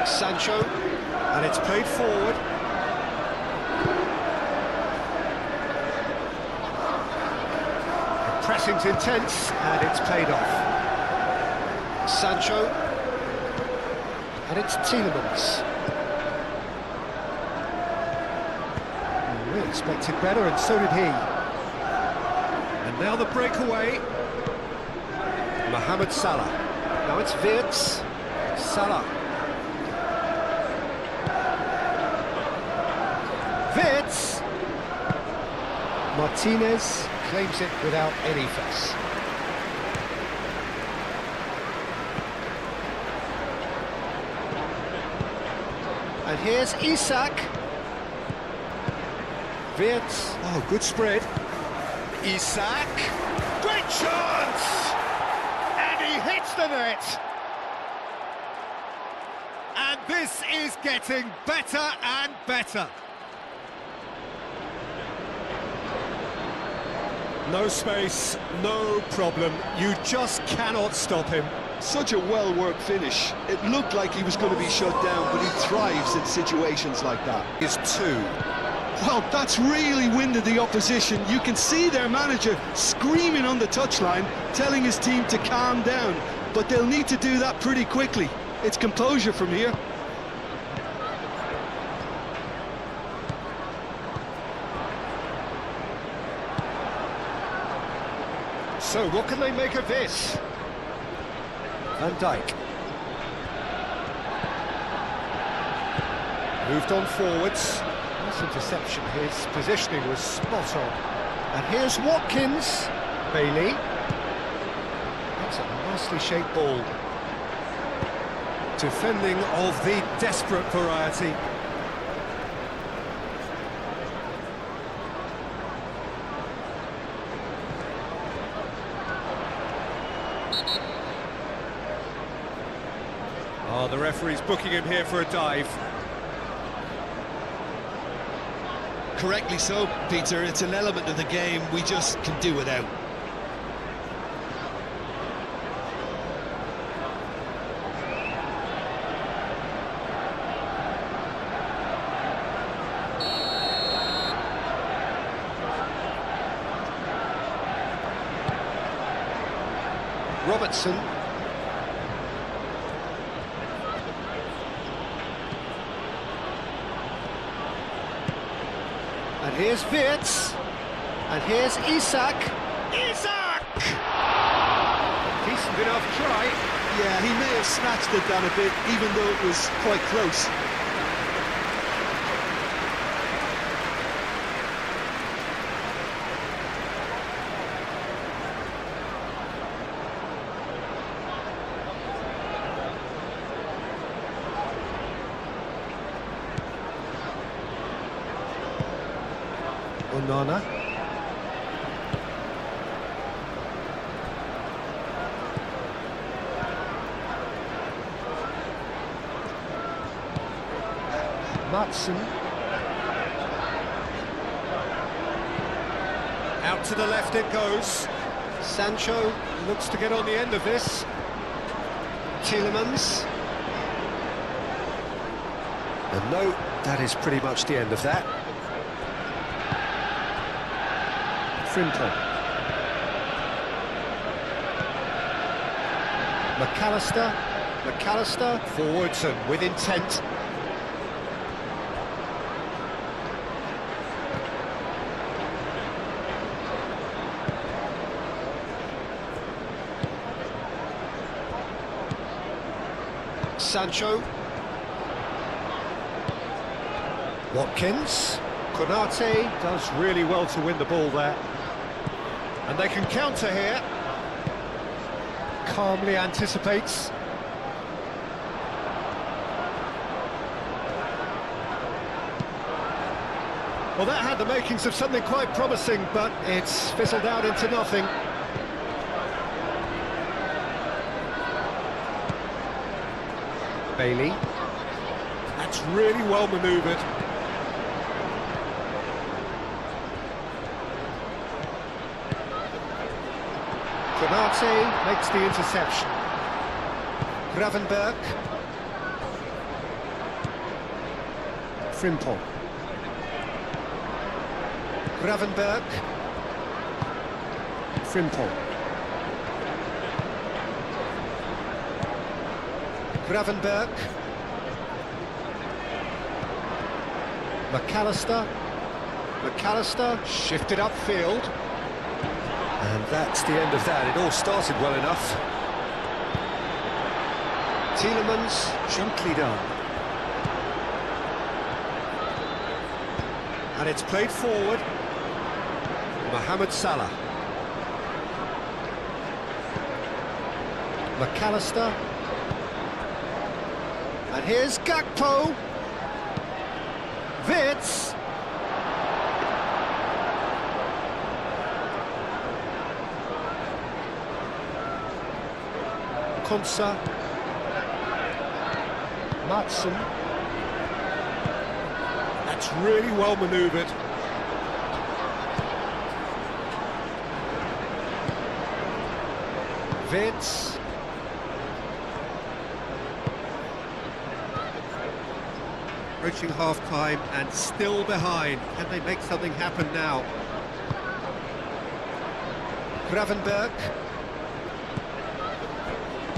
Sancho, and it's played forward. Pressing's intense, and it's paid off. Sancho, and it's Tielemans. We expected better, and so did he. And now the breakaway. Mohamed Salah. Now it's Wirtz. Salah. Wirtz. Martinez claims it without any fuss. And here's Isak. Wirtz. Oh, good spread. Isak. Great chance! And he hits the net. And this is getting better and better. No space, no problem. You just cannot stop him. Such a well-worked finish. It looked like he was going to be shut down, but he thrives in situations like that. Is two. Well, that's really winded the opposition. You can see their manager screaming on the touchline, telling his team to calm down, but they'll need to do that pretty quickly. It's composure from here. So, what can they make of this? Van Dijk. Moved on forwards. Nice interception. His positioning was spot on. And here's Watkins. Bailey. That's a nicely shaped ball. Defending of the desperate variety. Oh, the referee's booking him here for a dive. Correctly so, Peter. It's an element of the game we just can do without. Robertson. And here's Wirtz. And here's Isak. Isak! Decent enough try. Yeah, he may have snatched it down a bit, even though it was quite close. Onana. Matson. Out to the left it goes. Sancho looks to get on the end of this. Tielemans. And no, that is pretty much the end of that. Frimpong. McAllister forwards and with intent. Sancho. Watkins. Konate does really well to win the ball there. And they can counter here. Calmly anticipates. Well, that had the makings of something quite promising, but it's fizzled out into nothing. Bailey. That's really well manoeuvred. Konate makes the interception. Gravenberg. Frimpong. Gravenberg. Frimpong. Gravenberg. McAllister shifted upfield. And that's the end of that. It all started well enough. Tielemans, gently done. And it's played forward. Mohamed Salah. McAllister. And here's Gakpo. Wirtz. Konsa. Matson. That's really well manoeuvred. Wirtz. Approaching half-time and still behind. Can they make something happen now? Gravenberg.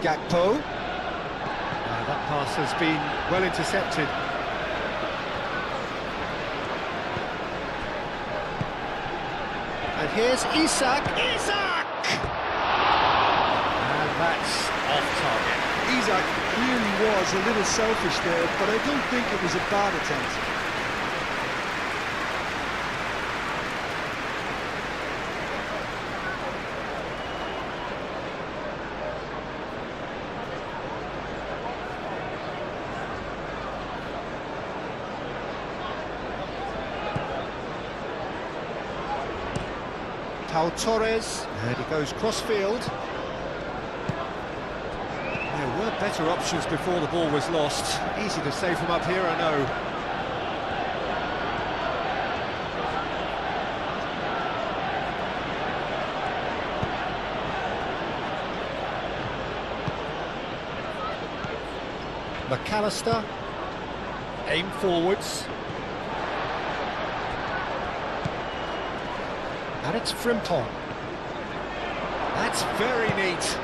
Gakpo. That pass has been well intercepted. And here's Isak. Isak! And that's off target. Isak clearly was a little selfish there, but I don't think it was a bad attempt. Pau Torres, and he goes cross-field. There were better options before the ball was lost. Easy to say from up here, I know. McAllister, aim forwards. And it's Frimpong. That's very neat.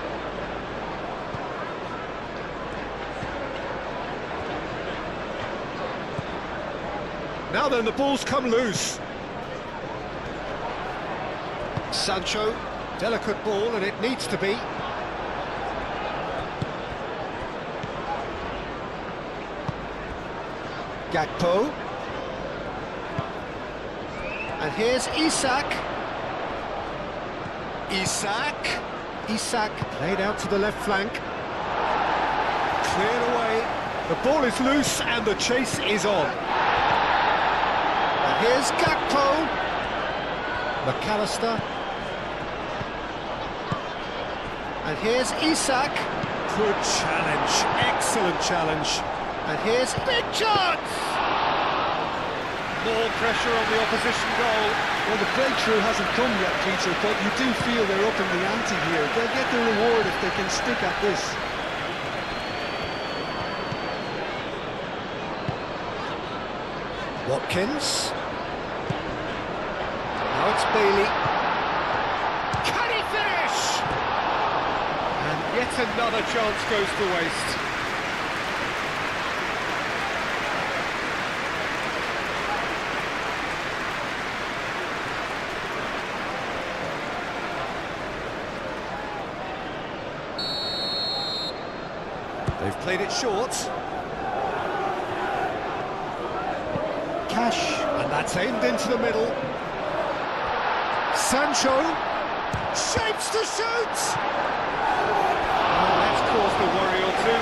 Now then, the ball's come loose. Sancho, delicate ball, and it needs to be. Gakpo. And here's Isak. Isak played out to the left flank. Cleared away. The ball is loose and the chase is on. And here's Gakpo. McAllister. And here's Isak. Good challenge. Excellent challenge. And here's big chance. More pressure on the opposition goal. Well, the breakthrough hasn't come yet, Peter, but you do feel they're up in the ante here. They'll get the reward if they can stick at this. Watkins. Now it's Bailey. Can he finish? And yet another chance goes to waste. They've played it short. Cash, and that's aimed into the middle. Sancho shapes to shoot. Oh, that's caused a worry or two.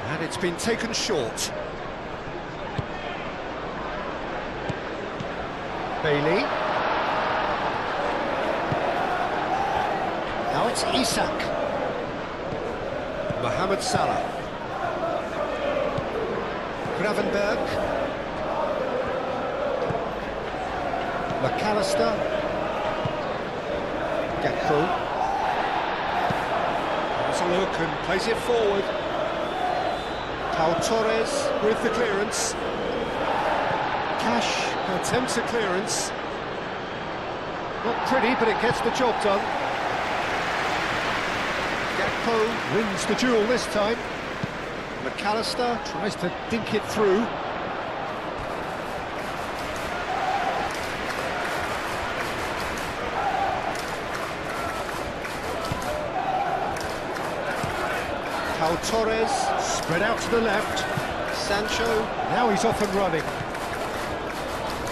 And it's been taken short. Bailey. Now it's Isak. Mohamed Salah. Gravenberg. McAllister. Gakpo. Has a look and plays it forward. Pau Torres with the clearance. Cash attempts a clearance. Not pretty, but it gets the job done. Gakpo wins the duel this time. McAllister tries to dink it through. Torres, spread out to the left. Sancho, now he's off and running.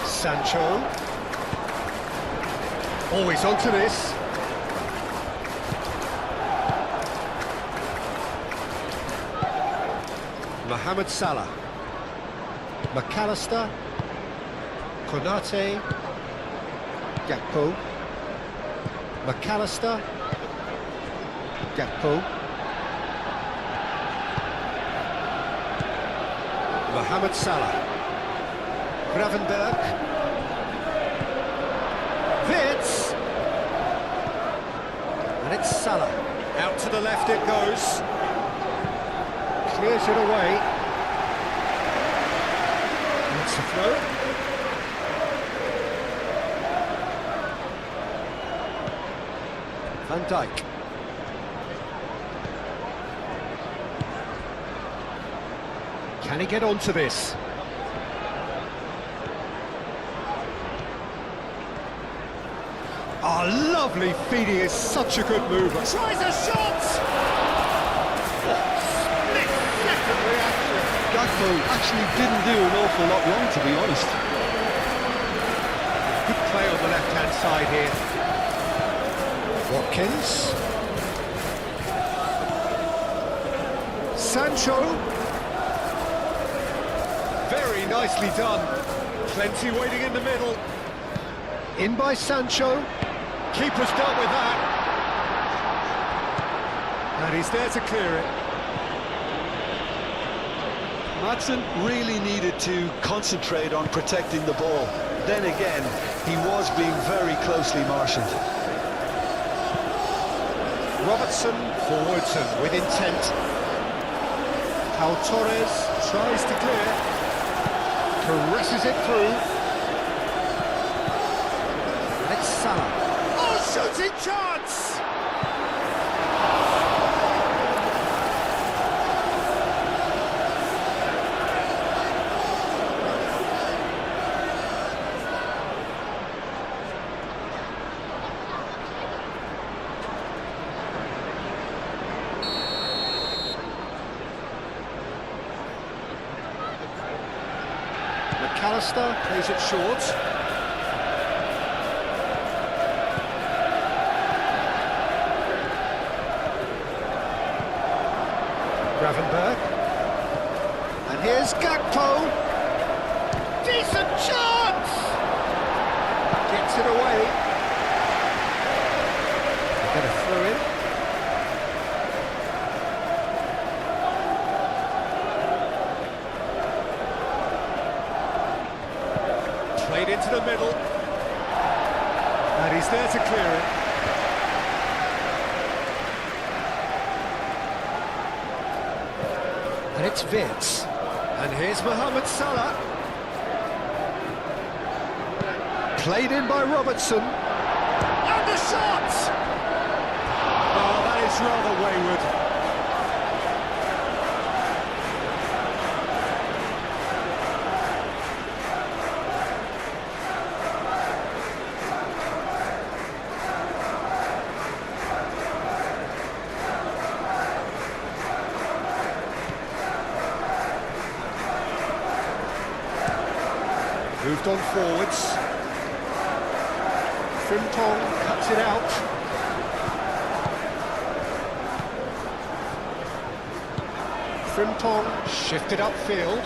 Sancho. Oh, he's onto this. Mohamed Salah. McAllister. Konate. Gakpo. McAllister. Gakpo. Mohamed Salah. Gravenberg. Wirtz. And it's Salah. Out to the left it goes. Clears it away. It's a throw. Van Dijk. Can he get onto this? Oh, lovely feeding is such a good mover. Tries a shot! Split-second reaction. Gakpo actually didn't do an awful lot wrong, to be honest. Good play on the left-hand side here. Watkins. Sancho. Very nicely done. Plenty waiting in the middle. In by Sancho. Keeper's dealt with that. And he's there to clear it. Maatsen really needed to concentrate on protecting the ball. Then again, he was being very closely marshalled. Robertson forwards and with intent. Pau Torres tries to clear. Caresses it through. And it's Salah. Oh, shooting chance! McAllister plays it short. Gravenberg. And here's Gakpo. Decent chance! Gets it away. Get a throw in. Played into the middle. And he's there to clear it. And it's Wirtz. And here's Mohamed Salah. Played in by Robertson. And the shot! Oh, that is rather wayward. Moved on forwards. Frimpong cuts it out. Frimpong shifted upfield.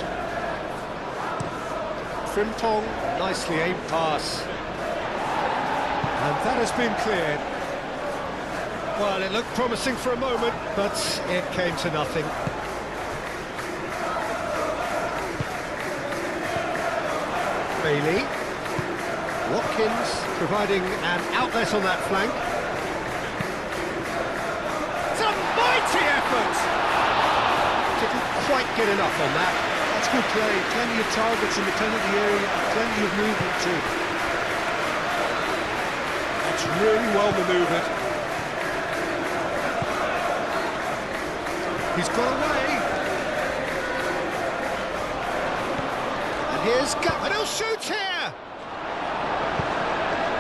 Frimpong, nicely aimed pass. And that has been cleared. Well, it looked promising for a moment, but it came to nothing. Bailey. Watkins providing an outlet on that flank. It's a mighty effort! Didn't quite get enough on that. That's good play. Plenty of targets in the penalty area, plenty of movement too. That's really well manoeuvred. He's got away. And here's Gakpo. And he'll shoot here!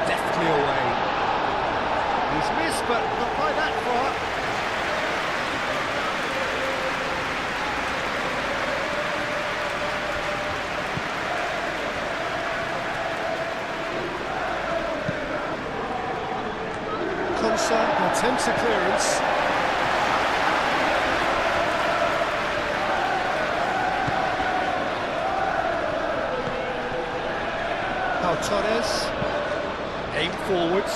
Deftly away. He's missed, but not by that far. wants a clearance. Torres, aim forwards,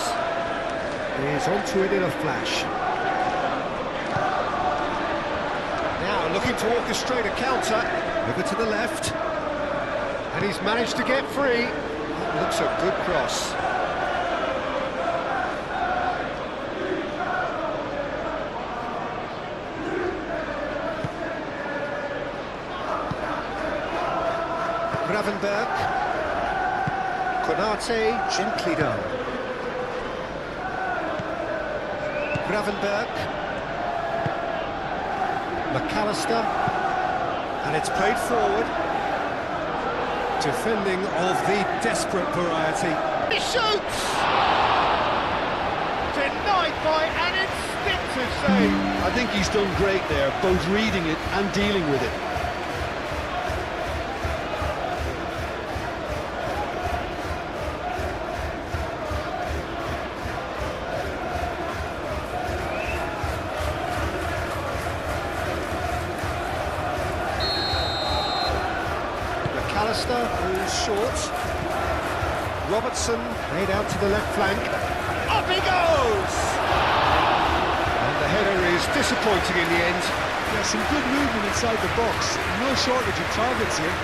he's onto it in a flash. Now looking to orchestrate a counter, over to the left, and he's managed to get free. That looks a good cross. Gravenberg. Konate, gently down. Gravenberg. McAllister. And it's played forward. Defending of the desperate variety. He shoots! Denied by an instinctive save. I think he's done great there, both reading it and dealing with it. McAllister, who's short. Robertson made out to the left flank. Up he goes! And the header is disappointing in the end. Yeah, some good movement inside the box. No shortage of targets here.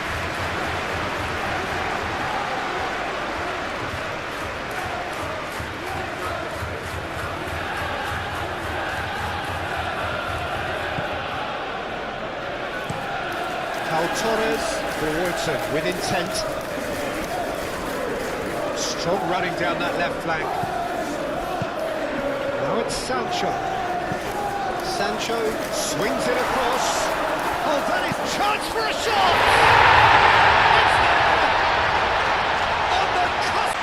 Torres forwards and with intent. Strong running down that left flank. Now it's Sancho. Sancho swings it across. Oh, that is chance for a shot! It's there! On the cusp!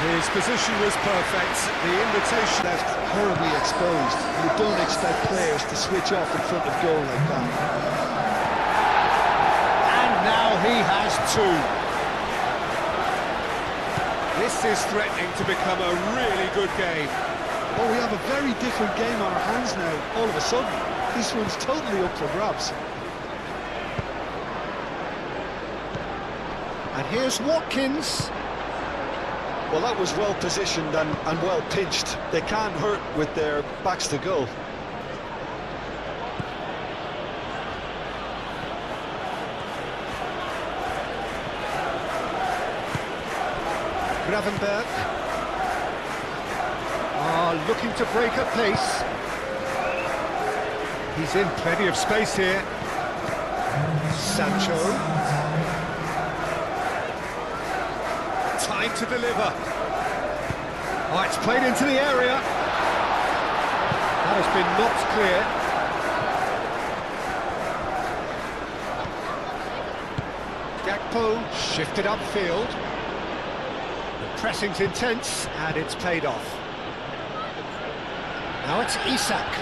His position was perfect. The invitation Left horribly exposed. You don't expect players to switch off in front of goal like that. And now he has two. This is threatening to become a really good game. Oh, we have a very different game on our hands now, all of a sudden. This one's totally up for grabs. And here's Watkins. Well, that was well positioned and well pinched. They can't hurt with their backs to goal. Gravenberg. Looking to break at pace. He's in plenty of space here. Sancho. Time to deliver. Oh, it's played into the area. That has been knocked clear. Gakpo shifted upfield. The pressing's intense, and it's paid off. Now it's Isak.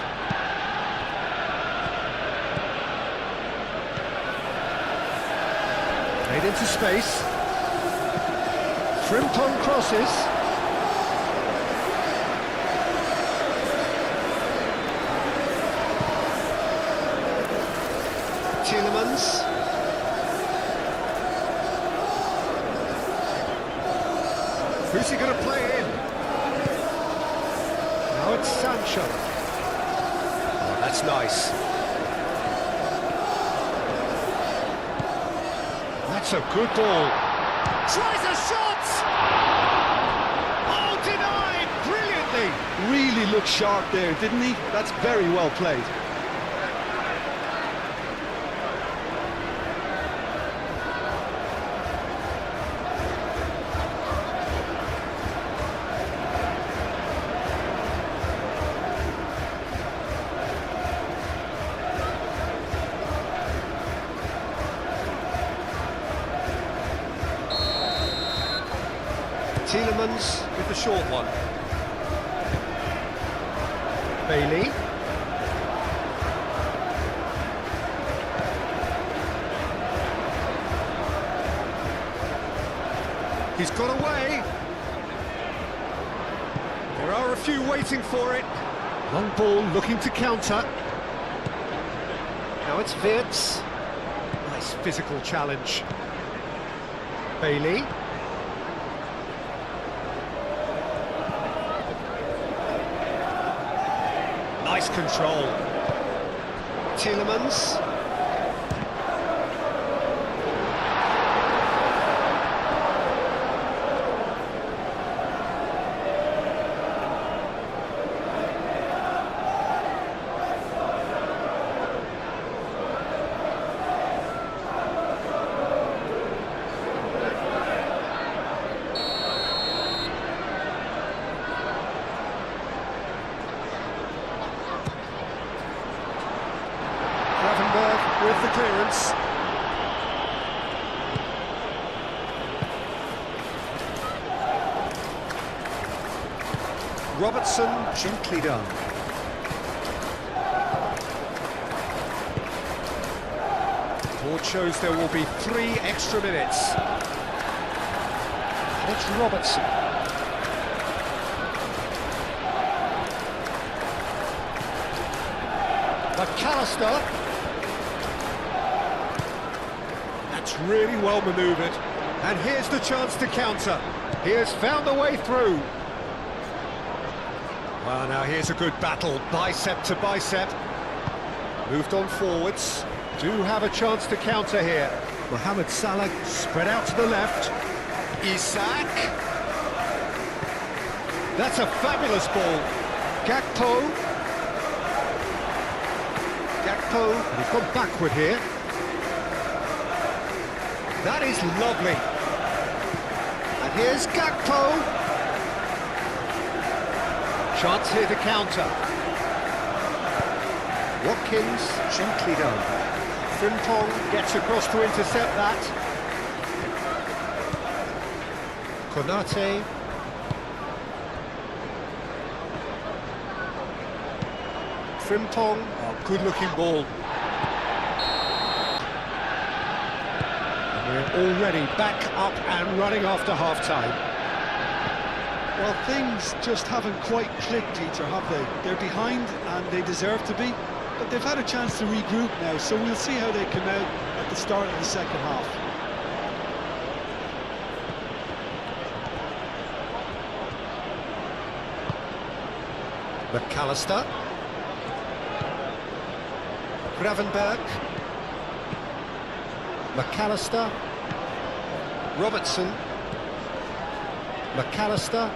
Made into space. Frimpong crosses. Tielemans. Who's he going to play in? Now it's Sancho. Oh, that's nice. That's a good ball. Tries a shot! Oh, denied! Brilliantly! Really looked sharp there, didn't he? That's very well played. Tielemans with the short one. Bailey. He's got away. There are a few waiting for it. Long ball looking to counter. Now it's Wirtz. Nice physical challenge. Bailey. Nice control. Tielemans. With the clearance. Robertson, gently done. Board shows there will be 3 extra minutes. It's Robertson. McAllister. That's really well manoeuvred. And here's the chance to counter. He has found a way through. Well, now here's a good battle, bicep to bicep. Moved on forwards. Do have a chance to counter here. Mohamed Salah spread out to the left. Isak. That's a fabulous ball. Gakpo. And he's gone backward here. That is lovely. And here's Gakpo. Chance here to counter. Watkins, gently done. Frimpong gets across to intercept that. Konate. Frimpong, oh, good-looking ball. We're already back up and running after half-time. Well, things just haven't quite clicked, Peter, have they? They're behind, and they deserve to be, but they've had a chance to regroup now, so we'll see how they come out at the start of the second half. McAllister. Gravenberg. McAllister. Robertson. McAllister.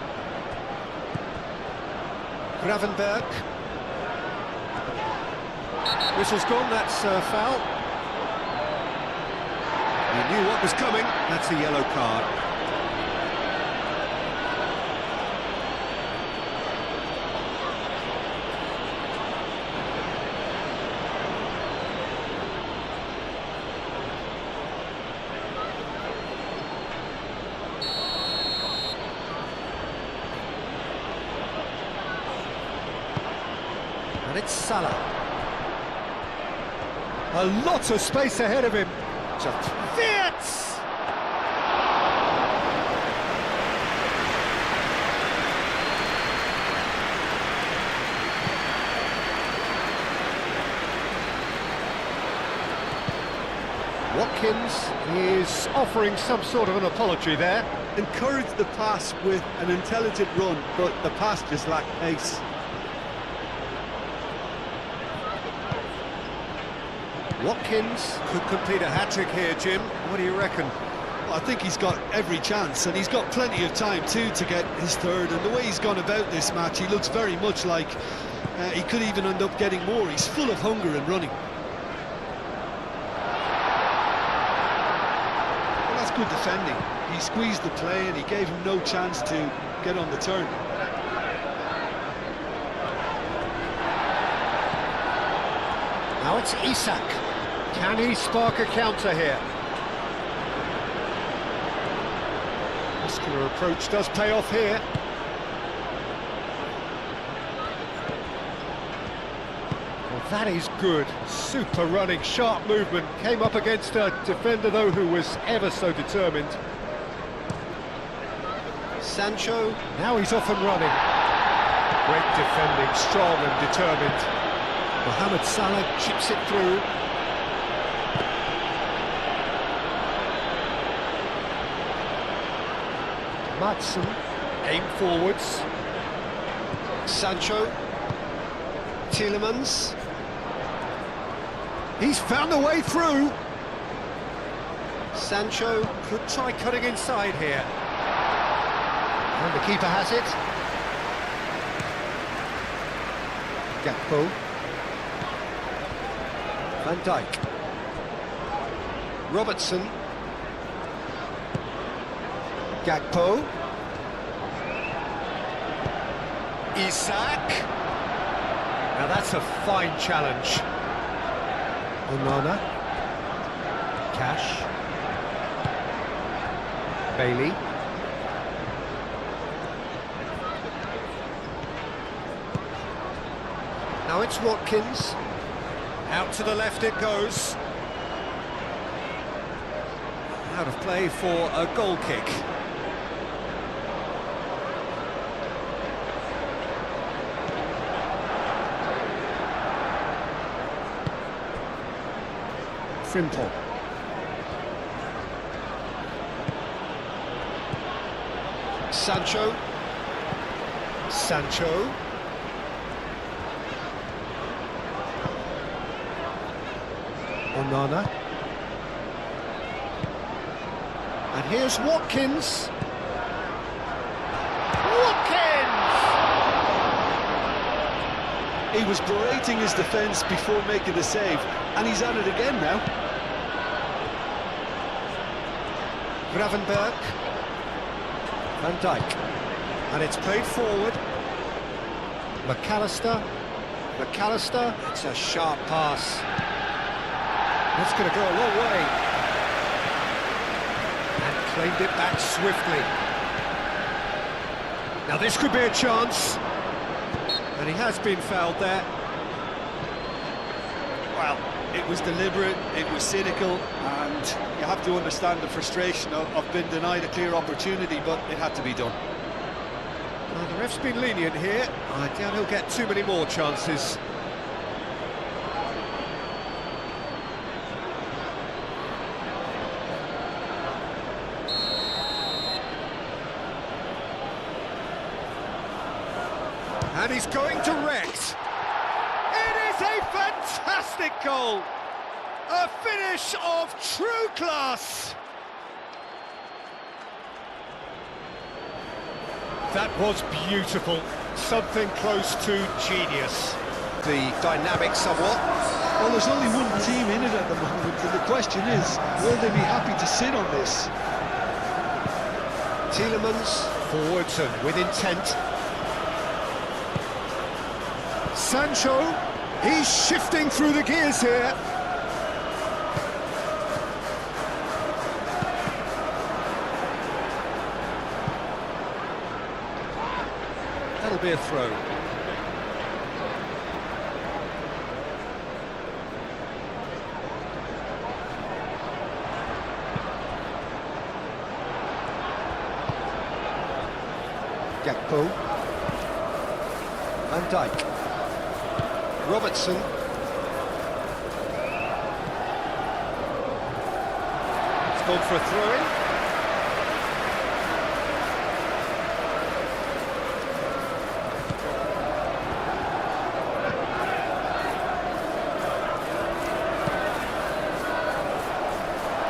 Gravenberg. Whistle's gone, that's foul. He knew what was coming, that's a yellow card. And it's Salah. A lot of space ahead of him. Just Wirtz! Watkins is offering some sort of an apology there. Encouraged the pass with an intelligent run, but the pass just lacked pace. Watkins could complete a hat-trick here, Jim. What do you reckon? Well, I think he's got every chance, and he's got plenty of time too to get his third. And the way he's gone about this match, he looks very much like he could even end up getting more. He's full of hunger and running. Well, that's good defending. He squeezed the play and he gave him no chance to get on the turn. Now it's Isak. Can he spark a counter here? Muscular approach does pay off here. Well, that is good. Super running, sharp movement. Came up against a defender, though, who was ever so determined. Sancho, now he's off and running. Great defending, strong and determined. Mohamed Salah chips it through. Madsen, aim forwards. Sancho. Tielemans. He's found a way through. Sancho could try cutting inside here. And the keeper has it. Gakpo. Van Dijk. Robertson. Gakpo. Isak. Now that's a fine challenge. Onana. Cash. Bailey. Now it's Watkins. Out to the left it goes. Out of play for a goal kick. Frimpong. Sancho. Sancho. Onana. And here's Watkins. Watkins! He was berating his defence before making the save, and he's at it again now. Gravenberch. Van Dijk. And it's played forward. McAllister. McAllister. It's a sharp pass. That's going to go a long way. And claimed it back swiftly. Now this could be a chance. And he has been fouled there. Well, it was deliberate, it was cynical, and you have to understand the frustration of being denied a clear opportunity, but it had to be done. Well, the ref's been lenient here. I doubt he'll get too many more chances. And he's going direct. It is a fantastic goal. A finish of true class. That was beautiful. Something close to genius. The dynamic somewhat. Well, there's only one team in it at the moment, and the question is, will they be happy to sit on this? Tielemans, forwards and with intent. Sancho, he's shifting through the gears here. That'll be a throw. Gakpo. Van Dijk. Robertson. It's gone for a throw-in.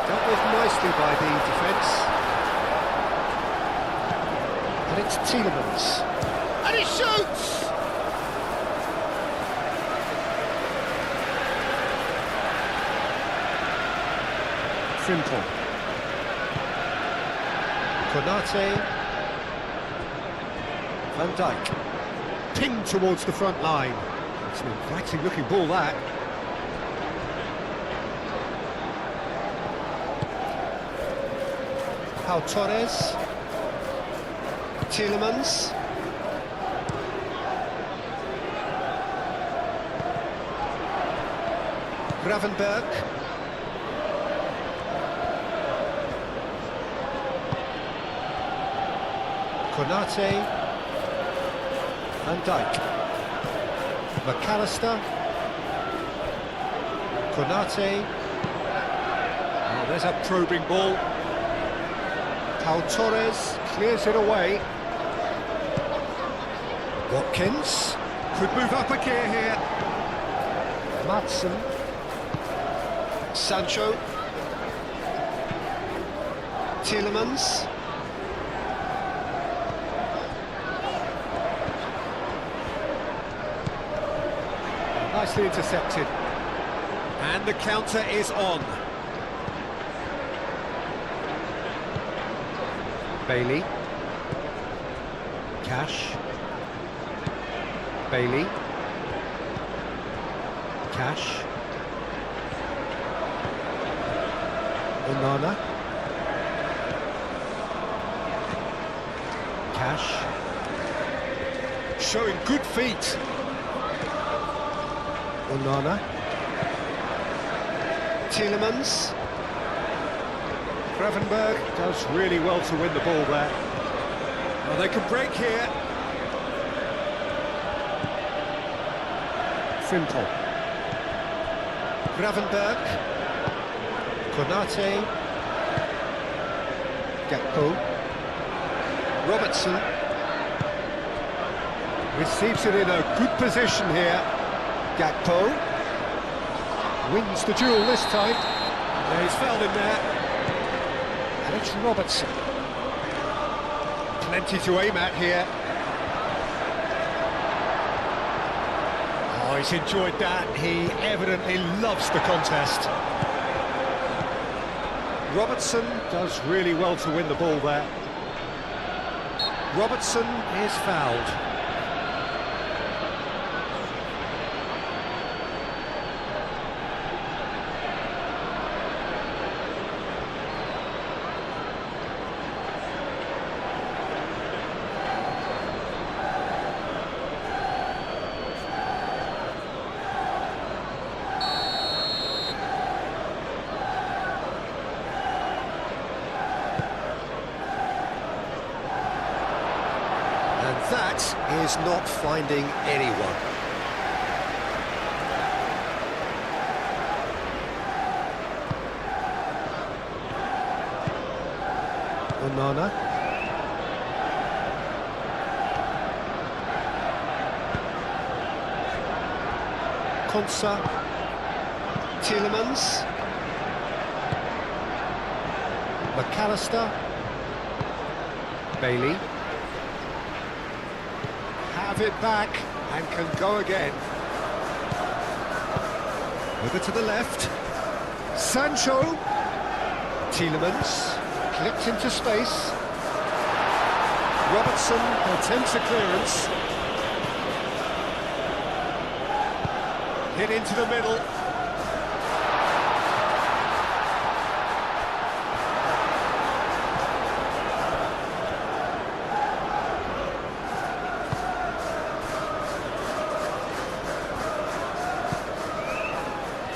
Dealt with nicely by the defence. And it's Tielemans. And he shoots! Frimpong. Konate. Van Dijk. Pinged towards the front line. It's an inviting looking ball, that. Pau Torres. Tielemans. Gravenberch. Konate. Van Dijk. McAllister. Konate. Oh, there's a probing ball. Pau Torres clears it away. Watkins could move up a gear here. Madsen. Sancho. Tielemans. Nicely intercepted. And the counter is on. Bailey. Cash. Bailey. Cash. Onana. Cash. Showing good feet. Onana. Tielemans. Gravenberg does really well to win the ball there. Well, they can break here. Frimpong. Gravenberg. Konate. Gakpo. Robertson. Receives it in a good position here. Gakpo. Wins the duel this time. Yeah, he's fouled him there. And it's Robertson. Plenty to aim at here. Oh, he's enjoyed that. He evidently loves the contest. Robertson does really well to win the ball there. Robertson is fouled. That is not finding anyone. Onana. Konsa. Tielemans. McAllister. Bailey. Have it back and can go again. Over to the left. Sancho. Tielemans clipped into space. Robertson attempts a clearance. Hit into the middle.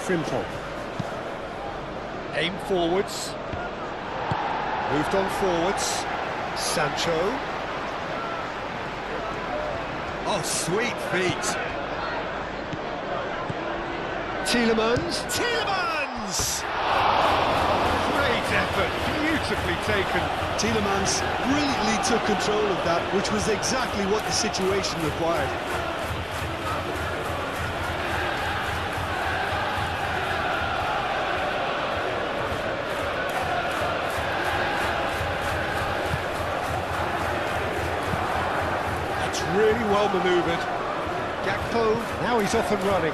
Frimpong. Aim forwards. Moved on forwards. Sancho. Oh, sweet feet. Tielemans. Tielemans! Great effort, beautifully taken. Tielemans brilliantly took control of that, which was exactly what the situation required. Really well manoeuvred. Gakpo, now he's off and running.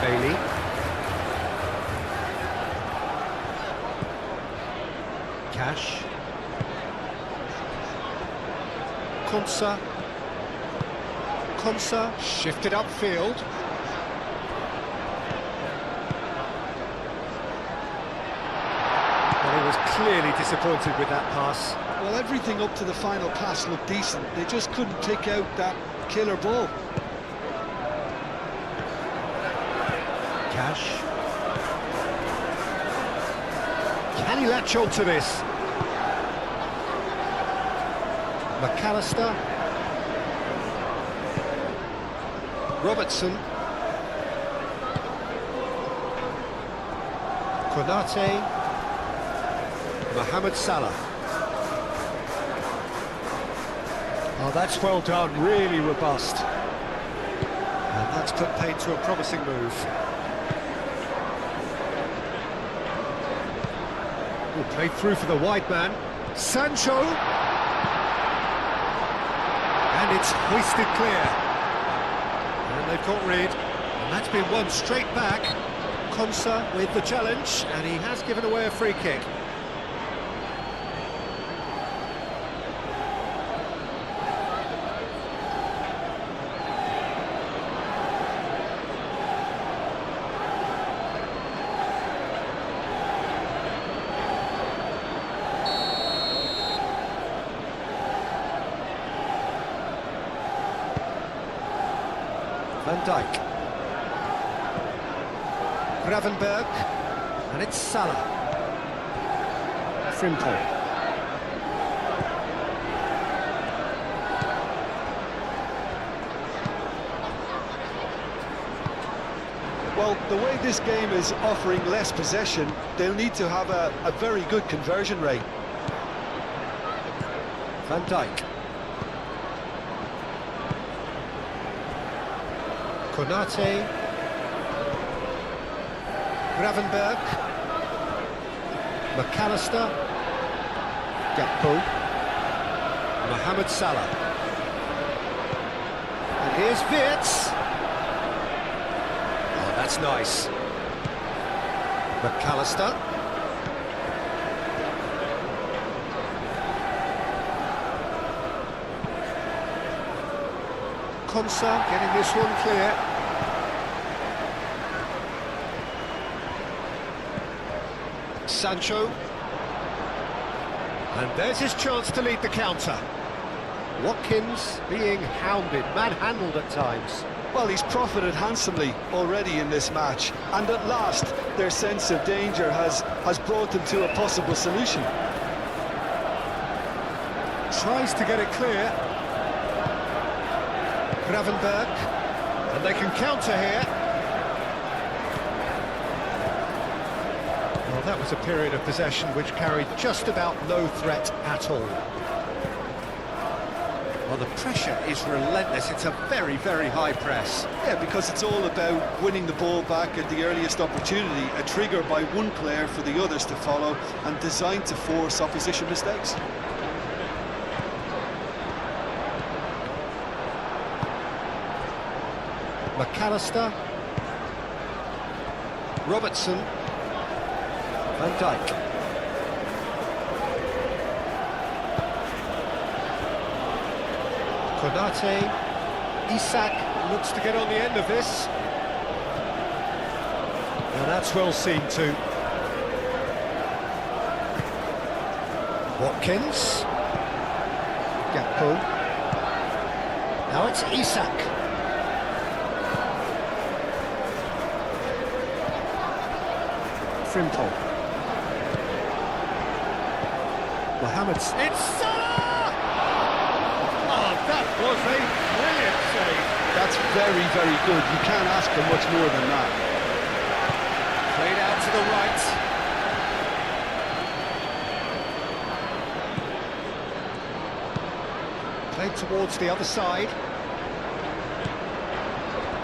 Bailey. Cash. Konsa. Konsa shifted upfield. Well, he was clearly disappointed with that pass. Well, everything up to the final pass looked decent. They just couldn't pick out that killer ball. Cash. Can he latch on to this? McAllister. Robertson. Konate. Mohamed Salah. Oh, that's well done, really robust. And that's put paid to a promising move. Ooh, played through for the wide man. Sancho! And it's hoisted clear. And they've got rid. And that's been won straight back. Konsa with the challenge, and he has given away a free kick. Van Dijk. Gravenberg, and it's Salah. Frimpong. Well, the way this game is offering less possession, they'll need to have a very good conversion rate. Van Dijk. Konate. Gravenberg. McAllister. Gakpo. Mohamed Salah. And here's Wirtz. Oh, that's nice. McAllister. Konsa getting this one clear. Sancho. And there's his chance to lead the counter. Watkins being hounded, manhandled at times. Well, he's profited handsomely already in this match, and at last their sense of danger has brought them to a possible solution. Tries to get it clear. Gravenberg, and they can counter here. Well, that was a period of possession which carried just about no threat at all. Well, the pressure is relentless. It's a very, very high press. Yeah, because it's all about winning the ball back at the earliest opportunity, a trigger by one player for the others to follow, and designed to force opposition mistakes. McAllister. Robertson. Van Dijk. Konate. Isak looks to get on the end of this. And that's well seen too. Watkins. Gakpo. Now it's Isak. Frimpong. Mohamed. It's Salah! Oh, that was a brilliant save. That's very, very good. You can't ask for much more than that. Played out to the right. Played towards the other side.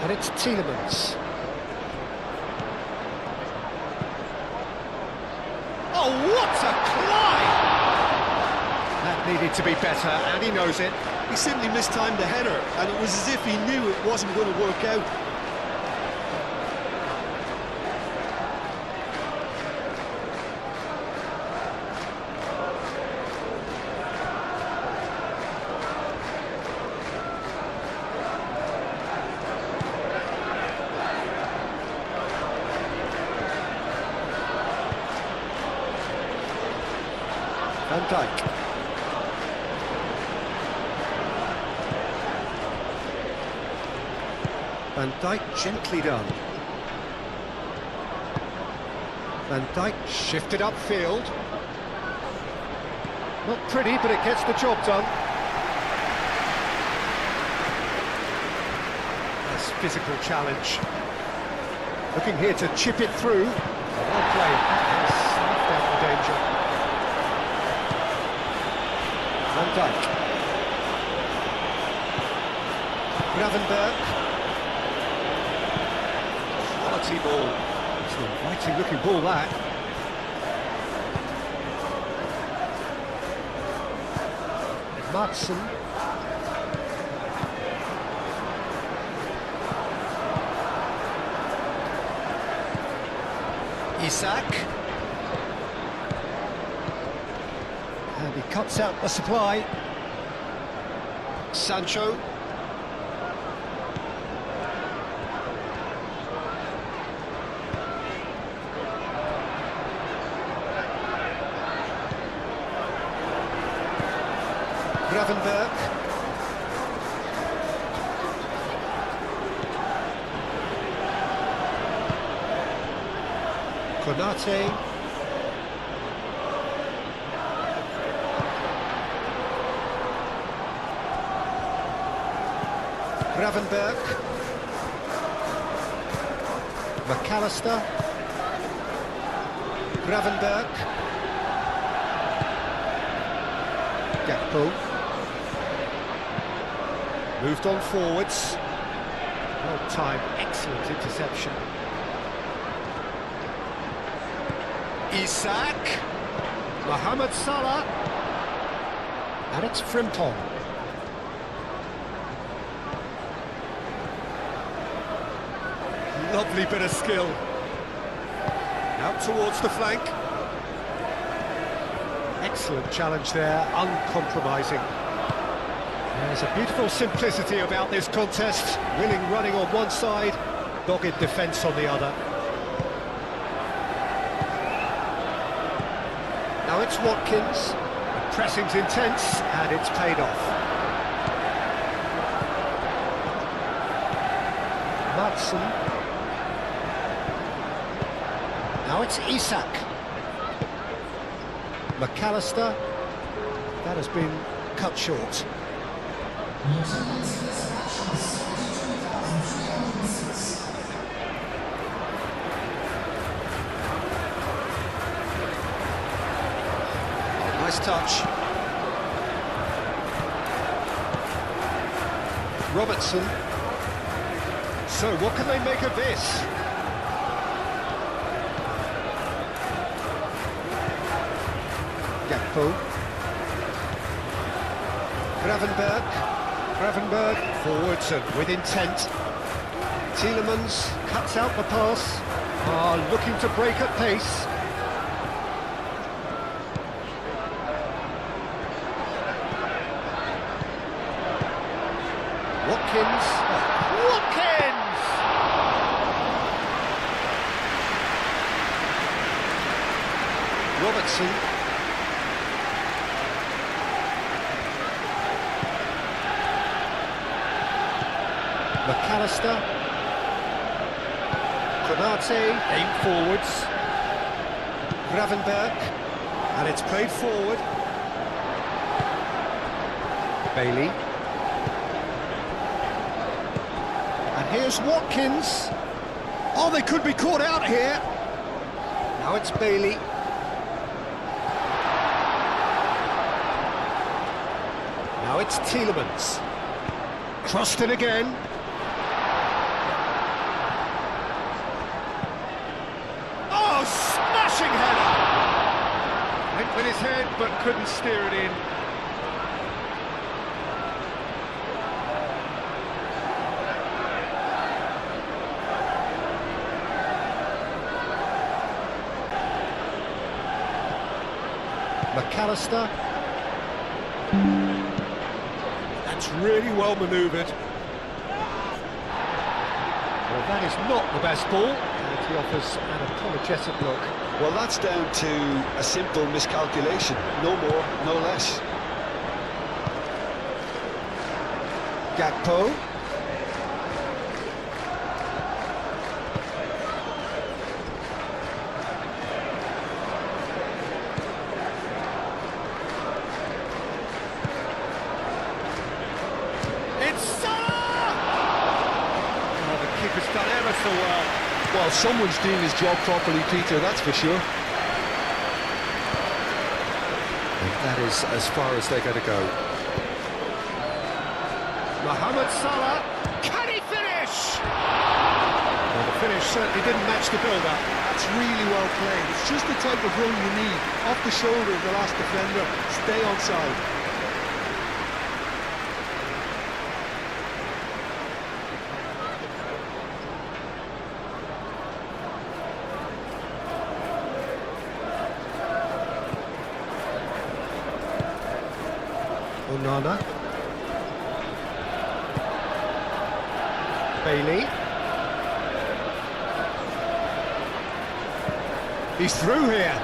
And it's Tielemans. Oh, what a climb! That needed to be better, and he knows it. He simply mistimed the header, and it was as if he knew it wasn't going to work out. Van Dijk. Van Dijk gently done. Van Dijk shifted upfield. Not pretty, but it gets the job done. physical challenge. Looking here to chip it through. Well played. That has snuffed out the danger. Van Dijk. Gravenberg. Quality ball. It's an inviting looking ball, that. Martson. Isak. And he cuts out the supply. Sancho. Gravenberg. Konate. Gravenberg. McAllister. Gravenberg. Gakpo. Moved on forwards. Well timed, excellent interception. Isak. Mohamed Salah. And it's Frimpong. Lovely bit of skill. Out towards the flank. Excellent challenge there, uncompromising. There's a beautiful simplicity about this contest. Willing running on one side, dogged defence on the other. Now it's Watkins. The pressing's intense, and it's paid off. Madsen. Now it's Isak. McAllister. That has been cut short. Nice touch. Robertson. So what can they make of this? Gakpo. Gravenberg forwards and with intent. Tielemans cuts out the pass. Looking to break at pace. Watkins. Robertson. McAllister. Konate, aim forwards. Gravenberg, and it's played forward. Bailey. And here's Watkins. Oh, they could be caught out here. Now it's Bailey. Now it's Tielemans. Crossed in again. Smashing header! Went with his head, but couldn't steer it in. McAllister. That's really well manoeuvred. Well, that is not the best ball. He offers an apologetic look. Well, that's down to a simple miscalculation, no more, no less. Gakpo. well. Well, someone's doing his job properly, Peter, that's for sure. And that is as far as they're going to go. Mohamed Salah, can he finish? Well, the finish certainly didn't match the build-up. That's really well played. It's just the type of run you need. Off the shoulder of the last defender, stay onside. Onana. Bailey. He's through here.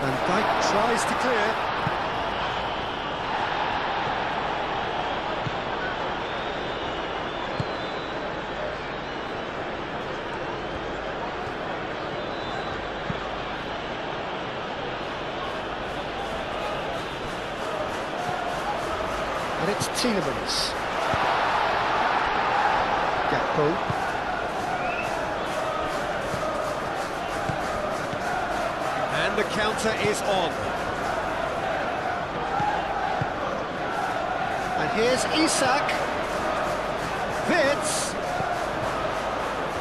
Van Dijk tries to clear. And it's Tielemans. Gakpo. And the counter is on. And here's Isak. Vitz.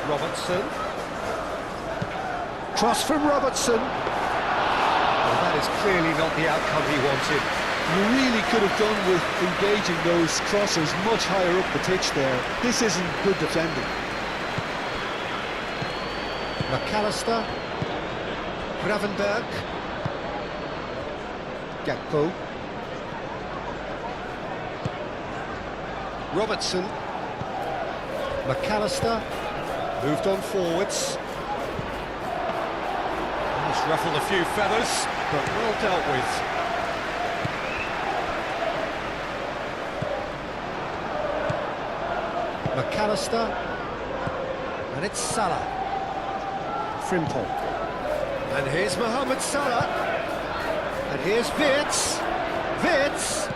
Robertson. Cross from Robertson. Well, that is clearly not the outcome he wanted. You really could have done with engaging those crosses much higher up the pitch there. This isn't good defending. McAllister. Gravenberg. Gakpo. Robertson. McAllister. Moved on forwards. He's ruffled a few feathers, but well dealt with. McAllister, and it's Salah. Frimpong. And here's Mohamed Salah. And here's Vitz. Vitz.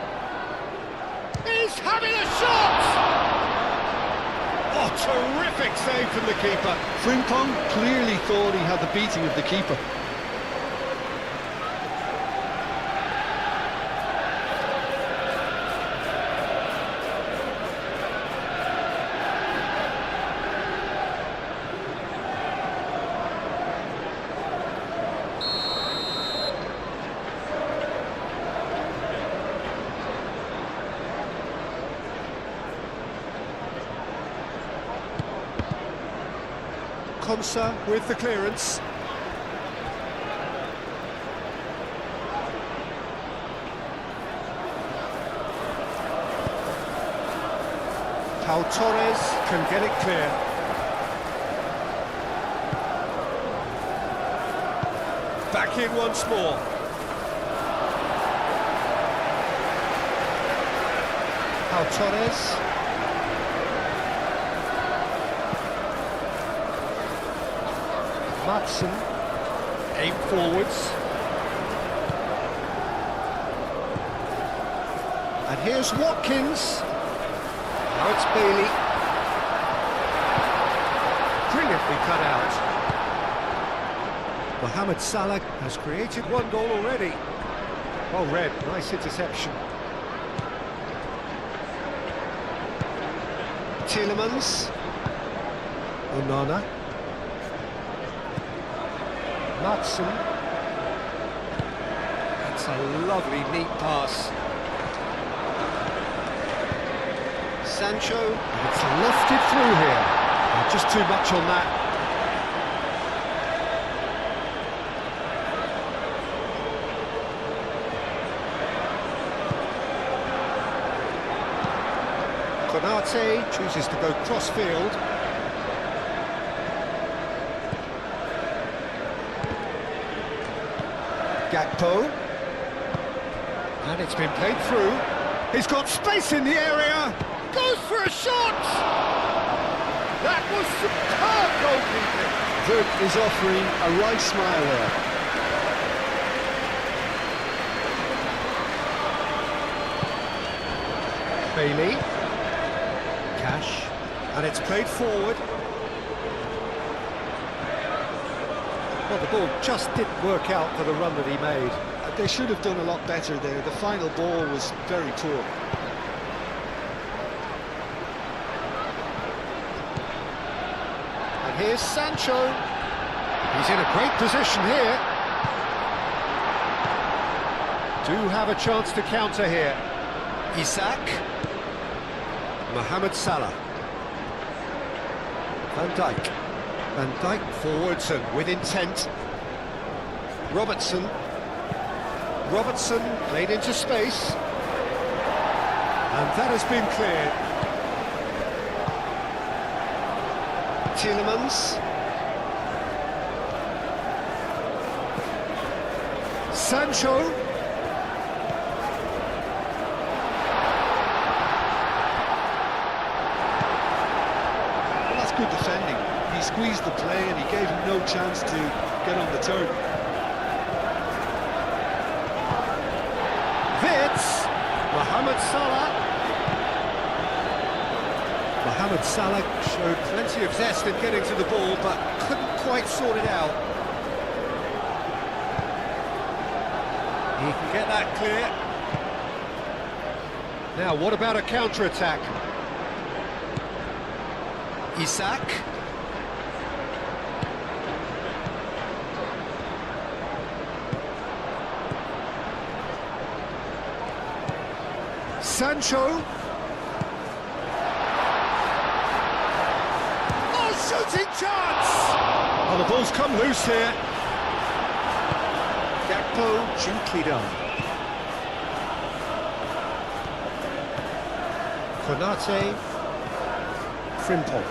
He's having a shot! Oh, terrific save from the keeper. Frimpong clearly thought he had the beating of the keeper. Konsa with the clearance. Pau Torres can get it clear. Back in once more. Pau Torres. Matson, aim forwards. And here's Watkins. Now it's Bailey. Brilliantly cut out. Mohamed Salah has created one goal already. Well read, nice interception. Tielemans. Onana. Matson. That's a lovely, neat pass. Sancho. And it's lifted through here. Oh, just too much on that. Konate chooses to go cross-field. Gakpo, and it's been played through. He's got space in the area, goes for a shot! That was superb goalkeeping. Vert is offering a right smile there. Bailey. Cash. And it's played forward. Well, the ball just didn't work out for the run that he made. They should have done a lot better there. The final ball was very poor. And here's Sancho. He's in a great position here. Do have a chance to counter here. Isak. Mohamed Salah. Van Dijk. Van Dijk forwards and with intent. Robertson. Robertson played into space. And that has been cleared. Tielemans. Sancho. Well, that's good defending. He squeezed the play and he gave him no chance to get on the turn. Mohamed Salah. Mohamed Salah showed plenty of zest in getting to the ball, but couldn't quite sort it out. He can get that clear. Now, what about a counter-attack? Isak. Sancho. Oh, shooting chance! Oh, the ball's come loose here. Gakpo, gently done. Konate. Frimpong.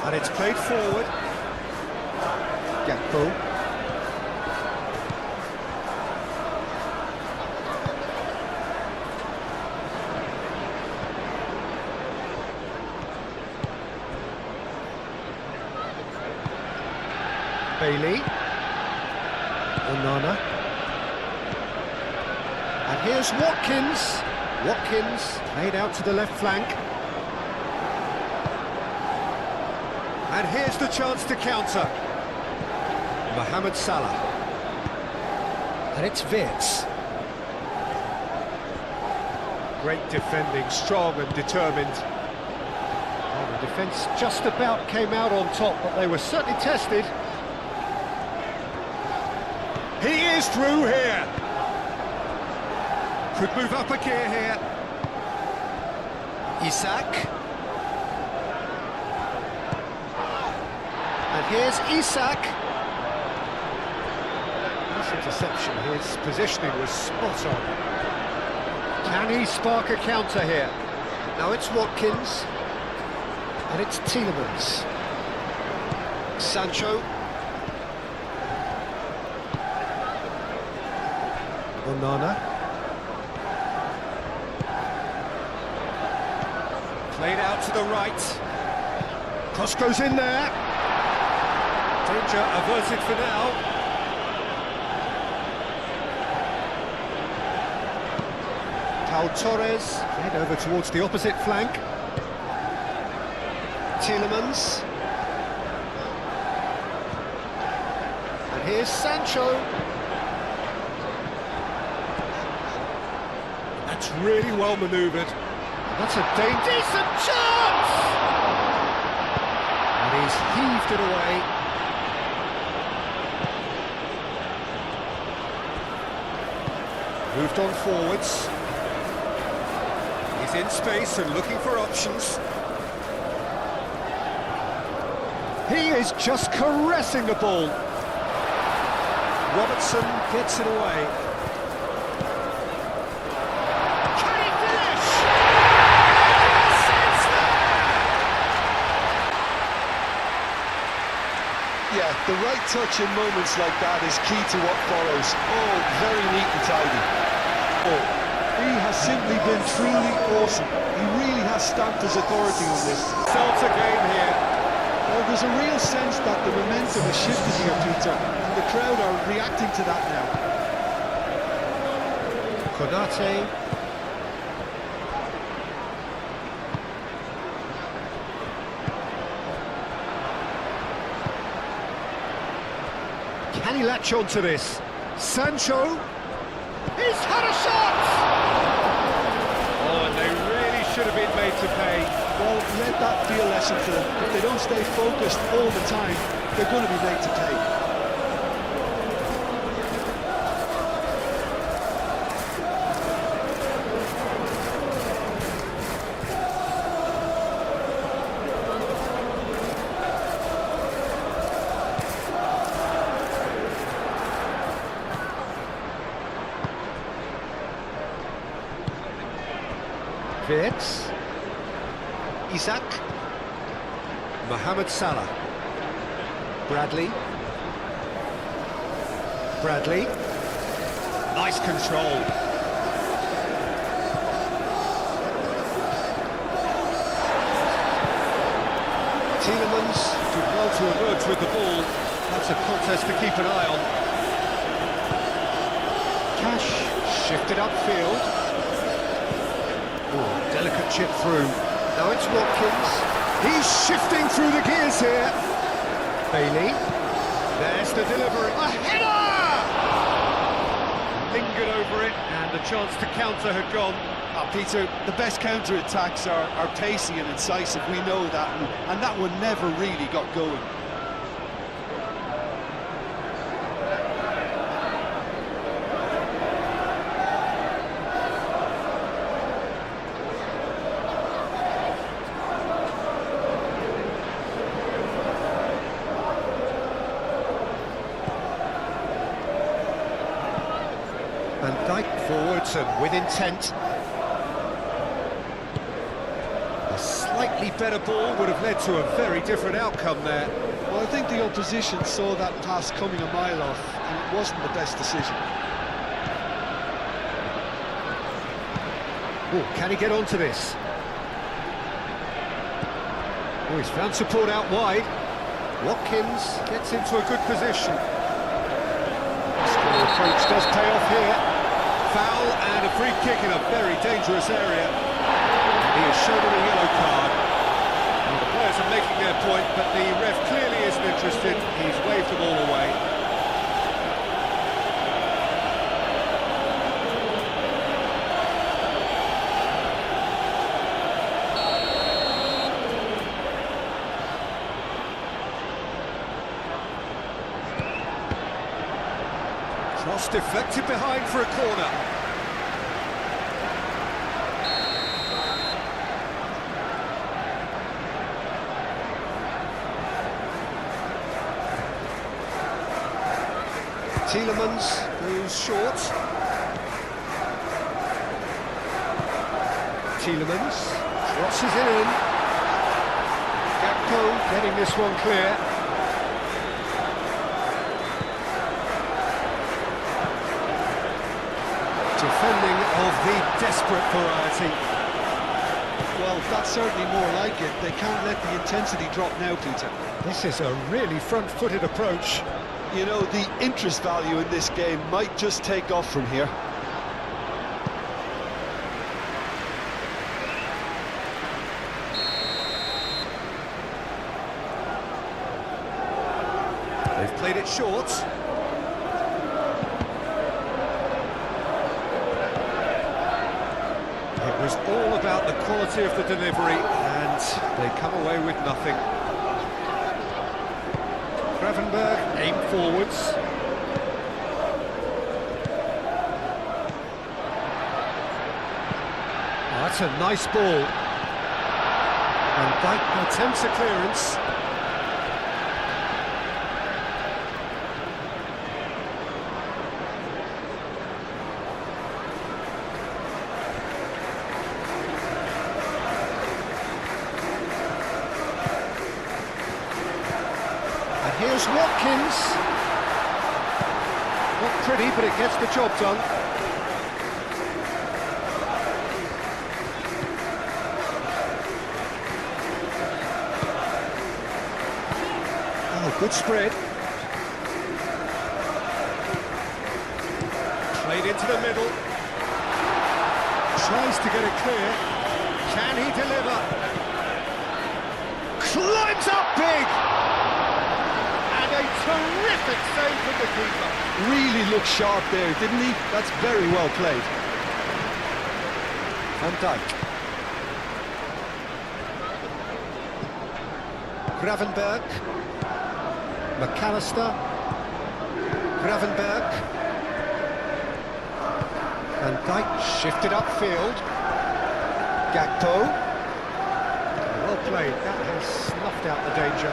And it's played forward. Gakpo. Bailey. Onana. And here's Watkins. Watkins played out to the left flank. And here's the chance to counter. Mohamed Salah. And it's Wirtz. Great defending, strong and determined. Well, the defence just about came out on top, but they were certainly tested. He is through here. Could move up a gear here. Isak. And here's Isak. Nice interception. His positioning was spot on. Can he spark a counter here? Now it's Watkins. And it's Tielemans. Sancho. Onana. Played out to the right. Cross goes in there. Danger averted for now. Pau Torres played over towards the opposite flank. Tielemans. And here's Sancho. That's really well manoeuvred. That's a decent chance! And he's heaved it away. Moved on forwards. He's in space and looking for options. He is just caressing the ball. Robertson gets it away. Yeah, the right touch in moments like that is key to what follows. Oh, very neat and tidy. Oh, he has simply been truly awesome. He really has stamped his authority on this. Sells a game here. Well, there's a real sense that the momentum has shifted here, Peter, and the crowd are reacting to that now. Konate. Can he latch on to this? Sancho. He's had a shot! Oh, and they really should have been made to pay. Well, let that be a lesson to them. If they don't stay focused all the time, they're going to be made to pay. Wirtz. Isaac. Mohamed Salah. Bradley. Bradley. Nice control. Tielemans did well to emerge with the ball. That's a contest to keep an eye on. Cash shifted upfield. Oh, delicate chip through. Now it's Watkins. He's shifting through the gears here. Bailey. There's the delivery. A header! Lingered over it, and the chance to counter had gone. Peter, the best counter-attacks are pacey and incisive, we know that, and that one never really got going. Van Dijk forwards and with intent. A slightly better ball would have led to a very different outcome there. Well, I think the opposition saw that pass coming a mile off, and it wasn't the best decision. Oh, can he get onto this? Oh, he's found support out wide. Watkins gets into a good position. Score approach does pay off here. Foul and a free kick in a very dangerous area. He has shown him a yellow card. Well, the players are making their point, but the ref clearly isn't interested. He's waved them all away. Cross deflected behind for a corner. Tielemans goes short. Tielemans crosses it in. Gakpo getting this one clear. Defending of the desperate variety. Well, that's certainly more like it. They can't let the intensity drop now, Peter. This is a really front-footed approach. You know, the interest value in this game might just take off from here. They've played it short. It was all about the quality of the delivery, and they come away with nothing. Gravenberg aim forwards. Oh, that's a nice ball. Van Dijk attempts a clearance. Here's Watkins. Not pretty, but it gets the job done. Oh, good spread. Played into the middle. Tries to get it clear. Can he deliver? Climbs up big! And a terrific save from the keeper. Really looked sharp there, didn't he? That's very well played. Van Dijk. Gravenberg. McAllister. Gravenberg. Van Dijk shifted upfield. Gakpo. Well played, that has snuffed out the danger.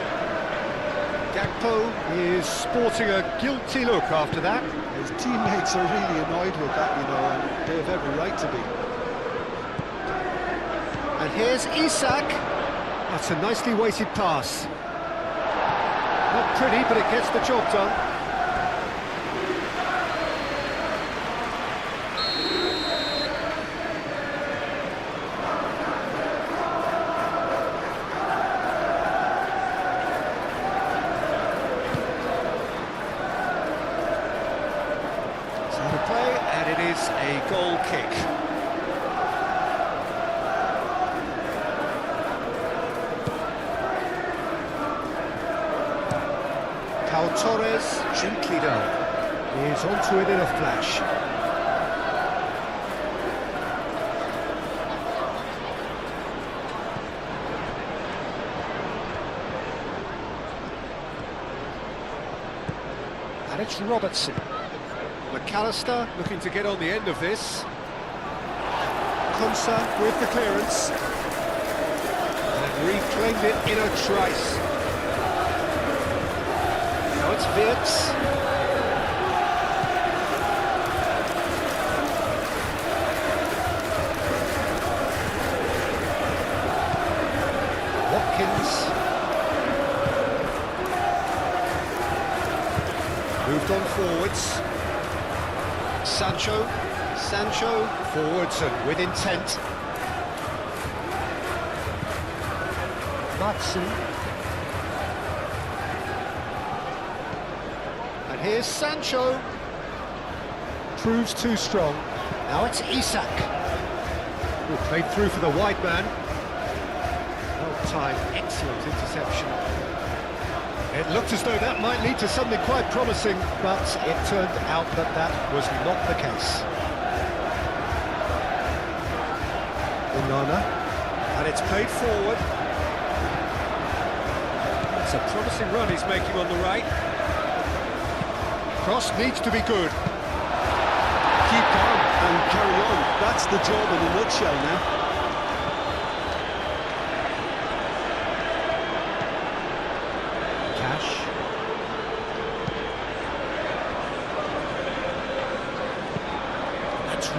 Gakpo is sporting a guilty look after that. His teammates are really annoyed with that, you know, and they have every right to be. And here's Isak. That's a nicely weighted pass. Not pretty, but it gets the job done. And it is a goal kick. Pau Torres, gently done. He is onto it in a flash. And it's Robertson. McAllister looking to get on the end of this. Konsa with the clearance. And reclaimed it in a trice. Now it's Wirtz. Watkins. Moved on forwards. Sancho, forwards and with intent. Matson. And here's Sancho. Proves too strong. Now it's Isak. Who played through for the wide man. Well timed, excellent interception. It looked as though that might lead to something quite promising, but it turned out that that was not the case. Onana, and it's played forward. It's a promising run he's making on the right. Cross needs to be good. Keep calm and carry on. That's the job in a nutshell now.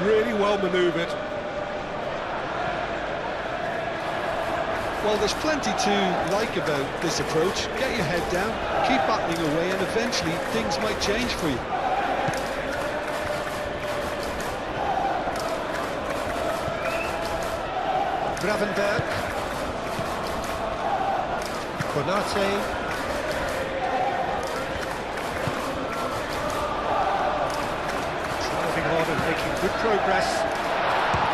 Really well manoeuvred. Well, there's plenty to like about this approach. Get your head down, keep battling away, and eventually things might change for you. Gravenberg. Konate. And making good progress.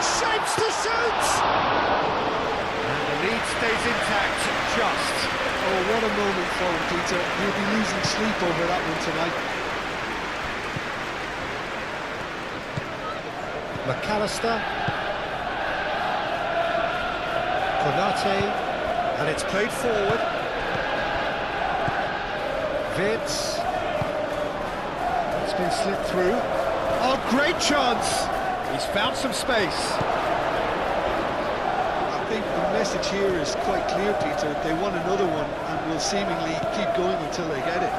Shapes to shoot! And the lead stays intact, just. Oh, what a moment for him, Peter. He'll be losing sleep over that one tonight. McAllister. Konate. And it's played forward. Wirtz. It's been slipped through. Oh, great chance! He's found some space. I think the message here is quite clear, Peter. They want another one and will seemingly keep going until they get it.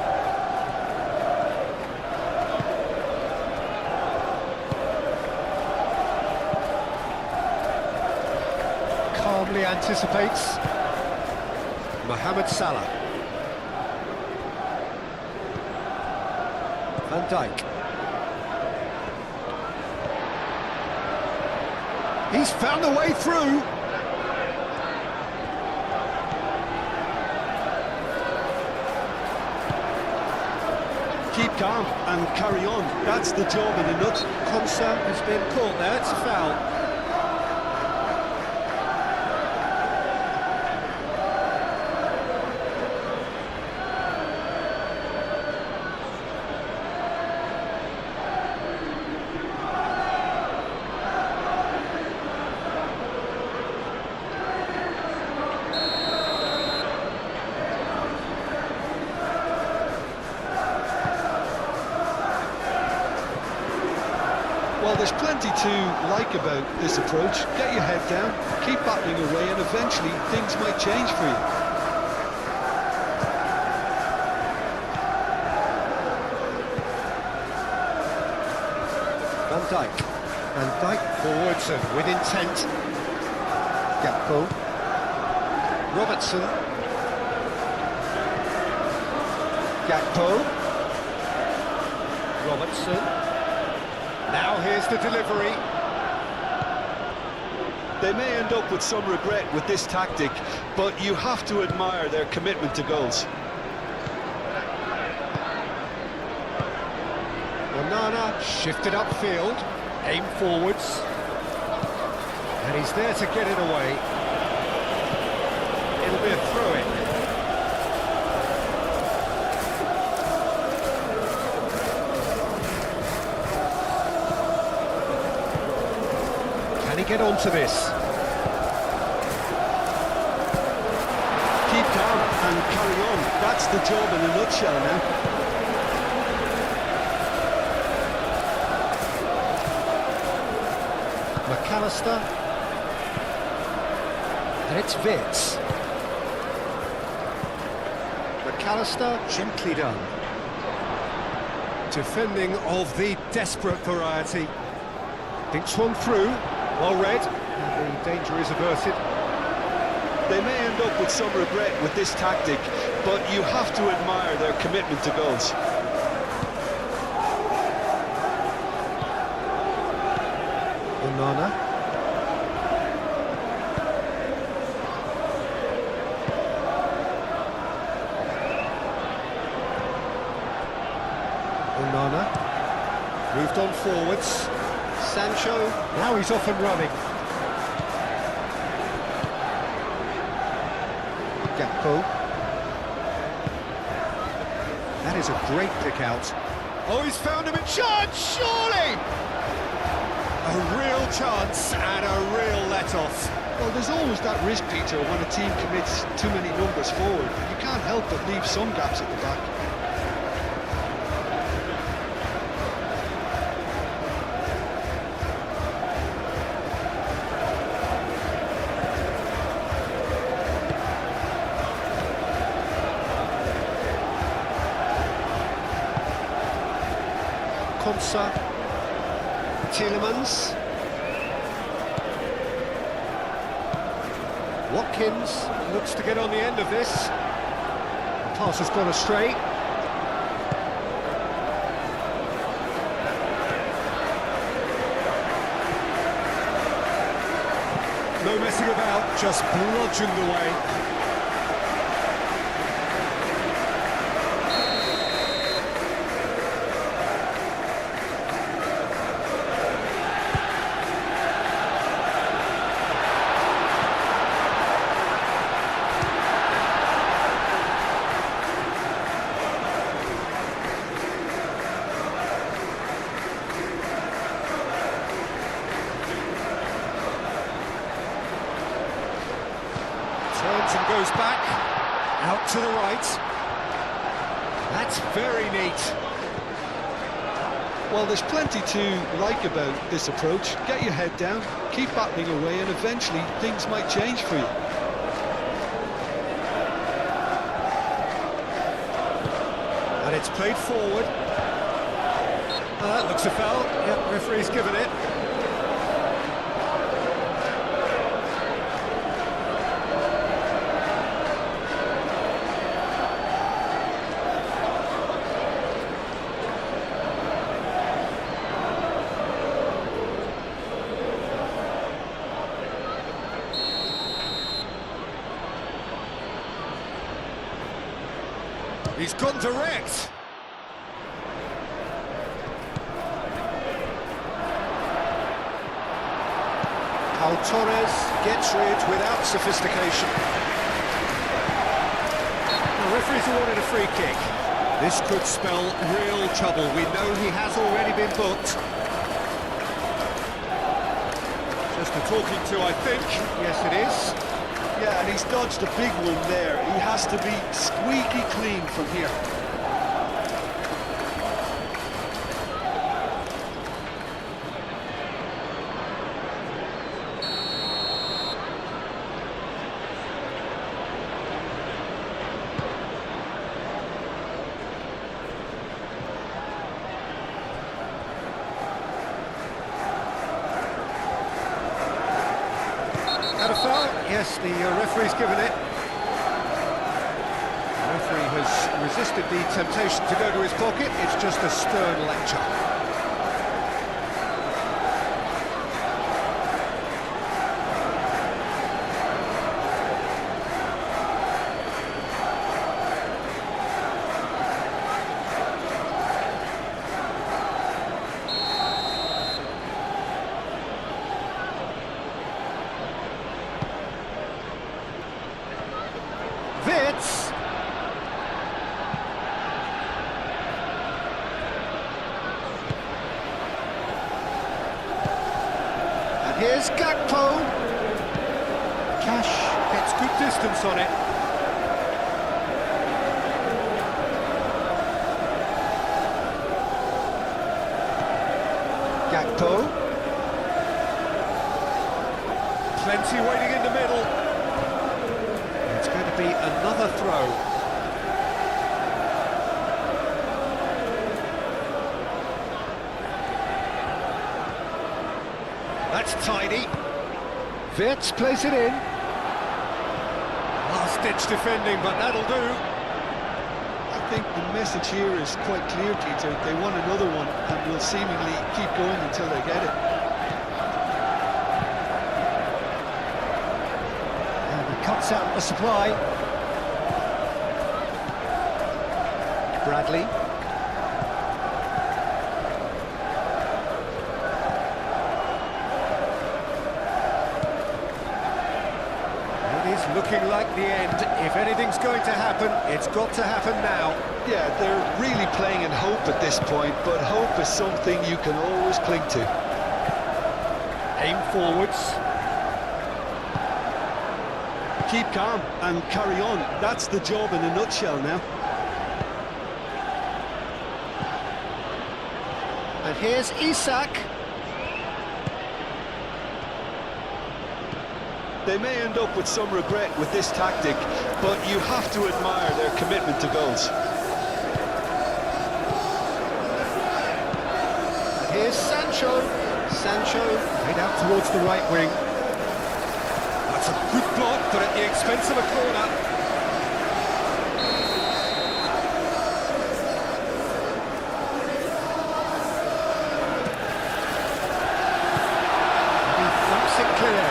Calmly anticipates. Mohamed Salah. Van Dijk. He's found a way through. Keep calm and carry on. That's the job in a nutshell. Konsa has been caught there. It's a foul. Well, there's plenty to like about this approach. Get your head down, keep battling away, and eventually things might change for you. Van Dijk. Van Dijk forwards and with intent. Gakpo. Robertson. Gakpo. Robertson. Now here's the delivery. They may end up with some regret with this tactic, but you have to admire their commitment to goals. Onana shifted upfield, aim forwards, and he's there to get it away. It'll be a throw-in. Can he get onto this? Keep calm and carry on. That's the job in a nutshell now. McAllister, and it's Vitz. McAllister, gently done. Defending of the desperate variety. Thinks one through, well read, and the danger is averted. They may end up with some regret with this tactic, but you have to admire their commitment to goals. Onana. Onana. Moved on forwards. Sancho. Now he's off and running. Gakpo. That is a great pick out. Oh, he's found him a chance, surely! A real chance and a real let-off. Well, there's always that risk, Peter, when a team commits too many numbers forward. You can't help but leave some gaps at the back. Konsa, Tielemans, Watkins looks to get on the end of this. The pass has gone astray. No messing about, just bludgeoned away. Turns and goes back, out to the right. That's very neat. Well, there's plenty to like about this approach. Get your head down, keep battling away, and eventually things might change for you. And it's played forward. Oh, that looks a foul. Yep, referee's given it. He's gone direct. Pau Torres gets rid without sophistication. The referee's awarded a free kick. This could spell real trouble. We know he has already been booked. Just a talking to, I think. Yes, it is. Yeah, and he's dodged a big one there. He has to be squeaky clean from here. Yes, the referee's given it. The referee has resisted the temptation to go to his pocket. It's just a stern lecture. Vitz. And here's Gakpo. Cash gets good distance on it. Gakpo. Plenty waiting in the middle. It's going to be another throw. That's tidy. Vitz plays it in. Last-ditch defending, but that'll do. I think the message here is quite clear, Peter. They want another one and will seemingly keep going until they get it. Cuts out the supply. Bradley. It is looking like the end. If anything's going to happen, it's got to happen now. Yeah, they're really playing in hope at this point, but hope is something you can always cling to. Aim forwards. Keep calm and carry on. That's the job in a nutshell now. And here's Isak. They may end up with some regret with this tactic, but you have to admire their commitment to goals. And here's Sancho. Sancho played out towards the right wing. That's a good block, but at the expense of a corner. He thumps it clear.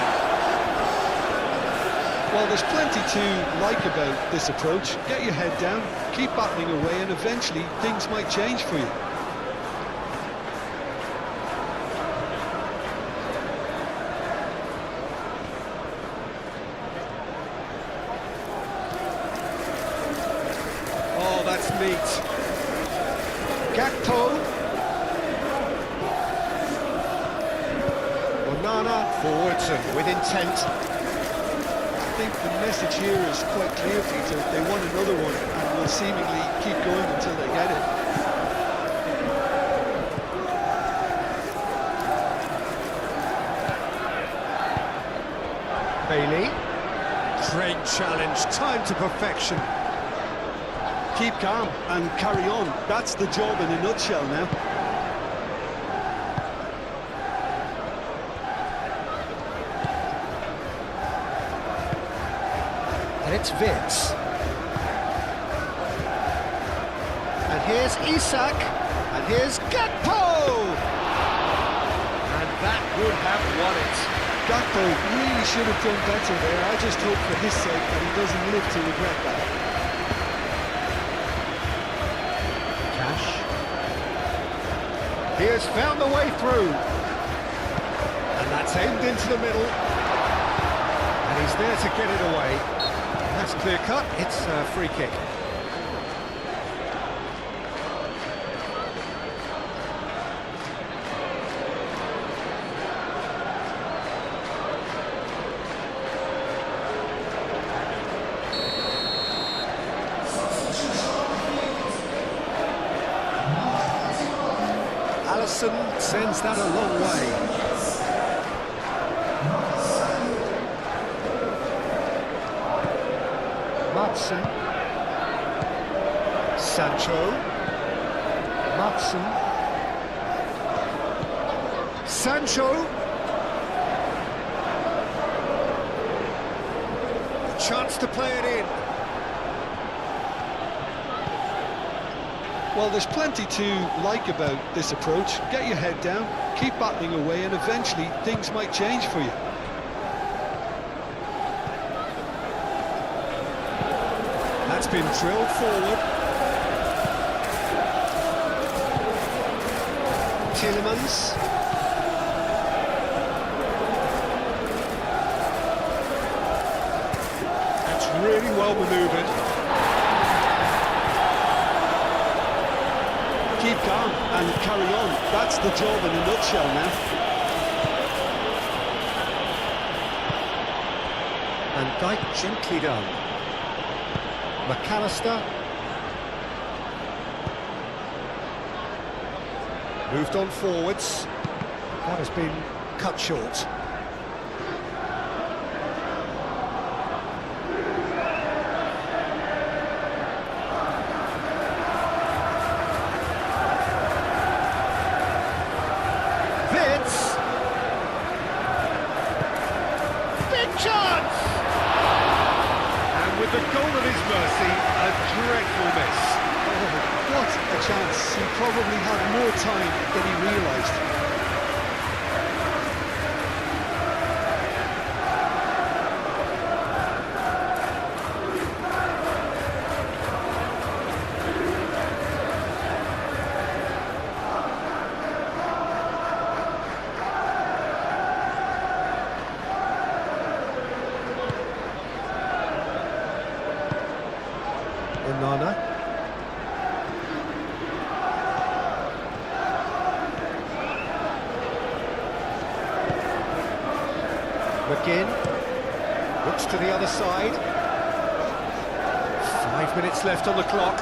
Well, there's plenty to like about this approach. Get your head down, keep battling away, and eventually things might change for you. Oh, that's neat. Gakpo. Onana forwards and with intent. I think the message here is quite clear, Peter. They want another one and will seemingly keep going until they get it. Bailey. Great challenge, time to perfection. Keep calm and carry on. That's the job in a nutshell now. And it's Vitz. And here's Isak. And here's Gakpo! And that would have won it. Gakpo really should have done better there. I just hope for his sake that he doesn't live to regret that. Cash. He has found the way through. And that's aimed into the middle. And he's there to get it away. That's clear cut, it's a free kick. Alisson sends that a long way. Matson. Sancho. Matson. Sancho. chance to play it in. Well, there's plenty to like about this approach. Get your head down, keep battling away, and eventually things might change for you. That's been drilled forward. Tielemans. That's really well manoeuvred. Keep calm and carry on. That's the job in a nutshell now. And Dijk gently done. McAllister. Moved on forwards. That has been cut short. Vitz. Big chance! And with the goal at his mercy, a dreadful miss. Oh, what a chance. He probably had more time than he realised. Onana. McGinn looks to the other side. 5 minutes left on the clock.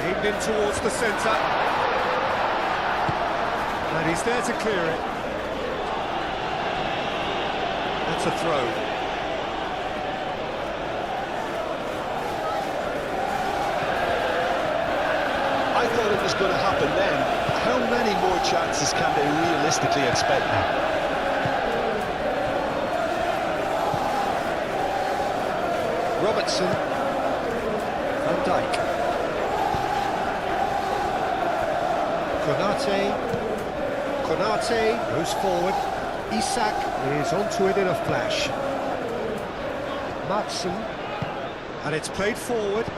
Aimed in towards the centre. And he's there to clear it. That's a throw. I thought it was going to happen then. How many more chances can they realistically expect now? Robertson. Van Dijk. Konate moves forward. Isak is onto it in a flash. Matson. And it's played forward.